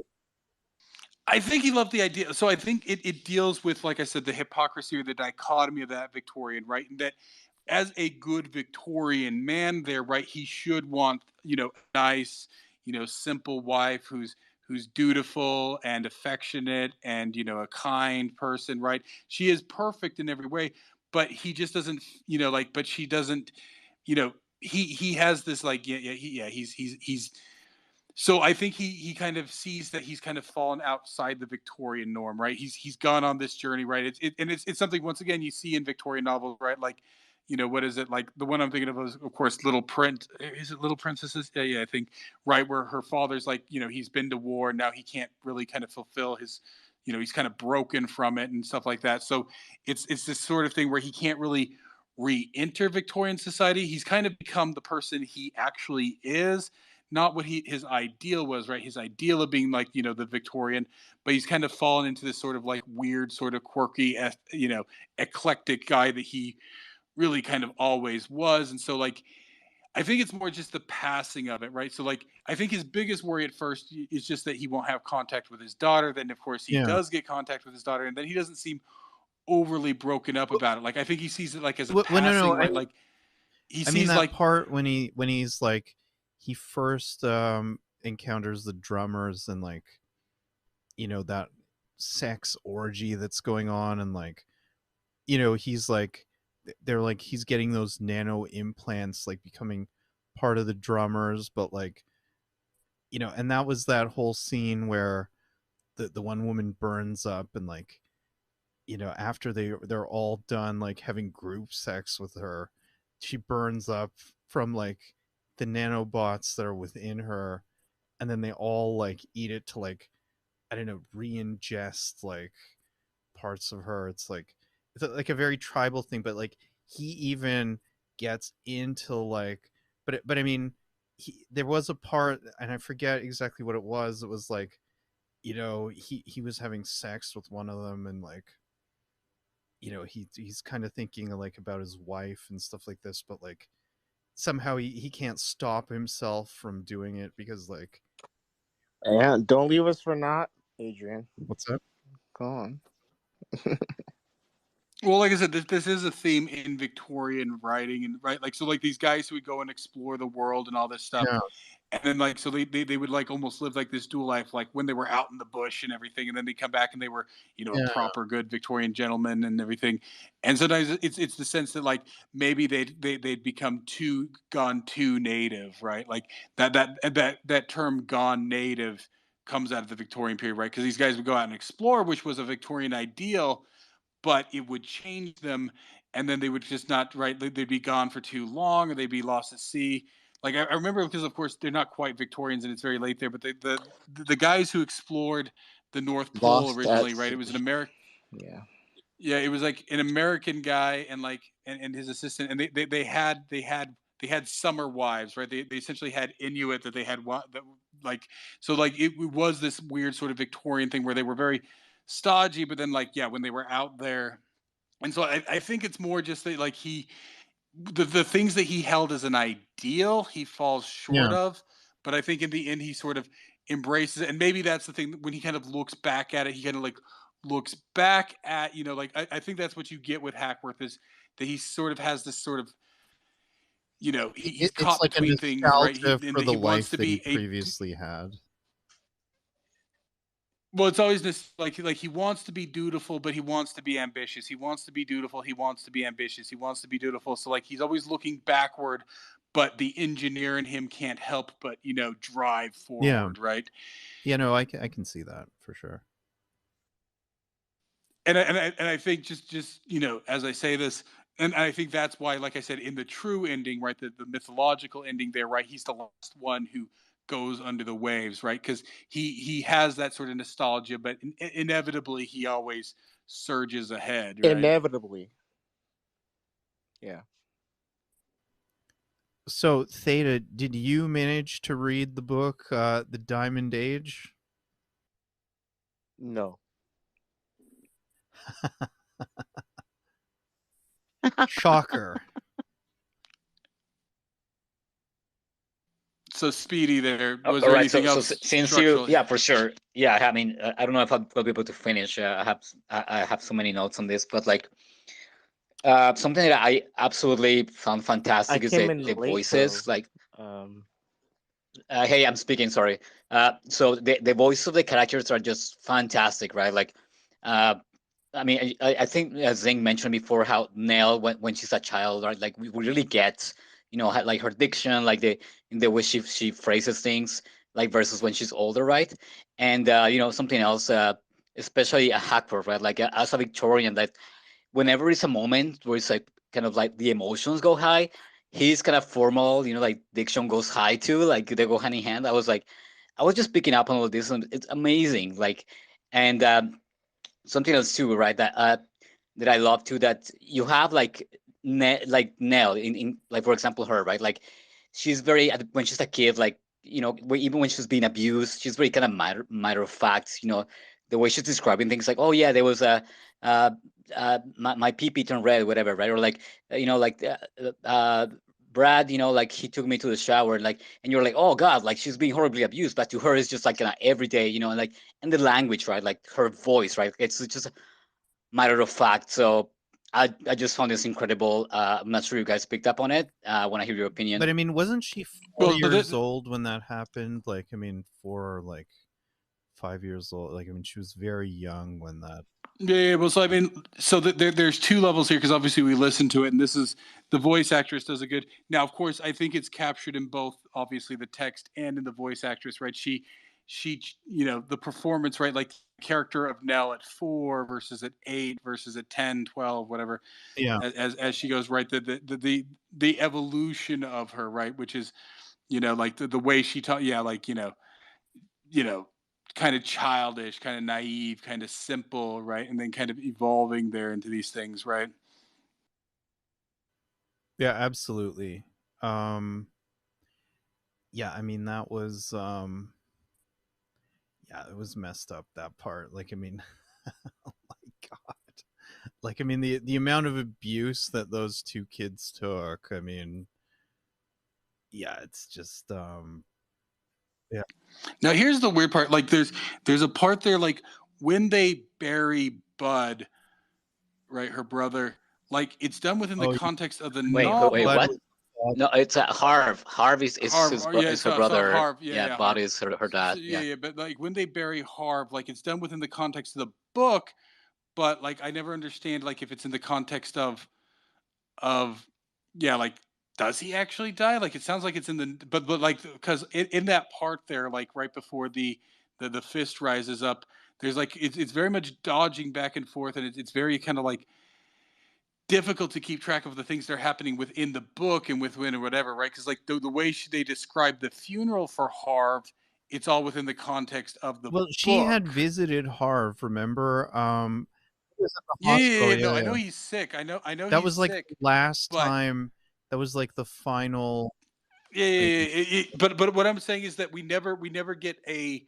I think he loved the idea. So I think it deals with, like I said, the hypocrisy or the dichotomy of that Victorian, right? And that as a good Victorian man there, right, he should want, a nice, simple wife who's dutiful and affectionate and, a kind person, right? She is perfect in every way, but he just doesn't, but she doesn't, he has this like, he's so I think he kind of sees that he's kind of fallen outside the Victorian norm, right? He's gone on this journey, right? It's something once again you see in Victorian novels, right? Like, what is it like? The one I'm thinking of is, of course, Little Prince. Is it Little Princesses? Yeah, I think right where her father's like, he's been to war and now he can't really kind of fulfill his, he's kind of broken from it and stuff like that. So it's this sort of thing where he can't really re-enter Victorian society. He's kind of become the person he actually is, not what his ideal was, right? His ideal of being like, the Victorian, but he's kind of fallen into this sort of like weird, sort of quirky, eclectic guy that he really kind of always was. And so like, I think it's more just the passing of it, right? So like, I think his biggest worry at first is just that he won't have contact with his daughter. Then of course he yeah. does get contact with his daughter, and then he doesn't seem overly broken up about it. Like, I think he sees it like as a Well, no, passing, right? I Like he mean sees that like, part when he's like he first encounters the drummers and like that sex orgy that's going on, and like he's like they're like he's getting those nano implants, like becoming part of the drummers, but like and that was that whole scene where the one woman burns up, and like after they're all done like having group sex with her, she burns up from like the nanobots that are within her, and then they all like eat it to like, I don't know, re-ingest like parts of her. It's like a very tribal thing, but like he even gets into like, but I mean, there was a part, and I forget exactly what it was. It was like, he was having sex with one of them, and like, he's kind of thinking like about his wife and stuff like this, but like somehow he can't stop himself from doing it because like, and don't leave us for not, Adrian. what's that? Go on. Well, like I said, this is a theme in Victorian writing, and right, like so, like these guys who would go and explore the world and all this stuff, Yeah. and then like so they would like almost live like this dual life, like when they were out in the bush and everything, and then they come back and they were a Yeah. proper good Victorian gentleman and everything, and sometimes it's the sense that like maybe they'd become gone too native, right? Like that term gone native comes out of the Victorian period, right? Because these guys would go out and explore, which was a Victorian ideal, but it would change them, and then they would just not right. They'd be gone for too long, or they'd be lost at sea. Like I remember, because of course they're not quite Victorians, and it's very late there. But the guys who explored the North Pole Lost at originally, right? It was an sea. American. Yeah. Yeah, it was like an American guy and like and his assistant, and they had summer wives, right? They essentially had Inuit that they had that like so like it was this weird sort of Victorian thing where they were very stodgy, but then like yeah, when they were out there, and so I think it's more just that like the things that he held as an ideal he falls short Yeah. of, but I think in the end he sort of embraces it, and maybe that's the thing when he kind of looks back at it, he kind of like looks back at like I think that's what you get with Hackworth is that he sort of has this sort of he's It's caught like a between things, right? nostalgia And for that the he wants life to that he be a previously had. well, it's always this like he wants to be dutiful, but he wants to be ambitious. He wants to be dutiful. He wants to be ambitious. He wants to be dutiful. So like he's always looking backward, but the engineer in him can't help but drive Yeah. forward, right? Yeah. No, I can see that for sure. And I think just as I say this, and I think that's why, like I said, in the true ending, right, the mythological ending there, right, he's the last one who goes under the waves, right, because he has that sort of nostalgia, but inevitably he always surges ahead, right? Inevitably. Yeah. So, Theta, did you manage to read the book, The Diamond Age? No. Shocker. So Speedy, there was All there right. anything So else since you, structurally? yeah, for sure. Yeah, I mean, I don't know if I'll be able to finish. I have so many notes on this, but like something that I absolutely found I fantastic is came the in the late though. voices. Like, hey, I'm speaking. Sorry. So the voice of the characters are just fantastic, right? Like, uh, I mean, I think Zing mentioned before how Nell, when she's a child, right? Like we really get, like her diction, like the way she phrases things, like versus when she's older, right? And something else, especially a Hackworth, right? Like as a Victorian, that whenever it's a moment where it's like kind of like the emotions go high, he's kind of formal, like diction goes high too, like they go hand in hand. I was just picking up on all of this, and it's amazing. Like, and something else too, right? That I love too. That you have like like Nell in like for example her, right? Like she's very when she's a kid, like even when she's being abused, she's very kind of matter of fact. The way she's describing things, like oh yeah, there was a my pee turned red, whatever, right? Or like like Brad, like he took me to the shower, like, and you're like, oh God, like she's being horribly abused, but to her it's just like an everyday, like, and the language, right? Like her voice, right? It's just a matter of fact. So I just found this incredible. I'm not sure you guys picked up on it. I want to hear your opinion. But I mean, wasn't she 4 Well, years old when that happened? Like, I mean, 4 or like 5 years old. Like, I mean, she was very young when that. Yeah, well, so I mean, so there's two levels here because obviously we listen to it, and this is the voice actress does a good. Now, of course, I think it's captured in both, obviously, the text and in the voice actress, right? She, the performance, right? Like character of Nell at 4 versus at 8 versus at 10, 12, whatever. Yeah. As she goes, right? The evolution of her, right? Which is, like the way she taught, yeah, like you know, kind of childish, kind of naive, kind of simple, right? And then kind of evolving there into these things, right? Yeah, absolutely. Yeah, I mean that was yeah, it was messed up, that part. Like, I mean, oh my God. Like, I mean, the amount of abuse that those two kids took, I mean, yeah, it's just yeah. Now here's the weird part. Like there's a part there like when they bury Bud, right? Her brother. Like it's done within the Oh, context of the Wait, novel. what? blood. No, it's Harv. Harv is Harv, yeah, is her so brother. Harv, yeah, Yeah, yeah, Bud Harv. is her So, dad. yeah, Yeah. yeah, but like when they bury Harv, like it's done within the context of the book, but like I never understand like if it's in the context of yeah, like does he actually die? Like it sounds like it's in the but like because in that part there, like right before the fist rises up, there's like it's very much dodging back and forth, and it's very kind of like difficult to keep track of the things that are happening within the book and within or whatever, right? Because like the way they describe the funeral for Harv, it's all within the context of the Well, she had book. visited Harv, remember? He was at the Yeah, yeah, hospital. yeah. No, Yeah, I know yeah. he's sick. I know That he's was like sick. the last But time. That was like the final. yeah, Like, yeah, yeah, but what I'm saying is that we never get a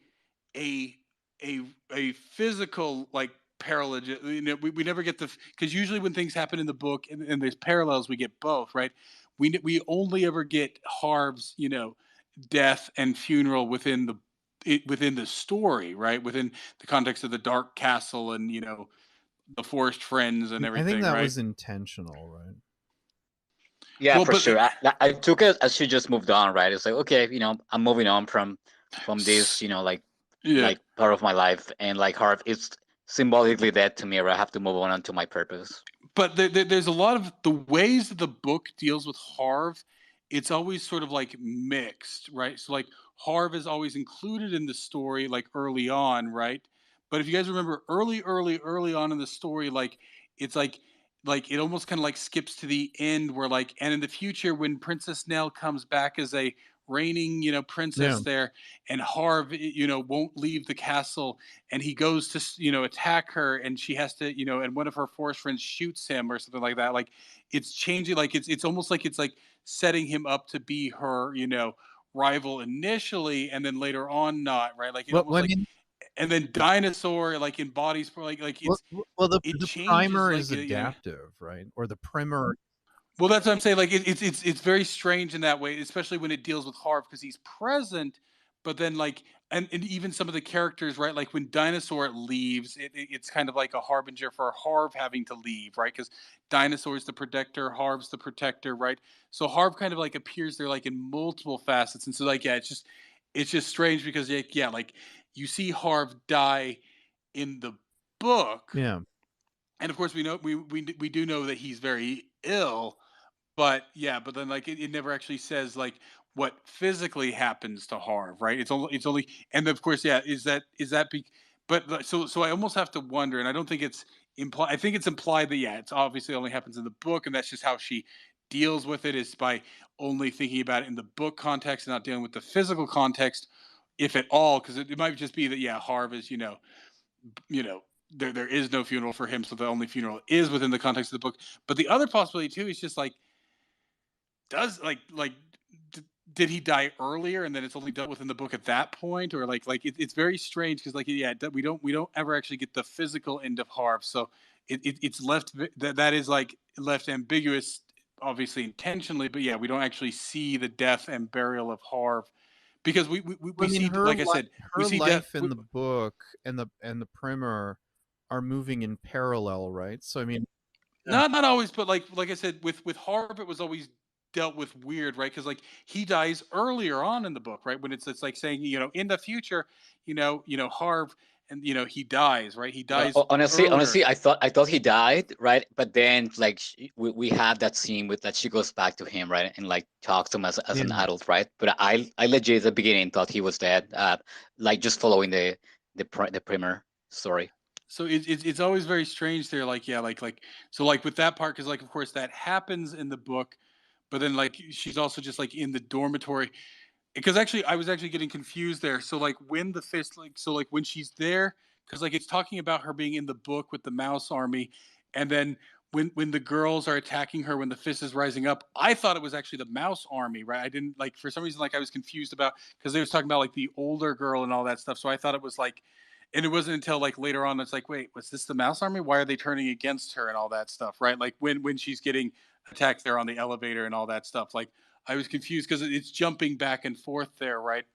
a a physical like parallel. You know, we never get the because usually when things happen in the book and there's parallels, we get both, right? We only ever get Harv's death and funeral within within the story, right? Within the context of the Dark Castle and the forest friends and I think everything, that right? was intentional, right? Yeah, Well, for but sure. I took it as she just moved on, right? It's like, okay, I'm moving on from this, yeah. like part of my life, and like Harv, it's symbolically dead to me, or I have to move on to my purpose. But there's a lot of the ways that the book deals with Harv. It's always sort of like mixed, right? So like Harv is always included in the story, like early on, right? But if you guys remember, early on in the story, like it's like it almost kind of like skips to the end where like and in the future when Princess Nell comes back as a reigning Yeah. princess there and Harv won't leave the castle and he goes to attack her and she has to and one of her forest friends shoots him or something like that, like it's changing, like it's almost like it's like setting him up to be her rival initially and then later on not, right? Like it Well, almost I like mean, and then dinosaur like embodies for like well, it's it the changes primer like is adaptive, right? Or the primer. well, that's what I'm saying. Like it's very strange in that way, especially when it deals with Harv because he's present, but then like and even some of the characters, right? Like when Dinosaur leaves, it's kind of like a harbinger for Harv having to leave, right? Because Dinosaur's the protector, Harv's the protector, right? So Harv kind of like appears there like in multiple facets, and so like yeah, it's just strange because yeah, like you see Harv die in the book, Yeah. and of course we know we do know that he's very ill, but yeah, but then like it never actually says like what physically happens to Harv, right? It's only and of course, yeah, is that but so I almost have to wonder, and I don't think it's implied. I think it's implied that yeah, it's obviously only happens in the book, and that's just how she deals with it is by only thinking about it in the book context and not dealing with the physical context, if at all, because it might just be that yeah, Harv is you know there is no funeral for him, so the only funeral is within the context of the book. But the other possibility too is just like does like d- did he die earlier and then it's only done within the book at that point, or like it's very strange because like yeah we don't ever actually get the physical end of Harv, so it's left that is like left ambiguous, obviously intentionally, but yeah, we don't actually see the death and burial of Harv because I we mean, see, like I said, we her see death. life in the book and the primer are moving in parallel, right? So I mean, yeah. Not always, but like I said, with Harv, it was always dealt with weird, right? Because like he dies earlier on in the book, right? When it's like saying, in the future, Harv, and he dies, right? He dies earlier. Honestly, I thought he died, right? But then, like, we had that scene with that she goes back to him, right, and like talks to him as an Yeah. adult, right? But I legit at the beginning thought he was dead, like just following the primer story. So it's always very strange there, like yeah, like so like with that part, because like of course that happens in the book, but then like she's also just like in the dormitory. Because actually I was actually getting confused there. So like when the fist like so like when she's there, because like it's talking about her being in the book with the mouse army, and then when the girls are attacking her when the fist is rising up, I thought it was actually the mouse army, right? I didn't like, for some reason, like I was confused about because they was talking about like the older girl and all that stuff. So I thought it was like, and it wasn't until like later on it's like, wait, was this the mouse army? Why are they turning against her and all that stuff, right? Like when she's getting attacked there on the elevator and all that stuff, like I was confused because it's jumping back and forth there, right?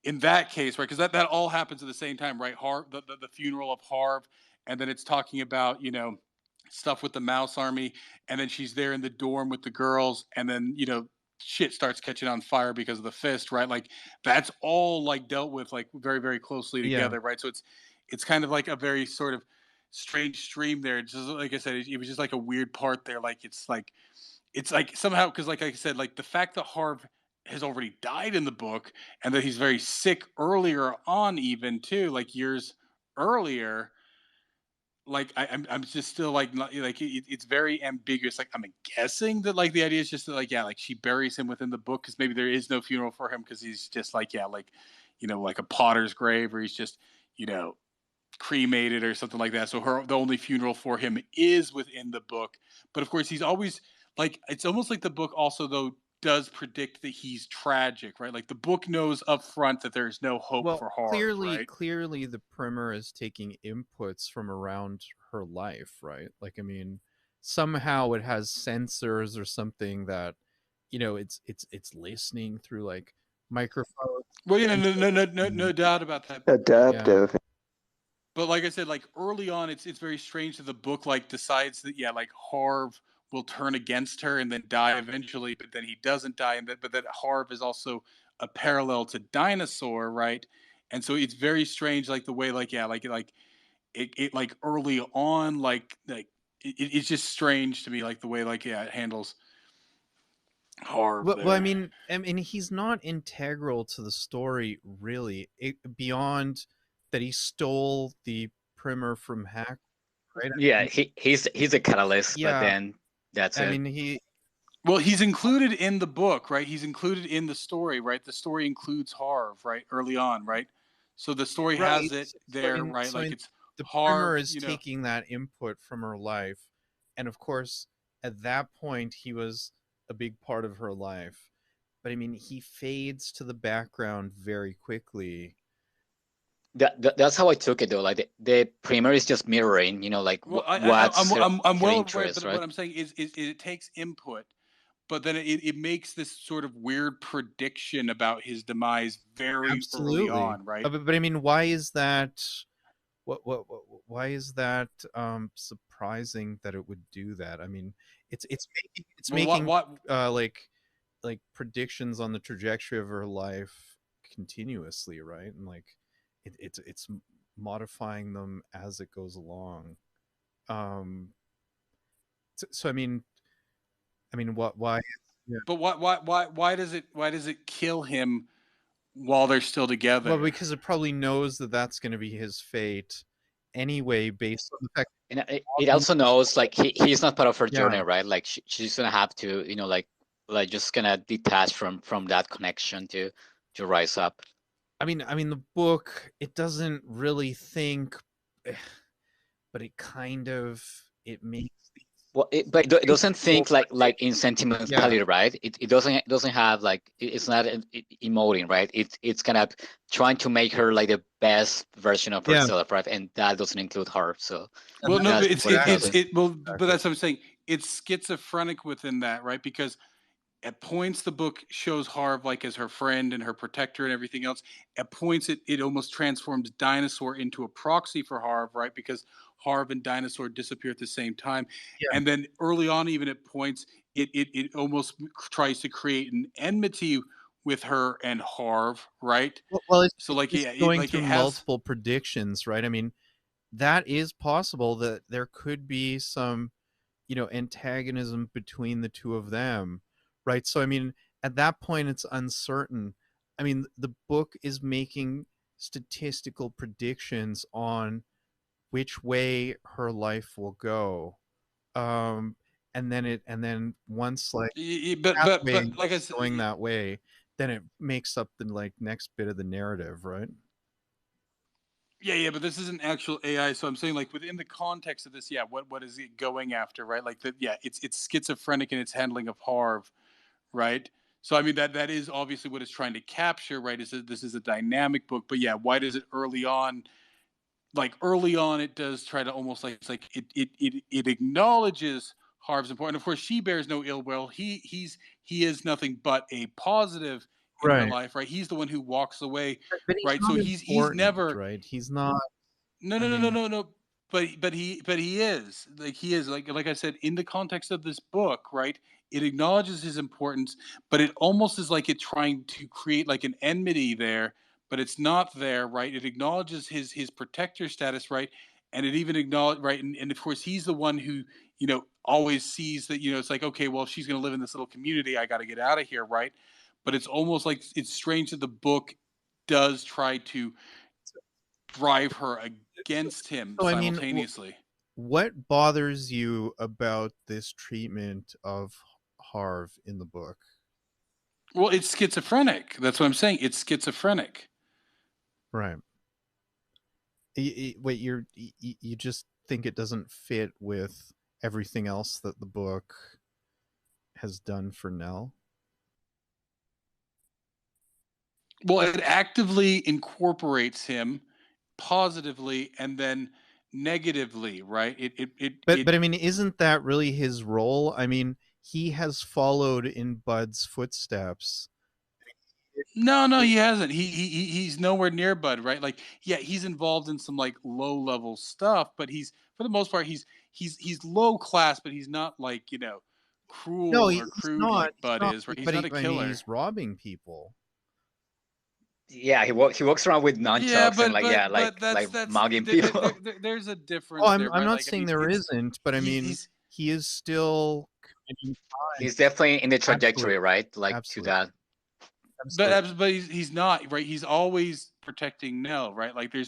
In that case, right? Because that all happens at the same time, right? The funeral of Harv, and then it's talking about stuff with the Mouse Army, and then she's there in the dorm with the girls, and then shit starts catching on fire because of the fist, right? Like that's all like dealt with like very very closely together, right? So it's kind of like a very sort of strange stream there. Just like I said, it was just like a weird part there. Like it's like somehow, because like I said, like the fact that Harv has already died in the book and that he's very sick earlier on, even too, like years earlier, like I'm just still like not, like it's very ambiguous. Like I'm guessing that like the idea is just that like like she buries him within the book because maybe there is no funeral for him because he's just like like like a potter's grave, or he's just cremated or something like that. So the only funeral for him is within the book. But of course, he's always like, it's almost like the book also though does predict that he's tragic, right? Like the book knows up front that there's no hope for Harv, right? Clearly the primer is taking inputs from around her life, right? Like, I mean, somehow it has sensors or something that, it's listening through like microphones. Well, no doubt about that. Adaptive. Yeah. But like I said, like early on, it's very strange that the book like decides that like Harv will turn against her and then die eventually, but then he doesn't die, and but that Harv is also a parallel to Dinosaur, right? And so it's very strange, like the way like it like early on, like it's just strange to me, like the way like it handles Harv. Well, I mean, he's not integral to the story really, beyond that he stole the primer from Hack, right? Yeah, he's a catalyst, but then that's it. I mean, well, he's included in the book, right? He's included in the story, right? The story includes Harv, right? Early on, right? So the story has it there, right? So like it's the Harv primer is taking that input from her life, and of course, at that point, he was a big part of her life. But I mean, he fades to the background very quickly. That's how I took it though. Like the primer is just mirroring, like well, what's I'm well interest, aware, right? what I'm saying is it takes input, but then it makes this sort of weird prediction about his demise very early on, right? But I mean, why is that? Why is that surprising that it would do that? I mean, it's making like predictions on the trajectory of her life continuously, right? And like it's modifying them as it goes along. So I mean, why? Yeah. But why does it kill him while they're still together? Well, because it probably knows that that's going to be his fate anyway, based on the fact. And it also knows like he's not part of her journey, right? Like she's gonna have to, like just gonna detach from that connection to rise up. I mean, the book, it doesn't really think, but it kind of makes. Well, but it doesn't think like in sentimentality, right? It doesn't have like it's not emoting, right? It's kind of trying to make her like the best version of herself, right? And that doesn't include her. So well, no, but but that's what I'm saying. It's schizophrenic within that, right? Because at points the book shows Harv like as her friend and her protector and everything else. At points it almost transforms Dinosaur into a proxy for Harv, right? Because Harv and Dinosaur disappear at the same time. And then early on, even at points, it almost tries to create an enmity with her and Harv, right? Well, so like going through multiple predictions, right? I mean, that is possible that there could be some, antagonism between the two of them. Right. So, I mean, at that point, it's uncertain. I mean, the book is making statistical predictions on which way her life will go. And then once like, but like I said, going that way, then it makes up the like next bit of the narrative, right? Yeah, but this isn't actual AI, so I'm saying like within the context of this, what is it going after, right? Like it's schizophrenic in its handling of Harv, right? So I mean that is obviously what it's trying to capture, right? Is that this is a dynamic book, but why does it early on? Like early on, it does try to almost like it's like it acknowledges Harv's important. Of course, she bears no ill will. He is nothing but a positive in her life, right? He's the one who walks away, right? So he's never right. He's not. No. but he is like I said, in the context of this book, right? It acknowledges his importance, but it almost is like it trying to create like an enmity there, but it's not there, right? It acknowledges his protector status, right? And it even acknowledge, right? And of course he's the one who, always sees that, it's like, okay, well, if she's going to live in this little community, I got to get out of here, right? But it's almost like it's strange that the book does try to drive her against him So, I mean, simultaneously. what bothers you about this treatment of Harv in the book? Well, it's schizophrenic. That's what I'm saying. It's schizophrenic. Right. Wait, you just think it doesn't fit with everything else that the book has done for Nell? Well, it actively incorporates him positively and then negatively, right? But I mean, isn't that really his role? I mean, he has followed in Bud's footsteps. No, he hasn't. He's nowhere near Bud, right? Like, yeah, he's involved in some like low level stuff, but he's for the most part he's low class, but he's not like cruel No, or he's crude not. like Bud is, right? He's But not a I mean, killer. he's robbing people. Yeah, he walks around with nunchucks and like mugging people. There's a difference. Oh, I'm there, right? not Like, saying there isn't, but I mean, he is still committing crimes. He's definitely in the trajectory, Absolutely. right? Like Absolutely. to that. But he's not, right? He's always protecting Nell, right? Like there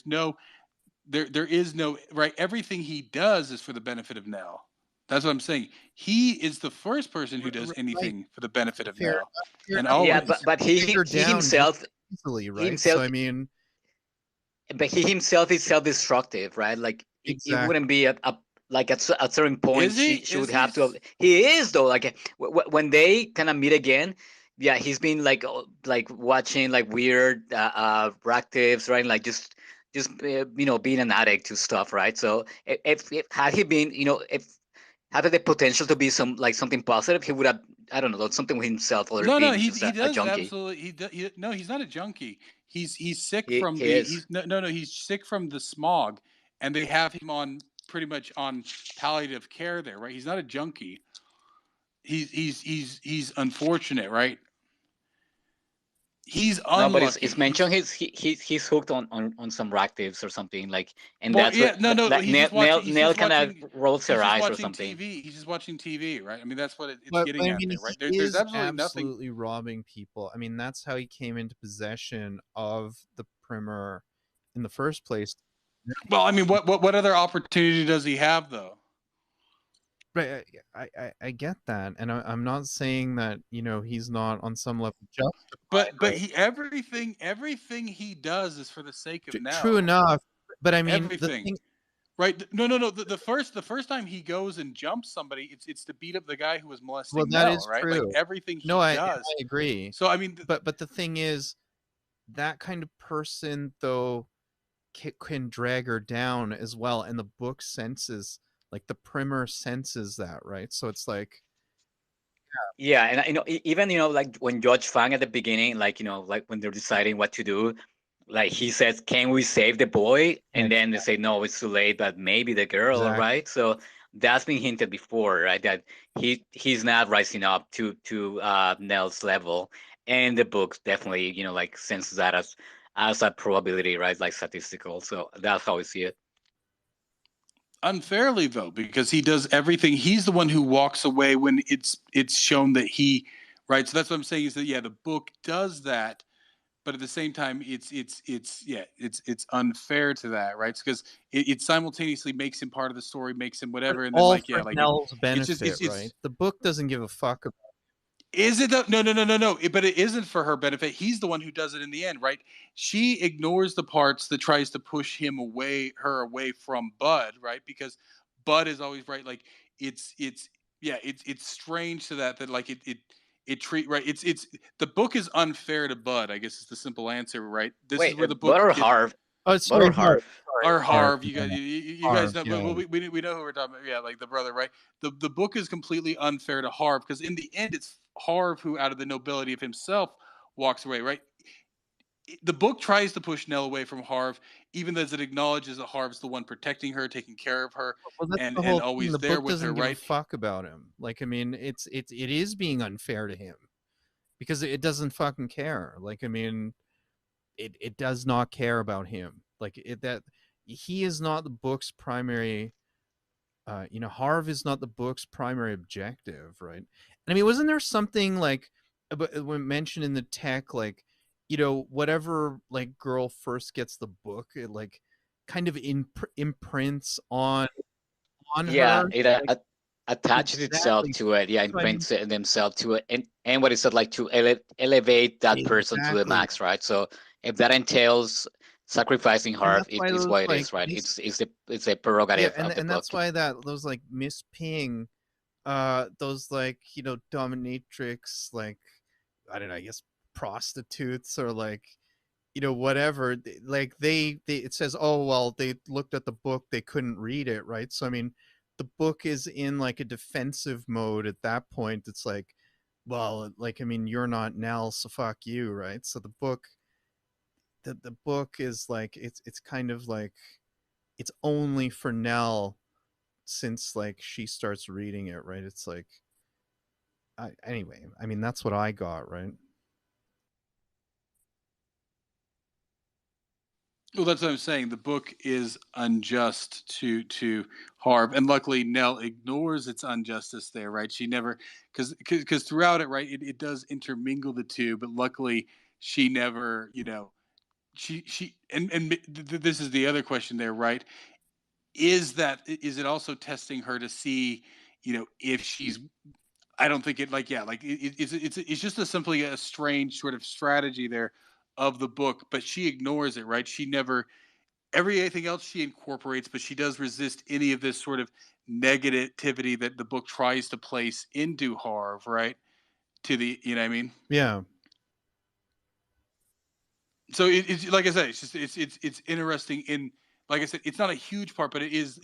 is no, right? Everything he does is for the benefit of Nell. That's what I'm saying. He is the first person who does anything for the benefit of Nell. And yeah, but he himself easily, right? Himself, so I mean, but he himself is self-destructive, right? Like exactly. it wouldn't be like at a certain point she would have to. He is though. Like when they kind of meet again, yeah, he's been like watching like weird reactives, right? Like just being an addict to stuff, right? So if had he been, if had the potential to be something positive, he would have, I don't know, done something with himself or being he just a does junkie. absolutely. No, he's not a junkie. He's sick from he is. he's sick from the smog, and they have him on pretty much on palliative care there, right? He's not a junkie. He's unfortunate, right? He's unlucky. No, but it's mentioned he's hooked on some reactives or something like, and well, that's yeah, what no. like, Neil kind of rolls her eyes or something. He's just watching TV, right? I mean, that's what it's but getting I at mean, there, right? He there's is absolutely nothing. robbing people. I mean, that's how he came into possession of the primer in the first place. Well, I mean, what other opportunity does he have, though? Right, I get that, and I'm not saying that he's not on some level justified. But right? he everything he does is for the sake of Nell. True enough, but I mean everything. Right? No. The first time he goes and jumps somebody, it's to beat up the guy who was molesting well, that Nell, is right? true. Like everything he I does. I agree. So I mean, but the thing is, that kind of person though can drag her down as well, and the book senses, like the primer senses that, right? So it's like, yeah, and even like when Judge Fang at the beginning, like like when they're deciding what to do, like he says, "Can we save the boy?" And then they say, "No, it's too late, but maybe the girl." Exactly. Right? So that's been hinted before, right? That he's not rising up to Nell's level, and the book definitely like senses that as a probability, right? Like statistical. So that's how we see it. Unfairly though, because he does everything. He's the one who walks away when it's shown that he, right? So that's what I'm saying is that the book does that, but at the same time it's unfair to that, right? Because it simultaneously makes him part of the story, makes him whatever, and then all for Nell's benefit, right? The book doesn't give a fuck about. Is it though? No. But it isn't for her benefit. He's the one who does it in the end, right? She ignores the parts that tries to push her away from Bud, right? Because Bud is always right. Like it's strange to that like it treat right. It's the book is unfair to Bud, I guess is the simple answer, right? This is where the book. Bud or Harv? Oh, it's Harv. Or Harv, you guys know. Yeah. We know who we're talking about. Yeah, like the brother, right? The book is completely unfair to Harv because in the end, it's Harv who, out of the nobility of himself, walks away. Right? the book tries to push Nell away from Harv, even as it acknowledges that Harv's the one protecting her, taking care of her, Well, that's and the whole thing. always The there book with her, doesn't give a right? fuck about him. Like, I mean, it is being unfair to him because it doesn't fucking care. Like, I mean, it does not care about him. Like, that he is not the book's primary. You know, Harv is not the book's primary objective, right? And I mean, wasn't there something like when mentioned in the tech, like, you know, whatever like girl first gets the book, it like kind of imprints on Yeah, her. it Like, attaches itself exactly. to it. Yeah, So I mean, imprints themselves to it, and what is it like to elevate that person to the exactly. max, right? So if that entails sacrificing And Harv, that's it why is those what it like is, right? mis It's a yeah, prerogative of the and that's book. why those like Miss Ping, those like, you know, dominatrix, like, I don't know, I guess prostitutes or like, you know, whatever, like they it says, oh well, they looked at the book, they couldn't read it, right? So I mean, the book is in like a defensive mode at that point. It's like, well, like, I mean, you're not Nell, so fuck you, right? So the book is like, it's kind of like it's only for Nell since like she starts reading it, right? It's like, anyway, I mean, that's what I got, right? Well, that's what I'm saying. The book is unjust to Harv, and luckily Nell ignores its injustice there, right? She never, because throughout it, right, it does intermingle the two, but luckily she never, you know, she and this is the other question there, right? Is it also testing her to see, you know, if she's, I don't think it, like, yeah, like it's just simply a strange sort of strategy there of the book, but she ignores it, right? She never, everything else she incorporates, but she does resist any of this sort of negativity that the book tries to place into Harv, right? To the, you know what I mean? Yeah. So it's like I said, it's just it's interesting in, like I said, it's not a huge part, but it is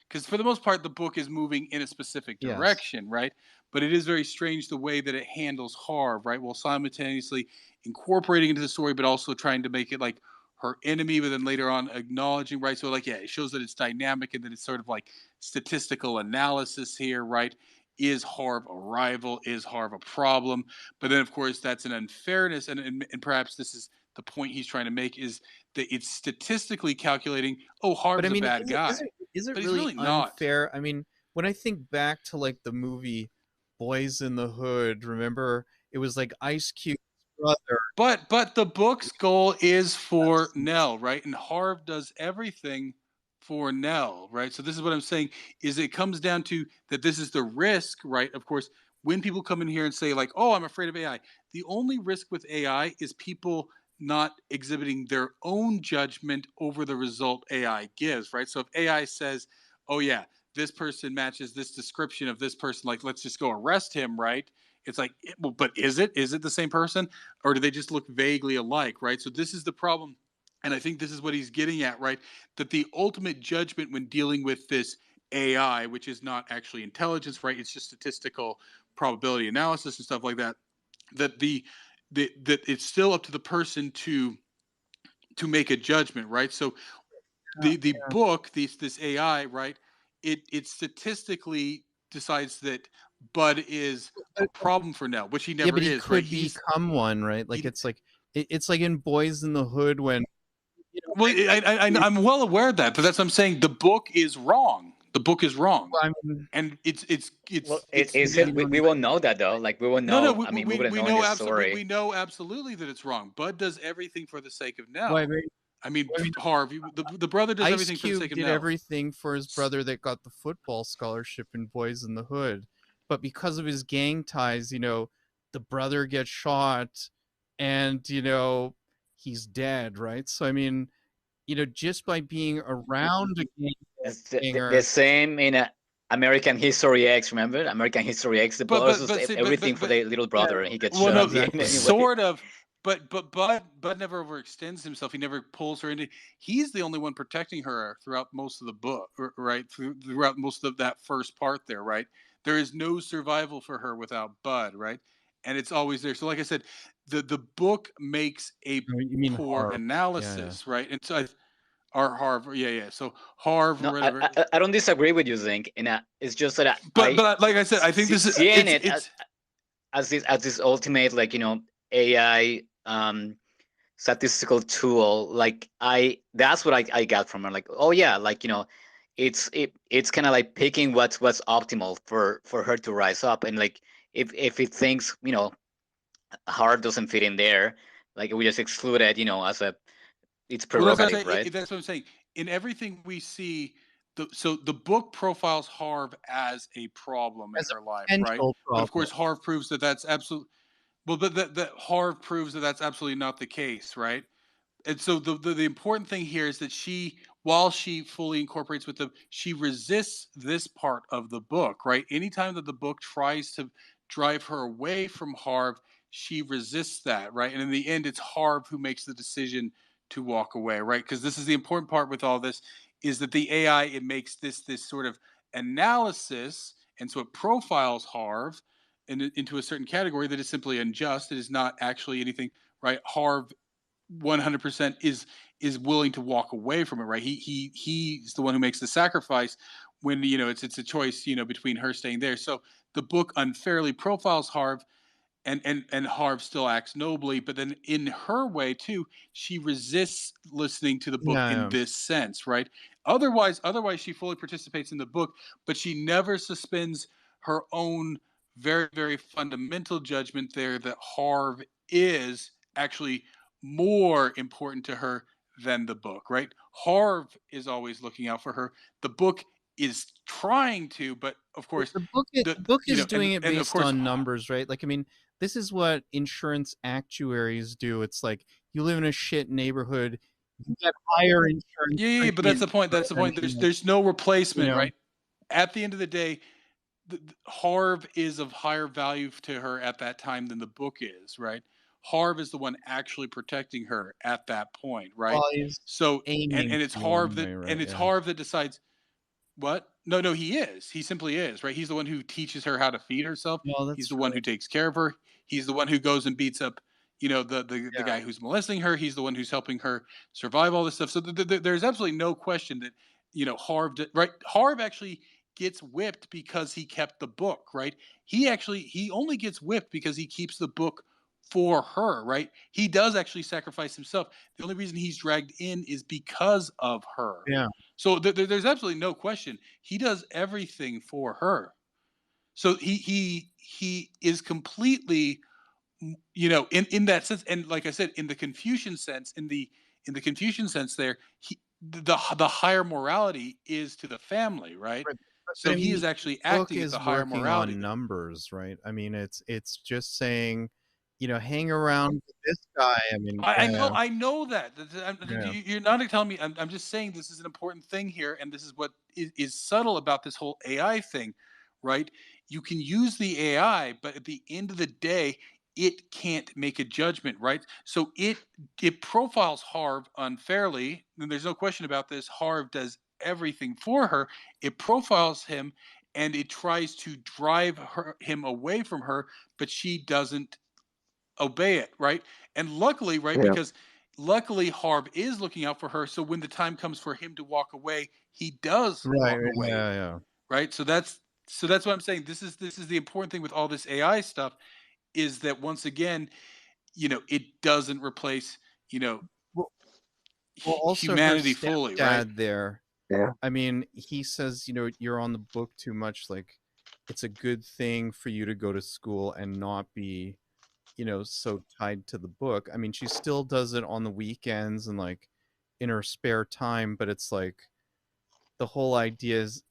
because for the most part the book is moving in a specific Yes. direction, right? But it is very strange the way that it handles Harv, right? While simultaneously incorporating into the story, but also trying to make it like her enemy, but then later on acknowledging, right? So like, yeah, it shows that it's dynamic and that it's sort of like statistical analysis here, right? Is Harv a rival? Is Harv a problem? But then of course that's an unfairness, and perhaps this is the point he's trying to make, is that it's statistically calculating, oh, But I Harv's a mean, bad guy, is it but he's really really not. unfair? I mean, when I think back to like the movie Boys in the Hood, remember it was like Ice Cube's brother. But the book's goal is for Yes. Nell, right? And Harv does everything for Nell, right? So this is what I'm saying, is it comes down to that this is the risk, right? Of course, when people come in here and say like, "Oh, I'm afraid of AI." The only risk with AI is people not exhibiting their own judgment over the result AI gives, right? So if AI says, "Oh yeah, this person matches this description of this person, like let's just go arrest him," right? It's like, well, but is it? Is it the same person? Or do they just look vaguely alike, right? So this is the problem. And I think this is what he's getting at, right? That the ultimate judgment when dealing with this AI, which is not actually intelligence, right? It's just statistical probability analysis and stuff like that. That that it's still up to the person to make a judgment, right? So the Yeah. book, this AI, right? It statistically decides that Bud is a But, problem for Nell, which he yeah, never but he is, right? could He's become one, right? Like he it's like it's like in Boys in the Hood when, you know, Well, I'm well aware of that, but that's what I'm saying. The book is wrong. The book is wrong, I mean, and Well, maybe is it? you don't We know. won't know that though. Like we won't no, no. know. I mean, we wouldn't We know in know this absolutely. We story. know absolutely that it's wrong. Bud does everything for the sake of Well, Nell. I mean, I mean, Harvey, the brother does Ice everything for the Cube sake of did Nell. everything for his brother that got the football scholarship in Boys in the Hood, but because of his gang ties, you know, the brother gets shot, and you know he's dead, right? So I mean, you know, just by being around a It's the ganger, same in American History X. Remember American History X? The But boss but was but see, everything for but the little yeah, brother, and he gets well, yeah, shot no, at the end exactly. anyway. sort of. But Bud never overextends himself. He never pulls her into. He's the only one protecting her throughout most of the book, right? Throughout most of that first part there, right? There is no survival for her without Bud, right? And it's always there. So, like I said, the book makes a You mean poor Harv. analysis, right? And so or Harv, yeah. So Harv or No, whatever. I don't disagree with you, Zink. And it's just that But like I said, I think this is seeing it it's as this ultimate, like, you know, AI statistical tool. Like that's what I got from her. Like, oh yeah, like, you know, it's kind of like picking what's optimal for her to rise up. And like if it thinks, you know, Harv doesn't fit in there, like we just exclude it, you know, as it's prerogative, right? That's what I'm saying. In everything we see, so the book profiles Harv as a problem in As a her life, right? potential But of problem. course, Harv proves that that's absolute. Well, but that Harv proves that that's absolutely not the case, right? And so the important thing here is that she, while she fully incorporates with them, she resists this part of the book, right? Anytime that the book tries to drive her away from Harv, she resists that, right? And in the end, it's Harv who makes the decision to walk away, right? Because this is the important part with all this, is that the AI, it makes this sort of analysis, and so it profiles Harv into a certain category that is simply unjust. It is not actually anything, right? Harv 100% is willing to walk away from it, right? He's the one who makes the sacrifice when, you know, it's a choice, you know, between her staying there. So the book unfairly profiles Harv, and Harv still acts nobly, but then in her way too, she resists listening to the book in this sense, right? Otherwise she fully participates in the book, but she never suspends her own very, very fundamental judgment there that Harv is actually more important to her than the book, right? Harv is always looking out for her. The book is trying to, but of course the book is doing it based on numbers, right? Like, I mean, this is what insurance actuaries do. It's like, you live in a shit neighborhood, you get higher insurance. Yeah, but that's the point. That's the point. There's no replacement, you know, right? At the end of the day, Harv is of higher value to her at that time than the book is, right? Harv is the one actually protecting her at that point, right? Well, So and it's Harv that right? and it's Harv that decides. What? No, he is. He simply is, right? He's the one who teaches her how to feed herself. No, that's He's the one who takes care of her. He's the one who goes and beats up, you know, the guy who's molesting her. He's the one who's helping her survive all this stuff. So there's absolutely no question that, you know, Harv, right? Harv actually gets whipped because he kept the book, right? He only gets whipped because he keeps the book for her, right? He does actually sacrifice himself. The only reason he's dragged in is because of her. Yeah. So there's absolutely no question. He does everything for her. So he is completely, you know, in that sense. And like I said, in the Confucian sense, in the Confucian sense, there, the higher morality is to the family, right? So I mean, he is actually the book acting is as the higher working morality. on numbers, right? I mean, it's just saying, you know, hang around with this guy. I mean, I know that. Yeah. You're not telling me. I'm just saying this is an important thing here, and this is what is subtle about this whole AI thing, right? You can use the AI, but at the end of the day, it can't make a judgment, right? So it profiles Harv unfairly, and there's no question about this. Harv does everything for her. It profiles him, and it tries to drive him away from her, but she doesn't obey it, right? And luckily, right, because luckily Harv is looking out for her, so when the time comes for him to walk away, he does walk away. Yeah. Right? So that's what I'm saying. This is the important thing with all this AI stuff, is that once again, you know, it doesn't replace, you know, well, also humanity her fully, right? There. Yeah. I mean, he says, you know, you're on the book too much. Like, it's a good thing for you to go to school and not be, you know, so tied to the book. I mean, she still does it on the weekends and like in her spare time, but it's like the whole idea is,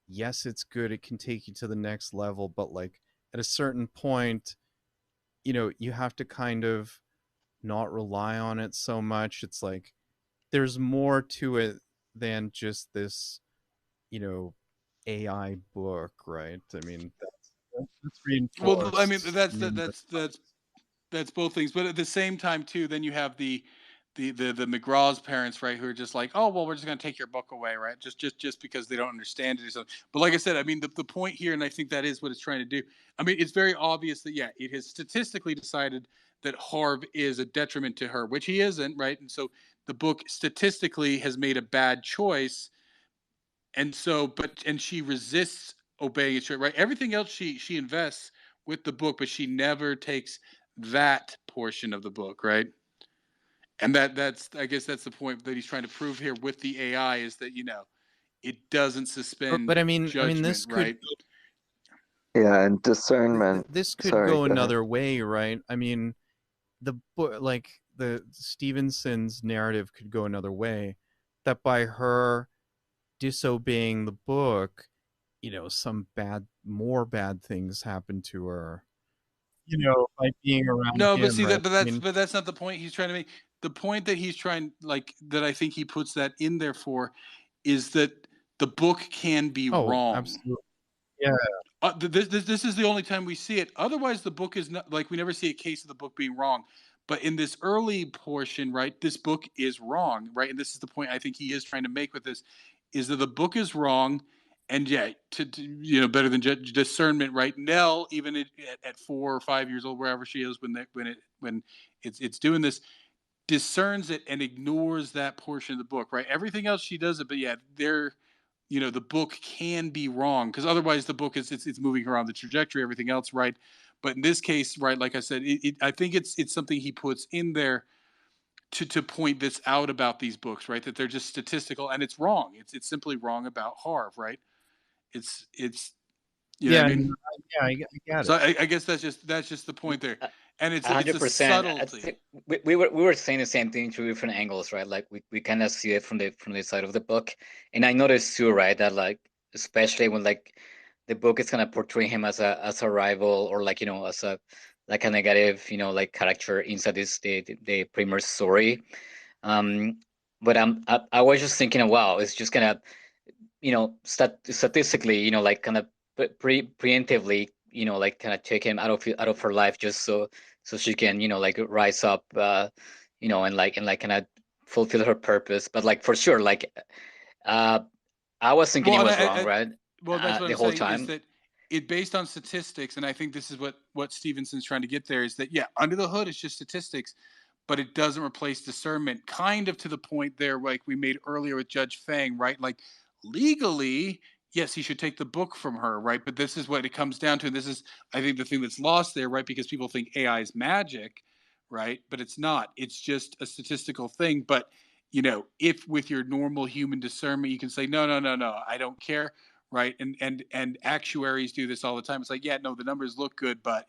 yes, it's good. It can take you to the next level, but like at a certain point, you know, you have to kind of not rely on it so much. It's like there's more to it than just this, you know, AI book, right? I mean, that's reinforced. Well, I mean, that's both things, but at the same time too, then you have the the McGraw's parents, right, who are just like, oh well, we're just going to take your book away, right, just because they don't understand it or something. But like I said, I mean, the point here, and I think that is what it's trying to do. I mean, it's very obvious that it has statistically decided that Harv is a detriment to her, which he isn't, right? And so the book statistically has made a bad choice, and so and she resists obeying it, right? Everything else she invests with the book, but she never takes that portion of the book, right? And that's I guess that's the point that he's trying to prove here with the AI, is that it doesn't suspend but I mean, judgment, this right? Yeah, and discernment. This could Sorry, go go ahead. another way, right? I mean, the book, like the Stevenson's narrative, could go another way. That by her disobeying the book, some more bad things happen to her. By being around No, him, but see right? but that's not the point he's trying to make. The point that he's trying, like, that I think he puts that in there for, is that the book can be wrong. Absolutely. Yeah. This is the only time we see it. Otherwise, the book is not, like, we never see a case of the book being wrong. But in this early portion, right, this book is wrong, right? And this is the point I think he is trying to make with this, is that the book is wrong. And to better than discernment, right? Nell, even at 4 or 5 years old, wherever she is when it's doing this, discerns it and ignores that portion of the book, right? Everything else she does it, but the book can be wrong, because otherwise the book it's moving her on the trajectory, everything else, right? But in this case, right, like I said, I think it's something he puts in there to point this out about these books, right? That they're just statistical, and it's wrong. It's simply wrong about Harv, right? It's you know what I mean? I got it. So I guess that's just the point there, and it's a 100%. subtlety. We were saying the same thing through different angles, right? Like we kind of see it from the side of the book, and I noticed too, right, that like especially when like the book is kind of portraying him as a rival, or like as a like a negative like character inside the Primer story. But I was just thinking, wow, it's just gonna statistically like kind of preemptively like kind of take him out of her life, just so she can like rise up and like kind of fulfill her purpose. But like for sure, like I was thinking it was wrong, right? Well, that's what the I'm whole saying, time. is that it based on statistics, and I think this is what Stevenson's trying to get there, is that under the hood it's just statistics, but it doesn't replace discernment, kind of to the point there, like we made earlier with Judge Fang, right? Like, legally, yes, he should take the book from her, right? But this is what it comes down to. And this is, I think, the thing that's lost there, right? Because people think AI is magic, right? But it's not. It's just a statistical thing. But if with your normal human discernment, you can say, no, I don't care, right? And actuaries do this all the time. It's like, no, the numbers look good, but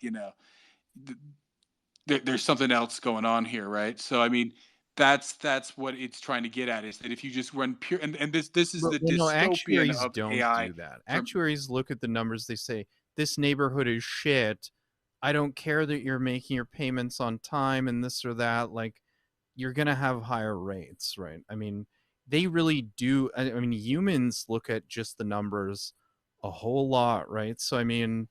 there's something else going on here, right? So I mean, that's what it's trying to get at, is that if you just run pure, and this is the dystopian actuaries of don't AI. do that. Actuaries look at the numbers. They say, this neighborhood is shit. I don't care that you're making your payments on time and this or that. Like, you're gonna have higher rates, right? I mean, they really do. I mean, humans look at just the numbers a whole lot, right? So I mean,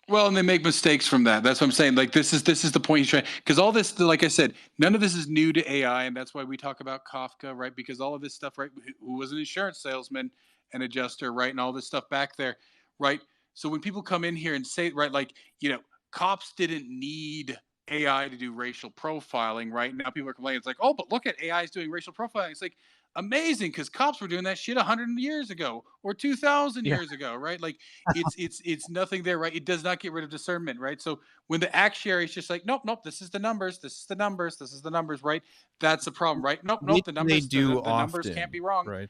well, and they make mistakes from that. That's what I'm saying. Like, this is the point he's trying, because all this, like I said, none of this is new to AI, and that's why we talk about Kafka, right? Because all of this stuff, right? Who was an insurance salesman and adjuster, right? And all this stuff back there, right? So when people come in here and say, right, like, cops didn't need AI to do racial profiling, right? Now people are complaining. It's like, oh, but look at AI is doing racial profiling. It's like, amazing, because cops were doing that shit 100 years ago or 2,000 years ago, right? Like, it's nothing there, right? It does not get rid of discernment, right? So when the actuary is just like, nope, this is the numbers, this is the numbers, right? That's the problem, right? Nope, the numbers, the numbers can't be wrong, right?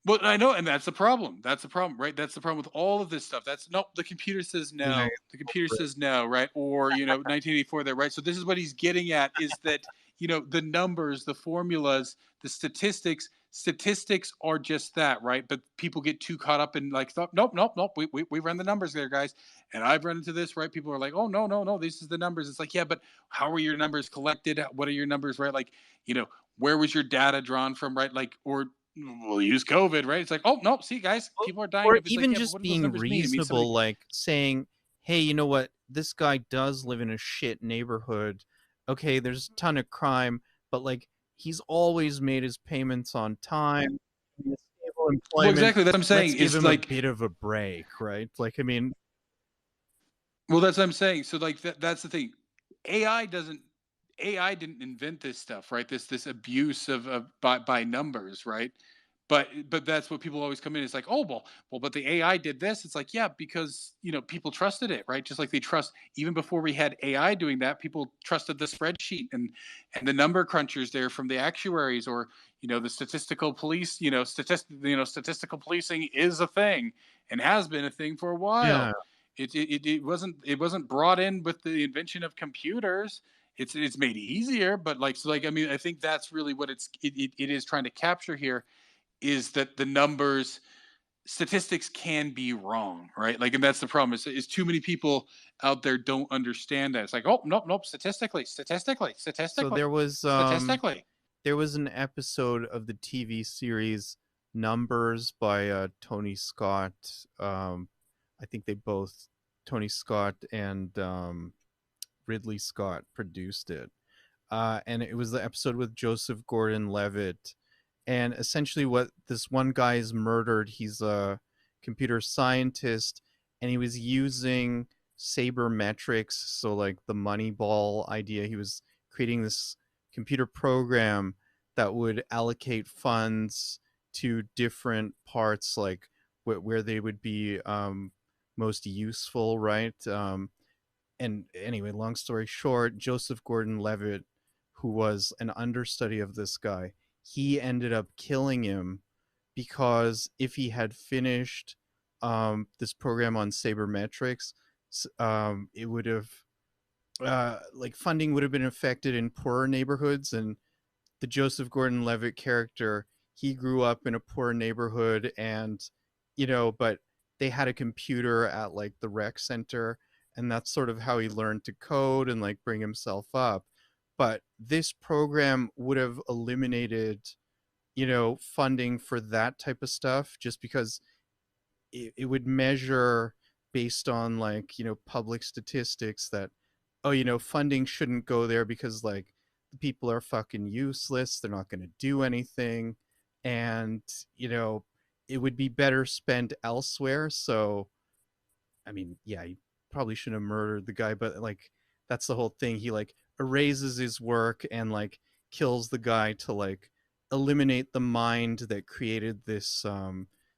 Well, I know, and that's the problem. That's the problem, right? That's the problem with all of this stuff. That's nope. The computer says no. Yeah. The computer says no, right? Or 1984 there, right? So this is what he's getting at, is that the numbers, the formulas, the statistics are just that, right? But people get too caught up in like, nope. We run the numbers there, guys. And I've run into this, right? People are like, oh no, this is the numbers. It's like, yeah, but how are your numbers collected? What are your numbers, right? Like, where was your data drawn from, right? Like, or we'll use COVID, right? It's like, oh no, see, guys, people are dying. Or It's even like, just what do those being numbers mean? It means reasonable, something- like saying, hey, you know what? This guy does live in a shit neighborhood. okay, there's a ton of crime, but like he's always made his payments on time. He has stable Well, employment. exactly. That's what I'm saying. Let's give It's him like a bit of a break, right? Like, I mean, well, that's what I'm saying. So like that's the thing. AI didn't invent this stuff, right? This abuse of by numbers, right? But that's what people always come in. It's like, oh but the AI did this. It's like, yeah, because people trusted it, right? Just like they trust even before we had AI doing that, people trusted the spreadsheet and the number crunchers there from the actuaries or the statistical police. Statistical policing is a thing and has been a thing for a while. yeah. It wasn't brought in with the invention of computers. It's made easier, but I mean, I think that's really what it is trying to capture here is that the numbers statistics can be wrong, right? Like, and that's the problem is too many people out there don't understand that. It's like, oh, nope, statistically, So statistically. there was an episode of the TV series Numbers by Tony Scott. I think Tony Scott and Ridley Scott produced it. And it was the episode with Joseph Gordon-Levitt. And essentially what this one guy is murdered. He's a computer scientist, and he was using sabermetrics. So like the Moneyball idea, he was creating this computer program that would allocate funds to different parts, like where they would be most useful, right? And anyway, long story short, Joseph Gordon-Levitt, who was an understudy of this guy, he ended up killing him because if he had finished this program on sabermetrics, it would have like funding would have been affected in poorer neighborhoods. And the Joseph Gordon-Levitt character, he grew up in a poor neighborhood, and but they had a computer at like the rec center, and that's sort of how he learned to code and like bring himself up. But this program would have eliminated funding for that type of stuff, just because it would measure based on like public statistics that funding shouldn't go there because like the people are fucking useless, they're not going to do anything, and it would be better spent elsewhere. So I mean, yeah, he probably shouldn't have murdered the guy, but like that's the whole thing. He like erases his work and like kills the guy to like eliminate the mind that created this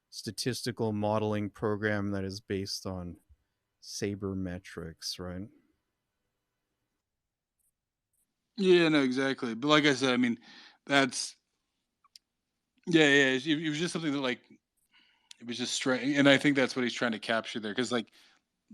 statistical modeling program that is based on sabermetrics, right? Yeah, no, exactly. But like I said, I mean, that's yeah. It was just something that like it was just strange, and I think that's what he's trying to capture there. Because like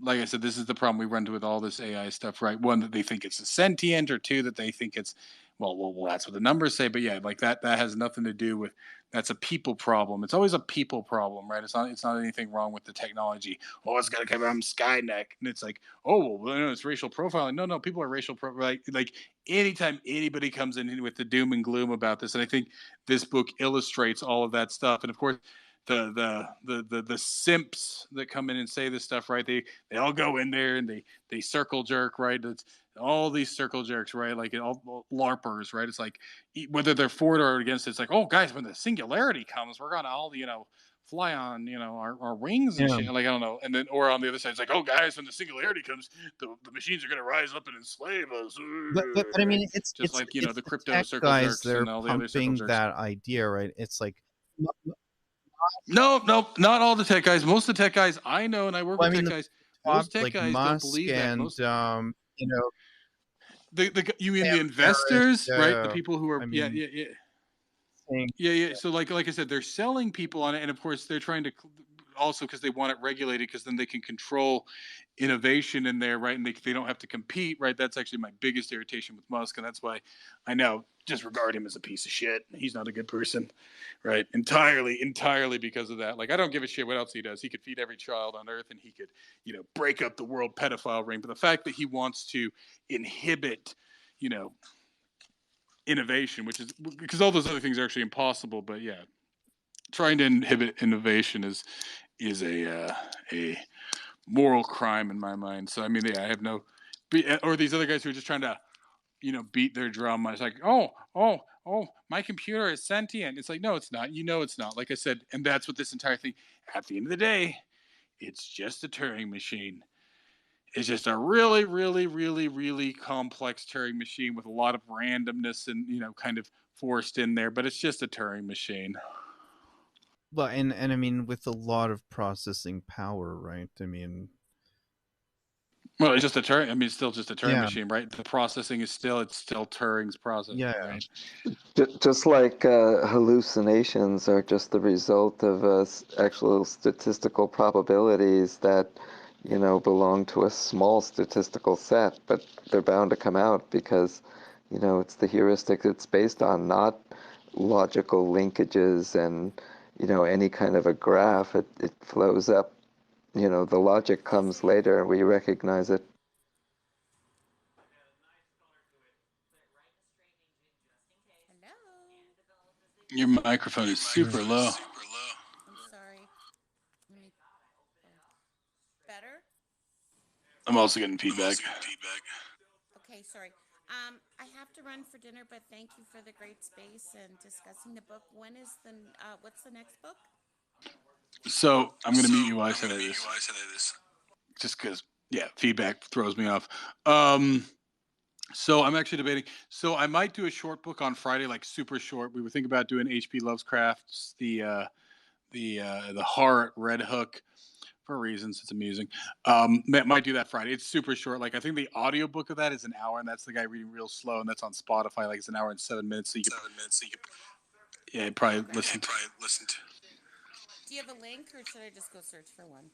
I said, this is the problem we run into with all this AI stuff, right? One, that they think it's a sentient, or two, that they think it's well, that's what the numbers say. But yeah, like that has nothing to do with that's a people problem. It's always a people problem, right? It's not anything wrong with the technology. Oh, it's gonna come from Skynet, and it's like, oh, well, it's racial profiling. No, people are racial like anytime anybody comes in with the doom and gloom about this, and I think this book illustrates all of that stuff. And of course, the simps that come in and say this stuff, right? They all go in there and they circle jerk, right? It's all these circle jerks, right? Like all LARPers, right? It's like whether they're for it or against it, it's like, oh guys, when the singularity comes, we're gonna all fly on our wings and Yeah. shit. Like I don't know, and then or on the other side, it's like, oh guys, when the singularity comes, the machines are gonna rise up and enslave us. But I mean, it's just like it's the crypto tech circle guys, jerks they're and all the other circle pumping jerks. that idea, right? It's like No, not all the tech guys. Most of the tech guys I know, and I work well, I with mean, tech guys. Most tech like guys don't Musk believe that. and Most you mean Sam the investors, Harris, right? The people who are I mean, saying, yeah. So like I said, they're selling people on it, and of course they're trying to also because they want it regulated because then they can control innovation in there, right? And they don't have to compete, right? That's actually my biggest irritation with Musk, and that's why I now disregard him as a piece of shit. He's not a good person, right? Entirely because of that. Like I don't give a shit what else he does. He could feed every child on earth, and he could break up the world pedophile ring. But the fact that he wants to inhibit, innovation, which is because all those other things are actually impossible. But yeah, trying to inhibit innovation is a moral crime in my mind. So I mean, yeah, I have no, or these other guys who are just trying to beat their drum. It's like, oh, my computer is sentient. It's like, no, it's not. It's not. Like I said, and that's what this entire thing. At the end of the day, it's just a Turing machine. It's just a really, really, really, really complex Turing machine with a lot of randomness and kind of forced in there. But it's just a Turing machine. Well, and I mean, with a lot of processing power, right? I mean, well, it's just a Turing. I mean, it's still just a Turing Yeah. machine, right? The processing is still Turing's processing, Yeah. right? Just like hallucinations are just the result of actual statistical probabilities that, belong to a small statistical set, but they're bound to come out because, it's the heuristic it's based on, not logical linkages and, any kind of a graph. It flows up. The logic comes later and we recognize it. Your microphone is super low. I'm sorry. Better? I'm also getting feedback. Okay, sorry. I have to run for dinner, but thank you for the great space and discussing the book. When is what's the next book? So I'm going to mute you while I say this. Just because, feedback throws me off. So I'm actually debating. So I might do a short book on Friday, like super short. We were thinking about doing H.P. Lovecraft's the Heart Red Hook. For reasons, it's amusing. Might do that Friday. It's super short. Like I think the audiobook of that is an hour, and that's the guy reading real slow, and that's on Spotify. Like it's an hour and 7 minutes. So you can probably listen to. Do you have a link, or should I just go search for one?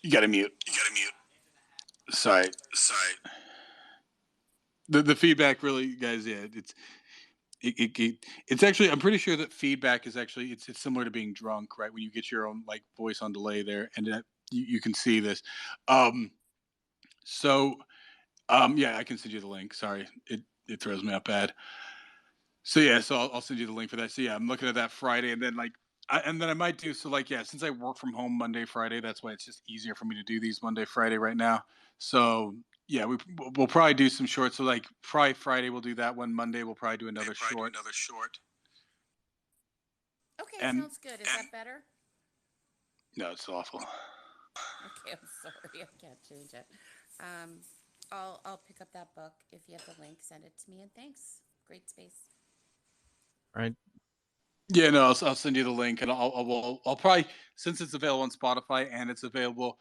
You gotta mute. Sorry. The feedback really, guys. Yeah, it's actually. I'm pretty sure that feedback is actually it's similar to being drunk, right? When you get your own like voice on delay there, and you can see this. So I can send you the link. Sorry, it throws me up bad. So I'll send you the link for that. So I'm looking at that Friday, and then I might do since I work from home Monday, Friday, that's why it's just easier for me to do these Monday, Friday right now. So we'll probably do some shorts. So probably Friday we'll do that one. Monday we'll probably do another short. Okay, sounds good. Is that better? No, it's awful. Okay, I'm sorry, I can't change it. I'll pick up that book. If you have the link, send it to me, and thanks. Great space. All right. Yeah, no, I'll send you the link, and I'll probably, since it's available on Spotify and it's available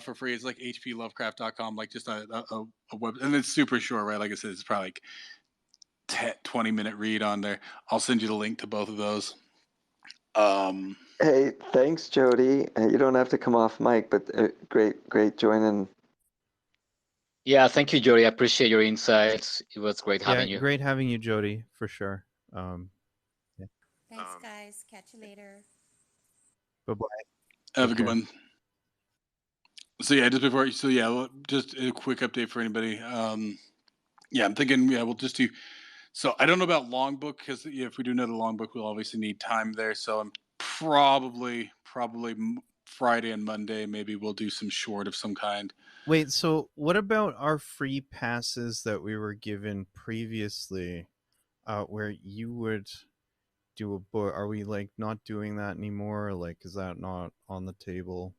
for free, it's like hplovecraft.com, like just a web, and it's super short, right? Like I said, it's probably like 20-minute read on there. I'll send you the link to both of those. Hey, thanks, Jody. You don't have to come off mic, but great joining. Yeah, thank you, Jody. I appreciate your insights. It was great having you. Great having you, Jody, for sure. Thanks, guys. Catch you later. Bye-bye. Have a good one. So just before, just a quick update for anybody. I'm thinking, we'll just do. So I don't know about long book because if we do another long book, we'll obviously need time there. So I'm probably Friday and Monday, maybe we'll do some short of some kind. Wait, so what about our free passes that we were given previously, where you would do a book? Are we not doing that anymore? Is that not on the table?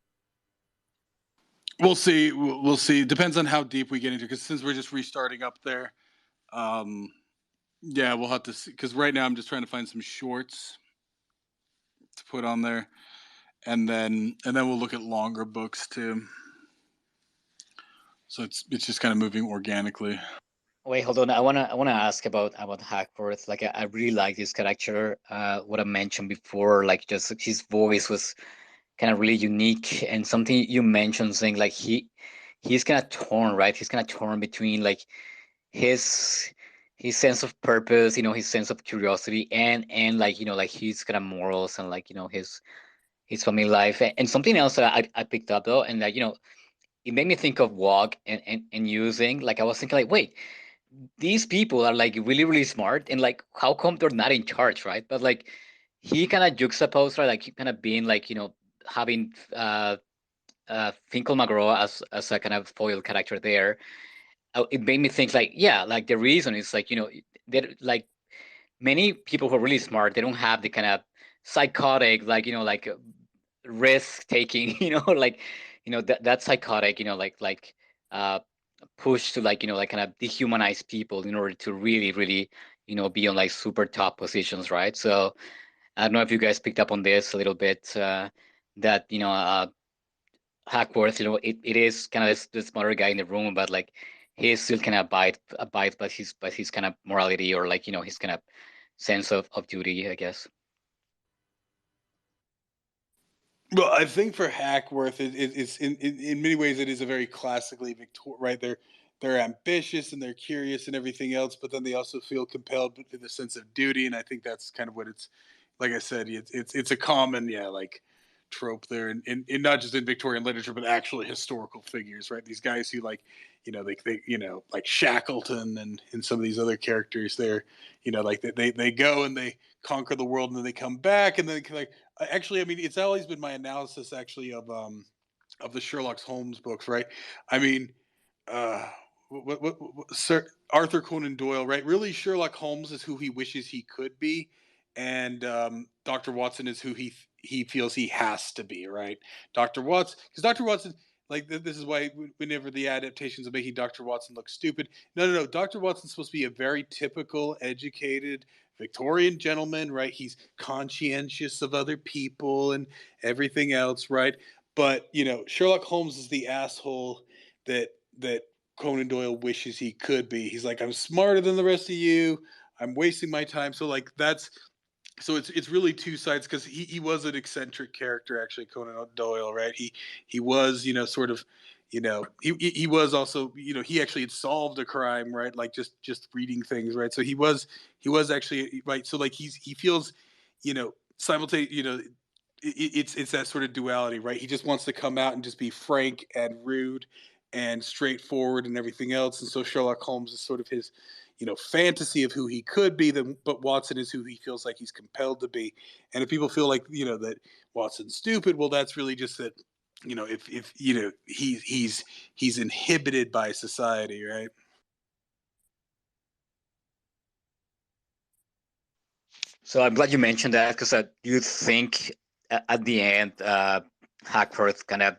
We'll see. We'll see. It depends on how deep we get into, because since we're just restarting up there, we'll have to see. Because right now I'm just trying to find some shorts to put on there, and then we'll look at longer books too. So it's just kind of moving organically. Wait, hold on. I wanna ask about Hackworth. I really like this character. What I mentioned before, just his voice was kind of really unique, and something you mentioned saying he's kind of torn, right? He's kind of torn between his sense of purpose, his sense of curiosity, and his kind of morals and his family life. And something else that I picked up though, and it made me think of Wog and using. I was thinking wait, these people are really really smart, and how come they're not in charge, right? But he kind of juxtaposed, right? Kind of being having Finkel McGraw as a kind of foil character there, it made me think like, yeah, like the reason is like, that like many people who are really smart, they don't have the kind of psychotic, like, like risk taking, like, that psychotic, uh, push to like, like kind of dehumanize people in order to really, really, be on like super top positions, right? So I don't know if you guys picked up on this a little bit, that, Hackworth, it is kind of this smarter guy in the room, but like he still kind of abide by his kind of morality, or like, his kind of sense of duty, I guess. Well, I think for Hackworth, it's in many ways it is a very classically Victor, right? They're ambitious and they're curious and everything else, but then they also feel compelled to the sense of duty, and I think that's kind of what it's like. I said, it's a common, yeah, like trope there, in not just in Victorian literature, but actually historical figures, right? These guys who like, like Shackleton and some of these other characters there, like they go and they conquer the world and then they come back and then like actually, I mean, it's always been my analysis actually of the Sherlock Holmes books, right? I mean, uh, Sir Arthur Conan Doyle, right? Really, Sherlock Holmes is who he wishes he could be, and Doctor Watson is who he feels he has to be, right? Doctor Watson, because Doctor Watson, like this is why whenever the adaptations of making Doctor Watson look stupid, no, Doctor Watson's supposed to be a very typical, educated Victorian gentleman, right? He's conscientious of other people and everything else, right? But Sherlock Holmes is the asshole that Conan Doyle wishes he could be. He's like, I'm smarter than the rest of you. I'm wasting my time. So like it's really two sides, because he was an eccentric character actually, Conan Doyle, right? He was sort of he was also he actually had solved a crime, right? Like just reading things, right? So he was actually right. So like he feels simultaneous, it's that sort of duality, right? He just wants to come out and just be frank and rude and straightforward and everything else. And so Sherlock Holmes is sort of his, fantasy of who he could be. But Watson is who he feels like he's compelled to be. And if people feel like that Watson's stupid, well, that's really just that. If he's inhibited by society, right? So I'm glad you mentioned that, because you think at the end, Hackworth kind of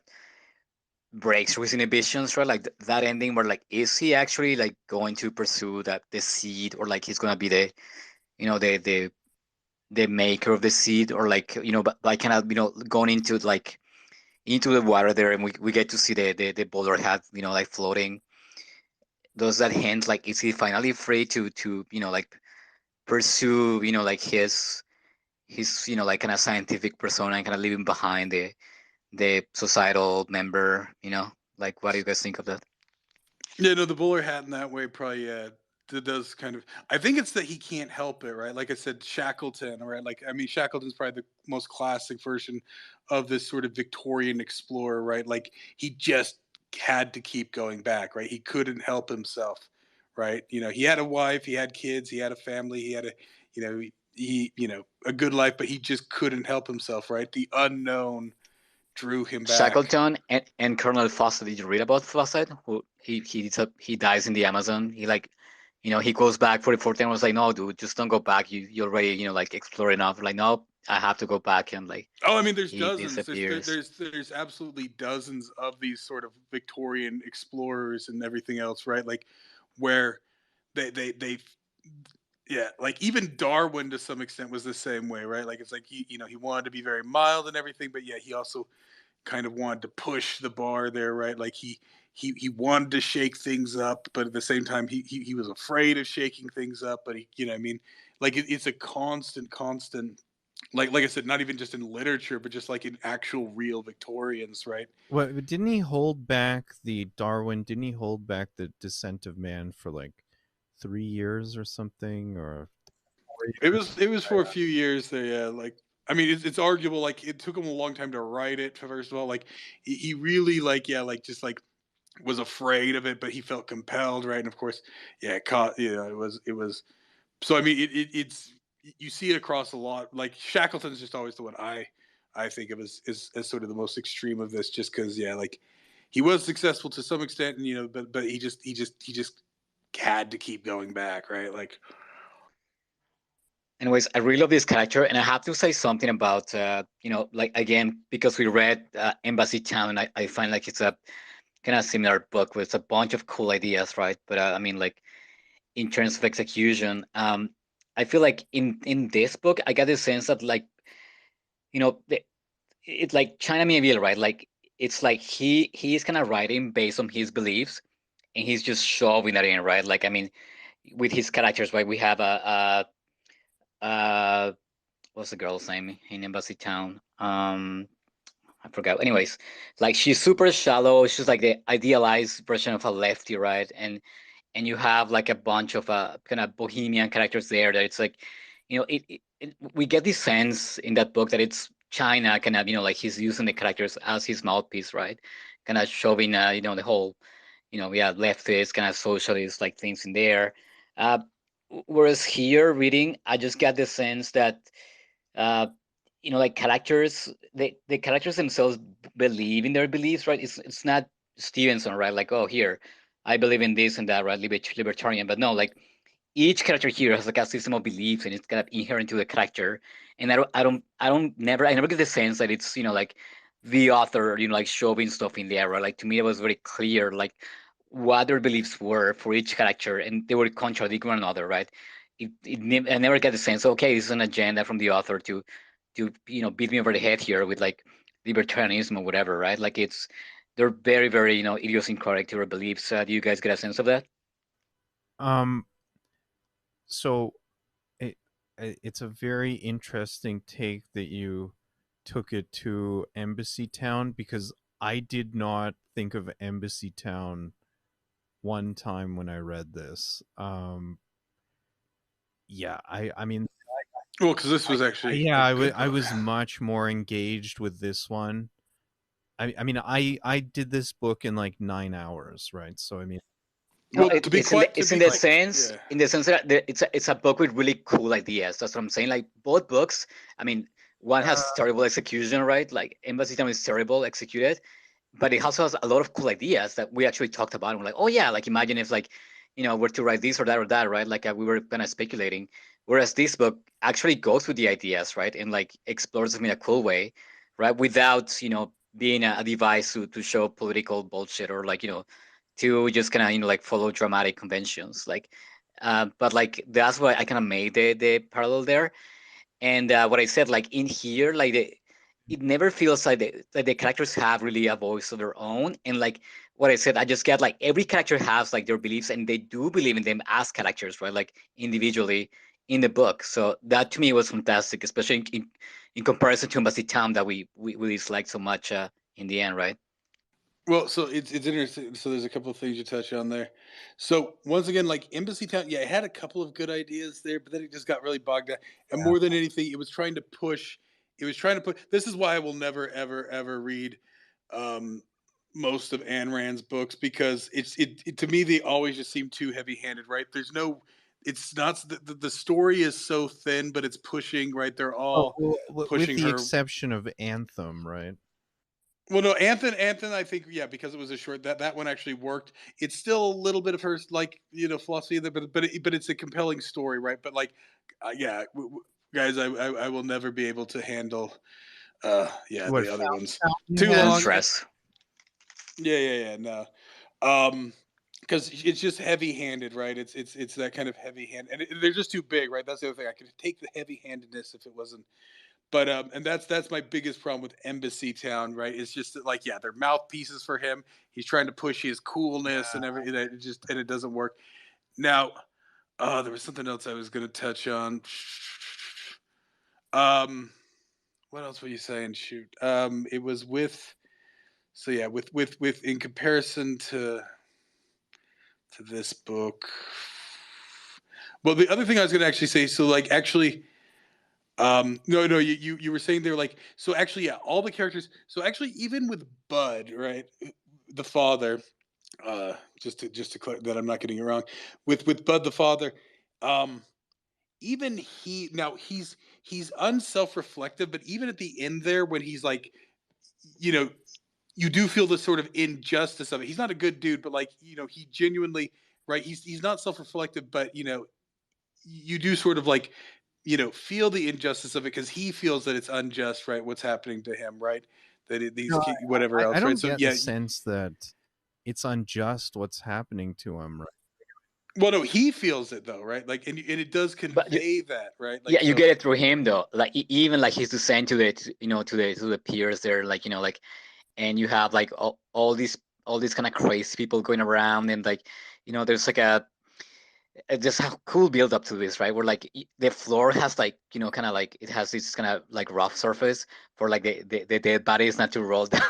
breaks through his inhibitions, right? Like that ending where like, is he actually like going to pursue that the seed, or like he's gonna be the the maker of the seed, or like but by kind of going into the water there, and we get to see the bowler hat like floating. Does that hint like, is he finally free to like pursue like his like kind of scientific persona, and kind of leaving behind the societal member, like, what do you guys think of that? Yeah, no, the bowler hat in that way probably does kind of. I think it's that he can't help it, right? Like I said, Shackleton, right? Like I mean, Shackleton's probably the most classic version of this sort of Victorian explorer, right? Like he just had to keep going back, right? He couldn't help himself, right? He had a wife, he had kids, he had a family, he had a, a good life, but he just couldn't help himself, right? The unknown drew him back. Shackleton and Colonel Fawcett. Did you read about Fawcett? Who he dies in the Amazon. He like, he goes back for the 14th. Was like, no, dude, just don't go back. You already like explored enough. Like, no, I have to go back, and like Oh, I mean, there's he dozens. disappears. There's absolutely dozens of these sort of Victorian explorers and everything else, right? Like where they yeah, like even Darwin to some extent was the same way, right? Like it's like he wanted to be very mild and everything, but yeah, he also kind of wanted to push the bar there, right? Like he wanted to shake things up, but at the same time he was afraid of shaking things up. But he, I mean, like it's a constant. Like I said, not even just in literature, but just like in actual real Victorians, right? What didn't he hold back the Darwin? Didn't he hold back the Descent of Man for like 3 years or something, or 4 years? It was for a few years there, yeah. Like I mean, it's arguable. Like it took him a long time to write it. First of all, like he really like yeah, like just like was afraid of it, but he felt compelled, right? And of course, yeah, it caught. It was. So I mean, it's you see it across a lot. Like Shackleton's just always the one I think of as sort of the most extreme of this, just because yeah, like he was successful to some extent, and but he just had to keep going back, right? Like, anyways, I really love this character, and I have to say something about like, again, because we read Embassy Town, and I find like it's a kind of similar book with a bunch of cool ideas, right? But I mean, like, in terms of execution, I feel like in this book I got the sense that, like, it's like China Mieville, right? Like, it's like he's kind of writing based on his beliefs, and he's just shoving that in, right? Like, I mean, with his characters, right? We have a what's the girl's name in Embassy Town? I forgot. Anyways, like, she's super shallow. She's like the idealized version of a lefty, right? And you have like a bunch of kind of bohemian characters there that it's like, we get this sense in that book that it's China kind of, like, he's using the characters as his mouthpiece, right? Kind of shoving, the whole, leftist kind of socialist like things in there. Uh, Whereas here reading, I just got the sense that, uh, like, the characters themselves believe in their beliefs, right? It's not Stevenson, right? Like, oh, here, I believe in this and that, right? Libertarian, but no, like, each character here has like a system of beliefs, and it's kind of inherent to the character. And I never get the sense that it's, like, the author, like, shoving stuff in there, right? Like, to me, it was very clear, like, what their beliefs were for each character, and they were contradicting one another, right? I never get the sense, okay, this is an agenda from the author to beat me over the head here with, like, libertarianism or whatever, right? Like, they're very, very, idiosyncratic to their beliefs. Do you guys get a sense of that? So it's a very interesting take that you took it to Embassy Town, because I did not think of Embassy Town one time when I read this. Yeah, I mean, well, because this was actually yeah, a good I book. was much more engaged with this one. I mean, I did this book in like 9 hours, right? So I mean, No, Well, to be quite, it's to in be the like, sense yeah. in the sense that it's a book with really cool ideas. That's what I'm saying. Like, both books, I mean, one has terrible execution, right? Like, Embassy Town is terrible executed, but it also has a lot of cool ideas that we actually talked about. And we're like, oh yeah, like, imagine if, like, we're to write this or that, right? Like, we were kind of speculating. Whereas this book actually goes with the ideas, right, and, like, explores them in a cool way, right, without being a device to show political bullshit, or, like, to just kind of like follow dramatic conventions, like. But, like, that's why I kind of made the parallel there. And what I said, like, in here, like, it never feels like the characters have really a voice of their own. And, like, what I said, I just get, like, every character has, like, their beliefs, and they do believe in them as characters, right? Like, individually in the book. So that to me was fantastic, especially in comparison to Embassy Town that we disliked so much in the end, right? Well, so it's interesting. So there's a couple of things you touch on there. So once again, like Embassy Town, yeah, it had a couple of good ideas there, but then it just got really bogged down. And more than anything, it was trying to push. It was trying to put. This is why I will never, ever, ever read um, most of Ayn Rand's books, because it to me, they always just seem too heavy-handed. Right? There's no. It's not the story is so thin, but it's pushing. Right? They're all with pushing the her. exception of Anthem, right? Well, no, Anthem, I think, yeah, because it was a short, that one actually worked. It's still a little bit of her, like, philosophy there, but it's a compelling story, right? But, like, yeah, guys, I will never be able to handle, yeah, What the other ones too Fountainhead? Don't long. stress. Yeah, no, because it's just heavy-handed, right? It's that kind of heavy hand, and they're just too big, right? That's the other thing. I could take the heavy-handedness if it wasn't. But and that's my biggest problem with Embassy Town, right? It's just that, like, yeah, they're mouthpieces for him. He's trying to push his coolness and everything. It doesn't work. Now, there was something else I was going to touch on. What else were you saying? Shoot, it was with. So yeah, with in comparison to this book. Well, the other thing I was going to actually say, so, like, actually. No, you were saying they're like, so actually, yeah, all the characters. So actually, even with Bud, right, the father, just to clear that I'm not getting it wrong, with Bud the father, um, even he's unself-reflective, but even at the end there when he's like, you know, you do feel the sort of injustice of it. He's not a good dude, but like, he genuinely, right. He's not self-reflective, but you do sort of like, feel the injustice of it because he feels that it's unjust, right? What's happening to him, right? That these No, whatever I else, right? don't So get yeah, the sense that it's unjust what's happening to him, right? well, no, he feels it though, right? Like, and it does But convey that, right? Like, yeah, you so get it through him though. Like even like he's saying to the to the peers there, like like, and you have like all these kind of crazy people going around, and like there's like a just a cool build up to this, right? Where like the floor has like kind of like it has this kind of like rough surface for like the dead bodies not to roll down.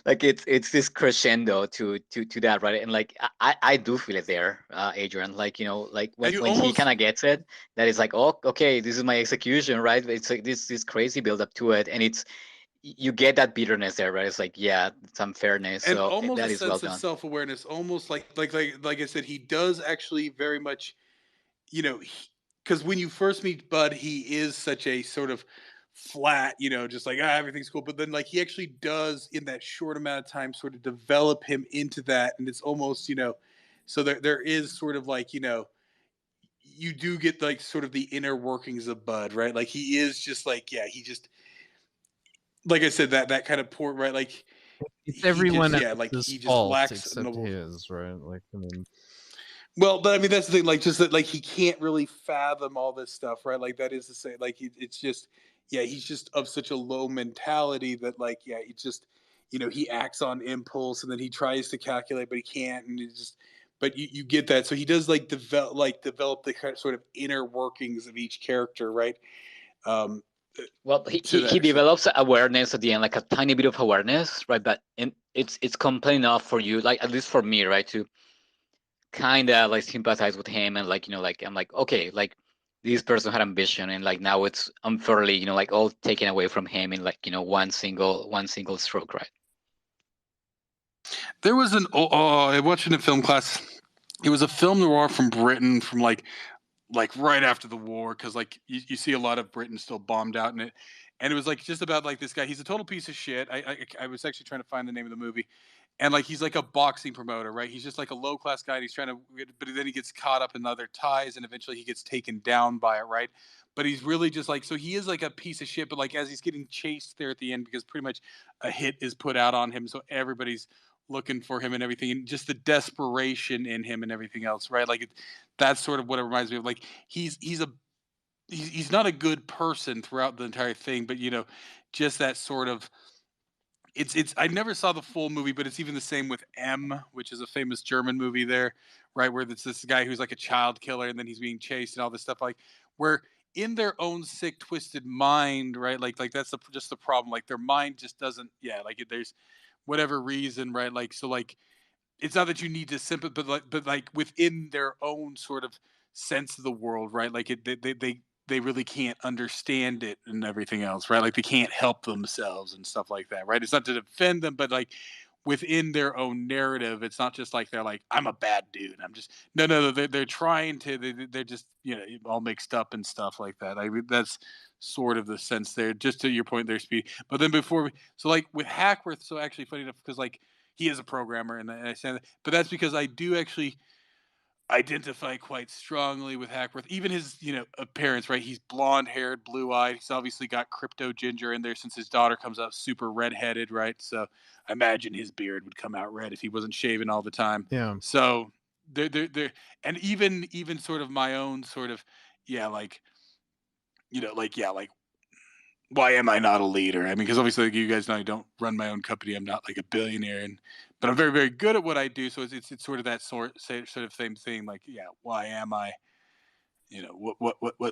Like it's this crescendo to that, right? And like I do feel it there, Adrian. Like like and when he kind of gets it, that is like, oh, okay, this is my execution, right? It's like this crazy build up to it, and it's you get that bitterness there, right? It's like, yeah, it's unfairness. and So almost a that is well sense of done. self-awareness, almost like I said, he does actually very much, because when you first meet Bud, he is such a sort of flat, just like everything's cool. But then like he actually does in that short amount of time sort of develop him into that, and it's almost so there is sort of like you do get like sort of the inner workings of Bud, right? Like he is just like he just like I said that kind of poor, right? Like It's he just everyone like else's he just fault lacks except his, right? Like, I mean, well, but I mean that's the thing, like just that like he can't really fathom all this stuff, right? Like that is to say, like it's just he's just of such a low mentality that like it's just he acts on impulse and then he tries to calculate but he can't and it's just but you get that so he does like develop the kind of sort of inner workings of each character, right? Um, Well, to he that extent. develops awareness at the end, like a tiny bit of awareness, right? But it's complete enough for you, like at least for me, right, to kind of like sympathize with him and like like I'm like, okay, like this person had ambition and like now it's unfairly like all taken away from him in like one single stroke, right? There was I watched it in film class. It was a film noir from Britain from like right after the war because like you see a lot of Britain still bombed out in it, and it was like just about like this guy. He's a total piece of shit. I was actually trying to find the name of the movie, and like he's like a boxing promoter, right? He's just like a low class guy. And he's trying to, but then he gets caught up in other ties, and eventually he gets taken down by it, right? But he's really just like so he is like a piece of shit. But like as he's getting chased there at the end, because pretty much a hit is put out on him, so everybody's looking for him and everything, and just the desperation in him and everything else, right? Like that's sort of what it reminds me of. Like he's not a good person throughout the entire thing, but just that sort of it's I never saw the full movie, but it's even the same with M, which is a famous German movie there, right? Where it's this guy who's like a child killer and then he's being chased and all this stuff, like where in their own sick, twisted mind, right? Like that's just the problem. Like their mind just doesn't, like there's whatever reason, right? Like so, like it's not that you need to sympathize, but like within their own sort of sense of the world, right? Like they really can't understand it and everything else, right? Like they can't help themselves and stuff like that, right? It's not to defend them, but like within their own narrative, it's not just like they're like I'm a bad dude. I'm just no. They're trying to. They're just all mixed up and stuff like that. I mean, that's sort of the sense there. Just to your point there, Speed. But then before, so like with Hackworth, so actually funny enough because like he is a programmer, and I say that, but that's because I do actually identify quite strongly with Hackworth. Even his, appearance, right? He's blonde haired, blue eyed. He's obviously got crypto ginger in there since his daughter comes out super redheaded, right? So I imagine his beard would come out red if he wasn't shaving all the time. yeah. So and even sort of my own sort of, like, like why am I not a leader? I mean, because obviously like you guys know I don't run my own company. I'm not like a billionaire, but I'm very, very good at what I do. So it's sort of that sort of same thing. Like, why am I?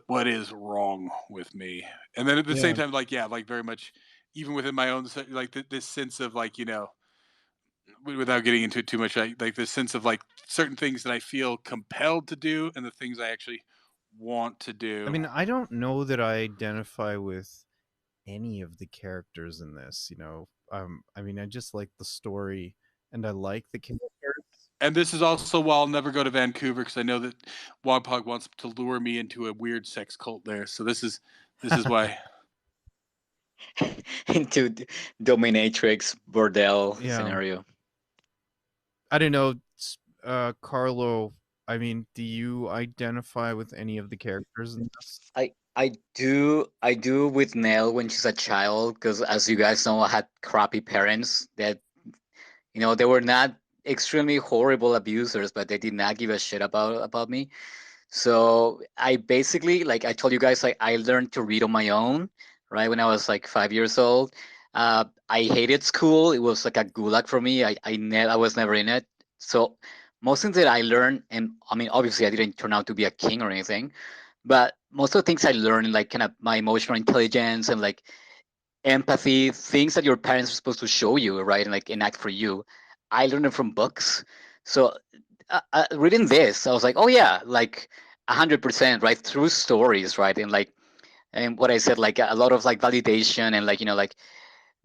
What is wrong with me? And then at the Yeah. same time, like like very much, even within my own like this sense of like without getting into it too much, like this sense of like certain things that I feel compelled to do and the things I actually want to I do. mean, I don't know that I identify with any of the characters in this, I mean, I just like the story and I like the characters. And this is also why I'll never go to Vancouver because I know that Wogpog wants to lure me into a weird sex cult there. So this is why. into dominatrix bordel Yeah. scenario. I don't know, Carlo. I mean, do you identify with any of the characters in this? I do with Nell when she's a child, because as you guys know, I had crappy parents that, you know, they were not extremely horrible abusers, but they did not give a shit about me. So I basically, like I told you guys, like I learned to read on my own, right? When I was like 5 years old. I hated school. It was like a gulag for me. I was never in it. So most things that I learned, and I mean, obviously I didn't turn out to be a king or anything, but most of the things I learned, like kind of my emotional intelligence and like empathy, things that your parents are supposed to show you, right, and like enact for you, I learned it from books. So reading this, I was like, oh yeah, like 100%, right, through stories, right, and like, and what I said, like a lot of like validation and like, you know, like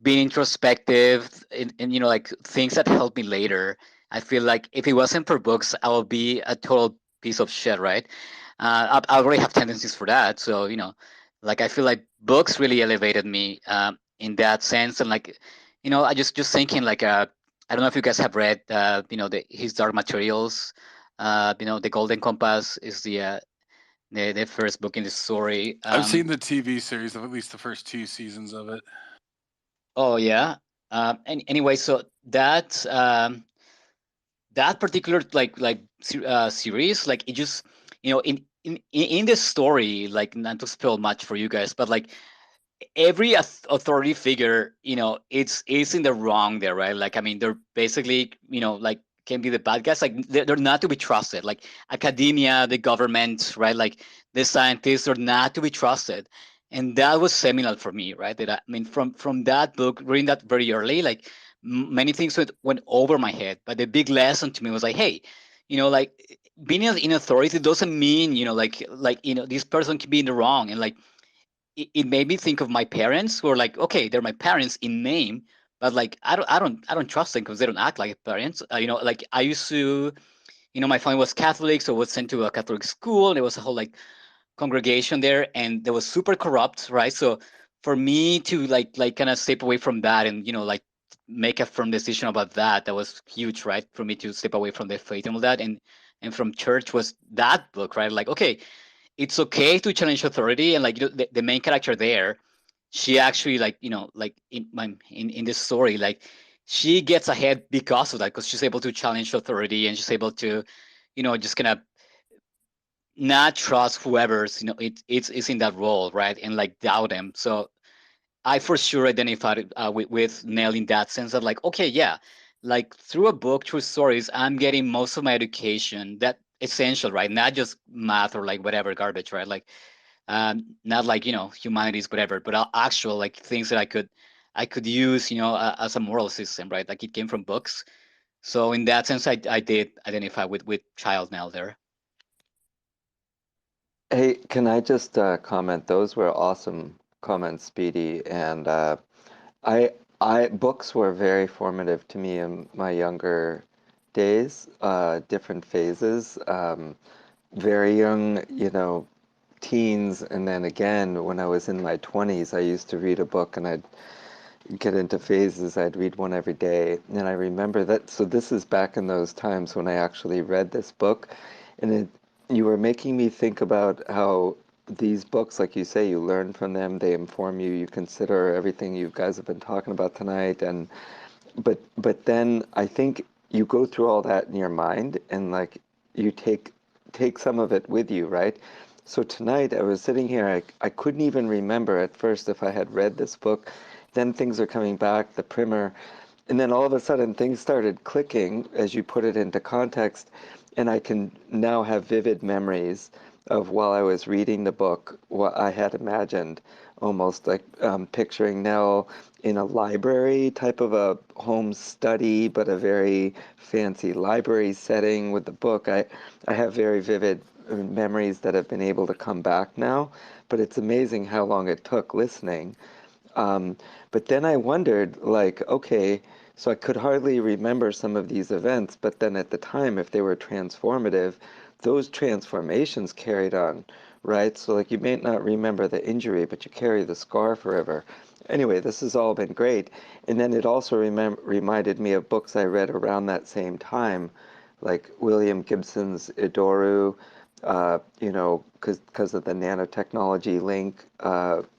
being introspective and you know, like things that help me later. I feel like if it wasn't for books, I would be a total piece of shit, right? I already have tendencies for that, so you know, like I feel like books really elevated me in that sense. And like, you know, I just thinking like I don't know if you guys have read you know, his Dark Materials. You know, the Golden Compass is the first book in the story. I've seen the TV series of at least the first 2 seasons of it. Oh yeah. Anyway, so that particular series, like it just, you know, in the story, like not to spoil much for you guys, but like every authority figure, you know, it's in the wrong there, right? Like I mean, they're basically, you know, like can be the bad guys. Like they're not to be trusted. Like academia, the government, right? Like the scientists are not to be trusted. And that was seminal for me, right? That I mean, from that book, reading that very early, like many things went over my head. But the big lesson to me was like, hey, you know, like being in authority doesn't mean, you know, like you know, this person can be in the wrong. And like it made me think of my parents, who are like, okay, they're my parents in name, but like I don't trust them because they don't act like parents. You know, like I used to, you know, my family was Catholic, so I was sent to a Catholic school. There was a whole like congregation there, and they was super corrupt, right? So for me to like kind of step away from that, and you know, like make a firm decision about that, that was huge, right? For me to step away from the faith and all that, and from church was that book, right? Like, okay, it's okay to challenge authority. And like, you know, the main character there, she actually, like, you know, like in this story, like she gets ahead because of that, because she's able to challenge authority, and she's able to, you know, just kind of not trust whoever's, you know, it's in that role, right, and like doubt them. So I for sure identified with Nell in that sense of like, okay, yeah, like through a book, through stories, I'm getting most of my education, that essential, right? Not just math or like whatever garbage, right? Like, not like, you know, humanities, whatever, but actual like things that I could use, you know, as a moral system, right? Like it came from books. So in that sense, I did identify with Child Nell there. Hey, can I just comment? Those were awesome comments, Speedy. And books were very formative to me in my younger days, different phases. Very young, you know, teens, and then again when I was in my 20s, I used to read a book and I'd get into phases. I'd read one every day. And I remember that. So this is back in those times when I actually read this book. And you were making me think about how these books, like you say, you learn from them, they inform you, you consider everything you guys have been talking about tonight. And but then I think you go through all that in your mind and like you take some of it with you, right? So tonight I was sitting here, I couldn't even remember at first if I had read this book. Then things are coming back, the primer, and then all of a sudden things started clicking as you put it into context, and I can now have vivid memories of while I was reading the book, what I had imagined, almost like picturing Nell in a library type of a home study, but a very fancy library setting with the book. I have very vivid memories that have been able to come back now, but it's amazing how long it took listening. But then I wondered, like, okay, so I could hardly remember some of these events, but then at the time, if they were transformative, those transformations carried on right? So like you may not remember the injury, but you carry the scar forever. Anyway, this has all been great. And then it also reminded me of books I read around that same time, like William Gibson's Idoru, you know, because of the nanotechnology link,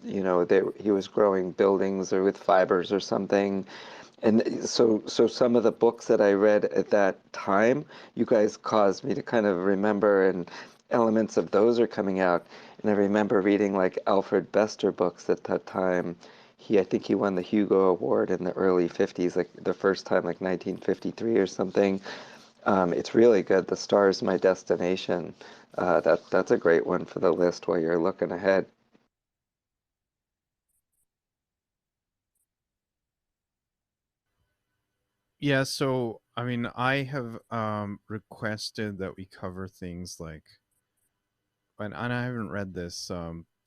you know, he was growing buildings or with fibers or something. And so some of the books that I read at that time, you guys caused me to kind of remember, and elements of those are coming out. And I remember reading like Alfred Bester books at that time. I think he won the Hugo Award in the early 50s, like the first time, like 1953 or something. It's really good. The Star's My Destination. That's a great one for the list while you're looking ahead. Yeah, so I mean, I have requested that we cover things like, and I haven't read this,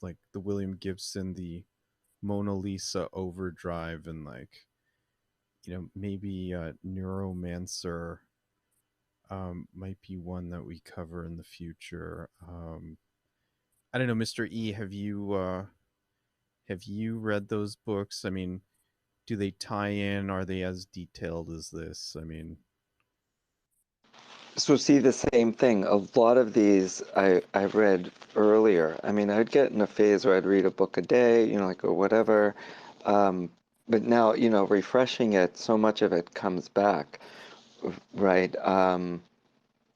like the William Gibson, the Mona Lisa Overdrive, and like, you know, maybe Neuromancer might be one that we cover in the future. I don't know, Mr. E, have you read those books? I mean, do they tie in? Are they as detailed as this? I mean, So see the same thing. A lot of these I've read earlier. I mean, I'd get in a phase where I'd read a book a day, you know, like or whatever. Um, but now, you know, refreshing it, so much of it comes back, right?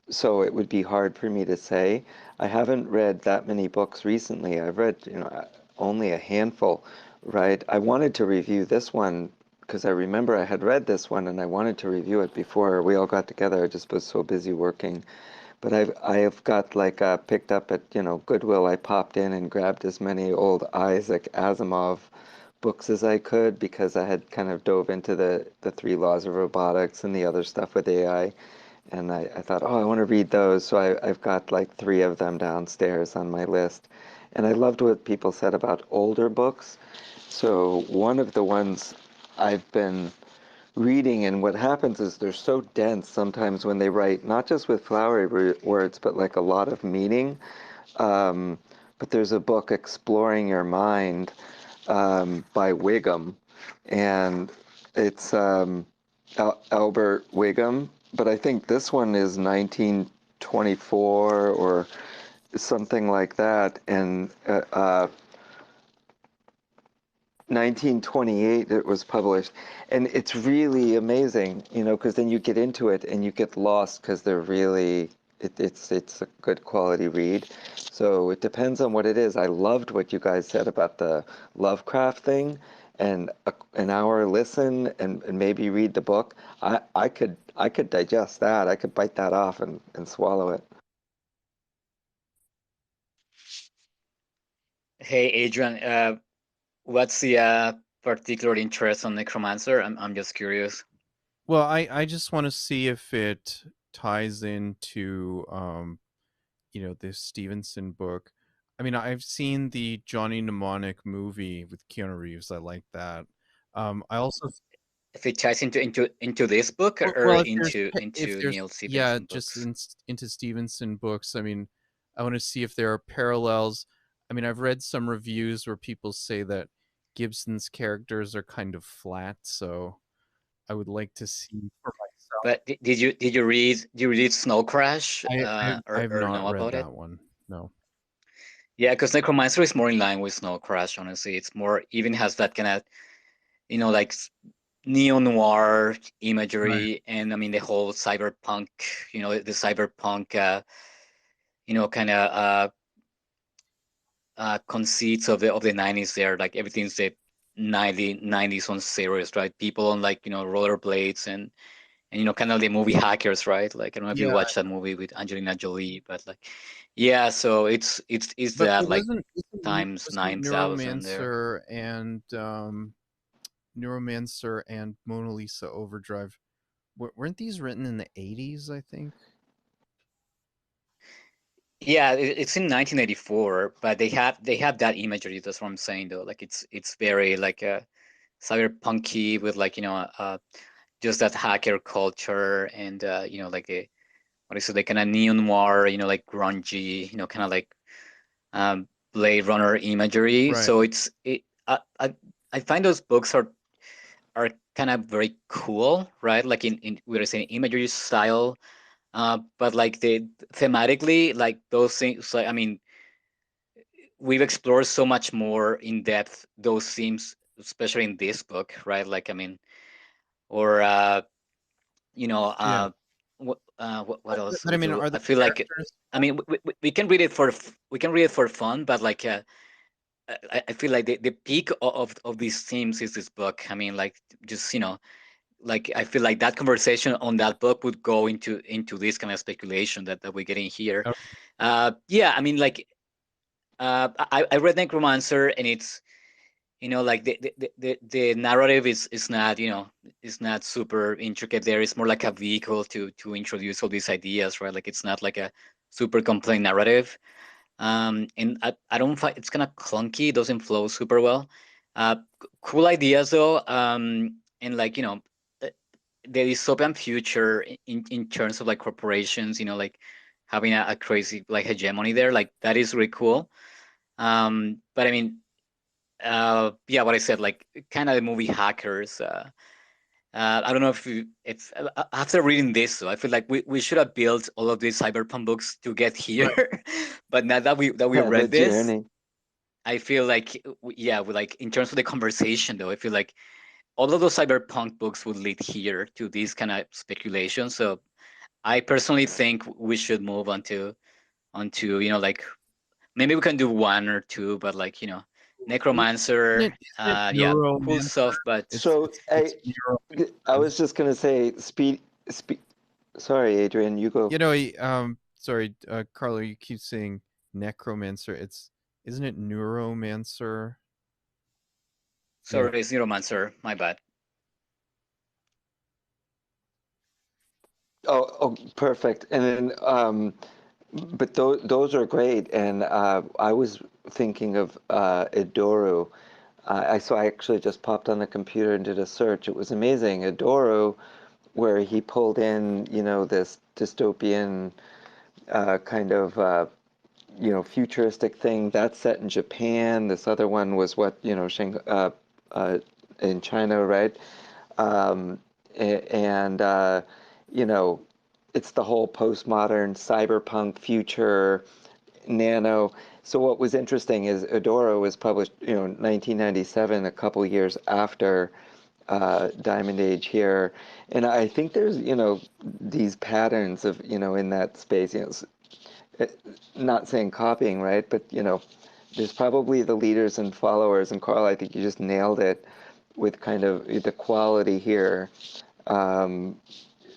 So it would be hard for me to say. I haven't read that many books recently. I've read, you know, only a handful, right? I wanted to review this one because I remember I had read this one and I wanted to review it before we all got together. I just was so busy working. But I have got like picked up at, you know, Goodwill. I popped in and grabbed as many old Isaac Asimov books as I could because I had kind of dove into the three laws of robotics and the other stuff with AI. And I thought, oh, I want to read those. So I've got like three of them downstairs on my list. And I loved what people said about older books. So one of the ones I've been reading, and what happens is they're so dense sometimes when they write, not just with flowery words, but like a lot of meaning. Um, but there's a book, Exploring Your Mind, by Wiggum, and it's Albert Wiggum. But I think this one is 1924 or something like that, and 1928 it was published, and it's really amazing, you know, because then you get into it and you get lost because they're really it's a good quality read. So it depends on what it is. I loved what you guys said about the Lovecraft thing, and an hour listen and maybe read the book. I could digest that. I could bite that off and swallow it. Hey, Adrian, what's the particular interest on Necromancer? I'm just curious. well, I just want to see if it ties into you know, this Stevenson book. I mean, I've seen the Johnny Mnemonic movie with Keanu Reeves. I like that. I also If it ties into this book or well, if into there's Neal yeah, Stephenson just books. into Stevenson books. I mean, I want to see if there are parallels. I mean, I've read some reviews where people say that Gibson's characters are kind of flat, so I would like to see for myself. But did you read Snowcrash I've or not know read about it? that one. No. Yeah, because Necromancer is more in line with Snowcrash. Honestly, it's more even has that kind of like neo noir Right. imagery, and I mean the whole cyberpunk, the cyberpunk, kind of conceits of the 90s there. Like everything's the 90s on serious, right? People on like rollerblades and kind of the movie Hackers, right? Like I don't know if you Yeah, watched that movie with Angelina Jolie, but like yeah, so it's but that like times wasn't 9,000 there. Neuromancer and Mona Lisa Overdrive, weren't these written in the 80s, I think? Yeah, it's in 1984, but they have that imagery. That's what I'm saying though. Like it's very like cyberpunky with like just that hacker culture and like a what is it, like kind of neo noir, like grungy, kind of like Blade Runner imagery. Right. So I find those books are kind of very cool, right? Like in we were saying imagery style, but like the thematically, like those things. Like I mean, we've explored so much more in depth those themes, especially in this book, right? Like I mean, or you know, Yeah. what else do But I we mean, do? are the I feel like characters? I mean we can read it we can read it for fun, but like I feel like the peak of these themes is this book. I mean, like just like I feel like that conversation on that book would go into this kind of speculation that we're getting here. Yeah, I mean, like I read Necromancer, and it's like the narrative is not is not super intricate. There is more like a vehicle to introduce all these ideas, right? Like it's not like a super complex narrative. And I don't find it's kind of clunky. It doesn't flow super well. Cool ideas though. And like the dystopian future in terms of like corporations, like having a crazy like hegemony there, like that is really cool. But I mean, yeah, what I said, like kind of the movie Hackers. I don't know if after reading this, so I feel like we should have built all of these cyberpunk books to get here, Right. but now that we The read this, journey. I feel like yeah, like in terms of the conversation though, I feel like all of those cyberpunk books would lead here to these kind of speculations. So I personally think we should move onto like maybe we can do one or two, but like Necromancer, Isn't it yeah, cool Neuromancer? stuff, but So It's I Neuromancer. was just gonna say speed. Sorry, Adrian, you go. Sorry, Carlo, you keep saying necromancer. Isn't it neuromancer? Yeah. sorry, it's Neuromancer, my bad. Oh, perfect. And then, but those are great. And I was thinking of Edoru. I actually just popped on the computer and did a search. It was amazing. Edoru, where he pulled in, this dystopian kind of, futuristic thing. That's set in Japan. This other one was what, in China, right? Um, and you know, it's the whole postmodern cyberpunk future nano. So what was interesting is Adora was published, 1997, a couple years after Diamond Age here, and I think there's, these patterns of, in that space, not saying copying, right? But, there's probably the leaders and followers, and Carl, I think you just nailed it with kind of the quality here. Um,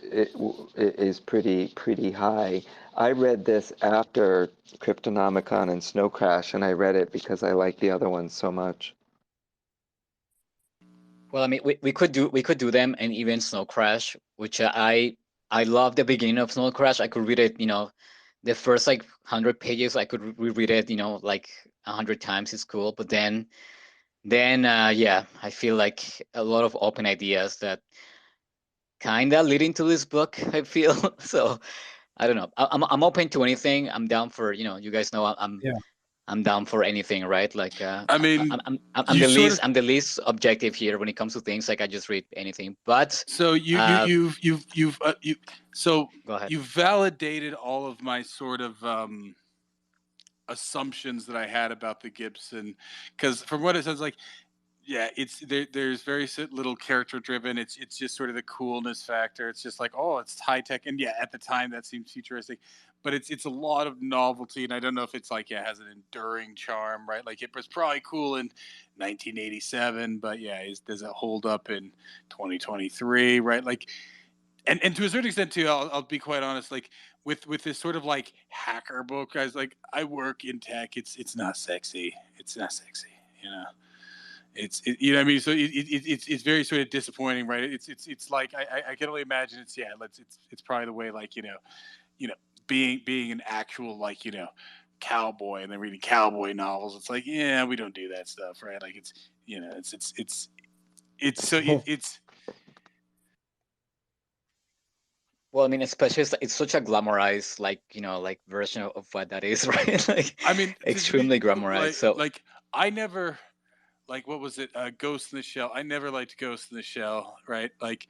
it is pretty high. I read this after Cryptonomicon and Snowcrash, and I read it because I like the other ones so much. Well, I mean, we could do them, and even Snowcrash, which I love the beginning of Snowcrash. I could read it, the first like 100 pages. I could reread it, like 100 times. It's cool, but then yeah, I feel like a lot of open ideas that kind of lead into this book. I feel so. I don't know. I'm open to anything. I'm down for you guys know Yeah. I'm down for anything, right? Like I mean, I'm you the sort of least objective here when it comes to things. Like I just read anything. But so so go ahead. you've validated all of my sort of assumptions that I had about the Gibson, because from what it says, like, yeah, it's there's very little character driven. It's just sort of the coolness factor. It's just like, oh, it's high tech, and yeah, at the time that seems futuristic, but it's a lot of novelty, and I don't know if it's like, yeah, it has an enduring charm, right? Like it was probably cool in 1987, but yeah, does it hold up in 2023, right? Like, and to a certain extent too, I'll be quite honest, like with this sort of like hacker book, guys, like I work in tech. It's not sexy. It's not sexy, you know. You know what I mean. So it's very sort of disappointing, right? It's like I can only imagine it's probably the way, like, you know being an actual, like, cowboy, and then reading cowboy novels. It's like, yeah, we don't do that stuff, right? Like it's it's so it's Well, I mean, especially it's such a glamorized, like, like version of what that is, right? Like, I mean, extremely glamorized. So, like I never like what was it? Ghost in the Shell. I never liked Ghost in the Shell, right? Like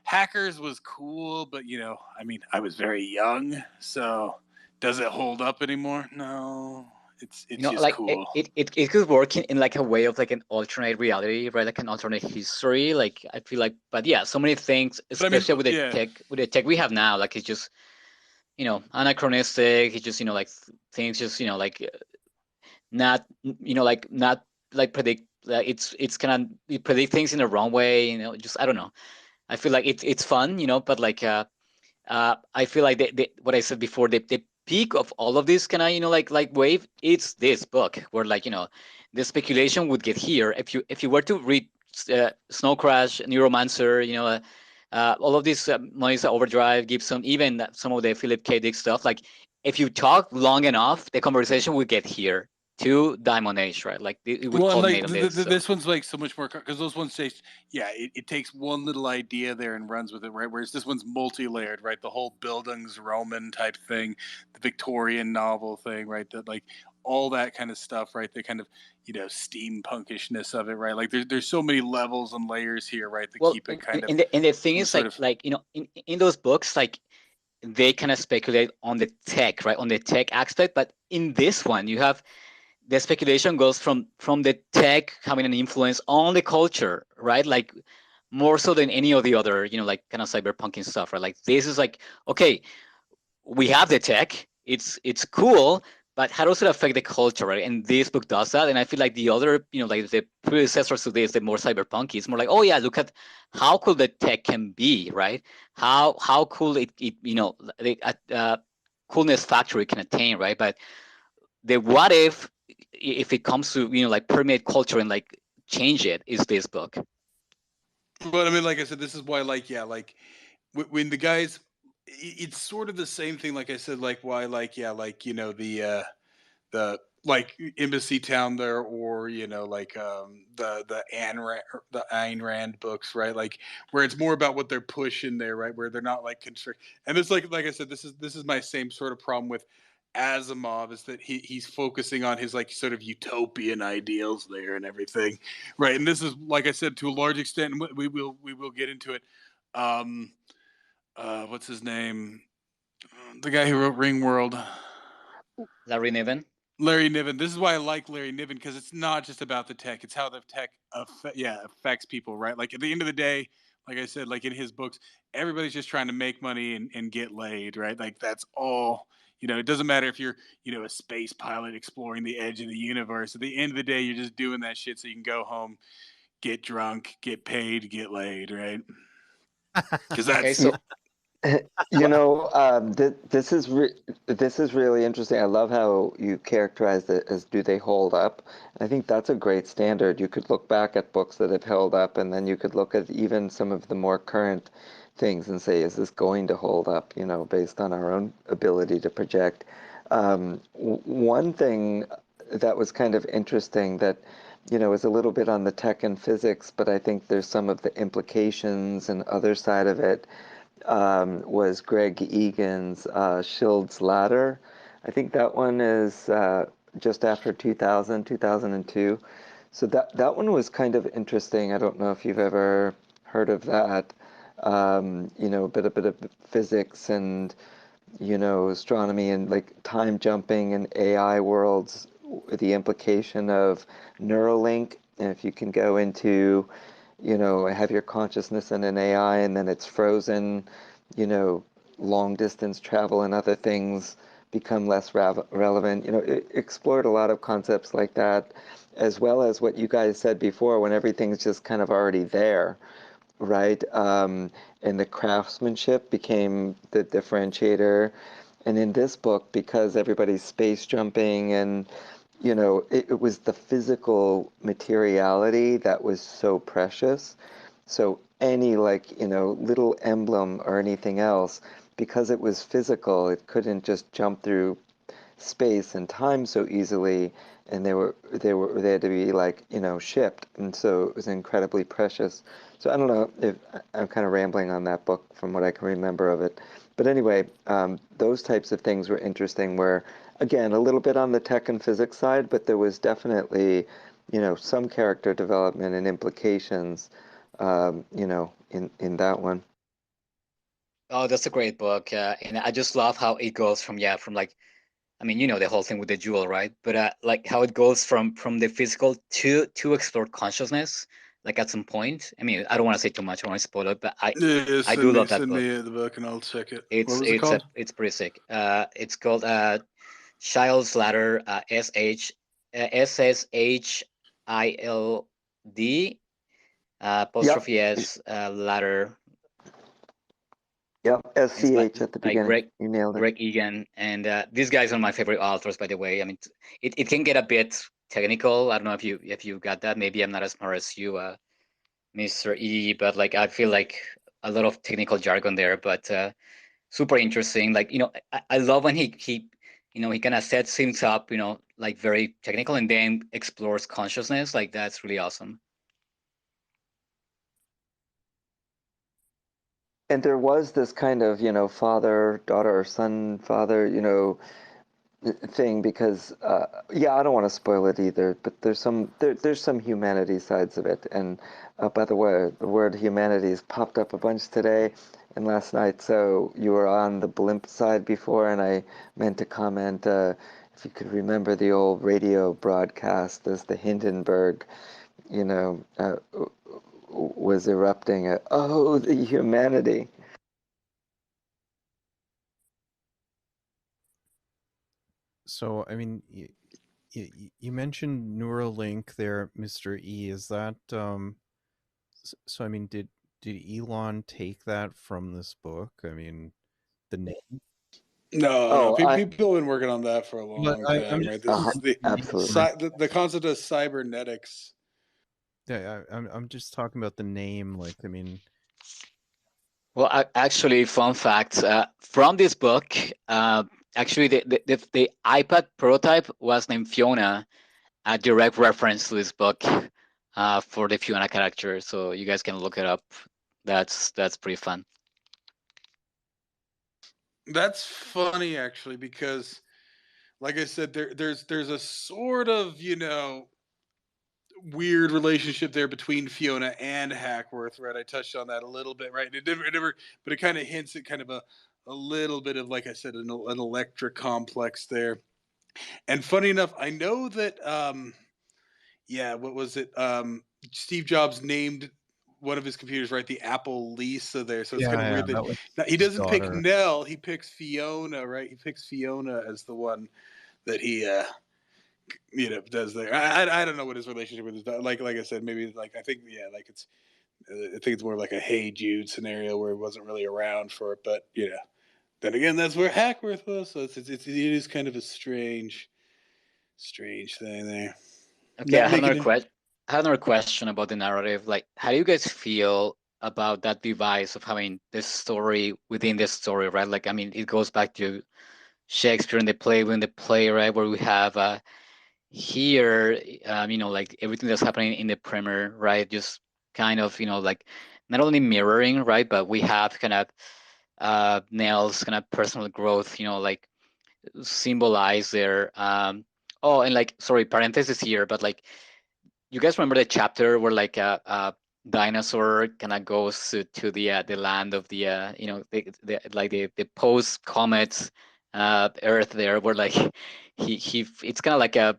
Hackers was cool, but I mean, I was very young, so does it hold up anymore? No. It's just like cool. it could work in like a way of like an alternate reality, right? Like an alternate history. Like I feel like, but yeah, so many things, But I mean, especially yeah. with the tech we have now, like it's just anachronistic. It's just like things just like not like not like predict. It's kind of predict things in the wrong way. Just I don't know. I feel like it's fun, but like I feel like what I said before, the peak of all of this kind of like wave, it's this book where like the speculation would get here if you were to read Snowcrash, Neuromancer, all of these Melissa Overdrive, Gibson, even some of the Philip K. Dick stuff. Like if you talk long enough, the conversation would get here to Diamond Age, right? Like it would Well, and like culminate on this. So. this one's like so much more because those ones say, yeah, it takes one little idea there and runs with it, right? Whereas this one's multi-layered, right? The whole buildings Roman type thing, the Victorian novel thing, right? That like all that kind of stuff, right? The kind of steampunkishness of it, right? Like there's so many levels and layers here, right? That keep it kind of. And the thing is like in those books, like they kind of speculate on the tech, right? On the tech aspect, but in this one, you have the speculation goes from the tech having an influence on the culture, right? Like more so than any of the other, like kind of cyberpunking stuff, right? Like this is like, okay, we have the tech, it's cool, but how does it affect the culture, right? And this book does that. And I feel like the other, like the predecessors to this, the more cyberpunk, it's more like, oh yeah, look at how cool the tech can be, right? How cool it the coolness factory can attain, right? But the what if it comes to like permeate culture and like change it, is this book. But I mean, like I said, this is why, like, yeah, like when the guys, it's sort of the same thing. Like I said, like why, like, yeah, like the like Embassy Town there, or like the Ayn Rand books, right? Like where it's more about what they're pushing there, right? Where they're not like constrict. And it's like I said, this is my same sort of problem with Asimov, is that he's focusing on his like sort of utopian ideals there and everything, right? And this is, like I said, to a large extent, and we will get into it. What's his name? The guy who wrote Ringworld. Larry Niven. Larry Niven. This is why I like Larry Niven, because it's not just about the tech; it's how the tech affects people, right? Like at the end of the day, like I said, like in his books, everybody's just trying to make money and get laid, right? Like that's all. It doesn't matter if you're, a space pilot exploring the edge of the universe. At the end of the day, you're just doing that shit so you can go home, get drunk, get paid, get laid, right? Because that's Okay, so this is really interesting. I love how you characterize it as, do they hold up? I think that's a great standard. You could look back at books that have held up, and then you could look at even some of the more current things and say, is this going to hold up, based on our own ability to project. One thing that was kind of interesting that, is a little bit on the tech and physics, but I think there's some of the implications and other side of it, was Greg Egan's Schild's Ladder. I think that one is just after 2002. So that one was kind of interesting. I don't know if you've ever heard of that. A bit of physics and, astronomy and like time jumping and AI worlds, the implication of Neuralink. And if you can go into have your consciousness in an AI and then it's frozen, long distance travel and other things become less relevant. It explored a lot of concepts like that, as well as what you guys said before, when everything's just kind of already there, right? And the craftsmanship became the differentiator. And in this book, because everybody's space jumping and it was the physical materiality that was so precious. So any little emblem or anything else, because it was physical, it couldn't just jump through, space and time so easily, and they had to be like, you know, shipped, and so it was incredibly precious. So I don't know if I'm kind of rambling on that book from what I can remember of it, but anyway, those types of things were interesting. Where again, a little bit on the tech and physics side, but there was definitely, you know, some character development and implications, you know, in that one. Oh, that's a great book, and I just love how it goes from like, I mean, you know, the whole thing with the jewel, right? But like how it goes from the physical to explore consciousness, like at some point. I mean, I don't want to say too much, I don't want to spoil it, but Yeah, I do love that send book. me the book and I'll check it. What It's was it it's called? it's pretty sick. It's called Child's Ladder, SSHILD apostrophe Yep. S ladder. Yep, It's by SCH at the beginning. Greg You nailed it. Egan, and this guy's one of my favorite authors, by the way. I mean, it can get a bit technical. I don't know if you got that. Maybe I'm not as smart as you, Mr. E, but like I feel like a lot of technical jargon there, but super interesting. Like, you know, I love when he you know, he kind of sets things up, you know, like very technical, and then explores consciousness. Like that's really awesome. And there was this kind of, you know, father, daughter, or son, father, you know, thing, because yeah, I don't want to spoil it either, but there's some humanity sides of it. And by the way, the word humanities popped up a bunch today and last night. So you were on the blimp side before, and I meant to comment, if you could remember the old radio broadcast as the Hindenburg, you know, was erupting at, oh, the humanity. So, I mean, you mentioned Neuralink there, Mr. E. Is that so? I mean, did Elon take that from this book? I mean, the name. No. Oh, People have been working on that for a But long I'm time, just right? This is absolutely. the concept of cybernetics. yeah, I'm just talking about the name. Like, I mean, Well, actually, fun fact from this book, actually, the iPad prototype was named Fiona, a direct reference to this book for the Fiona character. So you guys can look it up. That's pretty fun. That's funny actually, because like I said, there's a sort of, you know, weird relationship there between Fiona and Hackworth, right? I touched on that a little bit, right? It never, but it kind of hints at kind of a little bit of, like I said, an electric complex there. And funny enough, I know that, yeah, what was it? Steve Jobs named one of his computers, right, the Apple Lisa there. So it's kind of yeah, weird that that was now, he his doesn't pick daughter. Nell, he picks Fiona, right? He picks Fiona as the one that he you know, does there. I don't know what his relationship with his daughter. Like I said, maybe like I think, yeah, like it's I think it's more like a Hey Jude scenario where he wasn't really around for it. But you know, then again, that's where Hackworth was. So it is kind of a strange thing there. Okay, Not making it. I have another question about the narrative. Like, how do you guys feel about that device of having this story within this story, right? Like, I mean, it goes back to Shakespeare in the play, within the play, right, where we have here, you know, like everything that's happening in the primer, right? Just kind of, you know, like not only mirroring, right, but we have kind of Nell's kind of personal growth, you know, like symbolized there. Oh, and like, sorry, parenthesis here, but like, you guys remember the chapter where like a dinosaur kind of goes to the land of the you know, the post comet Earth there, where like he it's kind of like a,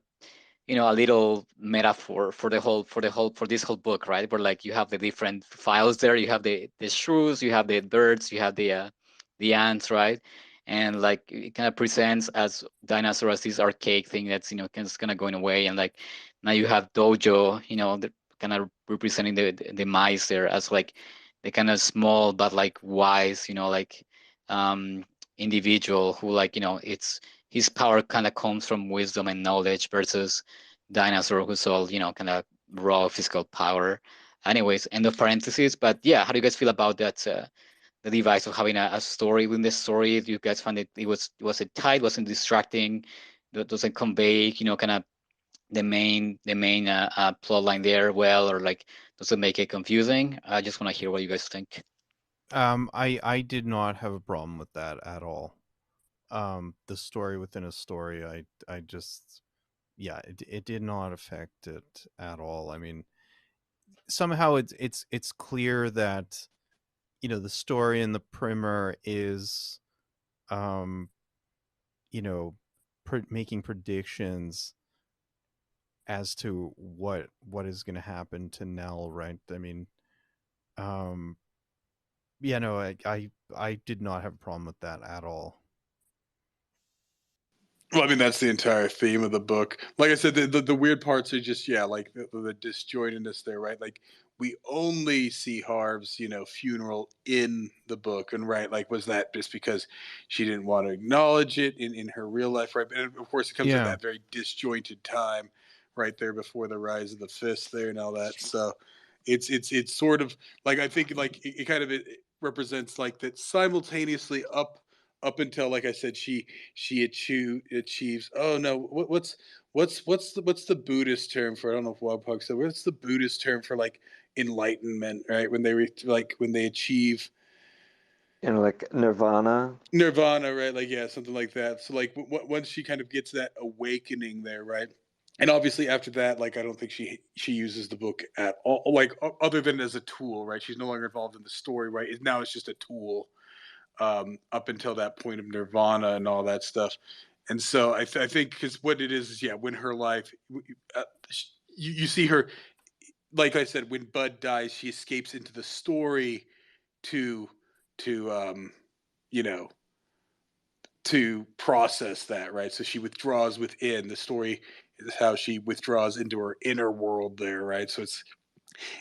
you know, a little metaphor for this whole book, right? Where like you have the different files there, you have the shrews, you have the birds, you have the ants, right? And like it kind of presents as dinosaur as this archaic thing that's, you know, kind of going away, and like now you have Dojo, you know, the kind of representing the mice there as like the kind of small but like wise, you know, like individual who, like, you know, it's his power kind of comes from wisdom and knowledge versus dinosaur who's all, you know, kind of raw physical power. Anyways, end of parentheses. But yeah, how do you guys feel about that device of having a story within the story? Do you guys find it was it tight, wasn't distracting, doesn't convey, kind of the main plot line there well, or like does it make it confusing? I just want to hear what you guys think. I did not have a problem with that at all. The story within a story, I just, yeah, it did not affect it at all. I mean, somehow it's clear that, the story in the primer is, making predictions as to what is going to happen to Nell, right? I mean, yeah, no, I did not have a problem with that at all. Well, I mean, that's the entire theme of the book. Like I said, the weird parts are just, yeah, like the disjointedness there, right? Like we only see Harv's, funeral in the book, and right, like was that just because she didn't want to acknowledge it in her real life, right? And of course, it comes at that very disjointed time, right there before the rise of the fist there and all that. So it's sort of like, I think like it kind of it represents like that simultaneously up until, like I said, she achieves. Oh no, what's the Buddhist term for? I don't know if Wabhug said. What's the Buddhist term for like enlightenment? Right, when they achieve like Nirvana. nirvana, right? Like, yeah, something like that. So like once she kind of gets that awakening there, right? And obviously after that, like I don't think she uses the book at all, like other than as a tool, right? She's no longer involved in the story, right? Now it's just a tool, up until that point of nirvana and all that stuff. And so I think because what it is, yeah, when her life, you see her, like I said, when Bud dies, she escapes into the story to to you know to process that, right? So she withdraws within the story, is how she withdraws into her inner world there, right? So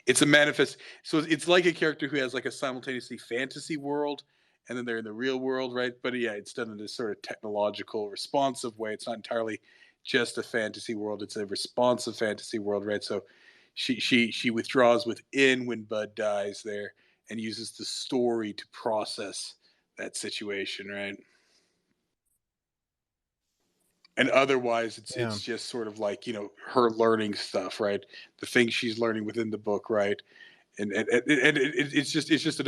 it's a manifest. So it's like a character who has like a simultaneously fantasy world and then they're in the real world, right? But yeah, it's done in this sort of technological responsive way. It's not entirely just a fantasy world, it's a responsive fantasy world, right? So she withdraws within when Bud dies there and uses the story to process that situation, right? And otherwise it's just sort of like, her learning stuff, right? The things she's learning within the book, right? And it's just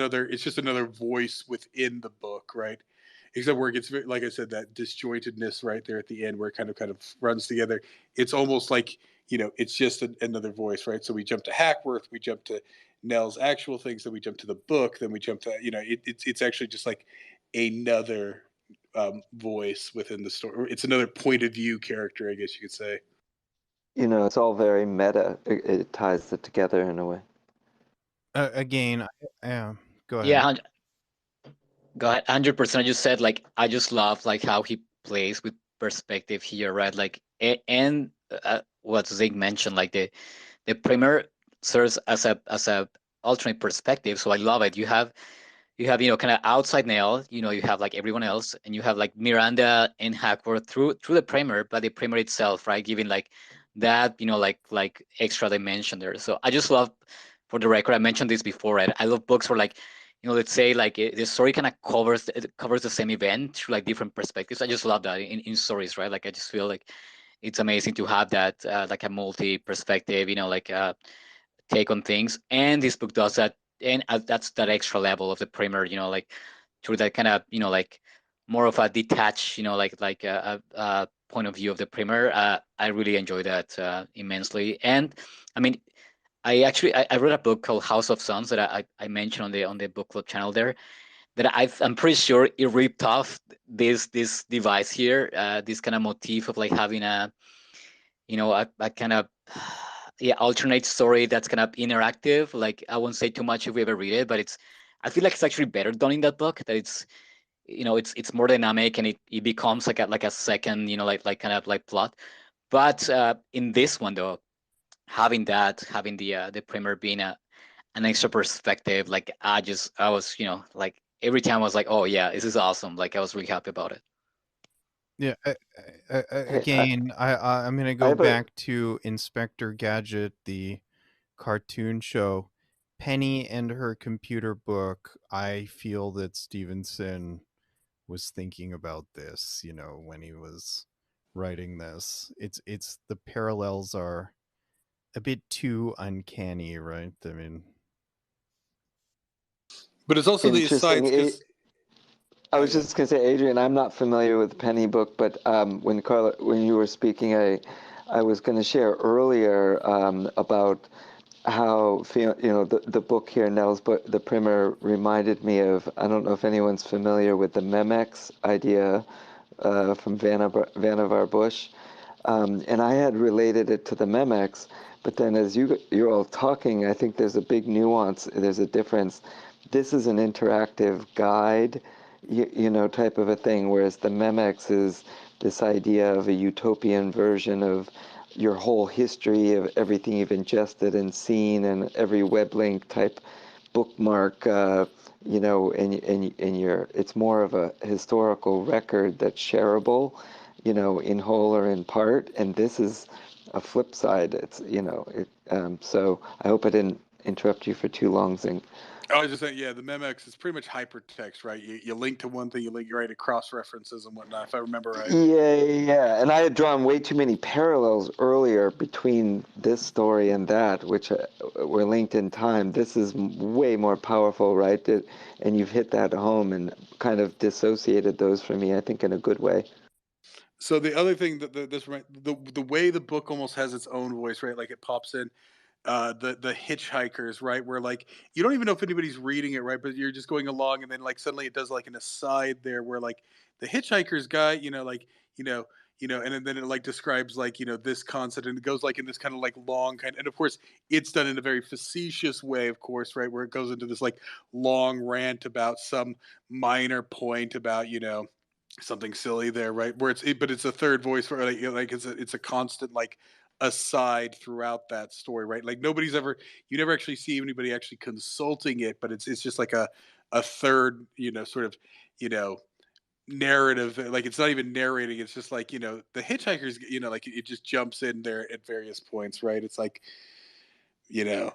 another voice within the book, right? Except where it gets very, like I said, that disjointedness right there at the end, where it kind of runs together. It's almost like, it's just another voice, right? So we jump to Hackworth, we jump to Nell's actual things, then we jump to the book, then we jump to, it's actually just like another, voice within the story. It's another point of view character, I guess you could say. It's all very meta. It ties it together in a way. Again, yeah, go ahead. Yeah, go ahead. 100%. I just said, like, I just love like how he plays with perspective here, right? Like, and what Zig mentioned, like the primer serves as a alternate perspective. So I love it. You have kind of outside Nail, you have like everyone else, and you have like Miranda and Hackworth through the primer, but the primer itself, right, giving like that, like extra dimension there. So I just love, for the record, I mentioned this before, right? I love books where, like, let's say like the story kind of covers the same event through like different perspectives. I just love that in stories, right? Like I just feel like it's amazing to have that, like a multi perspective, like take on things. And this book does that, and that's that extra level of the primer, like through that kind of, like more of a detached, like a point of view of the primer. I really enjoy that immensely. And I mean, I read a book called House of Sons that I mentioned on the book club channel there, that I'm pretty sure it ripped off this device here, this kind of motif of like having a, a kind of, yeah, alternate story that's kind of interactive. Like, I won't say too much if we ever read it, but I feel like it's actually better done in that book, that it's more dynamic, and it becomes like a second, like kind of like plot. But in this one though, having the primer being an extra perspective, like I was, like every time I was like, oh yeah, this is awesome. Like I was really happy about it. Yeah. Hey, Again, I'm gonna I go have back to Inspector Gadget, the cartoon show. Penny and her computer book, I feel that Stevenson was thinking about this, when he was writing this. It's the parallels are a bit too uncanny, right? I mean, But it's also the asides Interesting. because I was just gonna say, Adrian, I'm not familiar with the Penny book, but when you were speaking, I was gonna share earlier about how the book here, Nell's book, the primer, reminded me of. I don't know if anyone's familiar with the Memex idea from Vannevar Bush, and I had related it to the Memex, but then as you're all talking, I think there's a big nuance. There's a difference. This is an interactive guide, type of a thing, whereas the Memex is this idea of a utopian version of your whole history of everything you've ingested and seen, and every web link type bookmark, and it's more of a historical record that's shareable, in whole or in part. And this is a flip side. It's, so I hope I didn't interrupt you for too long, Zing. I was just saying, yeah, the Memex is pretty much hypertext, right? You link to one thing, you link right to cross references and whatnot, if I remember right. Yeah. And I had drawn way too many parallels earlier between this story and that, which were linked in time. This is way more powerful, right? And you've hit that home and kind of dissociated those for me, I think, in a good way. So the other thing that the way the book almost has its own voice, right? Like it pops in the hitchhikers, right? Where like you don't even know if anybody's reading it, right? But you're just going along, and then like suddenly it does like an aside there, where like the hitchhikers guy, and then it like describes like this concept, and it goes like in this kind of like long kind, and of course it's done in a very facetious way, of course, right? Where it goes into this like long rant about some minor point about something silly there, right? But it's a third voice for like it's a constant like aside throughout that story, right? Like you never actually see anybody actually consulting it, but it's just like a third, sort of, narrative. Like it's not even narrating, it's just like, the hitchhikers, like it just jumps in there at various points, right? It's like, you know,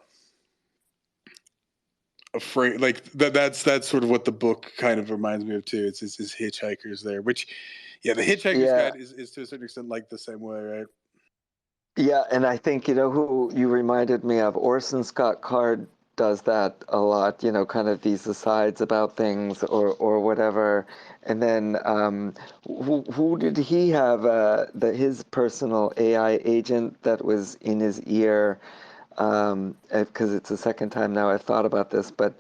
afraid like that's sort of what the book kind of reminds me of too. It's hitchhikers there, which the hitchhiker's guide is to a certain extent like the same way, right? Yeah, and I think who you reminded me of. Orson Scott Card does that a lot, kind of these asides about things or whatever. And then who did he have his personal AI agent that was in his ear? Because it's the second time now I've thought about this, but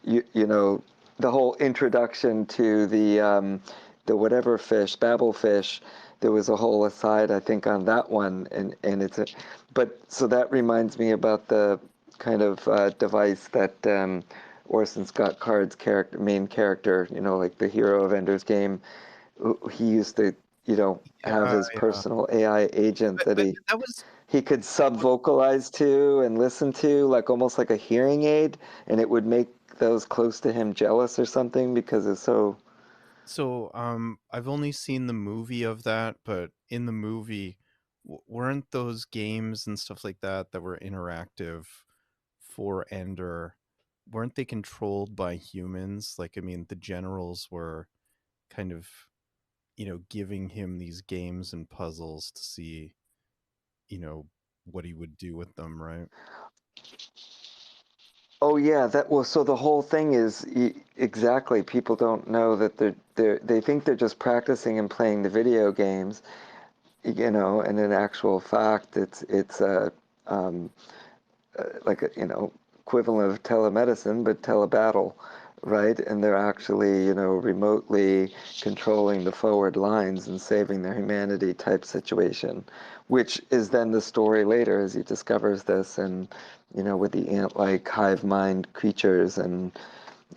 the whole introduction to the whatever fish, babblefish, there was a whole aside, I think, on that one, and but so that reminds me about the kind of device that Orson Scott Card's main character, like the hero of Ender's Game, he used to, have his personal AI agent that he could sub-vocalize to and listen to, like almost like a hearing aid, and it would make those close to him jealous or something because it's so. So, I've only seen the movie of that, but in the movie, weren't those games and stuff like that were interactive for Ender, weren't they controlled by humans? Like, I mean, the generals were kind of, giving him these games and puzzles to see, what he would do with them, right? Oh yeah, so the whole thing is exactly. People don't know that they think they're just practicing and playing the video games, and in actual fact, it's like a equivalent of telemedicine, but telebattle, right? And they're actually remotely controlling the forward lines and saving their humanity type situation, which is then the story later as he discovers this, and with the ant-like hive mind creatures. And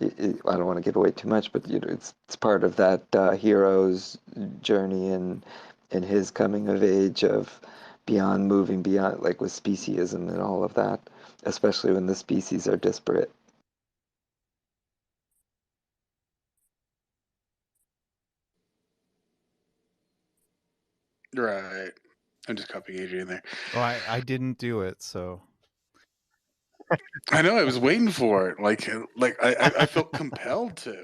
I don't want to give away too much, but it's part of that hero's journey and his coming of age of moving beyond, like with speciesism and all of that, especially when the species are disparate. Right. I'm just copying Adrian there. Oh, I didn't do it, so. I know. I was waiting for it. Like I felt compelled to.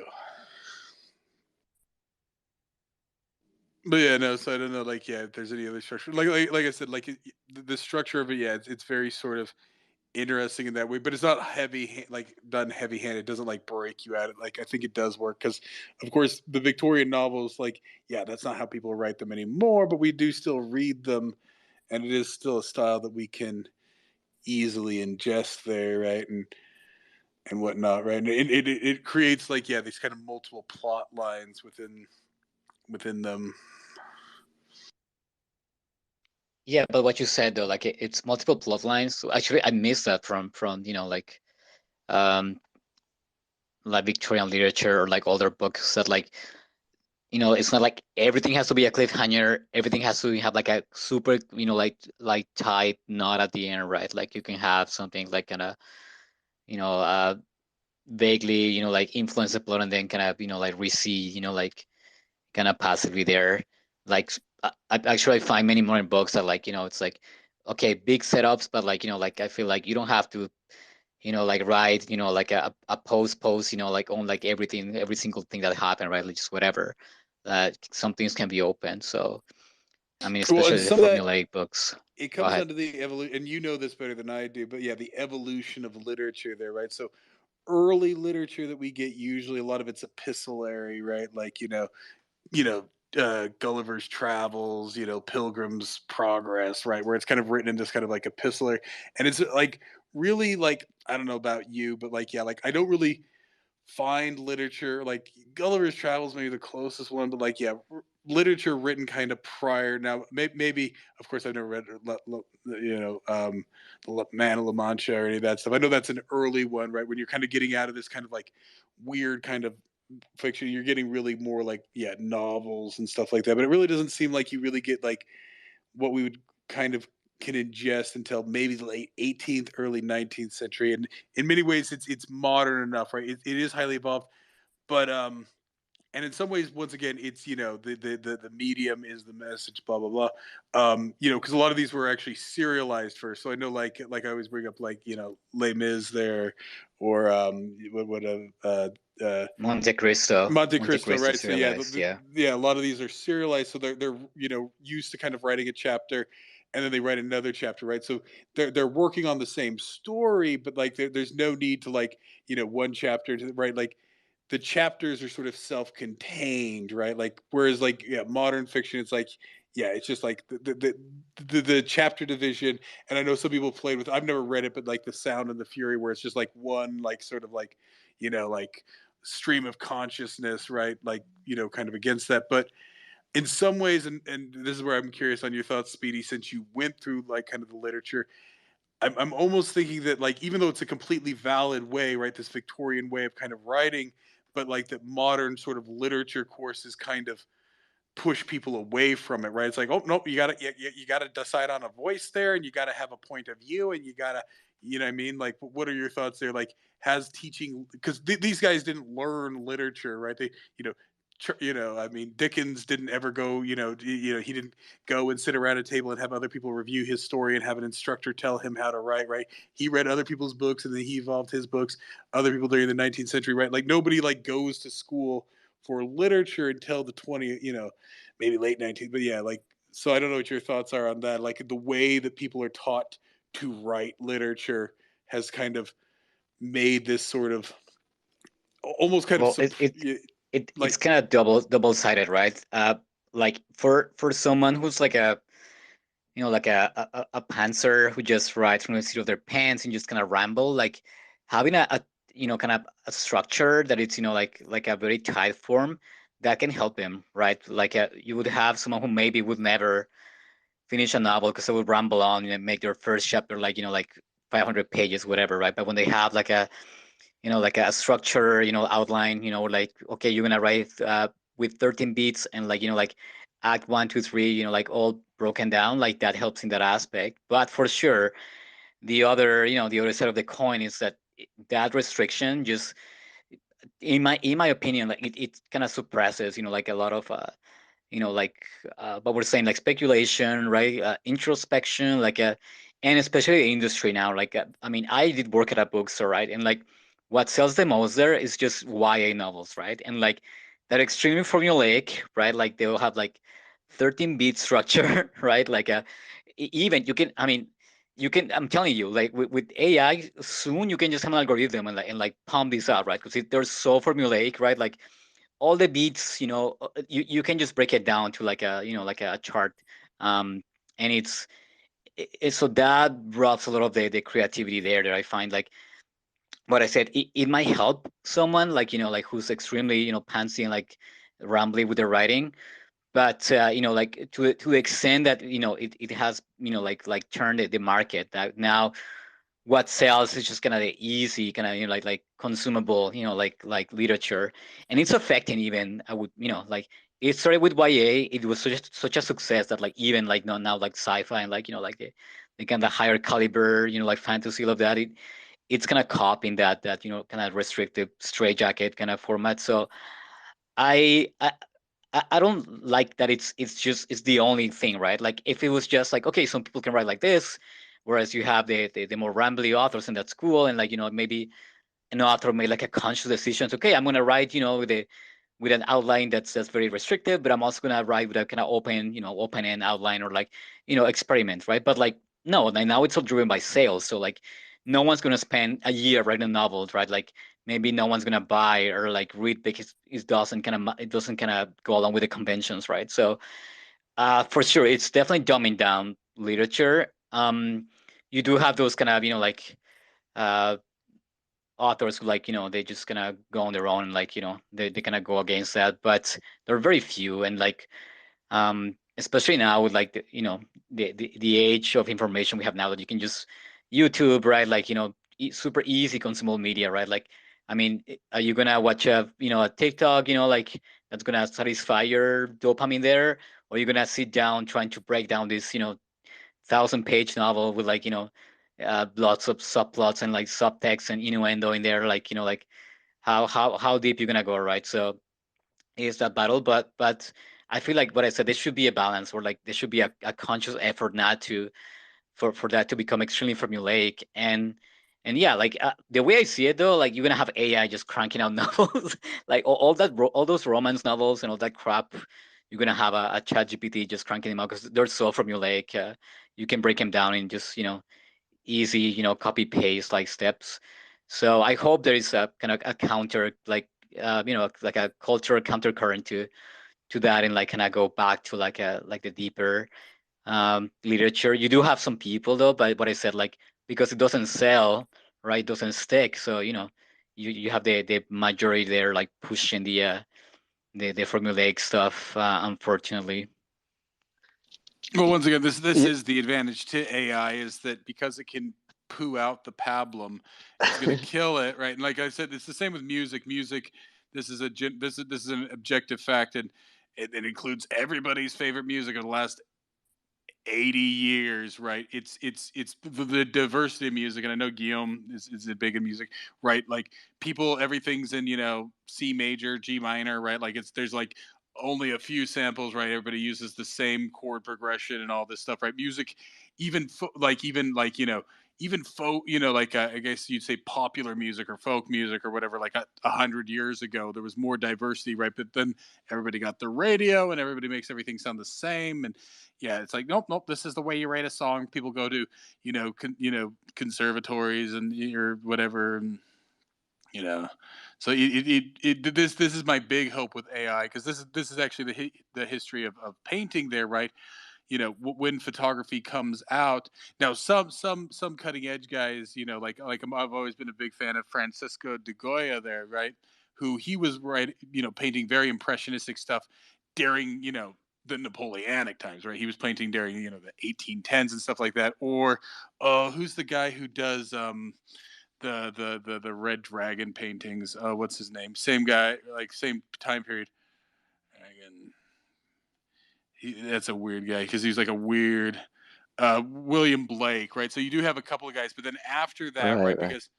But yeah, no. So I don't know. Like, yeah, if there's any other structure, like I said, like the structure of it, yeah, it's very sort of interesting in that way, but it's not like done heavy handed. It doesn't like break you out. Like I think it does work because, of course, the Victorian novels, like yeah, that's not how people write them anymore, but we do still read them, and it is still a style that we can easily ingest there, right, and whatnot, right, and it creates like yeah these kind of multiple plot lines within them. Yeah, but what you said though, like it's multiple plot lines. So actually, I missed that from um like Victorian literature or like older books that like it's not like everything has to be a cliffhanger. Everything has to have like a super like tight knot at the end, right? Like you can have something like kind of you know vaguely like influence the plot and then kind of like recede like kind of passively there. Like I actually find many more in books that like it's like okay big setups, but like like I feel like you don't have to like write like a post like on like every single thing that happened, right? Like just whatever. Some things can be open. So I mean, Well, and especially the some of that formulaic books. it Go comes ahead. down to the evolution, and you know this better than I do, but yeah, the evolution of literature there, right? So early literature that we get usually a lot of it's epistolary, right? Like you know, Gulliver's Travels, Pilgrim's Progress, right? Where it's kind of written in this kind of like epistolary, and it's like really like I don't know about you, but like yeah, like I don't really find literature like Gulliver's Travels maybe the closest one, but like yeah, literature written kind of prior. Now maybe of course I've never read the Man of La Mancha or any of that stuff. I know that's an early one, right? When you're kind of getting out of this kind of like weird kind of fiction, you're getting really more like yeah novels and stuff like that. But it really doesn't seem like you really get like what we would kind of can ingest until maybe the late 18th, early 19th century. And in many ways, it's modern enough, right? It is highly evolved, but and in some ways, once again, it's the medium is the message, blah blah blah. Because a lot of these were actually serialized first. So I know, like I always bring up, like Les Mis there, or Monte Cristo. Monte Monte Cristo, Cristo right? So yeah, serialized. Yeah. yeah, a lot of these are serialized, so they're used to kind of writing a chapter, and then they write another chapter, right? So they're working on the same story, but like there's no need to like one chapter to right like the chapters are sort of self-contained, right? Like whereas like yeah, modern fiction, it's like yeah, it's just like the chapter division. And I know some people played with. I've never read it, but like the Sound and the Fury, where it's just like one like sort of like like stream of consciousness, right? Like kind of against that, but in some ways, and this is where I'm curious on your thoughts, Speedy, since you went through like kind of the literature. I'm almost thinking that like even though it's a completely valid way, right, this Victorian way of kind of writing, but like that modern sort of literature courses kind of push people away from it, right? It's like, oh no, you gotta decide on a voice there, and you gotta have a point of view, and you gotta, you know what I mean? Like, what are your thoughts there? Like, has teaching because these guys didn't learn literature, right? They, I mean, Dickens didn't ever go, he didn't go and sit around a table and have other people review his story and have an instructor tell him how to write, right? He read other people's books and then he evolved his books. Other people during the 19th century, right? Like nobody like goes to school for literature until the 20th, maybe late 19th, but yeah, like so I don't know what your thoughts are on that. Like the way that people are taught to write literature has kind of made this sort of almost kind of Well, it's like kind of double sided, right? Like for someone who's like a like a pantser who just writes from the seat of their pants and just kind of ramble, like having a kind of a structure that it's like a very tight form that can help him, right? Like you would have someone who maybe would never finish a novel because they would ramble on and make their first chapter like like 500 pages, whatever, right? But when they have like a like a structure, outline, like okay, you're gonna write with 13 beats and like like act 1, 2, 3, like all broken down, like that helps in that aspect. But for sure, the other side of the coin is that that restriction just in my opinion, like it kind of suppresses like a lot of like but we're saying like speculation, right? Introspection, and especially the industry now. I mean, I did work at a bookstore, right? And like, what sells the most there is just YA novels, right? And like, they're extremely formulaic, right? Like they'll have like 13-bit structure, right? Even you can, I mean, you can. I'm telling you, like with AI, soon you can just have an algorithm and pump this out, right? Because they're so formulaic, right? Like all the beats, you can just break it down to like a chart, um, and so that robs a lot of the creativity there that I find. Like what I said, it might help someone like like who's extremely pantsy and like rambly with their writing, but like to the extent that it has like turned the market that now what sells is just kind of the easy kind of like consumable like literature, and it's affecting even I would like it started with YA. It was such a success that like even like now like sci-fi and like like the kind of higher caliber like fantasy of that it's kind of copying that kind of restrictive straitjacket kind of format. So I, I I don't like that it's the only thing, right? Like if it was just like okay, some people can write like this, whereas you have the more rambly authors and that's cool, and like maybe an author made like a conscious decision. Okay, I'm gonna write with an outline that's very restrictive, but I'm also gonna write with a kind of open end outline or like experiment, right? But like no, like now it's all driven by sales, so like no one's gonna spend a year writing a novel, right? Like maybe no one's gonna buy or like read because it doesn't kind of go along with the conventions, right? So for sure, it's definitely dumbing down literature. You do have those kind of like uh authors who like they just gonna go on their own and like they kind of go against that, but there are very few. And like especially now with like the age of information we have now, that you can just YouTube, right? Like super easy consumable media, right? Like I mean, are you gonna watch a TikTok like that's gonna satisfy your dopamine there, or are you gonna sit down trying to break down this 1,000-page novel with like lots of subplots and like subtext and innuendo in there, like like how deep you're gonna go, right? So it's that battle, but I feel like what I said, there should be a balance, or like there should be a conscious effort not to for that to become extremely formulaic. And yeah, like the way I see it though, like you're gonna have AI just cranking out novels, like all those romance novels and all that crap. You're gonna have a chat GPT just cranking them out because they're so formulaic. You can break them down in just easy copy paste like steps. So I hope there is a kind of a counter, like a cultural countercurrent to that, and like kind of go back to like the deeper literature. You do have some people though, but what I said, like because it doesn't sell, right? It doesn't stick. So you have the majority there like pushing the formulaic stuff, unfortunately. Well, once again, this Yeah. is the advantage to AI, is that because it can poo out the pablum, it's going to kill it, right? And like I said, it's the same with music. Music, this is an objective fact, and it includes everybody's favorite music of the last 80 years, right? It's the diversity of music, and I know Guillaume is big in music, right? Like people, everything's in C major, G minor, right? Like there's like only a few samples, right? Everybody uses the same chord progression and all this stuff, right? Music, even like even folk, like I guess you'd say popular music or folk music or whatever. Like 100 years ago, there was more diversity, right? But then everybody got the radio, and everybody makes everything sound the same, and yeah, it's like nope. This is the way you write a song. People go to conservatories and or whatever, and you know. So this is my big hope with AI, because this is actually the history of painting there, right? When photography comes out now, some cutting edge guys, like I've always been a big fan of Francisco de Goya there, right? Who he was painting very impressionistic stuff during the Napoleonic times, right? He was painting during the 1810s and stuff like that. Or who's the guy who does the red dragon paintings? What's his name? Same guy, like same time period. Dragon. That's a weird guy, because he's like a weird William Blake, right? So you do have a couple of guys, but then after that, Right, right? right. Because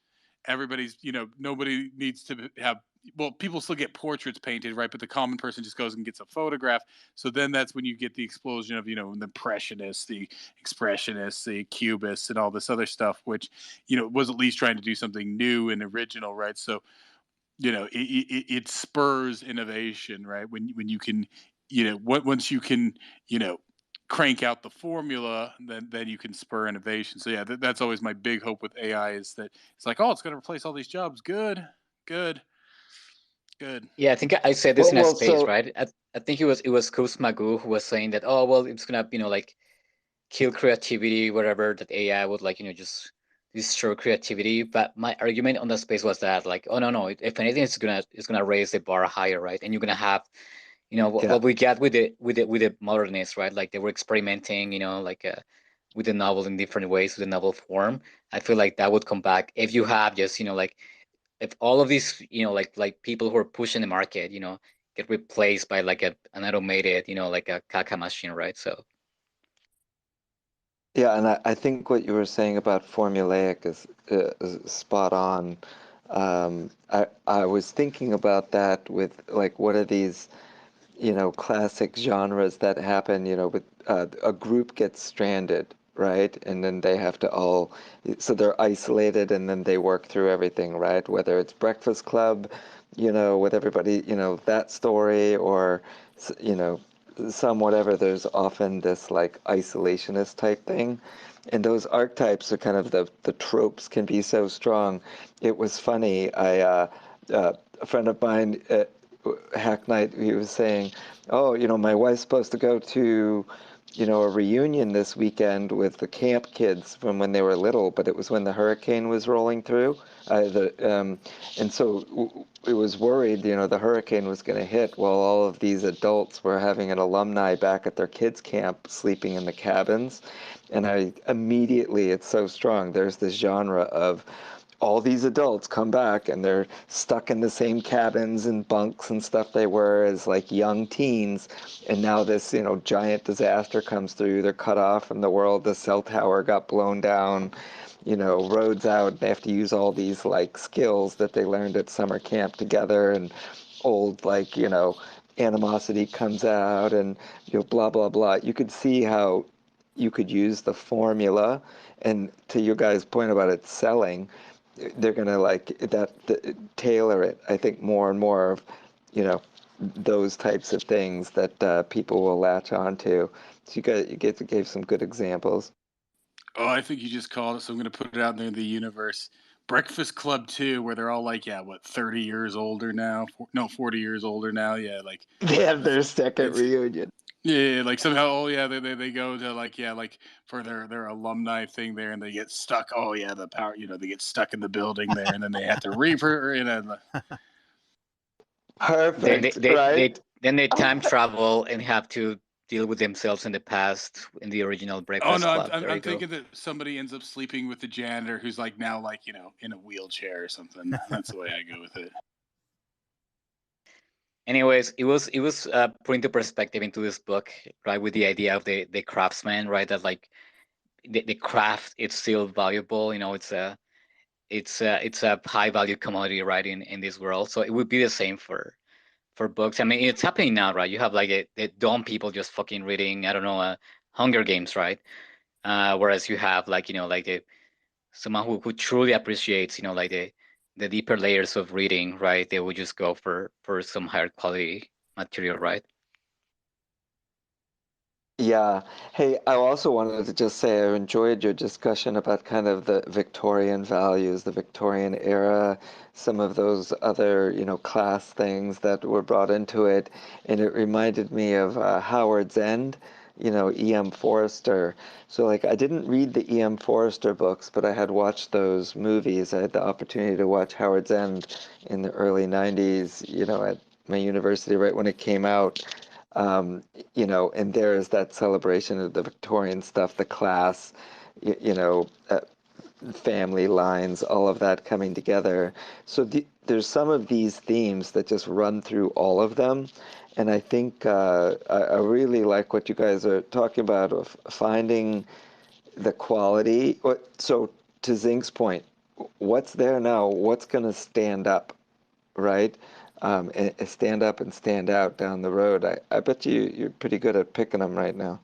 everybody's nobody needs to have well, people still get portraits painted, right? But the common person just goes and gets a photograph. So then that's when you get the explosion of, the Impressionists, the Expressionists, the Cubists, and all this other stuff, which, was at least trying to do something new and original, right? So, it spurs innovation, right? When you can, once you can, crank out the formula, then you can spur innovation. So yeah, that's always my big hope with AI, is that it's like, oh, it's going to replace all these jobs. Good, good, good. Yeah, I think I said this Well, in a well, space, so right? I think it was Koos Magoo who was saying that, oh well, it's gonna like kill creativity, whatever, that AI would like just destroy creativity. But my argument on that space was that, like, oh no, no, if anything, it's gonna raise the bar higher, right? And you're gonna have yeah, what we got with the modernists, right? Like they were experimenting, like with the novel in different ways, with the novel form. I feel like that would come back if you have just like, if all of these like people who are pushing the market get replaced by like an automated like a Kaka machine, right? So yeah, and I think what you were saying about formulaic is spot on. I was thinking about that with like, what are these, classic genres that happen, with a group gets stranded, right? And then they have to all, so they're isolated and then they work through everything, right? Whether it's Breakfast Club, with everybody, that story, or, you know, some whatever, there's often this like isolationist type thing. And those archetypes are kind of the tropes can be so strong. It was funny. A friend of mine, Hack Night, he was saying, "Oh, my wife's supposed to go to, a reunion this weekend with the camp kids from when they were little, but it was when the hurricane was rolling through, and so it was worried, the hurricane was going to hit while all of these adults were having an alumni back at their kids' camp, sleeping in the cabins." And I immediately, it's so strong. There's this genre of all these adults come back and they're stuck in the same cabins and bunks and stuff they were as like young teens. And now this, giant disaster comes through. They're cut off from the world. The cell tower got blown down, roads out. They have to use all these like skills that they learned at summer camp together, and old like, animosity comes out, and, blah, blah, blah. You could see how you could use the formula. And to your guys' point about it selling, they're going to like that, tailor it, I think, more and more of, those types of things that people will latch on to. So you gave some good examples. Oh, I think you just called it, so I'm going to put it out there in the universe. Breakfast Club 2, where they're all like, yeah, what, 30 years older now? No, 40 years older now. Yeah, like They have their second it's reunion. yeah, like somehow, oh yeah, they go to like, yeah, like for their alumni thing there, and they get stuck. Oh yeah, the power, they get stuck in the building there, and then they have to refer, then Perfect, right? then they time travel and have to deal with themselves in the past in the original oh Breakfast no, Club. There you I'm go. thinking that somebody ends up sleeping with the janitor, who's like now like in a wheelchair or something. That's the way I go with it. Anyways, it was put into perspective into this book, right, with the idea of the craftsman, right, that like the craft is still valuable. It's a high value commodity, right, in this world. So it would be the same for books. I mean, it's happening now, right? You have like the dumb people just fucking reading, I don't know, Hunger Games, right? Whereas you have like someone who truly appreciates like the deeper layers of reading, right? They would just go for some higher quality material, right? Yeah. Hey, I also wanted to just say I enjoyed your discussion about kind of the Victorian values, the Victorian era, some of those other, class things that were brought into it. And it reminded me of Howard's End, E.M. Forster. So, like, I didn't read the E.M. Forster books, but I had watched those movies. I had the opportunity to watch Howard's End in the early 90s, at my university right when it came out. And there is that celebration of the Victorian stuff, the class, family lines, all of that coming together. So there's some of these themes that just run through all of them. And I think I really like what you guys are talking about of finding the quality. So to Zink's point, what's there now? What's going to stand up? right? And stand up and stand out down the road. I bet you're pretty good at picking them right now.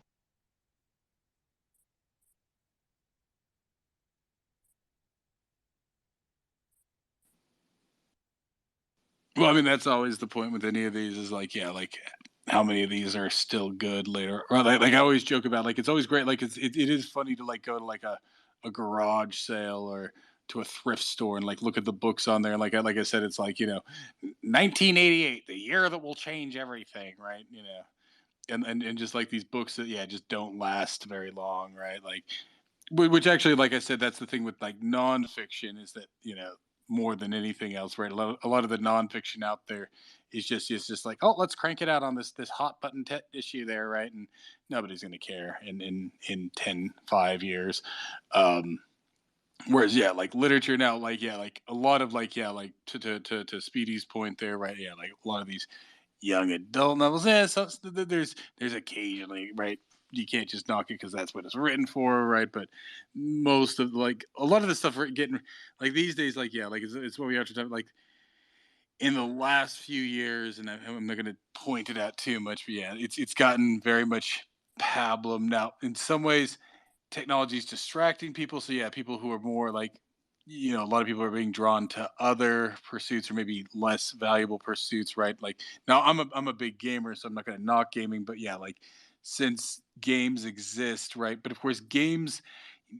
Well, I mean, that's always the point with any of these is like, yeah, like how many of these are still good later? Or like I always joke about, like, it's always great. Like it is funny to like go to like a garage sale or to a thrift store and like look at the books on there. Like I said, it's like, 1988, the year that will change everything, right? And just like these books that, yeah, just don't last very long, right? Like, which actually, like I said, that's the thing with like nonfiction is that, more than anything else, right? A lot of the nonfiction out there is just like, oh, let's crank it out on this hot button issue there, right? And nobody's going to care in 5 years. Whereas, yeah, like literature now, like, yeah, like a lot of like, yeah, like to Speedy's point there, right? Yeah, like a lot of these young adult novels. Yeah, so there's occasionally, right? You can't just knock it because that's what it's written for, right? But most of like a lot of the stuff we're getting like these days, like, yeah, like it's what we have to talk like in the last few years, and I'm not going to point it out too much, but yeah, it's gotten very much pablum now. In some ways, technology is distracting people. So yeah, people who are more like, a lot of people are being drawn to other pursuits or maybe less valuable pursuits, right? Like now I'm a big gamer, so I'm not going to knock gaming, but yeah, like since games exist, right? But of course, games,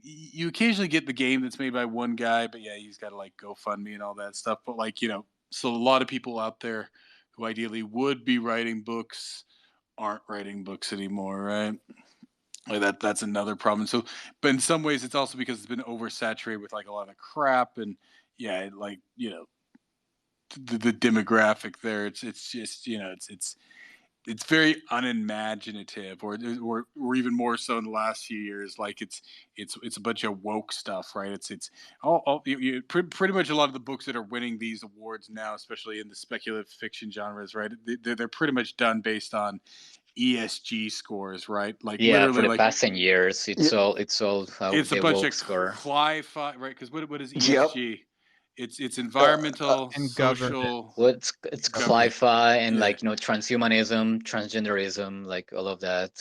you occasionally get the game that's made by one guy, but yeah, he's got to like GoFundMe and all that stuff. But like, so a lot of people out there who ideally would be writing books aren't writing books anymore, right? Like that's another problem. So, but in some ways, it's also because it's been oversaturated with like a lot of crap, and yeah, like the demographic there. It's just it's very unimaginative, or even more so in the last few years. Like it's a bunch of woke stuff, right? It's pretty much a lot of the books that are winning these awards now, especially in the speculative fiction genres, right? They're pretty much done based on ESG scores, right? Like Yeah, for literally, the like past 10 years, Yeah. it's all how it's a the bunch woke of score. cli-fi, right? Because what is Yep. ESG? It's Uh, environmental, And governance. social, Well, it's government. cli-fi and Yeah. like transhumanism, transgenderism, like all of that.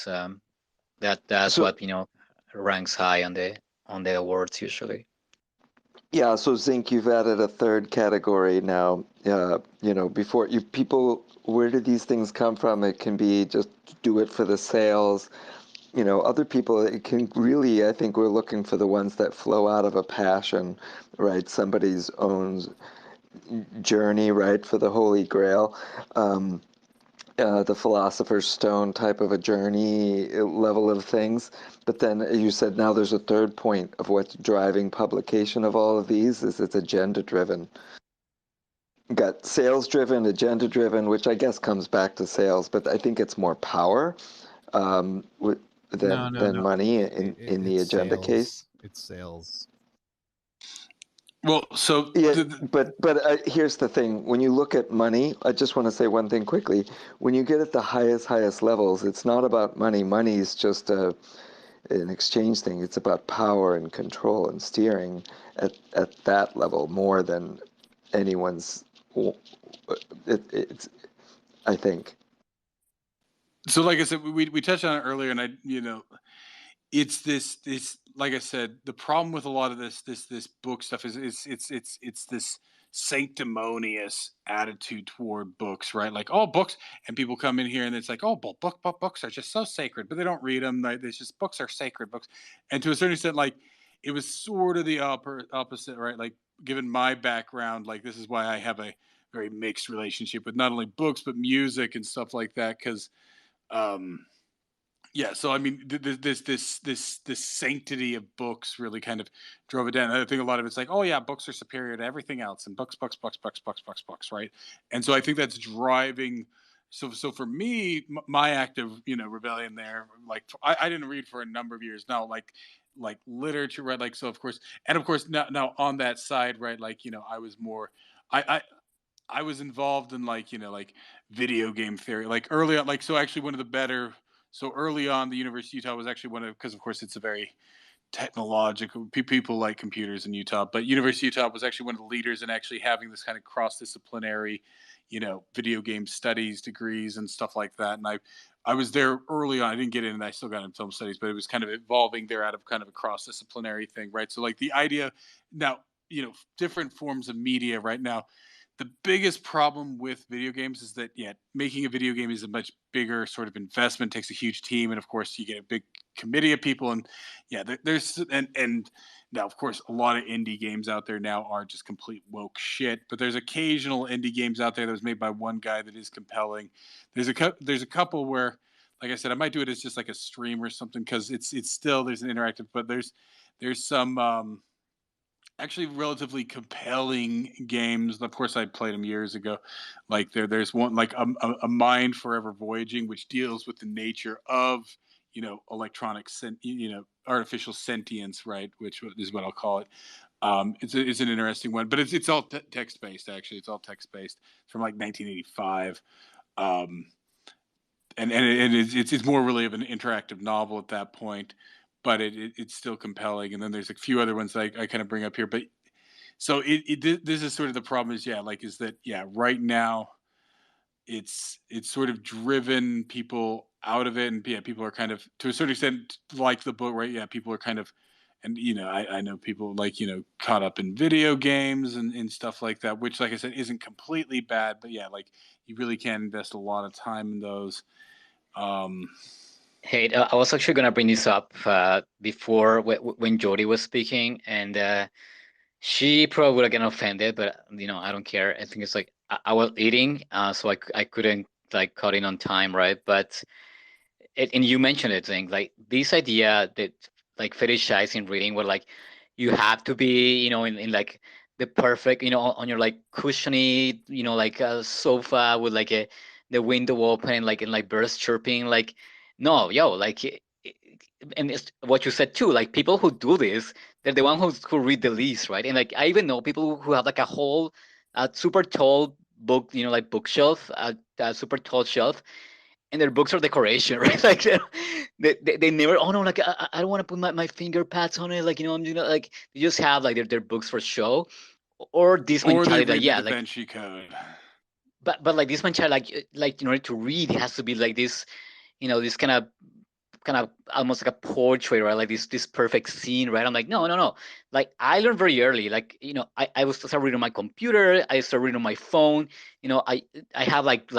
That's so what ranks high on the awards usually. yeah, so Zinc, you've added a third category now. Before you people, where do these things come from? It can be just do it for the sales. Other people, it can really, I think we're looking for the ones that flow out of a passion, right? Somebody's own journey, right, for the Holy Grail. The Philosopher's Stone type of a journey level of things. But then you said now there's a third point of what's driving publication of all of these is it's agenda driven. Got sales driven, agenda driven, which I guess comes back to sales, but I think it's more power um, No, than money in the it's agenda case. sales. It's sales. Well, so Yeah, but here's the thing. When you look at money, I just want to say one thing quickly. When you get at the highest levels, it's not about money. Money is just an exchange thing. It's about power and control and steering at that level more than anyone's. It's I think. so like I said, we touched on it earlier, and it's this like I said, the problem with a lot of this book stuff is it's this sanctimonious attitude toward books, right? Like, oh, books, and people come in here and it's like, oh, books are just so sacred, but they don't read them. Like, it's just books are sacred books, and to a certain extent, like it was sort of the opposite, right? Like, given my background, like this is why I have a very mixed relationship with not only books but music and stuff like that, because um yeah, so I mean, this sanctity of books really kind of drove it down. I think a lot of it's like, oh yeah, books are superior to everything else, and books, right? And so I think that's driving. So for me, my active rebellion there, like I didn't read for a number of years now, like literature, right? Like so, of course now on that side, right? Like I was more, I I was involved in like video game theory, like early on, like so actually one of the better. So early on, the University of Utah was actually one of, because of course it's a very technological people like computers in Utah, but University of Utah was actually one of the leaders in actually having this kind of cross-disciplinary, video game studies degrees and stuff like that. And I was there early on. I didn't get in, and I still got in film studies, but it was kind of evolving there out of kind of a cross-disciplinary thing, right? So like the idea now, different forms of media right now. The biggest problem with video games is that making a video game is a much bigger sort of investment, takes a huge team, and of course you get a big committee of people, and there's and now of course a lot of indie games out there now are just complete woke shit, but there's occasional indie games out there that was made by one guy that is compelling. There's a couple where, like I said, I might do it as just like a stream or something, because it's still, there's an interactive, but there's some actually relatively compelling games. Of course, I played them years ago. Like there's one like a Mind Forever Voyaging, which deals with the nature of electronic artificial sentience, right? Which is what I'll call it. It's an interesting one, but it's all text based. Actually, it's all text based from like 1985. And it's more really of an interactive novel at that point, but it's still compelling. And then there's a few other ones that I kind of bring up here, but so this is sort of the problem is right now it's sort of driven people out of it, and people are kind of, to a certain extent, like the book, right? People are kind of, and I know people like caught up in video games and stuff like that, which, like I said, isn't completely bad, but like you really can invest a lot of time in those. Hey, I was actually gonna bring this up before when Jody was speaking, and she probably would have gotten offended, but I don't care. I think it's like I was eating, so I couldn't like cut in on time, right? But and you mentioned it, thing like this idea that like fetishizing reading, where like you have to be, in like the perfect, on your like cushiony, like a sofa with like the window open, like and like birds chirping, like no, yo, like and it's what you said too, like people who do this, they're the one who read the least, right? And like I even know people who have like a whole super tall book, like bookshelf, a super tall shelf, and their books are decoration, right? Like they never, oh no, like I don't want to put my finger pads on it, like I'm like they just have like their books for show, or this or they mentality, like read the Da like Vinci Code. but like this mentality, like in order to read, it has to be like this, this kind of almost like a portrait, right? Like this perfect scene, right? I'm like, no, no, no. Like I learned very early, like I was started reading on my computer, I started reading on my phone, I have like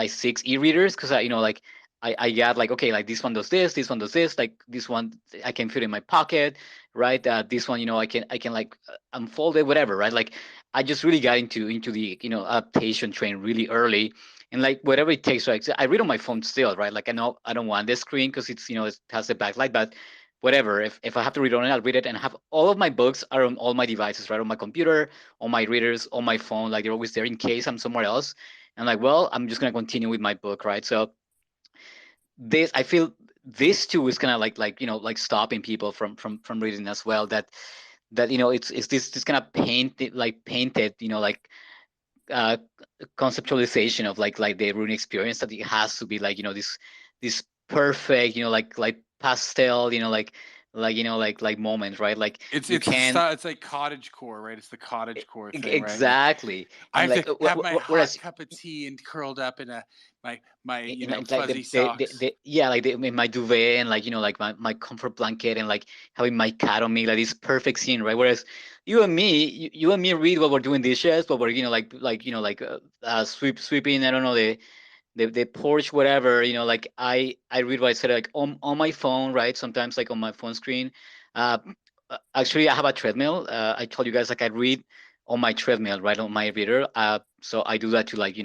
6 e-readers, because like I got like, okay, like this one does this one does this, like this one I can fit in my pocket, right? This one, I can like unfold it, whatever, right? Like I just really got into the adaptation train really early, and like whatever it takes, right? So I read on my phone still, right? Like I know I don't want this screen because it's it has the backlight, but whatever. If I have to read on it, I'll read it, and have all of my books are on all my devices, right? On my computer, on my readers, on my phone, like they're always there in case I'm somewhere else. And like, well, I'm just gonna continue with my book, right? So I feel this too is kind of like stopping people from reading as well. That it's this kind of painted like uh conceptualization of like the reading experience, that it has to be like this perfect like pastel like moment, right? Like It's you can it's like cottage core, right? It's the cottage core thing, right? Like exactly. I And have like to have my hot whereas cup of tea and curled up in my like fuzzy socks. yeah, like my duvet, and like like my comfort blanket, and like having my cat on me, like this perfect scene, right? Whereas you and me read while we're doing dishes, while we're sweeping, I don't know, the porch, whatever, like I read what I said, like on my phone, right? Sometimes like on my phone screen. uh Actually, I have a treadmill. I told you guys, like I read on my treadmill, right, on my reader. So I do that to like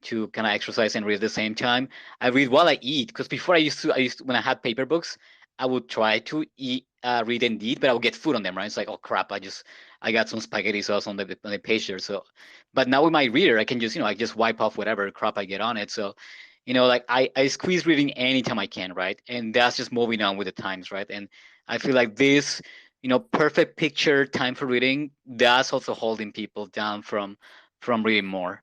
to kind of exercise and read at the same time. I read while I eat, because before I used to, when I had paper books, I would try to eat, read and eat, but I would get food on them, right? It's like, oh crap, I got some spaghetti sauce on the page there. So, but now with my reader, I can just I just wipe off whatever crap I get on it. So, like I squeeze reading anytime I can, right? And that's just moving on with the times, right? And I feel like this perfect picture time for reading, that's also holding people down from reading more.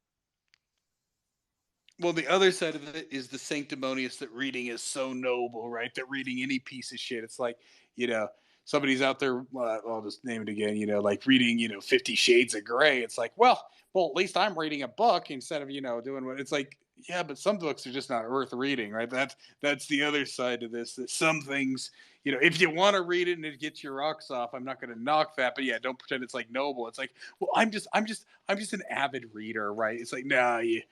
Well, the other side of it is the sanctimonious, that reading is so noble, right? That reading any piece of shit, it's like, you know, somebody's out there, I'll just name it again, like reading, 50 Shades of Grey. It's like, well, at least I'm reading a book instead of, doing what it's like. Yeah, but some books are just not worth reading, right? That's the other side of this. That some things, if you want to read it and it gets your rocks off, I'm not going to knock that. But yeah, don't pretend it's like noble. It's like, well, I'm just an avid reader, right? It's like, no, you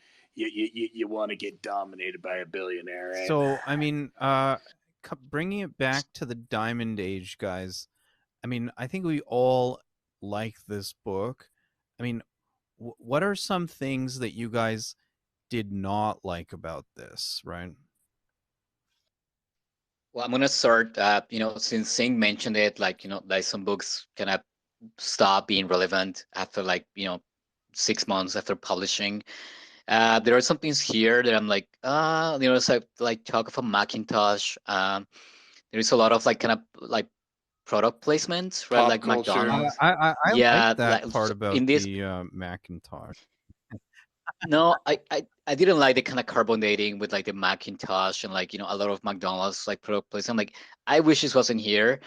want to get dominated by a billionaire, right? So, I mean, bringing it back to the Diamond Age, guys. I mean, I think we all like this book. I mean, what are some things that you guys did not like about this, right? Well, I'm gonna start. Since Singh mentioned it, like some books kind of stop being relevant after 6 months after publishing. There are some things here that I'm like, it's like talk of a Macintosh. There is a lot of kind of product placements, right? Pop Like culture. McDonald's. I Yeah, like that part about in this. the Macintosh. No, I didn't like the kind of carbonating with the Macintosh and a lot of McDonald's product placement. I'm like, I wish this wasn't here.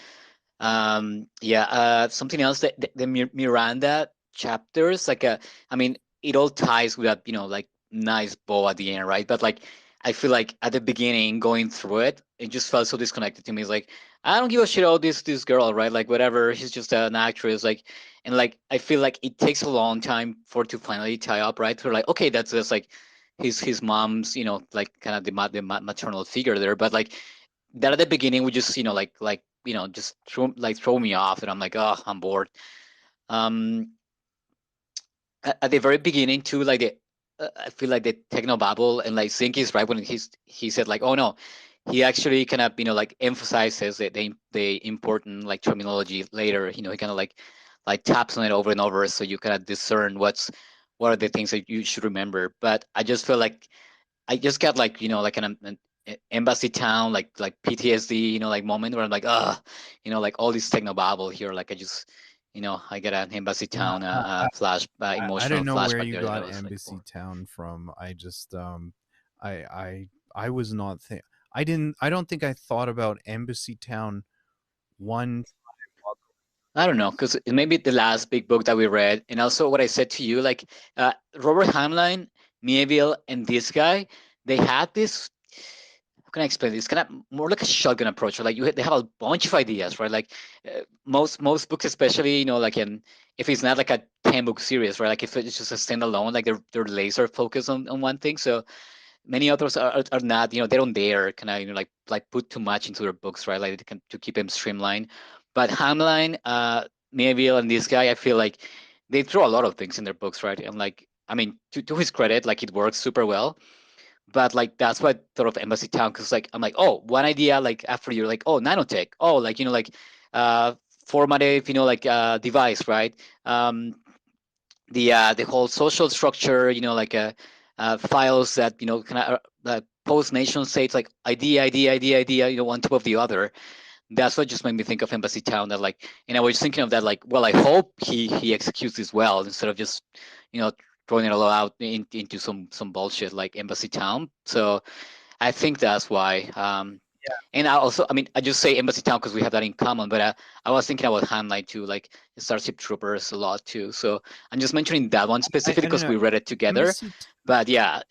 Something else that the Miranda chapters, I mean, it all ties with that, nice bow at the end, right? But I feel like at the beginning, going through it, it just felt so disconnected to me. It's like, I don't give a shit about this girl, right? Like whatever, she's just an actress, and I feel like it takes a long time for it to finally tie up, right? So okay, that's just his mom's, kind of the maternal figure there, but that at the beginning would just just throw me off, and I'm like, oh, I'm bored. At the very beginning too, I feel like the techno babble, and Zink is right when he said oh no, he actually kind of emphasizes the important terminology later. He kind of taps on it over and over, so you kind of discern what are the things that you should remember. But I just feel like I just got an embassy town PTSD moment where I'm like, all this techno babble here, I just I get an embassy town flash I emotional don't know where flashback you there that I got was Embassy bored. Town from. I just I was not I don't think I thought about Embassy Town one. I don't know, because maybe the last big book that we read, and also what I said to you, Robert Heinlein, Mieville, and this guy, they had this. How can I explain this? Kind of more like a shotgun approach, right? They have a bunch of ideas, right? Most books, especially, if it's not a 10-book series, right? If it's just a standalone, they're laser focused on one thing. So many authors are not, they don't dare kind of put too much into their books, right? To keep them streamlined. But Hamline, Mayville, and this guy, I feel like they throw a lot of things in their books, right? And I mean, to his credit, it works super well. But that's why I thought of Embassy Town, because I'm like, oh, one idea, after you're oh, nanotech, oh, uh formative, device, right? The whole social structure, files that kind of post nation states, idea, one top of the other. That's what just made me think of Embassy Town. And I was thinking of that, well, I hope he executes this well instead of just throwing it all out into some bullshit like Embassy Town. So I think that's why. And I mean, I just say Embassy Town because we have that in common. But I was thinking about Handline too, Starship Troopers a lot too. So I'm just mentioning that one specifically I don't because know. we read it together. Embassy But yeah,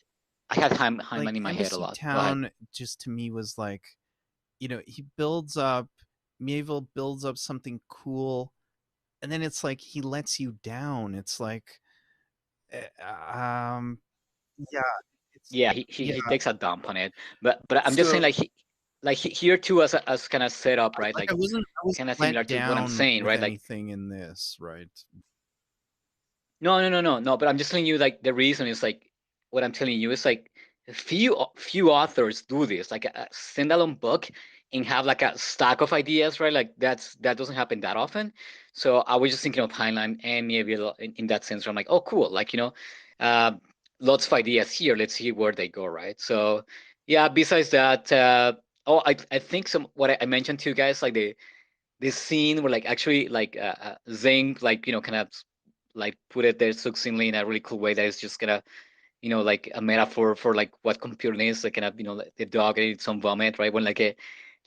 I had Heinlein in my head a Embassy lot. Go ahead. Town just to me was he builds up, Mieville builds up something cool, and then it's he lets you down. It's yeah, it's Yeah, he takes a dump on it. But I'm just saying So here too as kind of set up, right? I wasn't Kind of similar let to what I'm down saying, with right? anything in this, right? No. But I'm just telling you, the reason is what I'm telling you is few authors do this, a standalone book, and have a stack of ideas, right? That doesn't happen that often. So I was just thinking of Heinlein and Mieville in that sense. Where I'm like, oh, cool, uh, lots of ideas here. Let's see where they go, right? So yeah. Besides that, I think what I mentioned to you guys, this scene where actually Zing kind of put it there succinctly in a really cool way that is just gonna a metaphor for what computing is, kind of the dog ate some vomit, right? When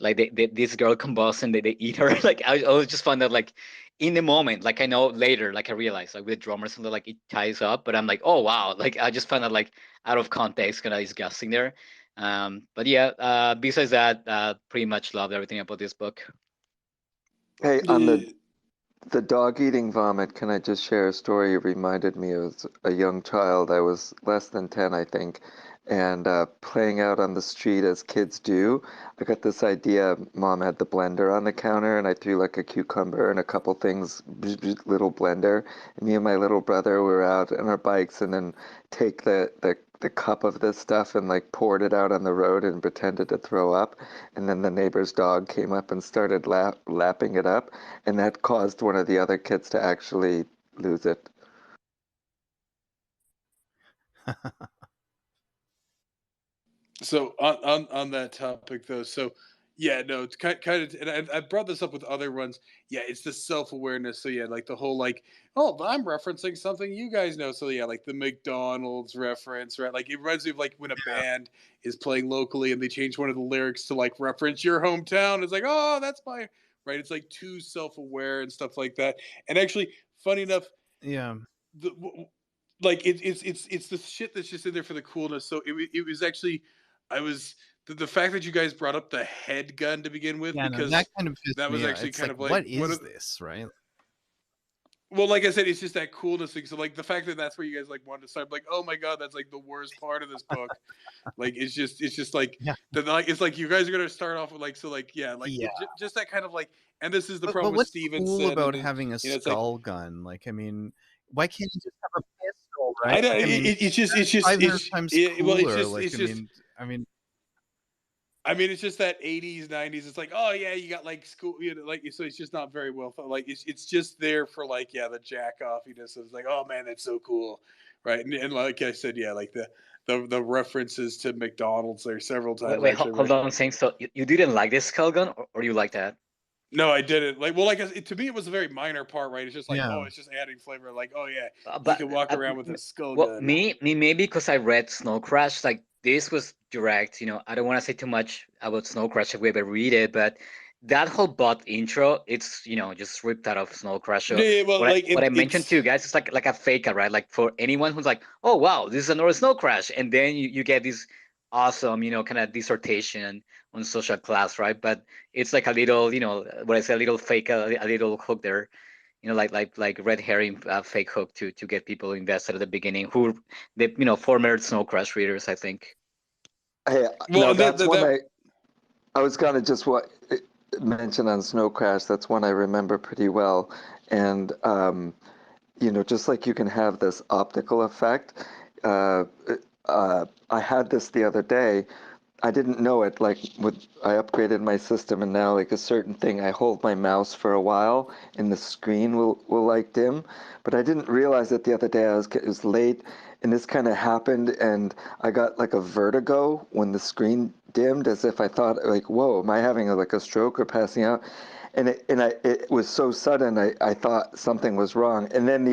like this girl combusts and they eat her. Like I always just find that like in the moment, like I know later, like I realize like with drummers and like it ties up, but I'm like, oh wow, like I just found that like out of context, kind of disgusting there. But yeah, besides that, pretty much loved everything about this book. Hey, on the dog eating vomit, can I just share a story? It reminded me of a young child. I was less than 10, I think, and playing out on the street as kids do. I got this idea. Mom had the blender on the counter, and I threw like a cucumber and a couple things, little blender. And me and my little brother were out on our bikes, and then take the cup of this stuff and like poured it out on the road and pretended to throw up. And then the neighbor's dog came up and started lapping it up, and that caused one of the other kids to actually lose it. So on that topic though, so yeah, no, it's kind of, and I brought this up with other ones. Yeah, it's the self awareness. So yeah, like the whole like, oh, I'm referencing something you guys know. So yeah, like the McDonald's reference, right? Like it reminds me of like when a band is playing locally and they change one of the lyrics to like reference your hometown. It's like, oh, that's my right. It's like too self aware and stuff like that. And actually, funny enough, Yeah. like it's the shit that's just in there for the coolness. So it was actually, I was the fact that you guys brought up the head gun to begin with, Yeah, no, that because kind of pissed that was me off. actually It's kind like, of like what one is of this, right? well, like I said, it's just that coolness thing. So like the fact that that's where you guys like wanted to start, like, oh my god, that's like the worst part of this book. Like it's just like Yeah. like it's like you guys are gonna start off with like, so like yeah, like Yeah. just that kind of like, and this is the But problem with what's cool Stevenson, and about then having a it's like skull gun? Like, I mean, why can't you just have a pistol, right? I don't. Like, I mean, It's just that's 500 times well, cooler. Like, it's just. I mean, It's just that 80s, 90s. It's like, oh yeah, you got like school, you know, like so. It's just not very well thought. Like it's just there for like, yeah, the jack offiness. It's like, oh man, that's so cool, right? And like I said, yeah, like the references to McDonald's there several Wait, times wait, actually. hold Right? on, saying so you didn't like this skull gun, or you like that? No, I didn't. Like, well, like to me, it was a very minor part, right? It's just like, yeah. oh, it's just adding flavor. Like, oh yeah, he But can walk around with a skull well, gun. me maybe because I read Snowcrash, like this was direct. You know, I don't want to say too much about Snowcrash if we ever read it, but that whole bot intro, it's just ripped out of Snowcrash. So Yeah, well, like what I mentioned to you guys, it's like a faker, right? Like for anyone who's like, oh wow, this is another Snowcrash, and then you get this awesome, kind of dissertation on social class, right? But it's like a little, what I say, a little fake, a little hook there, like red herring, fake hook to get people invested at the beginning, who the former Snow Crash readers, I think. Hey, well, no, and that's one that I was gonna just mention on Snow Crash. That's one I remember pretty well, and just like you can have this optical effect. Uh, I had this the other day. I didn't know it. Like I upgraded my system, and now like a certain thing, I hold my mouse for a while, and the screen will like dim. But I didn't realize it the other day. It was late, and this kind of happened, and I got like a vertigo when the screen dimmed, as if I thought like, whoa, am I having like a stroke or passing out? And it was so sudden. I thought something was wrong, and then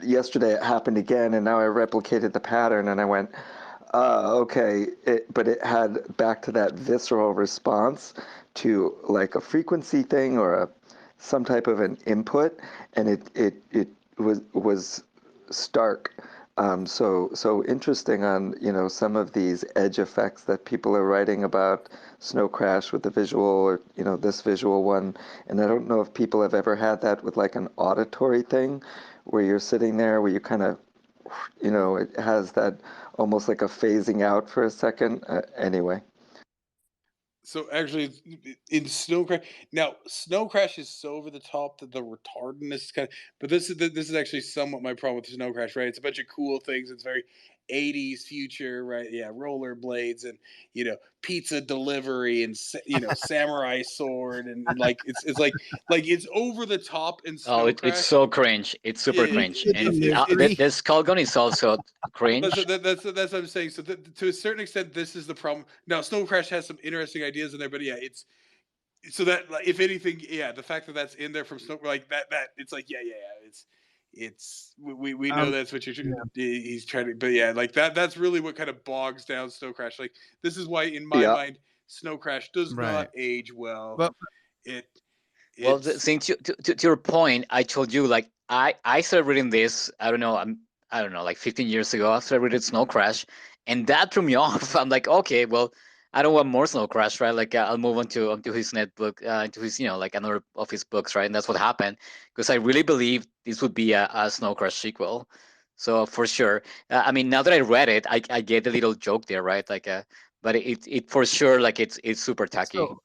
yesterday it happened again, and now I replicated the pattern, and I went, okay. But it had back to that visceral response to like a frequency thing or some type of an input, and it was stark. So interesting on some of these edge effects that people are writing about Snow Crash with the visual, or this visual one. And I don't know if people have ever had that with like an auditory thing where you're sitting there where you kind of it has that almost like a phasing out for a second. Anyway. So actually, in Snow Crash, now Snow Crash is so over the top that the retardedness is kind of. But this is actually somewhat my problem with Snow Crash, right? It's a bunch of cool things. It's very 80s future, right? Yeah, rollerblades and pizza delivery and samurai sword and like it's like it's over the top in Oh, Snow it's Crash. so cringe. It's super cringe, and the skull gun is also cringe. That's what I'm saying. So to a certain extent, this is the problem. Now, Snow Crash has some interesting ideas in there, but yeah, it's so that like, if anything, yeah, the fact that that's in there from Snow, like that it's like yeah, it's we know that's what Yeah. he's trying to, but yeah, like that's really what kind of bogs down Snow Crash. Like this is why in my Yeah. mind Snowcrash does Right. not age well. But Well, It's since to your point, I told you like I started reading this. I don't know. I don't know, like 15 years ago. I started reading Snow Crash, and that threw me off. I'm like, okay, well, I don't want more Snow Crash, right? Like I'll move on to his net book, to his like another of his books, right? And that's what happened because I really believed this would be a Snow Crash sequel. So for sure, I mean, now that I read it, I get the little joke there, right? Like, but it for sure, like it's super tacky. so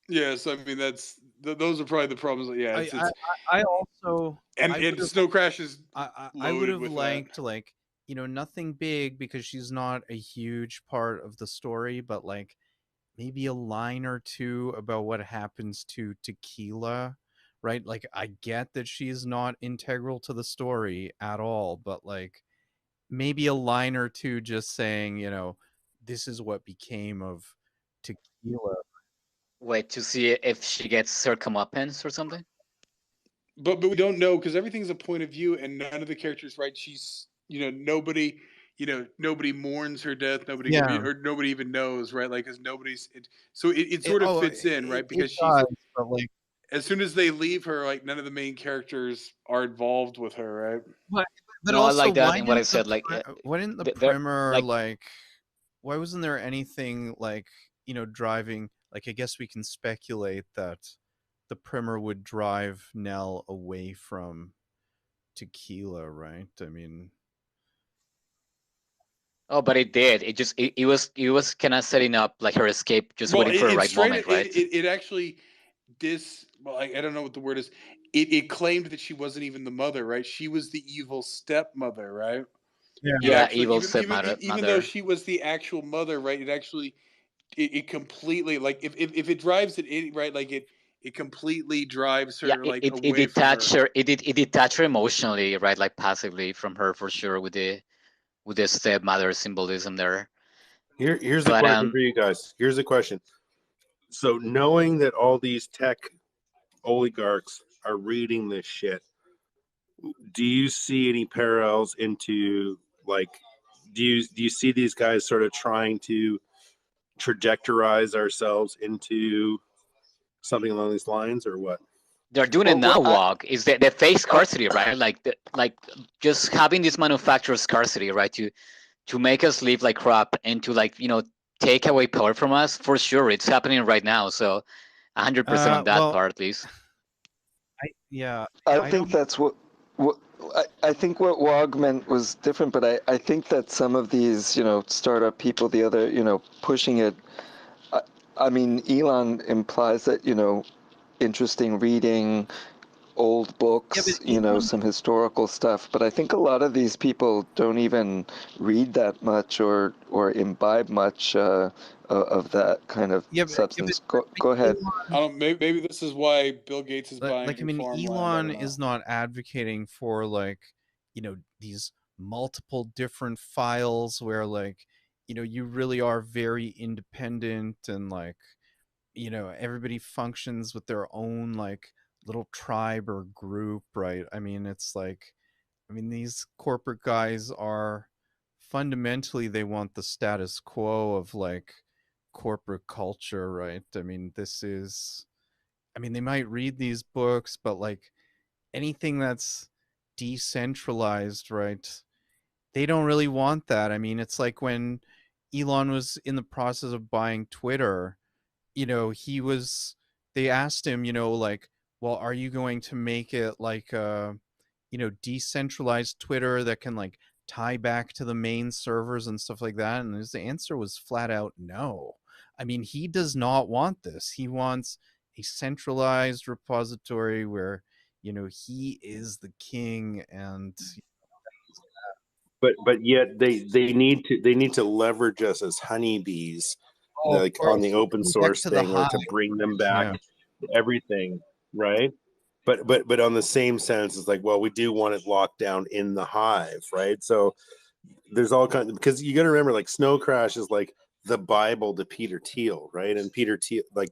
yes, I mean those are probably the problems. Yeah, it's I also and I and would have Snow Crash is I would loaded have with liked like nothing big because she's not a huge part of the story, but like maybe a line or two about what happens to Tequila, right? Like I get that she's not integral to the story at all, but like maybe a line or two just saying, this is what became of Tequila. Wait to see if she gets her comeuppance or something. but we don't know because everything's a point of view and none of the characters, right? She's nobody nobody mourns her death, nobody Yeah. or nobody even knows, right? Like because so it sort of fits in, right? It Because she's does, but like as soon as they leave her, like none of the main characters are involved with her, right? but No, I also like that, and what I said, like why didn't the they're primer like like why wasn't there anything like driving, like I guess we can speculate that the primer would drive Nell away from Tequila, right? I mean, oh, but it did. It was kind of setting up like her escape, just Well, waiting for the right straight moment, right? it actually well, I don't know what the word is. It claimed that she wasn't even the mother, right? She was the evil stepmother, right? yeah. It Yeah, actually evil stepmother. even though she was the actual mother, right? It actually it completely, like if it drives it right, like it completely drives Yeah, her it, like it, it away from detached her. her. It detached her emotionally, right? Like passively from her for sure with the stepmother symbolism there. Here's the But question for you guys. Here's the question. So knowing that all these tech oligarchs are reading this shit, do you see any parallels into like do you see these guys sort of trying to trajectorize ourselves into something along these lines or what? they're doing it now. Well, Walk is the fake scarcity, right? Like like just having this manufactured scarcity, right? To make us live like crap and to like take away power from us. For sure, it's happening right now. So 100% on that Well, part, please. I I think don't. that's what I think what Wog meant was different, but I think that some of these, startup people, the other, pushing it. I, I mean, Elon implies that, interesting reading, old Yeah, but books, some historical stuff. But I think a lot of these people don't even read that much or imbibe much of that kind of substance. Go ahead. I don't. Maybe this is why Bill Gates is Like I buying mean, farmland. I Elon don't know. is not advocating for like these multiple different files where like you really are very independent and like everybody functions with their own like little tribe or group, right? I mean, it's like these corporate guys are fundamentally, they want the status quo of like corporate culture, right? I mean, they might read these books, but like anything that's decentralized, right? They don't really want that. I mean, it's like when Elon was in the process of buying Twitter, he was, they asked him, like, well, are you going to make it like a, decentralized Twitter that can like tie back to the main servers and stuff like that? And his answer was flat out no. I mean, he does not want this. He wants a centralized repository where, he is the king and But yet they need to leverage us as honeybees, oh, of like on course, the open connect source to the thing, or hive. to bring them back Yeah. everything, right? But on the same sense, it's like, well, we do want it locked down in the hive, right? So there's all kinds, because you got to remember, like Snow Crash is like the Bible to Peter Thiel, right? And Peter Thiel, like,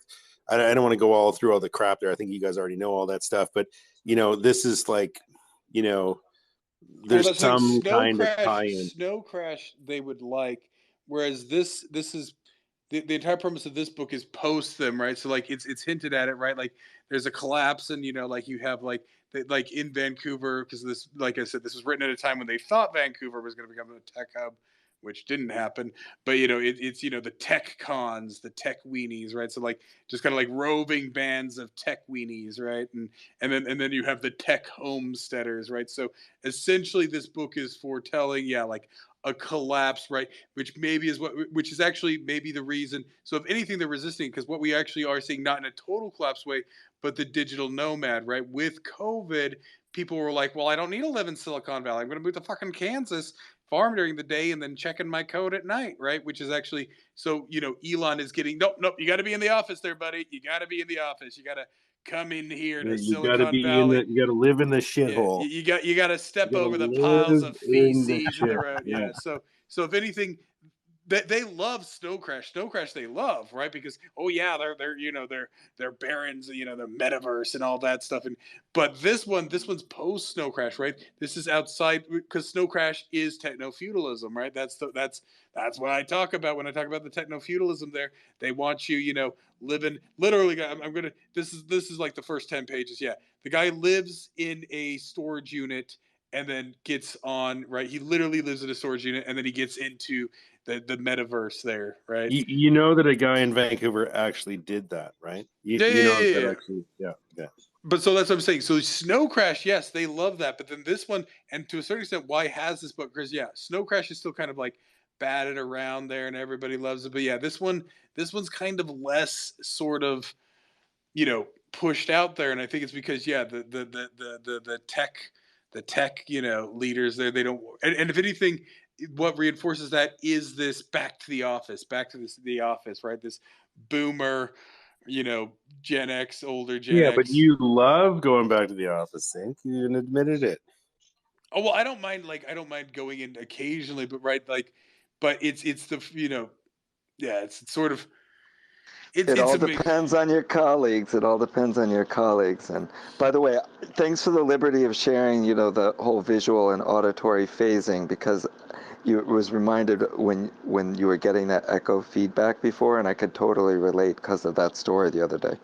I don't want to go all through all the crap there. I think you guys already know all that stuff, but this is like, Well, there's that's like some kind of tie-in. Snow Crash. They would like, whereas this is the entire premise of this book is post them, right? So like it's hinted at it, right? Like there's a collapse, and like you have like like in Vancouver, because this, like I said, this was written at a time when they thought Vancouver was going to become a tech hub, which didn't happen. But it's the tech cons, the tech weenies, right? So like just kind of like roving bands of tech weenies, right? And then you have the tech homesteaders, right? So essentially, this book is foretelling, like a collapse, right? Which is actually maybe the reason. So if anything, they're resisting, because what we actually are seeing, not in a total collapse way, but the digital nomad, right? With COVID, people were like, well, I don't need to live in Silicon Valley. I'm going to move to fucking Kansas, farm during the day, and then checking my code at night, right? Which is actually, so, Elon is getting, nope, you got to be in the office there, buddy. You got to be in the office. You got to come in here to You got to Silicon be in Valley. you got to live in the Yeah, shithole. you got to step You got to over the piles live of in the feces in the shit. road. Yeah. So if anything, they love Snowcrash. Snowcrash they love, right? Because they're barons, the metaverse and all that stuff. But this one's post Snowcrash, right? This is outside, because Snowcrash is techno feudalism, right? That's what I talk about when I talk about the techno feudalism. There, they want you, living literally. I'm gonna. This is like the first 10 pages. Yeah, the guy lives in a storage unit and then gets on, right. He literally lives in a storage unit, and then he gets into the metaverse there, right? You know that a guy in Vancouver actually did that, right? Yeah. That actually, yeah. But so that's what I'm saying. So Snowcrash, yes, they love that. But then this one, and to a certain extent, why has this book? Because Snowcrash is still kind of like batted around there, and everybody loves it. But yeah, this one's kind of less sort of pushed out there, and I think it's because the tech leaders there, they don't, and if anything, what reinforces that is this back to the office, right? This boomer, Gen X, older Gen Yeah, but X. you love going back to the office, Sink. You even admitted it. Oh well, I don't mind going in occasionally, but right, like, but it's the it's sort of It all depends on your colleagues. It all depends on your colleagues. And by the way, thanks for the liberty of sharing, the whole visual and auditory phasing, because you was reminded when you were getting that echo feedback before, and I could totally relate because of that story the other day.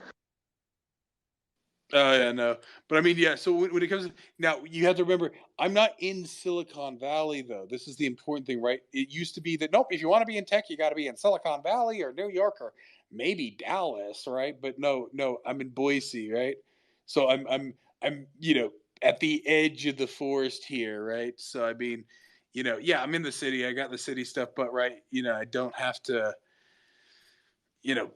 Oh yeah, no, but I mean, so when it comes to, now, you have to remember, I'm not in Silicon Valley though. This is the important thing, right? It used to be that, nope, if you want to be in tech, you got to be in Silicon Valley or New York or maybe Dallas, right? But no, I'm in Boise, right? So I'm at the edge of the forest here, right? So I mean, I'm in the city. I got the city stuff, but right, I don't have to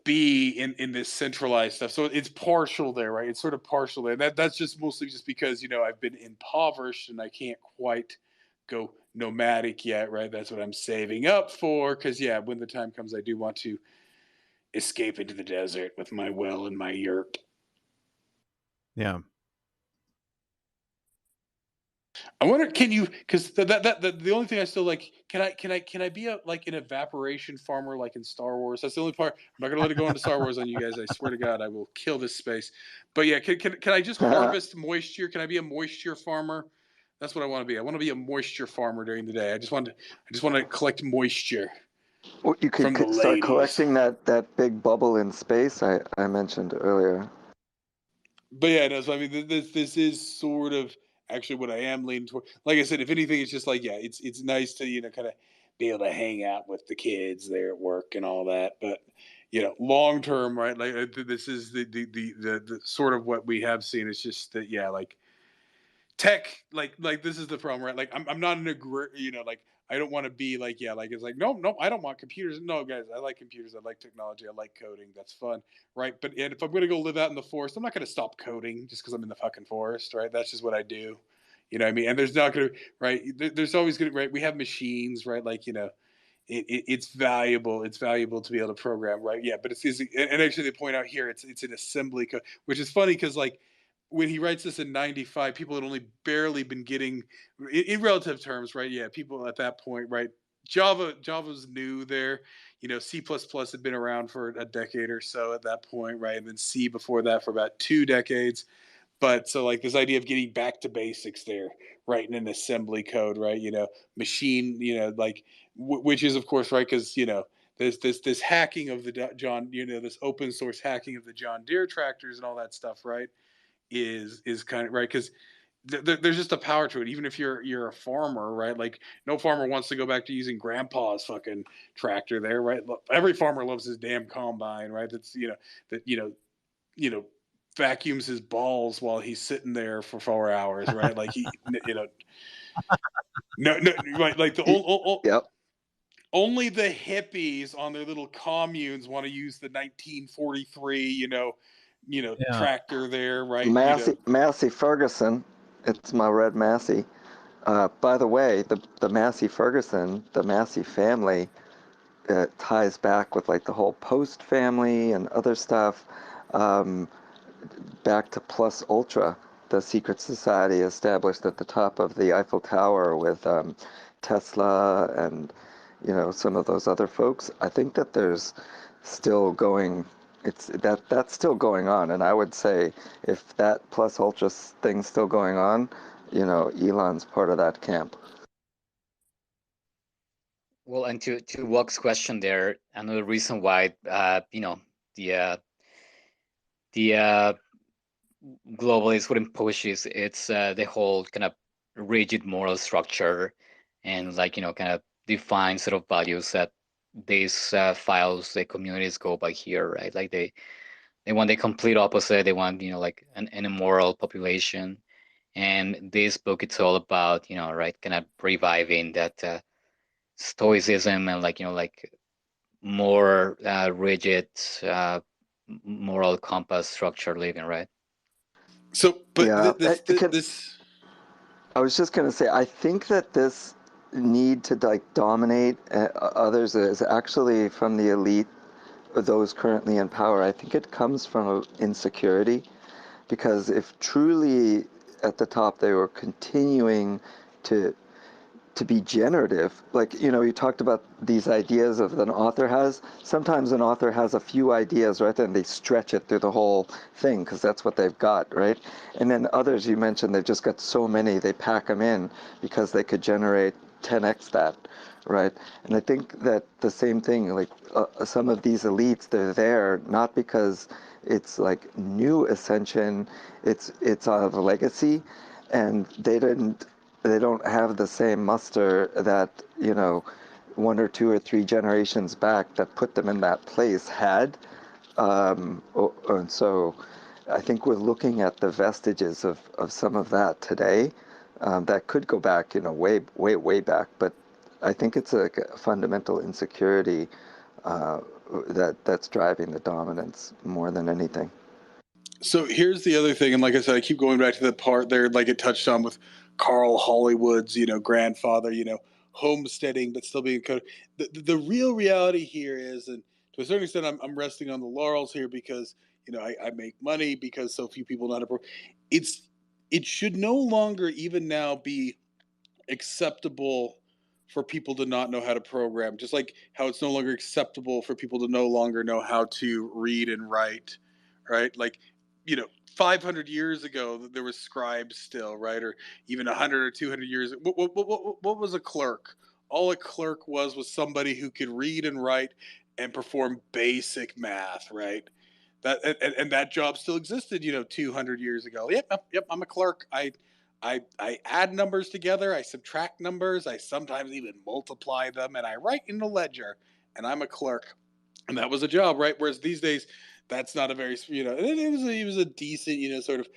be in this centralized stuff. So it's partial there, right? It's sort of partial there. That's just mostly just because, I've been impoverished and I can't quite go nomadic yet, right? That's what I'm saving up for. Cause when the time comes, I do want to escape into the desert with my well and my yurt. Yeah. I wonder, can you? Because the only thing I still like, can I be an evaporation farmer like in Star Wars? That's the only part. I'm not gonna let it go into Star Wars on you guys. I swear to God, I will kill this space. But yeah, can I just harvest moisture? Can I be a moisture farmer? That's what I want to be. I want to be a moisture farmer during the day. I just want to collect moisture. Well, you could start collecting that big bubble in space I mentioned earlier. But yeah, no. So I mean, this is sort of actually what I am leaning toward. Like I said, if anything, it's just like, it's nice to kind of be able to hang out with the kids there at work and all that. But long term, right? Like, this is the sort of what we have seen. It's just that like tech, like this is the problem, right? Like I'm not like, I don't want to be like, it's like, no, I don't want computers. No, guys, I like computers. I like technology. I like coding. That's fun, right? But if I'm going to go live out in the forest, I'm not going to stop coding just because I'm in the fucking forest, right? That's just what I do. You know what I mean? And there's not going to, right? There's always going to, right? We have machines, right? Like, it's valuable. It's valuable to be able to program, right? Yeah, but and actually they point out here, it's an assembly code, which is funny because like, when he writes this in 95, people had only barely been getting, in relative terms, right? Yeah, people at that point, right? Java's new there. C++ had been around for a decade or so at that point, right? And then C before that for about 2 decades. But so like this idea of getting back to basics there, right, in an assembly code, right? Machine, like, which is of course right, because this hacking of the John, this open source hacking of the John Deere tractors and all that stuff, right? Is kind of right because there's just a power to it. Even if you're a farmer, right? Like no farmer wants to go back to using grandpa's fucking tractor there, right? Every farmer loves his damn combine, right? That's that vacuums his balls while he's sitting there for 4 hours, right? Like he, no, right? Like the old Yep. only the hippies on their little communes want to use the 1943, Yeah. tractor there, right? Massey Ferguson. It's my red Massey. By the way, the Massey Ferguson, the Massey family, ties back with like the whole Post family and other stuff, back to Plus Ultra, the secret society established at the top of the Eiffel Tower with Tesla and some of those other folks. I think that there's still going. That's still going on, and I would say if that Plus Ultra thing's still going on, Elon's part of that camp. Well, and to Walk's question there, another reason why the globalists wouldn't push is it's the whole kind of rigid moral structure and kind of define sort of values that these files, the communities go by here, right? Like they want the complete opposite. They want like an immoral population, and this book it's all about right, kind of reviving that stoicism and like more rigid moral compass structure living, right? So, but Yeah, this. I was just going to say, I think that this need to like dominate others is actually from the elite, those currently in power. I think it comes from insecurity, because if truly at the top they were continuing to be generative, like you talked about these ideas of an author has. Sometimes an author has a few ideas, right, and they stretch it through the whole thing because that's what they've got, right? And then others, you mentioned, they've just got so many, they pack them in because they could generate 10x that, right? And I think that the same thing, like some of these elites, they're there not because it's like new ascension, it's out of a legacy, and they don't have the same muster that one or two or three generations back that put them in that place had. And so I think we're looking at the vestiges of some of that today, that could go back way back, but I think it's a fundamental insecurity that's driving the dominance more than anything. So here's the other thing, and like I said, I keep going back to the part there, like it touched on with Carl Hollywood's, grandfather, homesteading, but still being coded. The real reality here is, and to a certain extent, I'm resting on the laurels here because I make money because so few people know how to. It should no longer even now be acceptable for people to not know how to program, just like how it's no longer acceptable for people to no longer know how to read and write, right? Like, 500 years ago, there was scribes still, right? Or even 100 or 200 years. What was a clerk? All a clerk was somebody who could read and write and perform basic math, right? That and that job still existed, 200 years ago. Yep. I'm a clerk. I add numbers together. I subtract numbers. I sometimes even multiply them, and I write in the ledger. And I'm a clerk, and that was a job, right? Whereas these days, that's not a very it was a decent sort of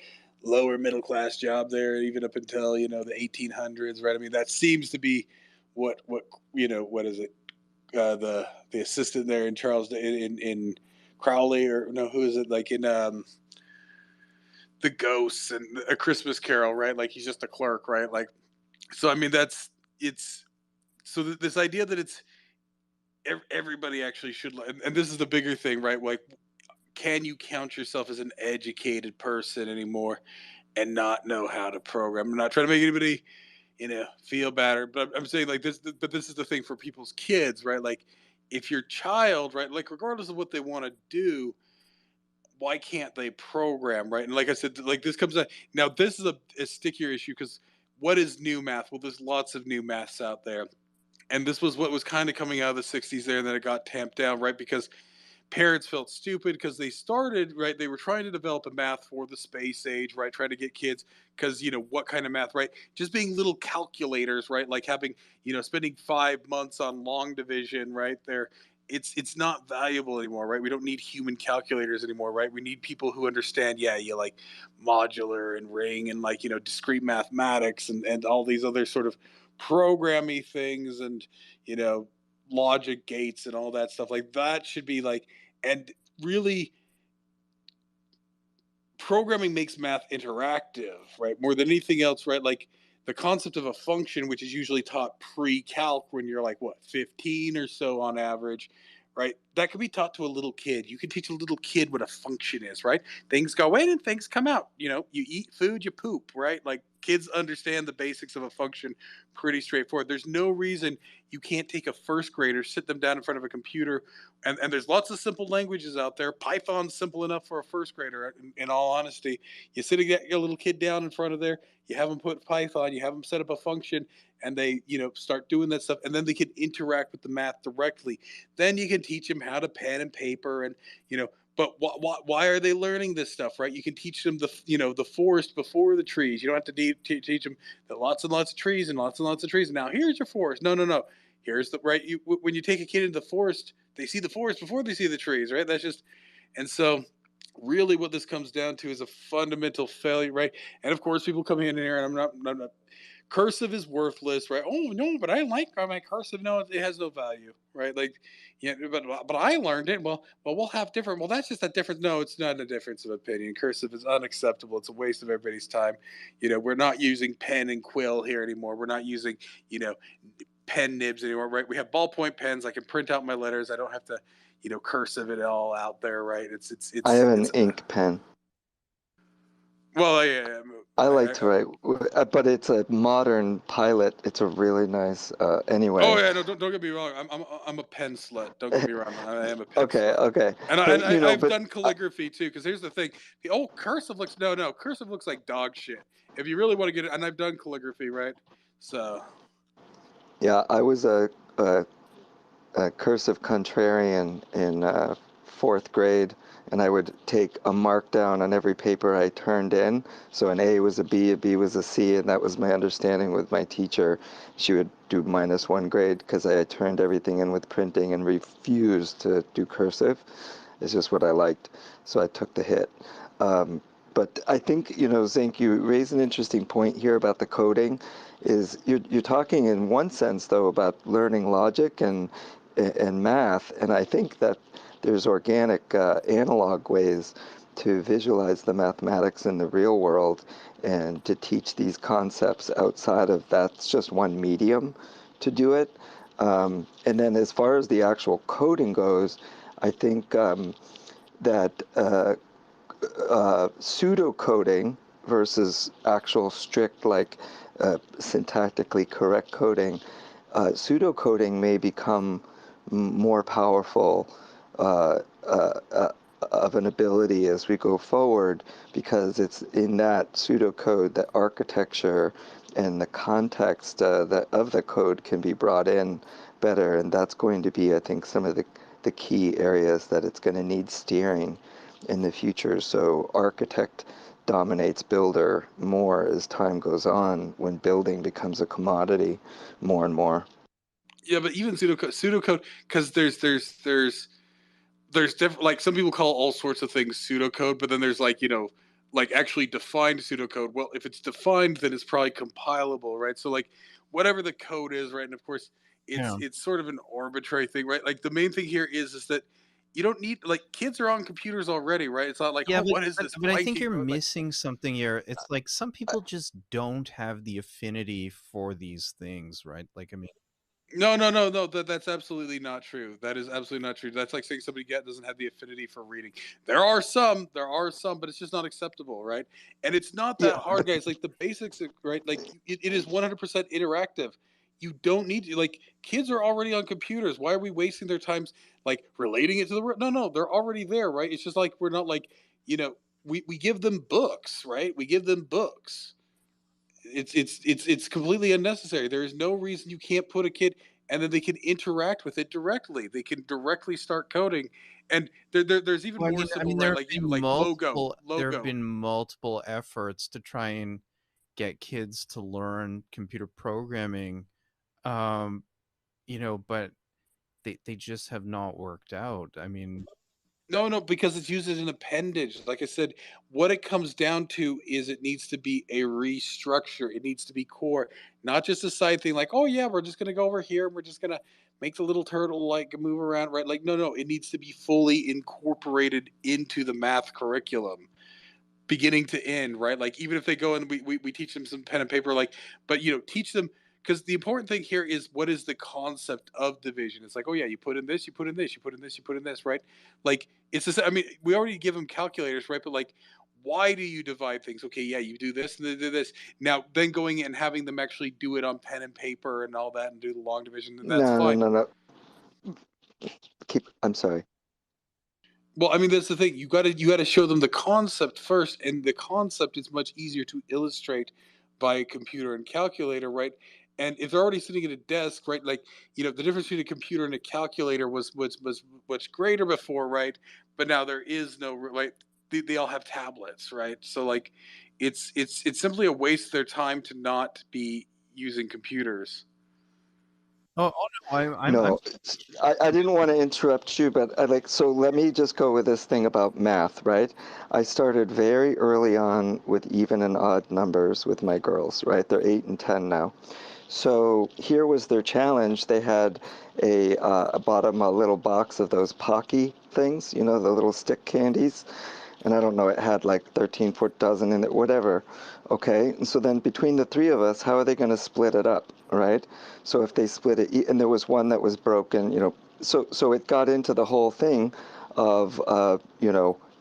lower middle class job there, even up until the 1800s, right? I mean, that seems to be what what is it? The assistant there in Charles in Crowley, or no, who is it, like in the Ghosts and A Christmas Carol, right? Like he's just a clerk, right? Like, so I mean, it's so this idea that it's everybody actually should, and this is the bigger thing, right? Like, can you count yourself as an educated person anymore and not know how to program? I'm not trying to make anybody feel better, but I'm saying like this. But this is the thing for people's kids, right? Like, if your child, right, like regardless of what they want to do, why can't they program, right? And like I said, like this comes out now. This is a stickier issue because what is new math? Well, there's lots of new maths out there. And this was what was kind of coming out of the 60s there, and then it got tamped down, right? Because parents felt stupid because they started, right, they were trying to develop a math for the space age, right, trying to get kids, because what kind of math, right, just being little calculators, right, like having, spending 5 months on long division, right there, it's not valuable anymore, right? We don't need human calculators anymore, right? We need people who understand, yeah, you like modular and ring and like discrete mathematics and all these other sort of programmy things, and you know logic gates and all that stuff. Like that should be like, and really programming makes math interactive, right? More than anything else, right? Like the concept of a function, which is usually taught pre-calc when you're like what 15 or so on average, right? That could be taught to a little kid. You can teach a little kid what a function is, right? Things go in and things come out. You eat food, you poop, right? Like kids understand the basics of a function pretty straightforward. There's no reason you can't take a first grader, sit them down in front of a computer, and there's lots of simple languages out there. Python's simple enough for a first grader, in all honesty. You sit a little kid down in front of there, you have them put Python, you have them set up a function, and they, start doing that stuff, and then they can interact with the math directly. Then you can teach them how to pen and paper, and, but why are they learning this stuff, right? You can teach them the forest before the trees. You don't have to teach them that lots and lots of trees and lots and trees. And now here's your forest. No, no, no. Here's the right. When you take a kid into the forest, they see the forest before they see the trees, right? That's just, and so really what this comes down to is a fundamental failure, right? And of course, people come in here, and I'm not cursive is worthless, right? Oh no, but I like my cursive. No, it has no value, right? Like, yeah, but I learned it. Well, we'll have different. Well, that's just a difference. No, it's not a difference of opinion. Cursive is unacceptable. It's a waste of everybody's time. We're not using pen and quill here anymore. We're not using, pen nibs anymore, right? We have ballpoint pens. I can print out my letters. I don't have to, cursive it all out there, right? I have an ink pen. Well, yeah. I like to write, but it's a modern Pilot. It's a really nice. Anyway. Oh yeah, no, don't get me wrong. I'm a pen slut. Don't get me wrong. I am a pen okay, slut. Okay. And I've done calligraphy too. Because here's the thing: cursive looks cursive looks like dog shit. If you really want to get it, and I've done calligraphy, right? So. Yeah, I was a cursive contrarian in fourth grade, and I would take a mark down on every paper I turned in. So an A was a B was a C, and that was my understanding with my teacher. She would do -1 grade because I had turned everything in with printing and refused to do cursive. It's just what I liked, so I took the hit. But I think, Zink, you raise an interesting point here about the coding. Is you're talking in one sense, though, about learning logic and math, and I think that there's organic analog ways to visualize the mathematics in the real world and to teach these concepts outside of that's just one medium to do it. And then as far as the actual coding goes, I think that pseudocoding versus actual strict, like syntactically correct coding, pseudocoding may become more powerful of an ability as we go forward, because it's in that pseudocode that architecture and the context of the code can be brought in better, and that's going to be, I think, some of the key areas that it's going to need steering in the future. So architect dominates builder more as time goes on, when building becomes a commodity more and more. Yeah, but even pseudocode, because there's different, like some people call all sorts of things pseudocode, but then there's like actually defined pseudocode. Well, if it's defined, then it's probably compilable, right? So like whatever the code is, right? And of course, it's sort of an arbitrary thing, right? Like the main thing here is that you don't need, like, kids are on computers already, right? It's not like, what is this? But I think you're missing something here. It's like some people just don't have the affinity for these things, right? Like, I mean. No. That's absolutely not true. That is absolutely not true. That's like saying somebody doesn't have the affinity for reading. There are some, but it's just not acceptable, right? And it's not that hard, guys. Like the basics, right? Like it is 100% interactive. You don't need to, like, kids are already on computers. Why are we wasting their times like relating it to the world? No, they're already there, right? It's just like we're not like, we give them books, right? We give them books. It's completely unnecessary. There is no reason you can't put a kid and then they can interact with it directly. They can directly start coding, and there's even Well, more simple, there right? have Like been even like logo. multiple efforts to try and get kids to learn computer programming, but they just have not worked out. I mean, No, because it's used as an appendage. Like I said, what it comes down to is it needs to be a restructure. It needs to be core, not just a side thing like, oh yeah, we're just gonna go over here and we're just gonna make the little turtle like move around, right? Like, no, it needs to be fully incorporated into the math curriculum, beginning to end, right? Like even if they go and we teach them some pen and paper, like, but teach them, because the important thing here is what is the concept of division. It's like, oh yeah, you put in this, you put in this, you put in this, you put in this, right? Like it's just, I mean, we already give them calculators, right? But like, why do you divide things? Okay, yeah, you do this and then do this. Now, then going in and having them actually do it on pen and paper and all that and do the long division, and that's fine. No. I'm sorry. Well, I mean, that's the thing. You got to show them the concept first, and the concept is much easier to illustrate by a computer and calculator, right? And if they're already sitting at a desk, right, like the difference between a computer and a calculator was much greater before, right? But now there is no, right. They all have tablets, right? So like, it's simply a waste of their time to not be using computers. oh no, I'm No, I didn't want to interrupt you, but so let me just go with this thing about math, right? I started very early on with even and odd numbers with my girls, right? They're 8 and 10 now. So here was their challenge. They had a bottom a little box of those Pocky things, the little stick candies. And I don't know, it had like 13 dozen in it, whatever. Okay, and so then between the three of us, how are they going to split it up, right? So if they split it, and there was one that was broken, so it got into the whole thing of,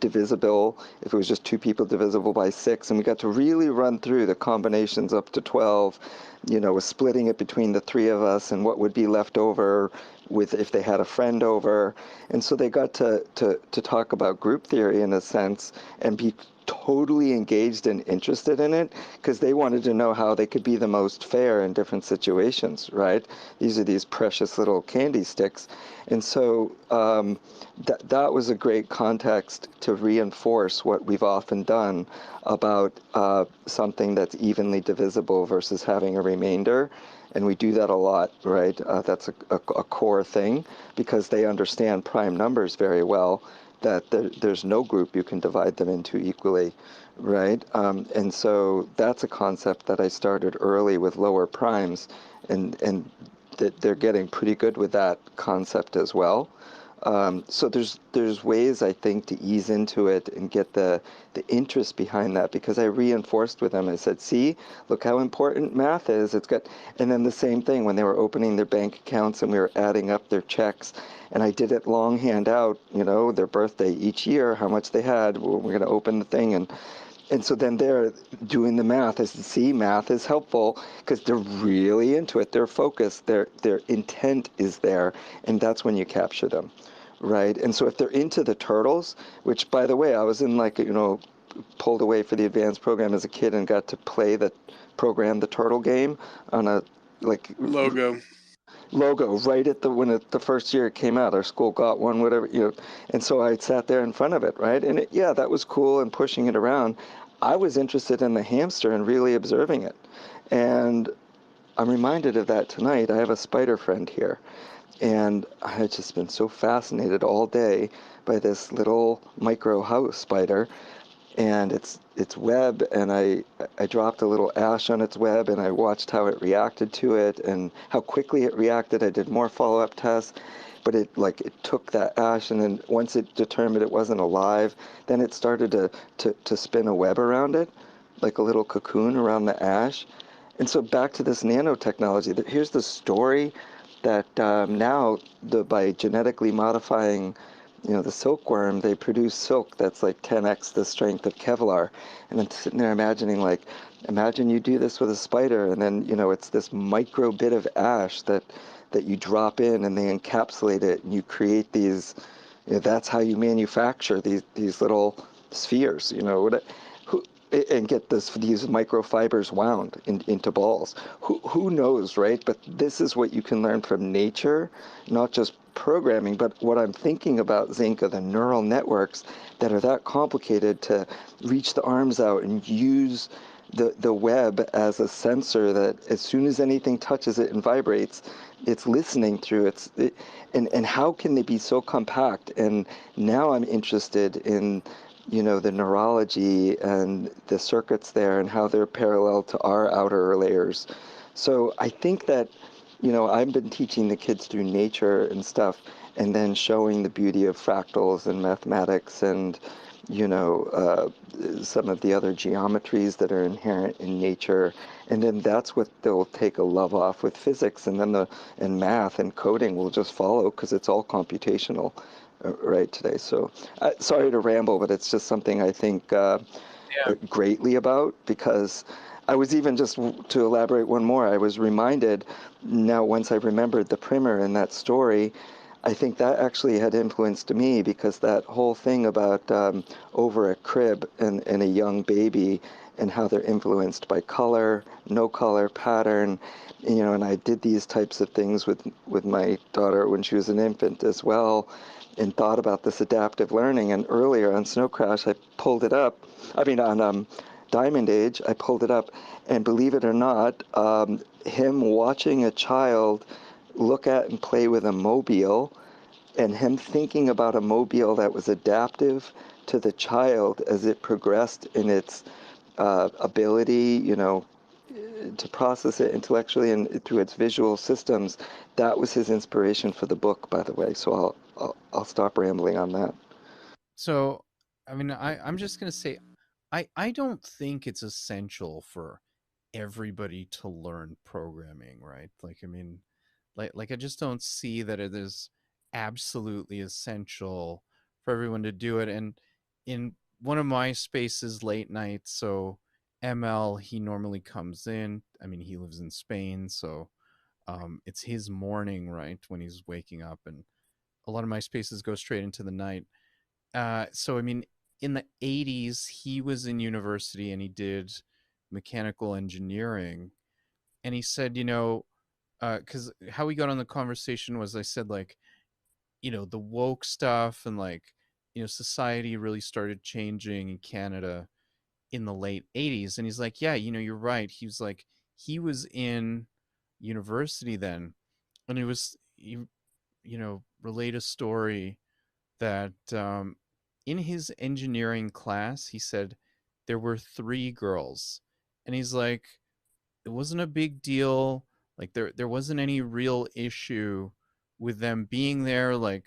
divisible. If it was just two people, divisible by 6, and we got to really run through the combinations up to 12, splitting it between the three of us and what would be left over with if they had a friend over. And so they got to talk about group theory in a sense and be totally engaged and interested in it, because they wanted to know how they could be the most fair in different situations, right? These are these precious little candy sticks. And so that was a great context to reinforce what we've often done about something that's evenly divisible versus having a remainder. And we do that a lot, right? That's a core thing, because they understand prime numbers very well, that there's no group you can divide them into equally, right? And so that's a concept that I started early with lower primes, and they're getting pretty good with that concept as well. So there's ways, I think, to ease into it and get the interest behind that, because I reinforced with them. I said, see, look how important math is. And then the same thing when they were opening their bank accounts and we were adding up their checks, and I did it longhand out, their birthday each year, how much they had. We're going to open the thing, and so then they're doing the math. I said, see, math is helpful because they're really into it. They're focused. Their intent is there, and that's when you capture them, right? And so if they're into the turtles, which, by the way, I was in pulled away for the advanced program as a kid and got to play the turtle game on a logo right at the first year it came out. Our school got one, whatever, and so I sat there in front of it, right? And that was cool, and pushing it around. I was interested in the hamster and really observing it. And I'm reminded of that tonight. I have a spider friend here, and I had just been so fascinated all day by this little micro house spider and its web, and I dropped a little ash on its web, and I watched how it reacted to it and how quickly it reacted. I did more follow-up tests, but it took that ash, and then once it determined it wasn't alive, then it started to spin a web around it, like a little cocoon around the ash. And so back to this nanotechnology, here's the story that now by genetically modifying the silkworm, they produce silk that's like 10x the strength of Kevlar. And I'm sitting there imagining, imagine you do this with a spider, and then, it's this micro bit of ash that you drop in, and they encapsulate it, and you create these, that's how you manufacture these little spheres, and get these microfibers wound into balls. Who knows, right? But this is what you can learn from nature, not just programming, but what I'm thinking about, Zink, are the neural networks that are that complicated to reach the arms out and use the web as a sensor that as soon as anything touches it and vibrates, it's listening through and how can they be so compact? And now I'm interested in the neurology and the circuits there and how they're parallel to our outer layers. So I think that, I've been teaching the kids through nature and stuff, and then showing the beauty of fractals and mathematics and, some of the other geometries that are inherent in nature. And then that's what they'll take a love off with physics, and then and math and coding will just follow because it's all computational right today. So sorry to ramble, but it's just something I think greatly about, because I was even, just to elaborate one more, I was reminded now, once I remembered the primer in that story, I think that actually had influenced me, because that whole thing about over a crib and a young baby and how they're influenced by color, no color, pattern, and I did these types of things with my daughter when she was an infant as well, and thought about this adaptive learning. And earlier on Snowcrash, I pulled it up. I mean, on Diamond Age, I pulled it up, and believe it or not, him watching a child look at and play with a mobile, and him thinking about a mobile that was adaptive to the child as it progressed in its ability, to process it intellectually and through its visual systems. That was his inspiration for the book, by the way. So I'll stop rambling on that. So, I mean, I'm just going to say, I don't think it's essential for everybody to learn programming, right? Like, I mean, like I just don't see that it is absolutely essential for everyone to do it. And in one of my spaces late night, so ML, he normally comes in. I mean, he lives in Spain, so it's his morning, right, when he's waking up, and a lot of my spaces go straight into the night. So I mean, in the 80s, he was in university and he did mechanical engineering, and he said, because how we got on the conversation was, I said, like, the woke stuff, and like, society really started changing in Canada in the late 80s. And he's like, yeah, you're right. He was like, he was in university then, and relate a story that in his engineering class, he said there were 3 girls, and he's like, it wasn't a big deal. Like, there wasn't any real issue with them being there. Like,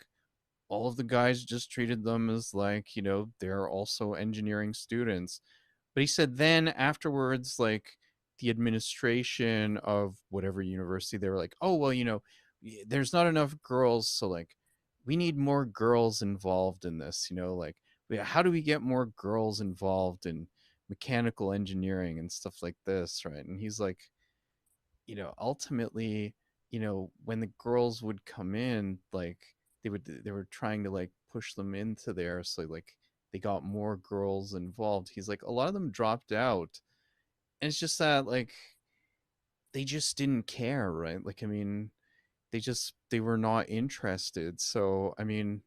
all of the guys just treated them as, like, they're also engineering students. But he said then afterwards, like, the administration of whatever university, they were like, oh, well, there's not enough girls, so like, we need more girls involved in this, like, how do we get more girls involved in mechanical engineering and stuff like this, right? And he's like, ultimately, when the girls would come in, like, they were trying to, like, push them into there, so like, they got more girls involved. He's like, a lot of them dropped out, and it's just that, like, they just didn't care, right? Like, I mean, they were not interested. So I mean,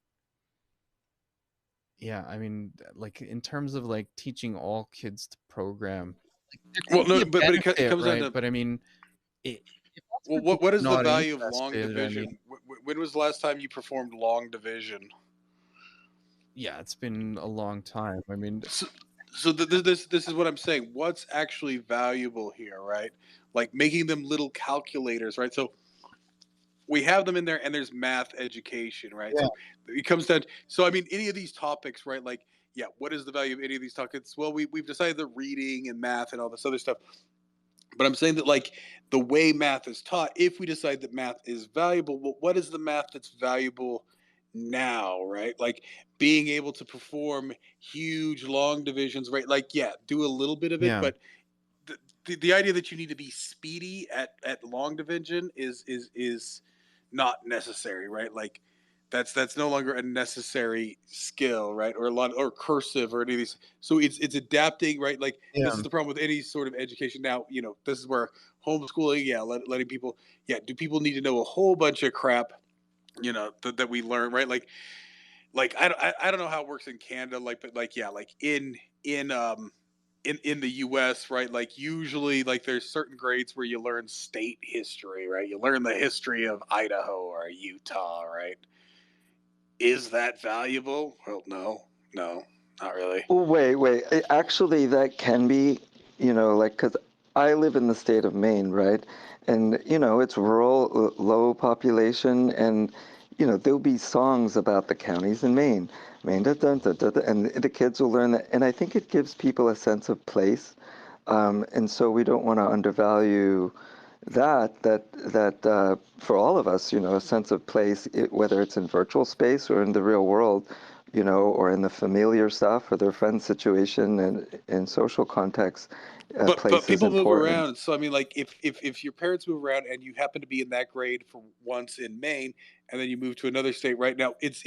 yeah, I mean, like, in terms of like teaching all kids to program, like, there Well, could be no, a but it benefit, comes down right? to, But I mean, if that's well, for people what who is are the not value of long interested, I mean, division? When was the last time you performed long division? yeah, it's been a long time. I mean, So this is what I'm saying. What's actually valuable here, right? Like making them little calculators, right? So we have them in there, and there's math education, right? yeah, So it comes down. So I mean, any of these topics, right? Like, yeah, what is the value of any of these topics? Well, we've decided that reading and math and all this other stuff. But I'm saying that, like, the way math is taught, if we decide that math is valuable, well, what is the math that's valuable now, right? Like being able to perform huge long divisions, right? Like, yeah, do a little bit of it, yeah, but the idea that you need to be speedy at long division is not necessary, right? Like That's no longer a necessary skill, right? Or a lot, or cursive, or any of these. So it's adapting, right? Like this is the problem with any sort of education now. This is where homeschooling, letting people, do people need to know a whole bunch of crap, that we learn, right? Like I don't know how it works in Canada, but like in the US, right? Like usually like there's certain grades where you learn state history, right? You learn the history of Idaho or Utah, right? Is that valuable? Well, no, not really. Oh, wait. Actually, that can be, like, because I live in the state of Maine, right? And, it's rural, low population, and, there'll be songs about the counties in Maine. Maine, da, da, da, da, da, and the kids will learn that. And I think it gives people a sense of place. And so we don't want to undervalue that for all of us, a sense of place, whether it's in virtual space or in the real world, or in the familiar stuff or their friend situation and in social context, But place is people move important. around. So I mean, like if your parents move around and you happen to be in that grade for once in Maine, and then you move to another state, right now it's.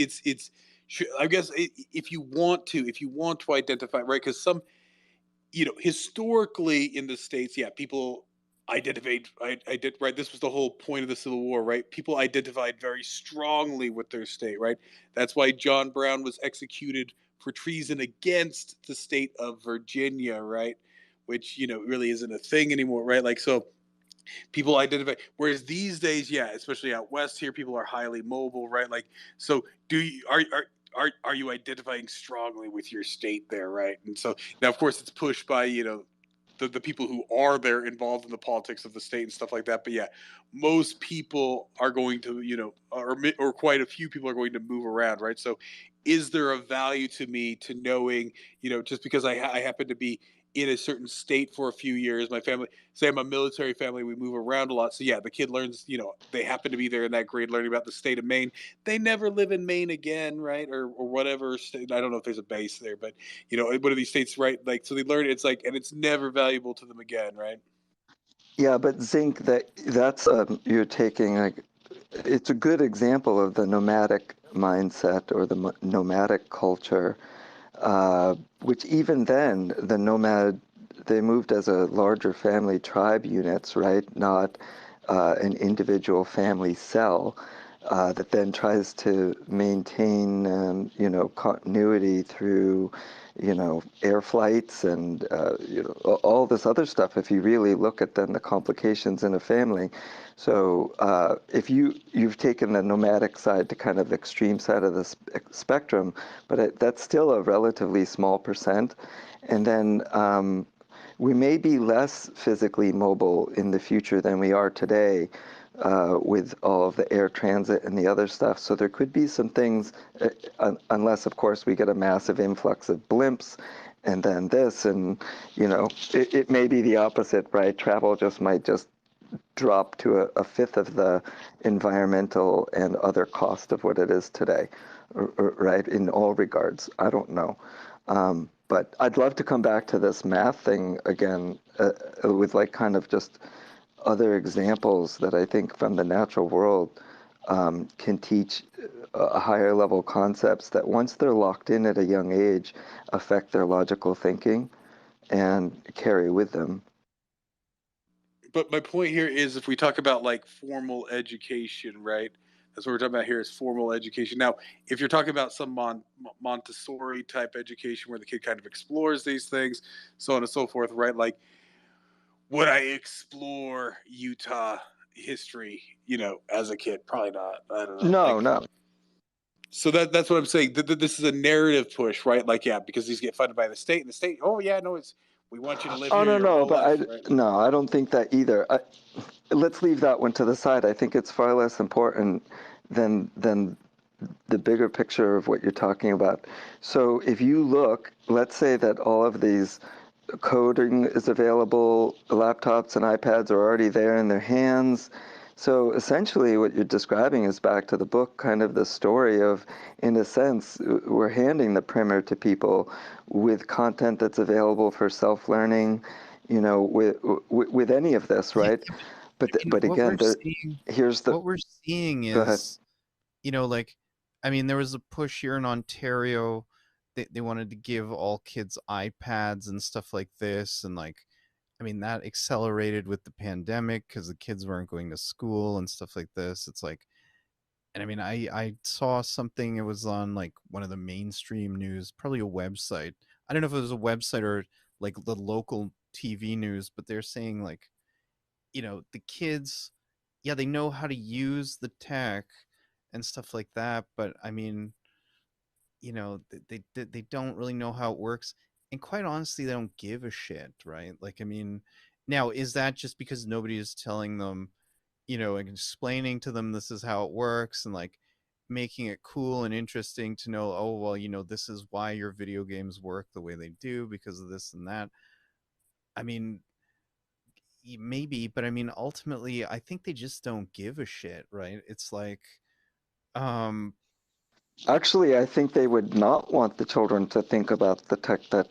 I guess if you want to identify, right? Because historically in the States, people identified, I did, right? This was the whole point of the Civil War, right? People identified very strongly with their state, right? That's why John Brown was executed for treason against the state of Virginia, right? Which, really isn't a thing anymore, right? Like, so people identify, whereas these days, especially out west here, people are highly mobile, right? Like, so do you are you identifying strongly with your state there, right? And so now of course it's pushed by the people who are there involved in the politics of the state and stuff like that, but most people are going to, or quite a few people are going to move around, right? So is there a value to me to knowing, just because I happen to be in a certain state for a few years, my family, say I'm a military family, we move around a lot, so the kid learns, they happen to be there in that grade learning about the state of Maine, they never live in Maine again, right? Or whatever state, I don't know if there's a base there, but one of these states, right? Like, so they learn it, it's like, and it's never valuable to them again, right? Yeah, but Zinc, that's you're taking, like, it's a good example of the nomadic mindset or the nomadic culture, which even then they moved as a larger family tribe units, right? Not an individual family cell that then tries to maintain, continuity through, air flights and, all this other stuff. If you really look at then the complications in a family. So if you've taken the nomadic side to kind of extreme side of the spectrum, but that's still a relatively small percent. And then we may be less physically mobile in the future than we are today with all of the air transit and the other stuff. So there could be some things, unless, of course, we get a massive influx of blimps and then this, and, it may be the opposite, right? Travel might just drop to a fifth of the environmental and other cost of what it is today, right? In all regards. I don't know. But I'd love to come back to this math thing again with like kind of just other examples that I think from the natural world can teach a higher level concepts that once they're locked in at a young age affect their logical thinking and carry with them. But my point here is, if we talk about like formal education, right? That's what we're talking about here, is formal education. Now, if you're talking about some Montessori type education where the kid kind of explores these things, so on and so forth, right? Like, would I explore Utah history, as a kid? Probably not. I don't know. No. So that's what I'm saying. This is a narrative push, right? Like, because these get funded by the state, and the state, we want you to live Oh, here your no, whole but life, right? no, I don't think that either. Let's leave that one to the side. I think it's far less important than the bigger picture of what you're talking about. So if you look, let's say that all of these coding is available, laptops and iPads are already there in their hands. So essentially what you're describing is back to the book, kind of the story of, in a sense, we're handing the primer to people with content that's available for self-learning, with any of this, right? But again, what we're seeing here's the. what we're seeing Go ahead. is, like I mean, there was a push here in Ontario. They wanted to give all kids iPads and stuff like this, and like, I mean, that accelerated with the pandemic because the kids weren't going to school and stuff like this. It's like, and I mean, I saw something. It was on like one of the mainstream news, probably a website. I don't know if it was a website or like the local TV news, but they're saying like, the kids, yeah, they know how to use the tech and stuff like that, but I mean, they don't really know how it works, and quite honestly, they don't give a shit, right? Like, I mean, now is that just because nobody is telling them, and explaining to them this is how it works, and like making it cool and interesting to know, oh well, this is why your video games work the way they do because of this and that. I mean, maybe, but I mean, ultimately, I think they just don't give a shit, right? It's like, um, Actually, I think they would not want the children to think about the tech that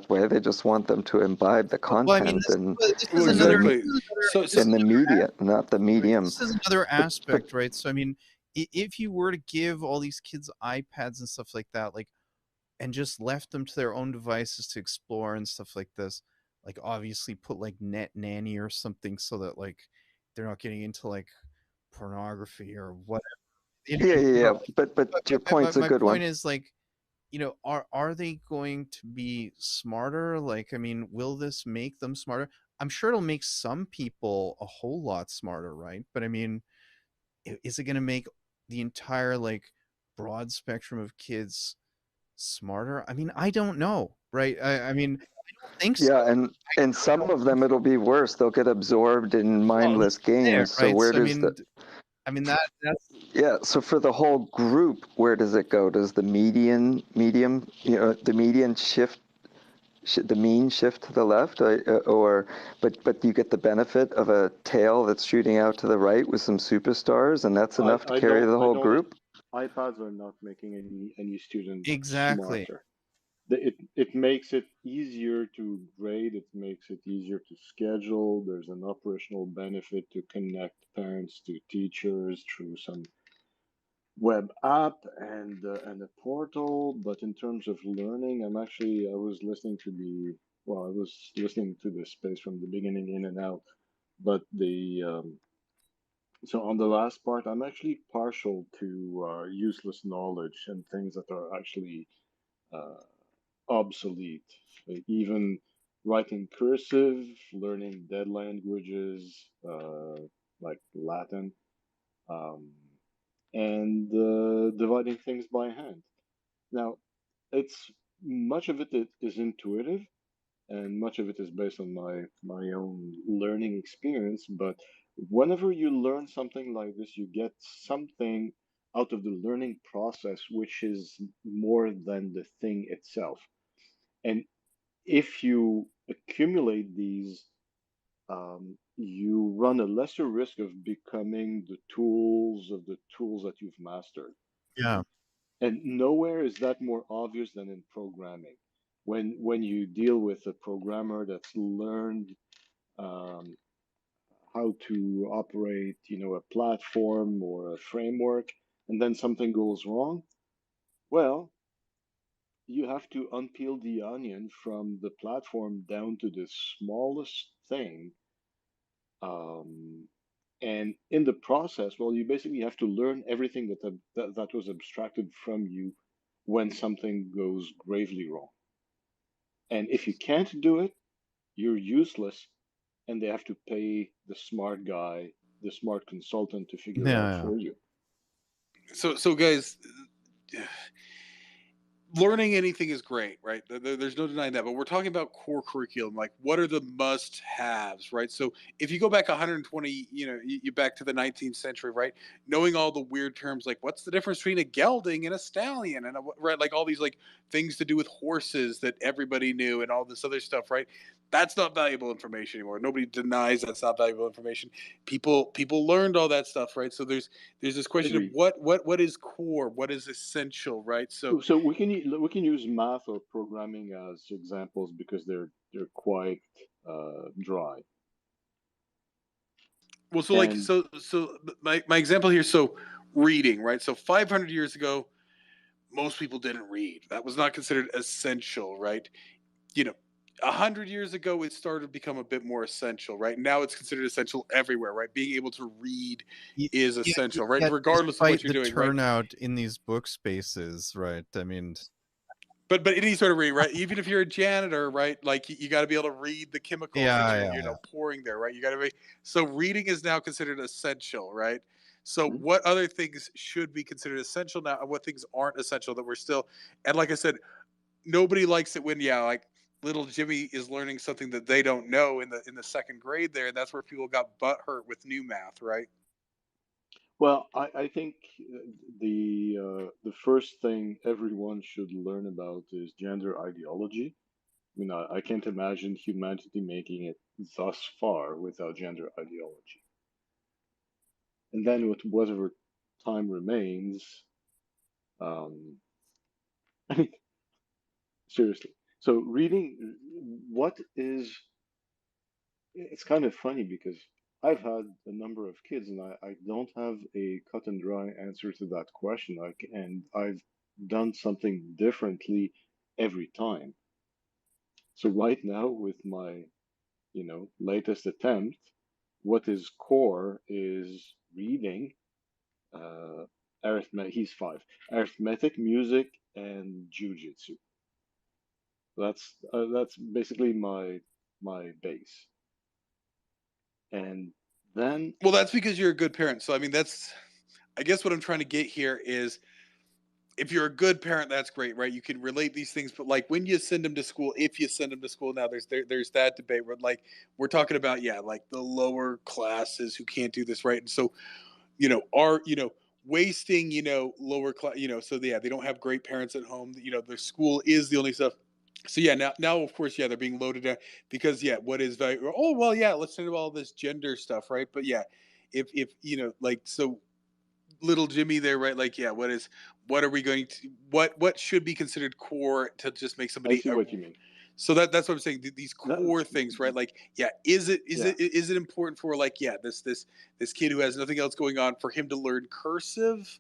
way. They just want them to imbibe the well, I mean, content and this Well, is another, exactly. So in the media, not the right, medium. this is another But aspect, right? So, I mean, if you were to give all these kids iPads and stuff like that, like, and just left them to their own devices to explore and stuff like this, like, obviously put like Net Nanny or something so that like they're not getting into like pornography or whatever. yeah. But your But point's a my good point one. is like, are they going to be smarter? Like, I mean, will this make them smarter? I'm sure it'll make some people a whole lot smarter, right? But I mean, is it going to make the entire like broad spectrum of kids smarter? I mean, I don't know, right? I mean, I don't think so. Yeah, and I some don't of think them so. it'll be worse. They'll get absorbed in Well, mindless there, games. So right? where So does the I mean that's yeah, so for the whole group, where does it go? Does the the median shift, the mean shift to the left, but you get the benefit of a tail that's shooting out to the right with some superstars, and that's enough to I carry don't the I whole don't group? iPads are not making any student exactly. smarter. It makes it easier to grade, it makes it easier to schedule. There's an operational benefit to connect parents to teachers through some web app and a portal. But in terms of learning, I was listening to the space from the beginning in and out. But the so on the last part, I'm actually partial to useless knowledge and things that are actually uh, obsolete. Even writing cursive, learning dead languages like Latin, um, and dividing things by hand. Now, it's much of it is intuitive, and much of it is based on my own learning experience. But whenever you learn something like this, you get something out of the learning process, which is more than the thing itself. And if you accumulate these, you run a lesser risk of becoming the tools that you've mastered. Yeah. And nowhere is that more obvious than in programming. When you deal with a programmer that's learned um, how to operate, a platform or a framework, and then something goes wrong, well, you have to unpeel the onion from the platform down to the smallest thing. Um, and in the process, well, you basically have to learn everything that was abstracted from you when something goes gravely wrong. And if you can't do it, you're useless, and they have to pay the smart guy, the smart consultant to figure it out Yeah. for you. So guys, learning anything is great, right? There's no denying that. But we're talking about core curriculum, like what are the must-haves, right? So if you go back 120, you back to the 19th century, right? Knowing all the weird terms, like what's the difference between a gelding and a stallion, and right, like all these like things to do with horses that everybody knew, and all this other stuff, right? That's not valuable information anymore. Nobody denies that's not valuable information. People learned all that stuff, right? So there's this question of Agreed. what is core, what is essential, right? So So we can use math or programming as examples because they're quite dry. well, so like And so my example here. So reading, right? So 500 years ago, most people didn't read. That was not considered essential, right? 100 years ago, it started to become a bit more essential, right? Now it's considered essential everywhere, right? Being able to read is essential, right? Regardless of what you're doing, right? Turnout in these book spaces, right? I mean, but any sort of reading, right? Even if you're a janitor, right? Like you got to be able to read the chemicals that you're pouring there, right? You got to be. So reading is now considered essential, right? So what other things should be considered essential now, and what things aren't essential that we're still? And like I said, nobody likes it when like little Jimmy is learning something that they don't know in the second grade there, and that's where people got butt hurt with new math, right? Well, I think the first thing everyone should learn about is gender ideology. I mean, I can't imagine humanity making it thus far without gender ideology. And then with whatever time remains, um, seriously. So reading, what is, it's kind of funny because I've had a number of kids and I don't have a cut and dry answer to that question. And I've done something differently every time. So right now with my, latest attempt, what is core is reading, arithmetic, he's 5, arithmetic, music, and jujitsu. That's basically my base. And then, well, that's because you're a good parent. So I mean, I guess what I'm trying to get here is, if you're a good parent, that's great, right? You can relate these things, but like when you send them to school, if you send them to school now, there's that debate where like we're talking about, like the lower classes who can't do this, right? And so, are wasting, lower class, so they don't have great parents at home. Their school is the only stuff. So now of course, they're being loaded down because what is value? Oh well, let's send them all this gender stuff, right? But if like so little Jimmy there, right? Like, what are we going to, what should be considered core to just make I somebody, see what you mean. so that's what I'm saying. These core That's, things, right? Like, is it important for like, this kid who has nothing else going on for him to learn cursive?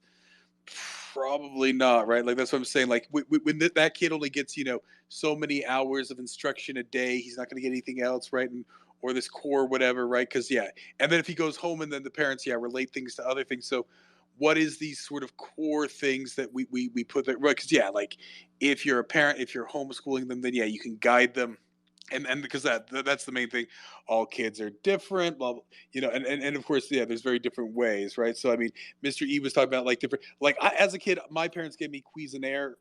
Probably not, right? Like that's what I'm saying. Like when that kid only gets so many hours of instruction a day, he's not going to get anything else, right? And or this core whatever, right? Because and then if he goes home and then the parents relate things to other things. So what is these sort of core things that we put there? Right? Because like if you're a parent, if you're homeschooling them, then you can guide them. And because that's the main thing, all kids are different, blah, blah, and of course, there's very different ways, right? So I mean, Mr. E was talking about like different, like as a kid, my parents gave me Cuisenaire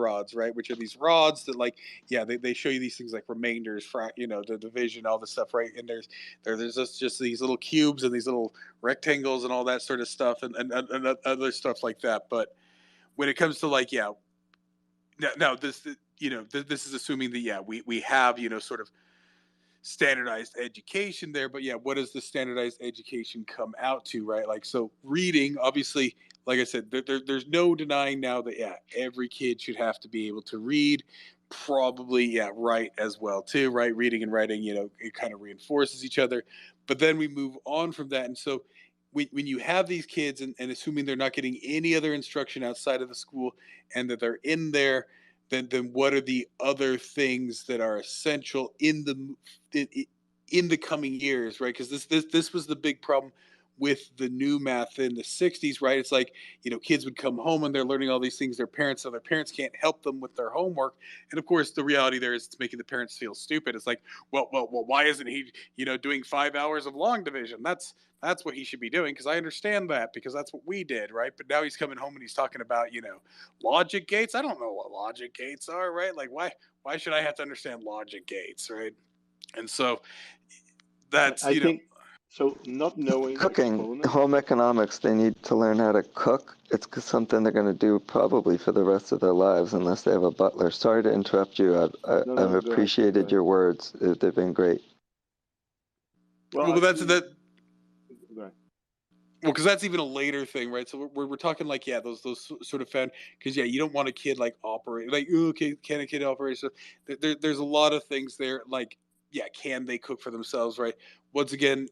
rods, right? Which are these rods that like, they show you these things like remainders, the division, all this stuff, right? And there's just these little cubes and these little rectangles and all that sort of stuff, and other stuff like that. But when it comes to like, now this this is assuming that we have sort of standardized education there, but what does the standardized education come out to, right? Like, so reading, obviously, like I said, there's no denying now that every kid should have to be able to read, probably write as well too, right? Reading and writing, it kind of reinforces each other. But then we move on from that, and so when you have these kids, and assuming they're not getting any other instruction outside of the school, and that they're in there, then what are the other things that are essential in the coming years, right? Because this was the big problem with the new math in the 60s, right? It's like, kids would come home and they're learning all these things, their parents can't help them with their homework. And of course the reality there is it's making the parents feel stupid. It's like, well, why isn't he doing 5 hours of long division? That's what he should be doing, because I understand that, because that's what we did, right? But now he's coming home and he's talking about logic gates. I don't know what logic gates are, right? Like, why should I have to understand logic gates, right? And so that's I think so. Not knowing Cooking, exponents. home economics, they need to learn how to cook. It's something they're going to do probably for the rest of their lives unless they have a butler. Sorry to interrupt you. I've No, go ahead. appreciated your words. They've been great. Well, that's that. Go ahead. Well, because that's even a later thing, right? So we're talking like, those sort of because you don't want a kid like operate like, okay, can a kid operate? So there's a lot of things there, like, can they cook for themselves, right? Once again,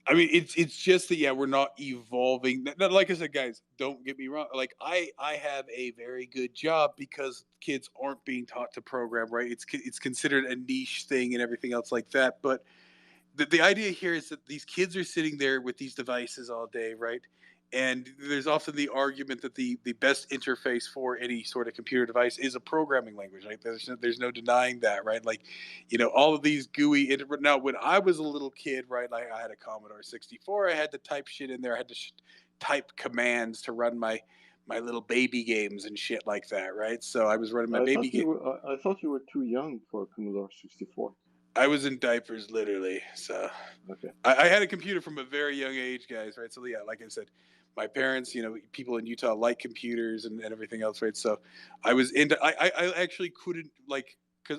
I mean, it's just that we're not evolving. Like I said, guys, don't get me wrong. Like I have a very good job because kids aren't being taught to program, right? It's considered a niche thing and everything else like that. But the idea here is that these kids are sitting there with these devices all day, right? And there's often the argument that the best interface for any sort of computer device is a programming language, right? There's no denying that, right? Like, all of these GUI. Now, when I was a little kid, right, like I had a Commodore 64, I had to type shit in there. I had to type commands to run my little baby games and shit like that, right? So I was running my baby game. I thought you were too young for Commodore 64. I was in diapers, literally. So okay. I had a computer from a very young age, guys. Right. So like I said, my parents, people in Utah like computers and everything else, right? So I was into. I actually couldn't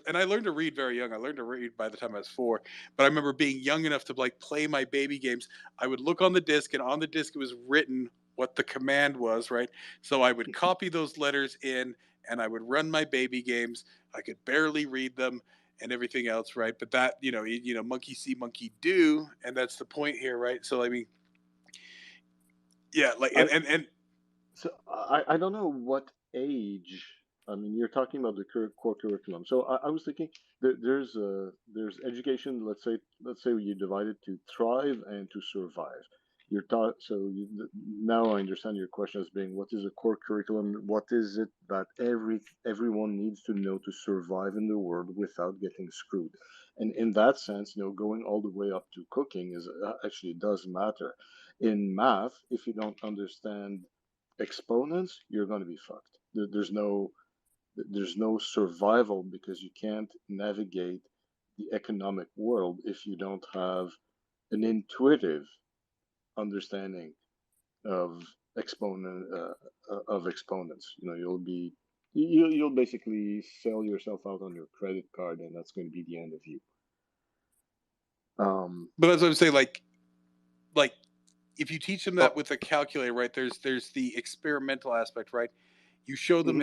and I learned to read very young. I learned to read by the time I was 4. But I remember being young enough to play my baby games. I would look on the disc, and on the disc it was written what the command was, right? So I would copy those letters in, and I would run my baby games. I could barely read them and everything else, right? But that, monkey see, monkey do, and that's the point here, right? So I mean, and so I don't know what age. I mean, you're talking about the core curriculum. So I was thinking there's education. Let's say you divide it to thrive and to survive. You're taught. Now I understand your question as being, what is a core curriculum? What is it that everyone needs to know to survive in the world without getting screwed? And in that sense, going all the way up to cooking is actually does matter. In math, if you don't understand exponents, you're going to be fucked. There's no survival because you can't navigate the economic world if you don't have an intuitive understanding of exponents. You'll basically sell yourself out on your credit card, and that's going to be the end of you. But that's what I'm saying. Like if you teach them that with a calculator, right? There's the experimental aspect, right? You show them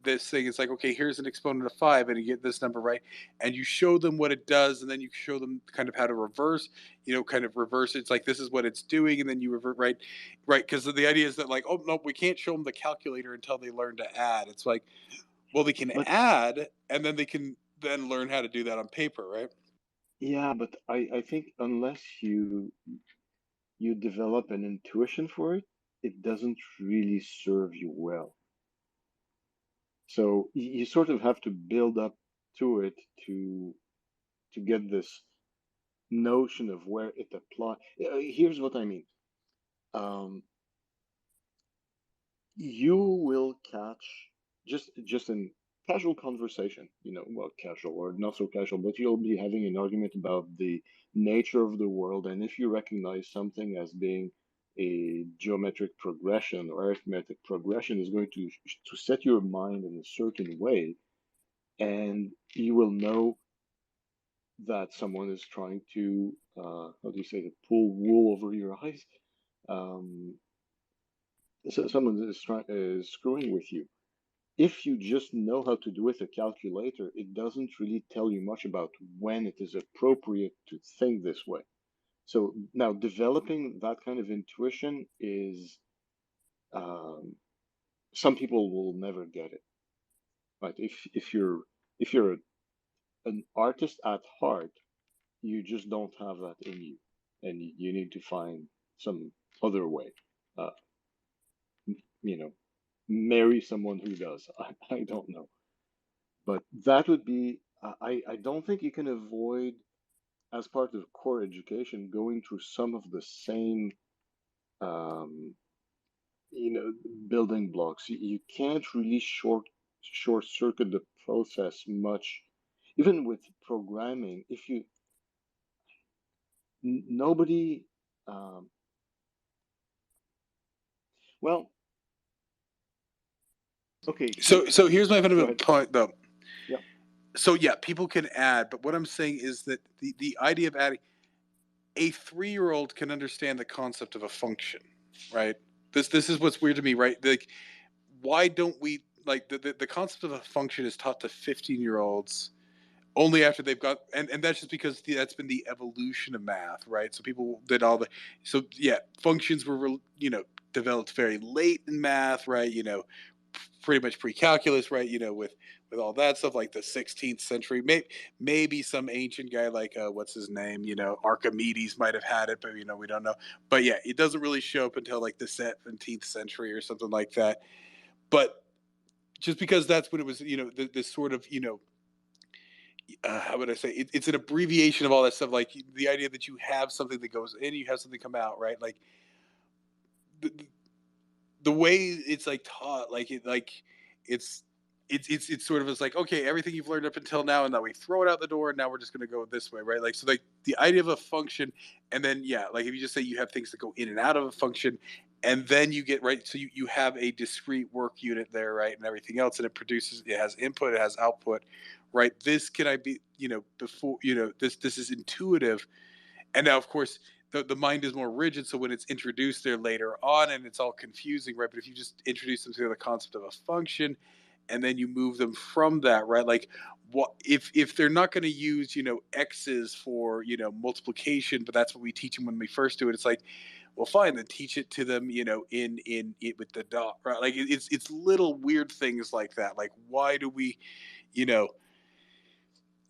this thing. It's like, okay, here's an exponent of 5, and you get this number, right? And you show them what it does, and then you show them kind of how to reverse. Kind of reverse it. It's like, this is what it's doing, and then you revert, right? Because the idea is that, like, oh no, we can't show them the calculator until they learn to add. It's like, well, they can add, and then they can then learn how to do that on paper, right? Yeah, but I think unless you develop an intuition for it, it doesn't really serve you well. So you sort of have to build up to it to get this notion of where it applies. Here's what I mean. You will catch just in casual conversation, well, casual or not so casual, but you'll be having an argument about the nature of the world, and if you recognize something as being a geometric progression or arithmetic progression, is going to set your mind in a certain way, and you will know that someone is trying to how do you say, to pull wool over your eyes. So someone is screwing with you. If you just know how to do it with a calculator, it doesn't really tell you much about when it is appropriate to think this way. So now developing that kind of intuition is, some people will never get it. Right? If you're an artist at heart, you just don't have that in you, and you need to find some other way. Uh, marry someone who does. I don't know. But that would be, I don't think you can avoid, as part of core education, going through some of the same, um, building blocks. You can't really short circuit the process much, even with programming. If you, nobody, um, well, okay. So here's my fundamental point, though. Yeah. So people can add, but what I'm saying is that the idea of adding, a 3-year-old can understand the concept of a function, right? This is what's weird to me, right? Like, why don't we, like, the concept of a function is taught to 15-year-olds only after they've got, and that's just because that's been the evolution of math, right? So people did all the, so yeah, functions were, developed very late in math, right? Pretty much pre-calculus, right? With all that stuff, like the 16th century, maybe some ancient guy like what's his name, Archimedes might have had it, but we don't know. But yeah, it doesn't really show up until like the 17th century or something like that. But just because that's when it was, this sort of, how would I say it's an abbreviation of all that stuff, like the idea that you have something that goes in, you have something come out, right? Like the, the way it's like taught, like it's sort of, it's like, okay, everything you've learned up until now, and now we throw it out the door, and now we're just going to go this way, right? Like, so like the idea of a function, and then yeah, like if you just say you have things that go in and out of a function, and then you get right, so you have a discrete work unit there, right, and everything else, and it has input, it has output, right? This can I be, before, this is intuitive. And now, of course, the mind is more rigid, so when it's introduced there later on, and it's all confusing, right? But if you just introduce them to the concept of a function, and then you move them from that, right? Like, what if they're not going to use, x's for, multiplication, but that's what we teach them when we first do it. It's like, well, fine, then teach it to them, in it with the dot, right? Like it's little weird things like that. Like, why do we, you know,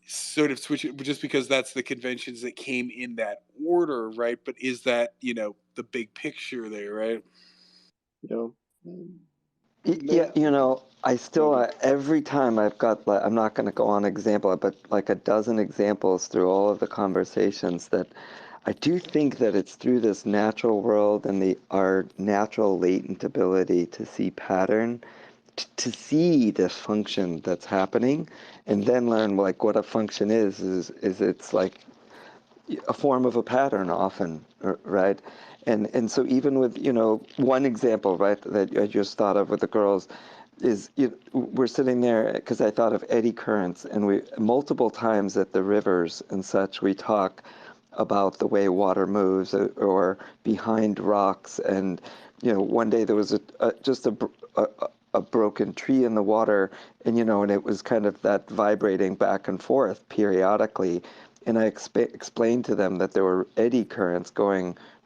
sort of switch it just because that's the conventions that came in that order, right? But is that, the big picture there, right? Yeah, I still every time I've got like, I'm not going to go on example, but like a dozen examples through all of the conversations that I do think that it's through this natural world and our natural latent ability to see pattern, to see this function that's happening, and then learn like what a function is it's like a form of a pattern often, right? And so even with, one example, right, that I just thought of with the girls is, we're sitting there because I thought of eddy currents, and we multiple times at the rivers and such, we talk about the way water moves, or behind rocks. And one day there was just a broken tree in the water, and and it was kind of that vibrating back and forth periodically. And I explained to them that there were eddy currents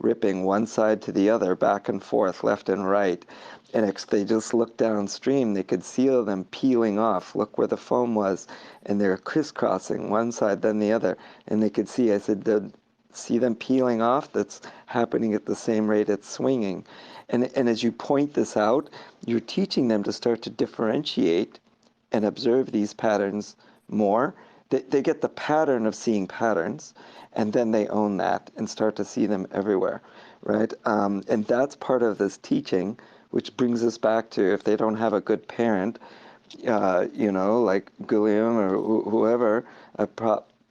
ripping one side to the other, back and forth, left and right. And they just looked downstream, they could see them peeling off. Look where the foam was, and they're crisscrossing one side, then the other. And they could see, I said, see them peeling off? That's happening at the same rate it's swinging. And as you point this out, you're teaching them to start to differentiate and observe these patterns more. They get the pattern of seeing patterns, and then they own that and start to see them everywhere, right? And that's part of this teaching, which brings us back to, if they don't have a good parent, like Guillaume or whoever,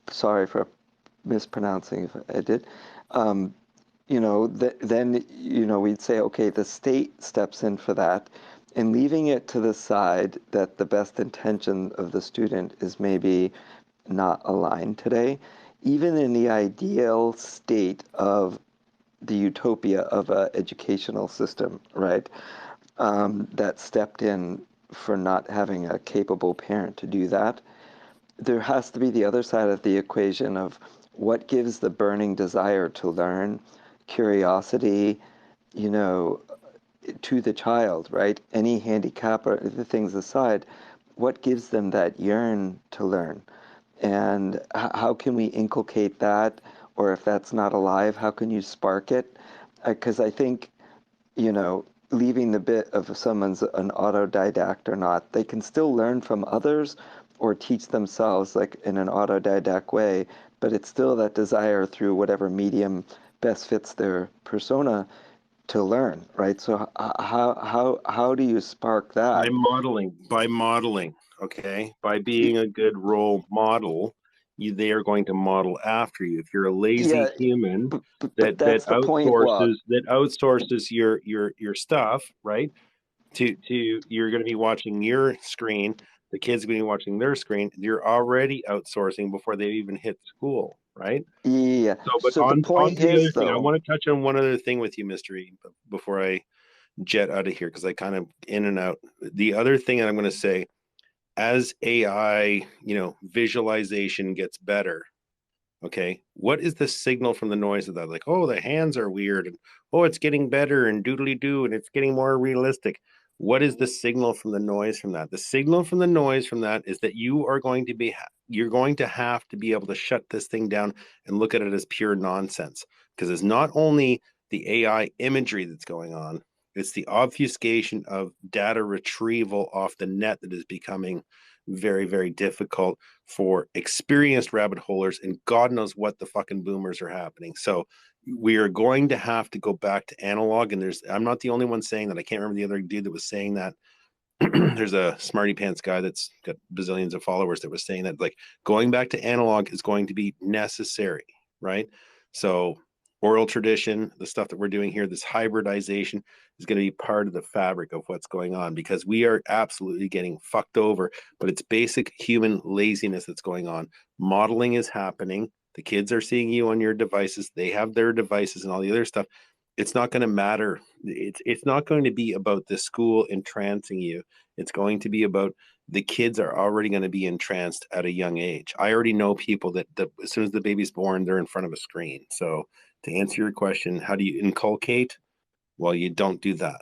sorry for mispronouncing if I did, then, we'd say, okay, the state steps in for that, and leaving it to the side that the best intention of the student is maybe not aligned today, even in the ideal state of the utopia of an educational system, right? That stepped in for not having a capable parent to do that. There has to be the other side of the equation of what gives the burning desire to learn, curiosity, to the child, right? Any handicap or the things aside, what gives them that yearn to learn? And how can we inculcate that? Or if that's not alive, how can you spark it? Because I think, leaving the bit of someone's an autodidact or not, they can still learn from others or teach themselves like in an autodidact way, but it's still that desire through whatever medium best fits their persona to learn, right? So how do you spark that? By modeling, okay? By being a good role model, they are going to model after you. If you're a lazy human but that's the point, outsources your stuff, right? To you're going to be watching your screen, the kids are going to be watching their screen. You're already outsourcing before they even hit school, right? Yeah. But So the point on to the other is, thing, I though, want to touch on one other thing with you, Mystery, before I jet out of here, because I kind of in and out. The other thing that I'm going to say, as AI, visualization gets better, okay, what is the signal from the noise of that? Like, oh, the hands are weird, and oh, it's getting better, and doodly doo, and it's getting more realistic. What is the signal from the noise from that? The signal from the noise from that is that you're going to have to be able to shut this thing down and look at it as pure nonsense. Because it's not only the AI imagery that's going on, it's the obfuscation of data retrieval off the net that is becoming very, very difficult for experienced rabbit holers, and God knows what the fucking boomers are happening. So we are going to have to go back to analog. And I'm not the only one saying that. I can't remember the other dude that was saying that. There's a smarty pants guy that's got bazillions of followers that was saying that, like, going back to analog is going to be necessary, right? So oral tradition, the stuff that we're doing here, this hybridization is going to be part of the fabric of what's going on, because we are absolutely getting fucked over. But it's basic human laziness that's going on. Modeling is happening. The kids are seeing you on your devices. They have their devices and all the other stuff. It's not going to matter. It's not going to be about the school entrancing you. It's going to be about the kids are already going to be entranced at a young age. I already know people that as soon as the baby's born, they're in front of a screen. So to answer your question, how do you inculcate? Well, you don't do that.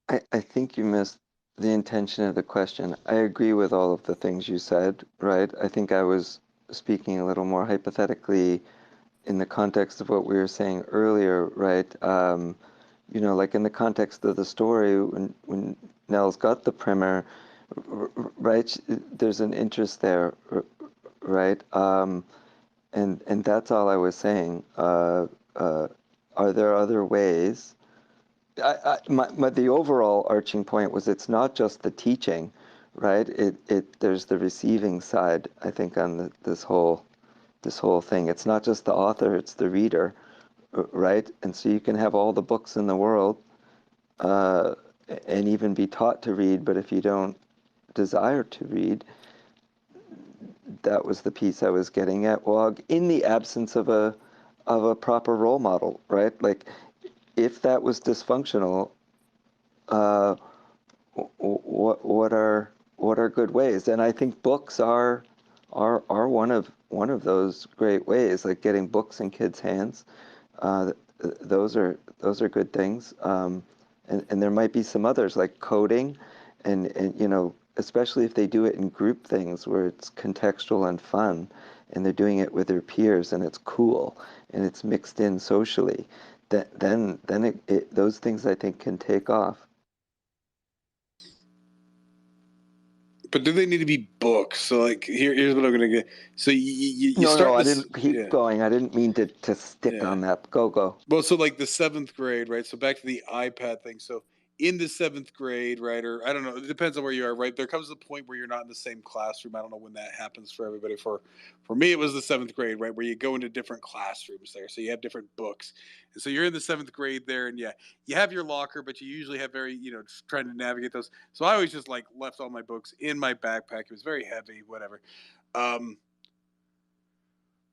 I think you missed the intention of the question. I agree with all of the things you said, right? I think I was speaking a little more hypothetically in the context of what we were saying earlier, right? Like in the context of the story, when Nell's got the primer, right? There's an interest there, right? And that's all I was saying. Are there other ways? The overall arching point was it's not just the teaching, right? There's the receiving side, I think, on this whole thing. It's not just the author, it's the reader, right? And so you can have all the books in the world and even be taught to read, but if you don't desire to read, that was the piece I was getting at, Wog, in the absence of a proper role model, right? Like, if that was dysfunctional, what are good ways? And I think books are one of those great ways, like getting books in kids' hands. Those are good things. And there might be some others like coding, and especially if they do it in group things where it's contextual and fun, and they're doing it with their peers and it's cool and it's mixed in socially. Then those things I think can take off. But do they need to be books? So, like, here's what I'm gonna get. So you No, start. I didn't keep going. I didn't mean to stick on that. Go. Well, so like the 7th grade, right? So back to the iPad thing. So in the 7th grade, right? Or I don't know. It depends on where you are, right? There comes a point where you're not in the same classroom. I don't know when that happens for everybody. For me, it was the 7th grade, right? Where you go into different classrooms there. So you have different books. And so you're in the 7th grade there, and yeah, you have your locker, but you usually have very, trying to navigate those. So I always just like left all my books in my backpack. It was very heavy, whatever.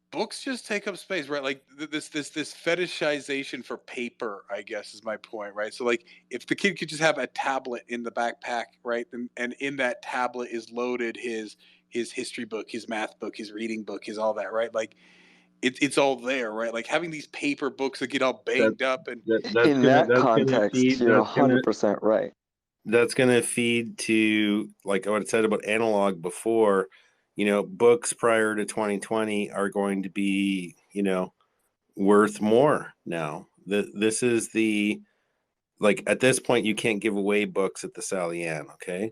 Books just take up space, right? Like this fetishization for paper, I guess, is my point, right? So like if the kid could just have a tablet in the backpack, right, and in that tablet is loaded his history book, his math book, his reading book, his all that, right? Like it's all there, right? Like having these paper books that get all banged up and in that context, you're 100% right. That's going to feed to, like what I said about analog before, books prior to 2020 are going to be, worth more now. This is like at this point, you can't give away books at the Sally Ann, okay?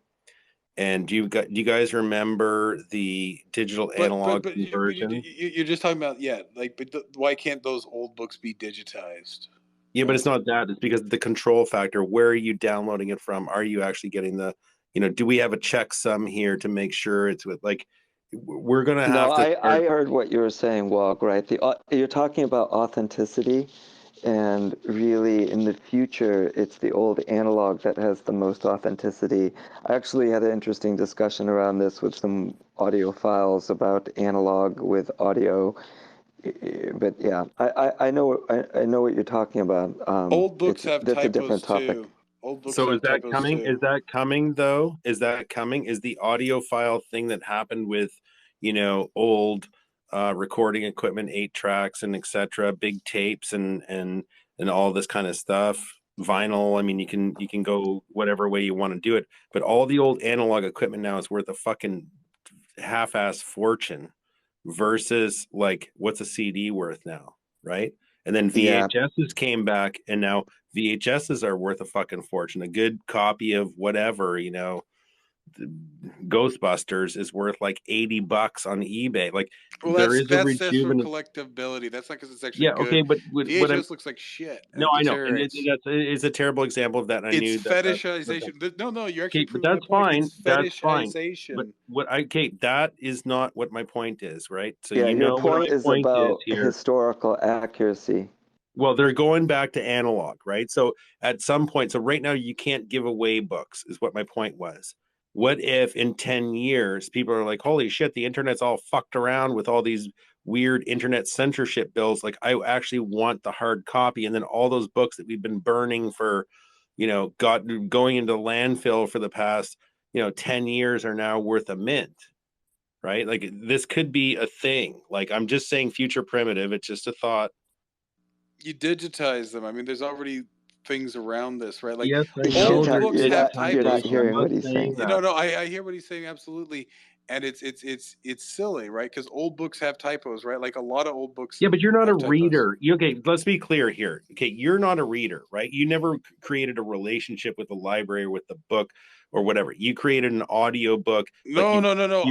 And do you guys remember the digital analog conversion? You're just talking about, why can't those old books be digitized? Yeah, but it's not that. It's because the control factor. Where are you downloading it from? Are you actually getting do we have a checksum here to make sure it's with, like, we're going to have to. I heard what you were saying, Wog, right? You're talking about authenticity, and really in the future, it's the old analog that has the most authenticity. I actually had an interesting discussion around this with some audiophiles about analog with audio. But yeah, I know what you're talking about. Old books have that's typos a different topic. too. Old books So have is that typos coming? too. Is that coming though? Is that coming? Is the audiophile thing that happened with, old recording equipment, 8 tracks and etc., big tapes and all this kind of stuff, vinyl. I mean, you can go whatever way you want to do it, but all the old analog equipment now is worth a fucking half-ass fortune versus like what's a CD worth now, right? And then Yeah. VHSs came back, and now VHSs are worth a fucking fortune. A good copy of whatever, Ghostbusters is worth like $80 on eBay. Like Well, there is a that's for rejuvenation. collectability. That's not because it's actually Yeah, okay, good. but what I'm VHS looks like shit. no, I know, and it's a terrible example of that. And I It's knew that. fetishization. No, you're actually Okay, but proving my that's point. fine. It's That's fine. fetishization. But that is not what my point is, right? So Yeah, you your know what point my is point is about here. historical accuracy. Well, they're going back to analog, right? So at some point, so right now you can't give away books, is what my point was. What if in 10 years people are like, holy shit, the internet's all fucked around with all these weird internet censorship bills? Like, I actually want the hard copy. And then all those books that we've been burning for, going into landfill for the past, 10 years are now worth a mint, right? Like, this could be a thing. Like, I'm just saying future primitive. It's just a thought. You digitize them. I mean, there's already things around this, right? Like yes, I old know. books have You're not typos. hearing what he's saying. No, I hear what he's saying absolutely, and it's silly, right? Because old books have typos, right? Like a lot of old books. Yeah, but you're not a have typos. reader. Okay, let's be clear here. Okay, you're not a reader, right? You never created a relationship with the library or with the book or whatever. You created an audio book. No.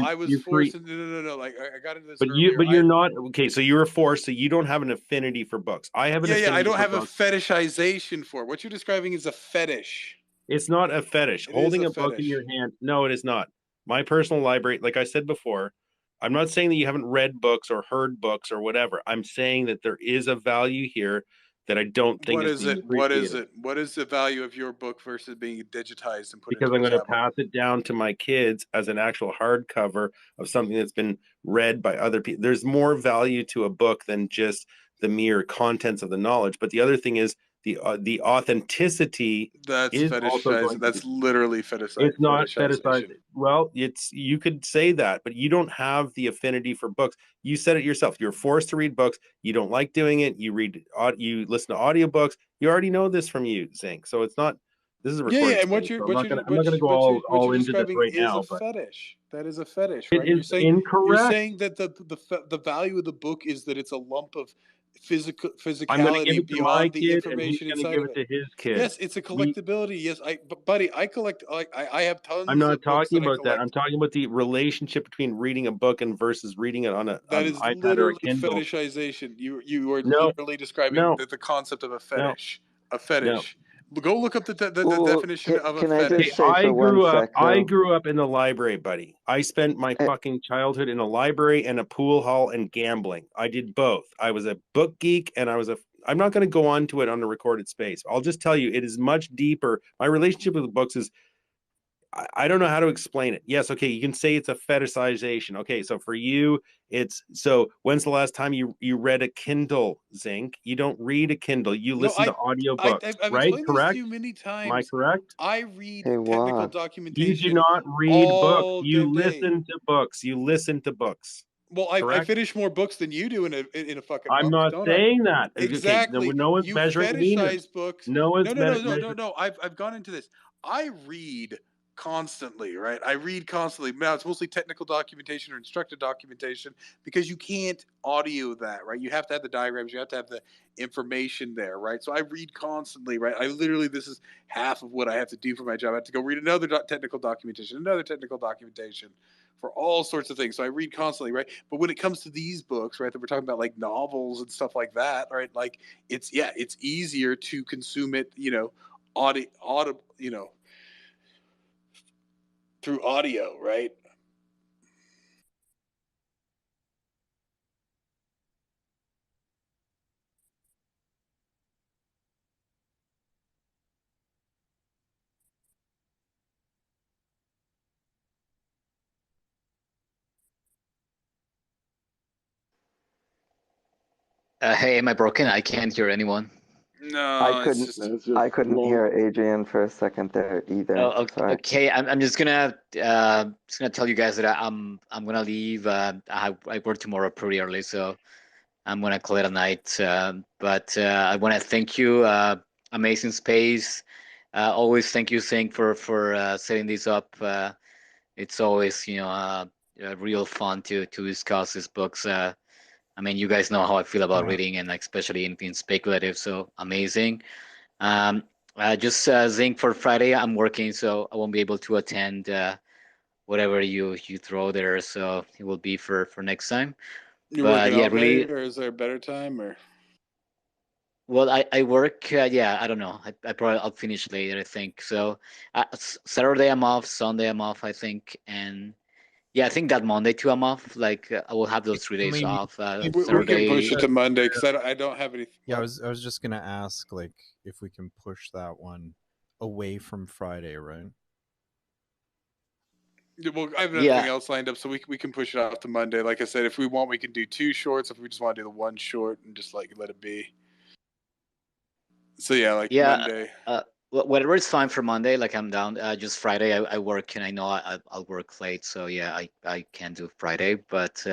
I was forced. No. Like I got into this earlier. But you're not okay. So you were forced. So you don't have an affinity for books. I have an affinity. I don't have books. a fetishization for it. What you're describing is a fetish. It's not a fetish. Holding a book in your hand. No, it is not. My personal library, like I said before, I'm not saying that you haven't read books or heard books or whatever. I'm saying that there is a value here that I don't think What is is being it? What is appreciated. it? What is the value of your book versus being digitized and put Because into I'm a going to tablet? pass it down to my kids as an actual hardcover of something that's been read by other people. There's more value to a book than just the mere contents of the knowledge. But the other thing is the authenticity. That's Is also fetishizing. going to be. That's literally It's not fetishized. fetishization. Well, you could say that, but you don't have the affinity for books. You said it yourself. You're forced to read books. You don't like doing it. You listen to audiobooks. You already know this from you, Zink. So it's not. This is a recorded And space, so I'm not gonna go all into this describing right is now, a but fetish. That is a fetish, it right? is You're incorrect. saying that the value of the book is that it's a lump of I'm going to give physicality it to my beyond the kid, and he's information going to inside give of it it. to his kid. Yes, it's a collectability. Yes, buddy, I collect. I have tons. I'm not of books talking that about I that. collect. I'm talking about the relationship between reading a book and versus reading it on an That is iPad or a literally Kindle. fetishization. You are No, literally describing no, the concept of a no, fetish. A fetish. Go look up the Well, definition of a can I fetish. just say for one sec, I though? grew up in the library, buddy. I spent my fucking childhood in a library and a pool hall and gambling. I did both. I was a book geek and I'm not going to go on to it on a recorded space. I'll just tell you, it is much deeper. My relationship with books is, I don't know how to explain it. Yes, okay, you can say it's a fetishization. Okay, so for you, when's the last time you read a Kindle, Zink? You don't read a Kindle. You listen to audiobooks, I've right? explained Correct? this to you many Am I times. correct? I read Hey, technical Wog. You do documentation not read books. all You day. listen to books. You listen to books. Well, I Correct? finish more books than you do in a fucking I'm month, not don't saying that. Exactly. Okay, no one's You measuring fetishize wieners. books. No one's measuring. No. I've gone into this. I read constantly, right? I read constantly. Now it's mostly technical documentation or instructed documentation because you can't audio that, right? You have to have the diagrams, you have to have the information there, right? So I read constantly, right? This is half of what I have to do for my job. I have to go read another technical documentation, for all sorts of things. So I read constantly, right? But when it comes to these books, right, that we're talking about like novels and stuff like that, right? Like it's easier to consume it, audio, through audio, right? Hey, am I broken? I can't hear anyone. No, it's just It's just I couldn't long. hear Adrian for a second there either. Oh, Sorry. okay. I'm just gonna tell you guys that I'm gonna leave. I work tomorrow pretty early, so I'm gonna call it a night. But I want to thank you. Amazing space. Always thank you, Sink, for setting this up. It's always real fun to discuss these books. I mean, you guys know how I feel about reading, and especially in speculative. So amazing. Um, just Zinc for Friday. I'm working, so I won't be able to attend whatever you throw there. So it will be for next time. you're But working yeah, all day, really. or is there a better time? Or Well, I work. Yeah, I don't know. I'll finish later. I think so. Saturday I'm off. Sunday I'm off. I think, and yeah, I think that Monday too I'm off. Like I will have those 3 days I mean, off. you we can push Saturday. it to Monday because I don't have any. Yeah, I was just gonna ask, like, if we can push that one away from Friday, right? Well, I have nothing Yeah, else lined up, so we can push it off to Monday. Like I said, if we want, we can do 2 shorts. If we just want to do the 1 short and just like let it be. So yeah, like yeah. Monday. Whatever is fine for Monday. Like I'm down. Just Friday I work, and I know I'll work late. So yeah, I can do Friday. But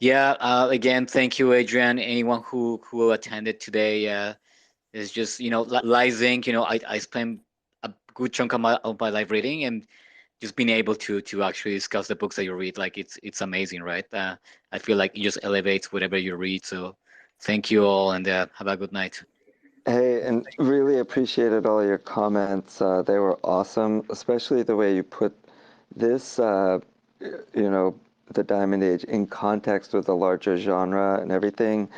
yeah. Again, thank you, Adrian. Anyone who attended today. It's just Lysing. I spent a good chunk of my life reading, and just being able to actually discuss the books that you read. Like it's amazing, right? I feel like it just elevates whatever you read. So thank you all, and have a good night. Hey, and really appreciated all your comments. They were awesome, especially the way you put this, the Diamond Age in context with the larger genre and everything.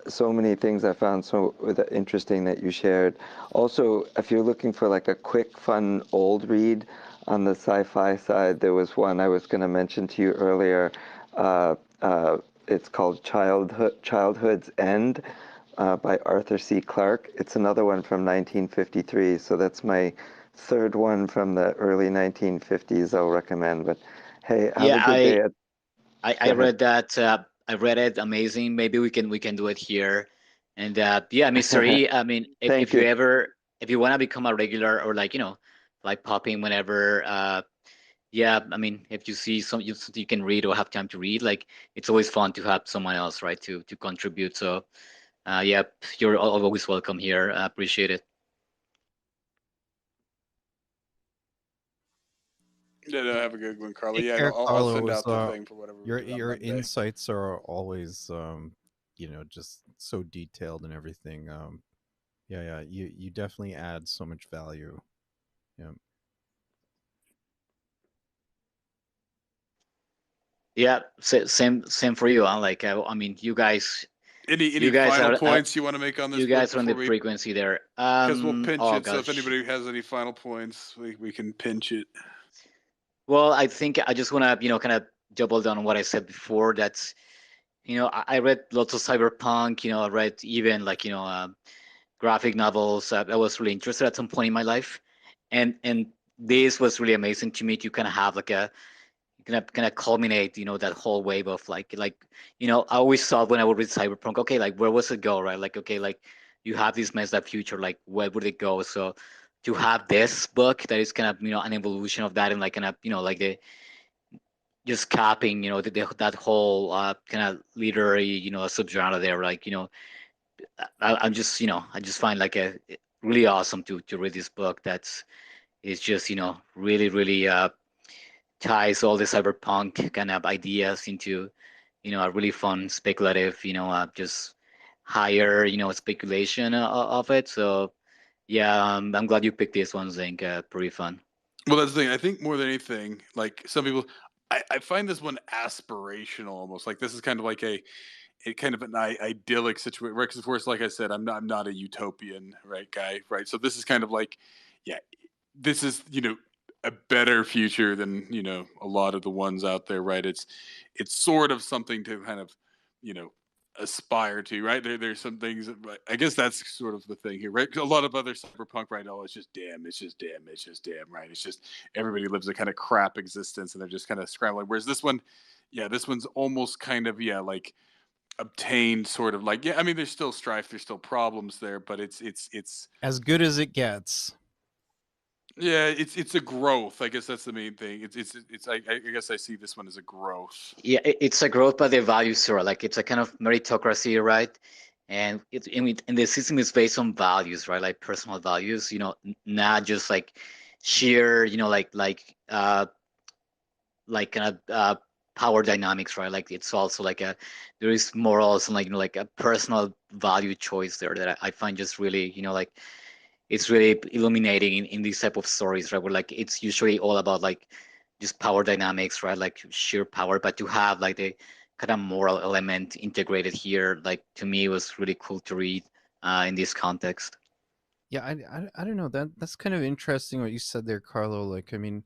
So many things I found so interesting that you shared. Also, if you're looking for like a quick, fun old read on the sci-fi side, there was one I was going to mention to you earlier. It's called Childhood's End by Arthur C. Clarke. It's another one from 1953, so that's my third one from the early 1950s I'll recommend. But hey, have Yeah, a good day. I Go ahead. read that. I read it. Amazing. Maybe we can do it here. And yeah, Mr. E. I mean, Thank you. if you want to become a regular or like pop in whenever. Yeah, I mean, if you see something you can read or have time to read, like it's always fun to have someone else, right, to contribute. So yeah, you're always welcome here. I appreciate it. Yeah, no, have a good one, Carly. Take Yeah, care, I'll Carlo. It send was out the thing for whatever we do on your Monday. insights are always just so detailed and everything. Yeah, you definitely add so much value. Yeah. Yeah, same for you. Huh? Like I mean, you guys Any you guys final are points you want to make on this you book guys are on the before we? frequency there. Because we'll pinch Oh it. So if gosh. anybody has any final points, we can pinch it. Well, I think I just want to kind of double down on what I said before. That's I read lots of cyberpunk. I read even like graphic novels. I was really interested at some point in my life, and this was really amazing to me to kind of have like a kind of culminate that whole wave of like I always thought when I would read cyberpunk, okay, like where was it go, right? Like okay, like you have this messed up future, like where would it go? So to have this book that is kind of an evolution of that, and like kind of like the just capping that whole kind of literary subgenre there, like I'm just I just find like a really awesome to read this book that's is just really really ties all the cyberpunk kind of ideas into a really fun speculative just higher speculation of it. So yeah, I'm glad you picked this one, Zink. Pretty fun. Well, that's the thing. I think more than anything, like some people, I find this one aspirational almost. Like this is kind of like a kind of an idyllic situation. Right? Because of course, like I said, I'm not a utopian right guy, right? So this is kind of like, yeah, this is a better future than a lot of the ones out there, right? It's sort of something to kind of you know aspire to, right? There's some things that, I guess that's sort of the thing here, right? 'Cause a lot of other cyberpunk, right? Oh, it's just damn, it's just damn, it's just damn, right? It's just everybody lives a kind of crap existence and they're just kind of scrambling. Whereas this one, yeah, this one's almost kind of, yeah, like obtained sort of like, yeah, I mean, there's still strife, there's still problems there, but it's as good as it gets. yeah, it's a growth. I guess that's the main thing. I guess I see this one as a growth. Yeah, it's a growth by the value store. Like it's a kind of meritocracy, right? And and the system is based on values, right? Like personal values, not just like sheer, like kind of power dynamics, right? Like it's also like there is morals and like like a personal value choice there that I find just really, like it's really illuminating in these type of stories, right? Where like it's usually all about like just power dynamics, right? Like sheer power, but to have like the kind of moral element integrated here, like to me was really cool to read in this context. Yeah, I don't know, that's kind of interesting what you said there, Carlo. Like, I mean,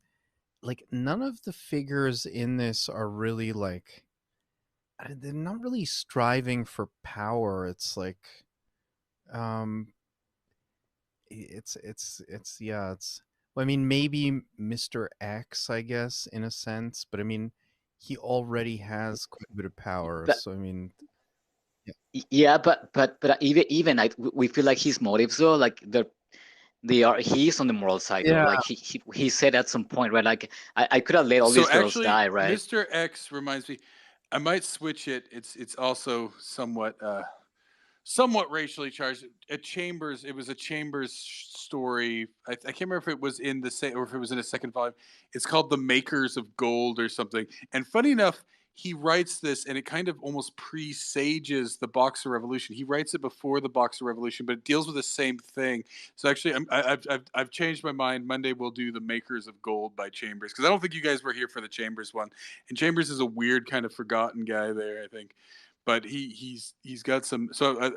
like none of the figures in this are really like they're not really striving for power. It's like um it's yeah, it's well, I mean, maybe Mr. X, I guess, in a sense, but I mean, he already has quite a bit of power. But So I mean, yeah, yeah, but even like we feel like his motives though, like he's on the moral side though. yeah, Like he said at some point, right? Like I could have let all So these girls actually, die, right? Mr. X reminds me. I might switch it. It's also somewhat racially charged. At Chambers, it was a Chambers story. I can't remember if it was in the same or if it was in a second volume. It's called "The Makers of Gold" or something. And funny enough, he writes this, and it kind of almost presages the Boxer Revolution. He writes it before the Boxer Revolution, but it deals with the same thing. So actually, I've changed my mind. Monday we'll do "The Makers of Gold" by Chambers because I don't think you guys were here for the Chambers one. And Chambers is a weird kind of forgotten guy there, I think, but he's got some. So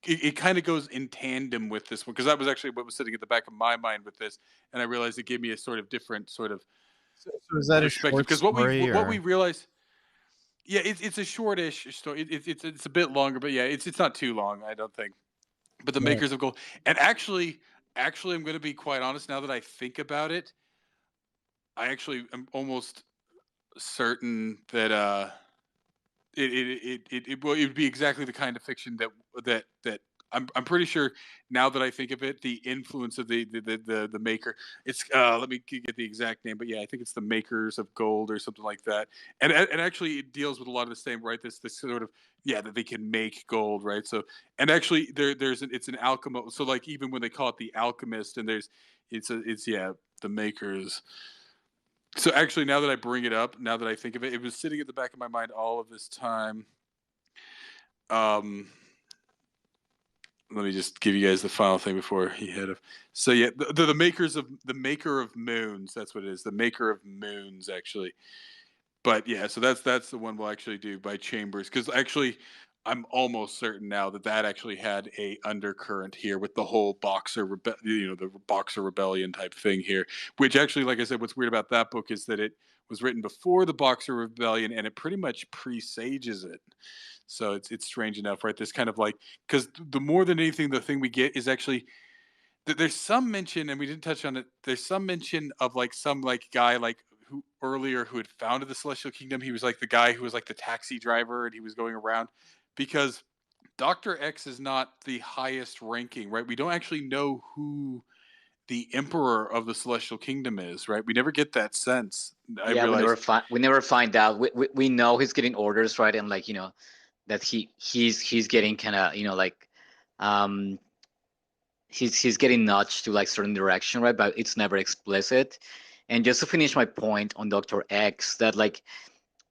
it kind of goes in tandem with this one because that was actually what was sitting at the back of my mind with this, and I realized it gave me a sort of different sort of so is that a perspective short because story what we or realized. Yeah, it's a shortish story. It's a bit longer, but yeah, it's not too long, I don't think. But the right? Makers of Gold, and actually, I'm going to be quite honest. Now that I think about it, I actually am almost certain that it would be exactly the kind of fiction that I'm pretty sure now that I think of it, the influence of the maker. It's let me get the exact name, but yeah, I think it's the Makers of Gold or something like that. And actually, it deals with a lot of the same, right? This sort of yeah that they can make gold, right? So and actually it's an alchemist. So like even when they call it the alchemist, and it's yeah the makers. So actually, now that I bring it up, now that I think of it, it was sitting at the back of my mind all of this time. Um, Let me just give you guys the final thing before he head of. So yeah, the makers of the maker of moons. That's what it is. The maker of moons, actually. But yeah, so that's the one we'll actually do by Chambers because actually, I'm almost certain now that that actually had a undercurrent here with the whole the Boxer rebellion type thing here. Which actually, like I said, what's weird about that book is that it was written before the Boxer rebellion and it pretty much presages it. So it's strange enough, right? This kind of like because the more than anything, the thing we get is actually there's some mention, and we didn't touch on it. There's some mention of like some like guy like who earlier who had founded the Celestial Kingdom. He was like the guy who was like the taxi driver, and he was going around because Doctor X is not the highest ranking, right? We don't actually know who the Emperor of the Celestial Kingdom is, right? We never get that sense. I Yeah, realized. we never find out. We know he's getting orders, right? And like that he's getting kind of like um he's getting nudged to like certain direction, right? But it's never explicit. And just to finish my point on Dr. X, that like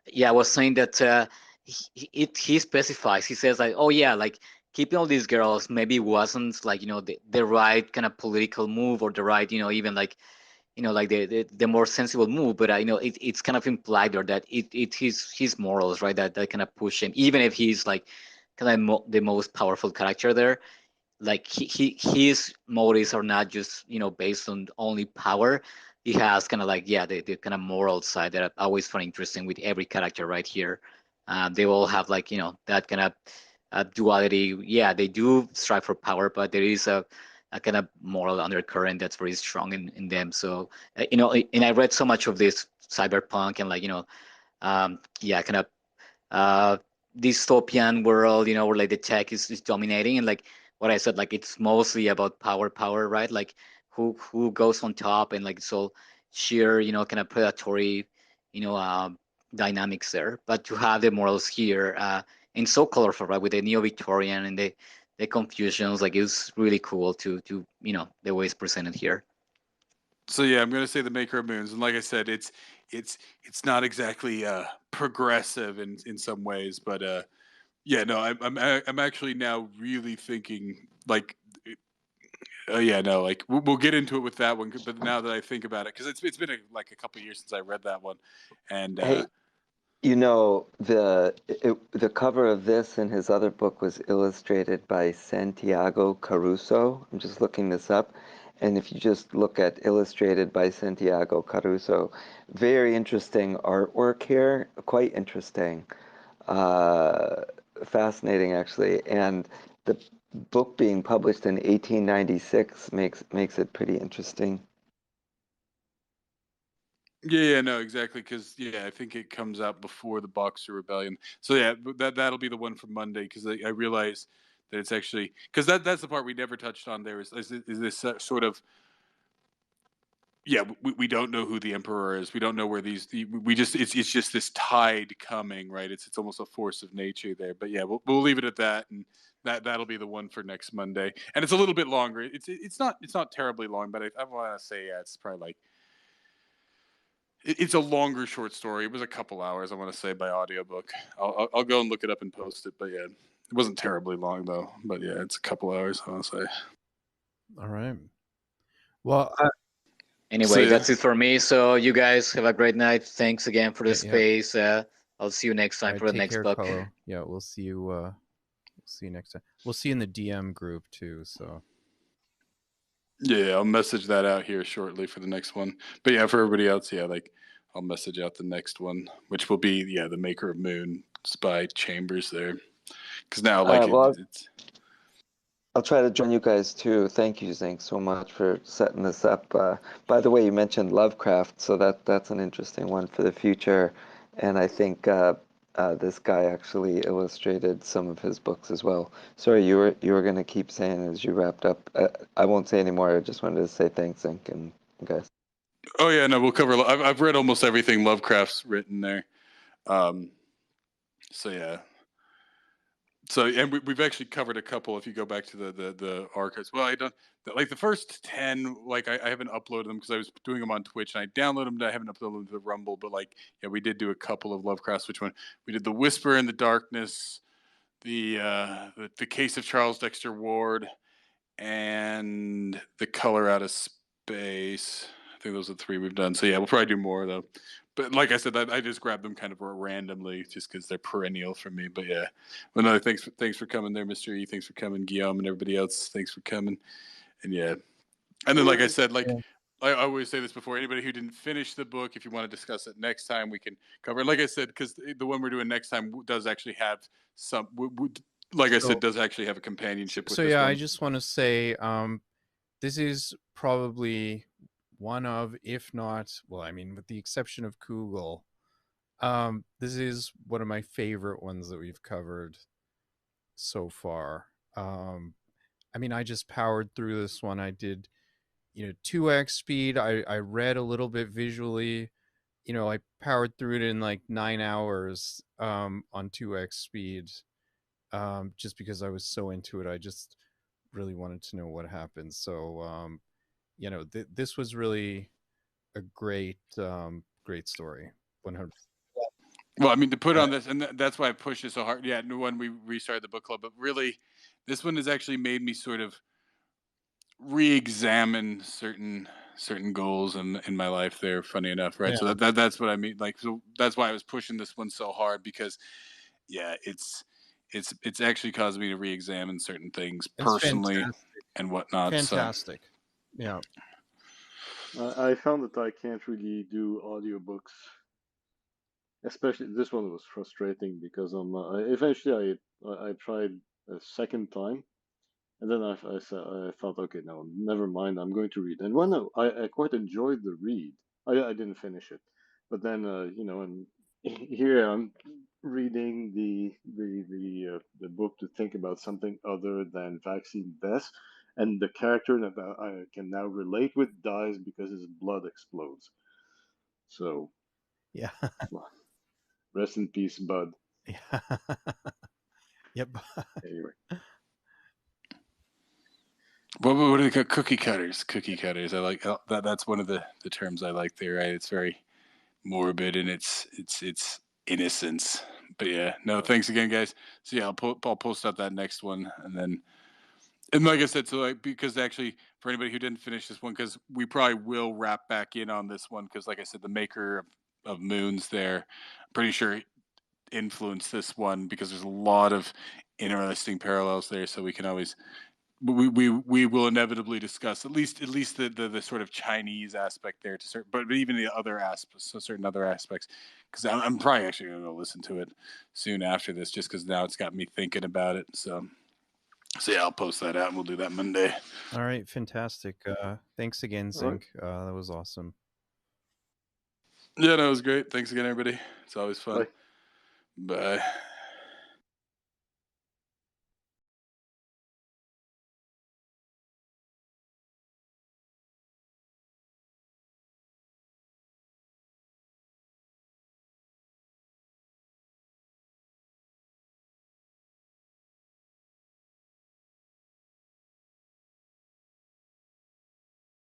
yeah, I was saying that he specifies. He says like, oh yeah, like keeping all these girls maybe wasn't like the right kind of political move or the right even like like the more sensible move, but I know it's kind of implied there that it his morals, right, that kind of push him, even if he's like kind of the most powerful character there. Like his motives are not just based on only power. He has kind of like the kind of moral side that I always find interesting with every character right here. They all have like that kind of duality. Yeah, they do strive for power, but there is a kind of moral undercurrent that's very strong in them. So and I read so much of this cyberpunk and like yeah, kind of dystopian world, you know, where like the tech is dominating, and like what I said, like it's mostly about power, right? Like who goes on top, and like it's all sheer, you know, kind of predatory, you know, dynamics there. But to have the morals here, and so colorful, right, with the neo-Victorian and the confusions, like it's really cool to you know the way it's presented here. So yeah, I'm gonna say the Maker of Moons, and like I said, it's not exactly progressive in some ways, but yeah, no, I'm actually now really thinking like, yeah, no, like we'll get into it with that one, but now that I think about it, because it's been like a couple years since I read that one, and Hey, you know, the cover of this and his other book was illustrated by Santiago Caruso. I'm just looking this up. And if you just look at illustrated by Santiago Caruso, very interesting artwork here, quite interesting. Uh, Fascinating, actually. And the book being published in 1896 makes it pretty interesting. yeah, no, exactly, because yeah, I think it comes out before the Boxer Rebellion. So yeah, that'll be the one for Monday, because I realize that it's actually, because that's the part we never touched on. There is this sort of, yeah, we don't know who the emperor is. We don't know where we just, it's just this tide coming, right? It's almost a force of nature there. But yeah, we'll leave it at that, and that'll be the one for next Monday. And it's a little bit longer. It's not terribly long, but I want to say, yeah, it's probably like, it's a longer short story. It was a couple hours, I want to say, by audiobook. I'll go and look it up and post it. But yeah, it wasn't terribly long though. But yeah, it's a couple hours, I want to say. All right. Well, Anyway, yeah. that's it for me. So you guys have a great night. Thanks again for the Yeah. space. I'll see you next All time right, for the take next care, book. Carlo. Yeah, we'll see you next time. We'll see you in the DM group too. So Yeah, I'll message that out here shortly for the next one. But yeah, for everybody else, yeah, like I'll message out the next one, which will be, yeah, the Maker of Moon by Chambers there. Because now, like, Well, it's I'll try to join you guys too. Thank you, Zink, so much for setting this up. By the way, you mentioned Lovecraft, so that's an interesting one for the future. And I think this guy actually illustrated some of his books as well. Sorry, you were going to keep saying as you wrapped up. I won't say anymore. I just wanted to say thanks, Zink, and guys. oh yeah, no, we'll cover. I've read almost everything Lovecraft's written there. So yeah. So, and we've actually covered a couple. If you go back to the archives, well, I don't like the first 10. Like I haven't uploaded them because I was doing them on Twitch, and I downloaded them. I haven't uploaded them to the Rumble, but like, yeah, we did do a couple of Lovecrafts. Which one? We did the Whisper in the Darkness, the Case of Charles Dexter Ward, and the Color Out of Space. I think those are the 3 we've done. So yeah, we'll probably do more though. But like I said, I just grabbed them kind of randomly just because they're perennial for me. But yeah, well, no, thanks for coming there, Mr. E. Thanks for coming, Guillaume, and everybody else. Thanks for coming. And yeah, and then like I said, like I always say this before, anybody who didn't finish the book, if you want to discuss it next time, we can cover it. Like I said, because the one we're doing next time does actually have some. Like I said, does actually have a companionship with so this yeah, one. I just want to say this is probably one of, if not, well, I mean, with the exception of Kugel, this is one of my favorite ones that we've covered so far. I mean, I just powered through this one. I did, 2x speed. I read a little bit visually. I powered through it in like 9 hours on 2x speed, just because I was so into it. I just really wanted to know what happened. So, this was really a great story. 100%. Well, I mean, to put on this, and that's why I pushed it so hard. Yeah, when we restarted the book club, but really, this one has actually made me sort of re-examine certain goals in my life. There, funny enough, right? Yeah. So that's what I mean. Like, so that's why I was pushing this one so hard, because, yeah, it's actually caused me to re-examine certain things personally and whatnot. Fantastic. So. Yeah. I found that I can't really do audiobooks. Especially this one was frustrating because eventually I tried a second time, and then I thought, okay, no, never mind, I'm going to read. And when I quite enjoyed the read, I didn't finish it, but then and here I'm reading the book to think about something other than vaccine deaths, and the character that I can now relate with dies because his blood explodes. So Yeah. well, rest in peace, Bud. Yeah. Yep. Anyway. What are they called? Cookie cutters. Cookie cutters. I like that. That's one of the terms I like there. Right. It's very morbid in its innocence. But yeah, no. Thanks again, guys. So yeah, I'll post out that next one, and like I said, so like, because actually for anybody who didn't finish this one, because we probably will wrap back in on this one, because like I said, the maker of Moons there, I'm pretty sure influenced this one, because there's a lot of interesting parallels there. So we can always we will inevitably discuss at least the sort of Chinese aspect there to certain, but even the other aspects, so certain other aspects, because I'm probably actually going to go listen to it soon after this, just because now it's got me thinking about it. So yeah, I'll post that out and we'll do that Monday. All right, fantastic. Thanks again, Zinc. That was awesome. Yeah, no, it was great. Thanks again, everybody. It's always fun. Bye. Bye.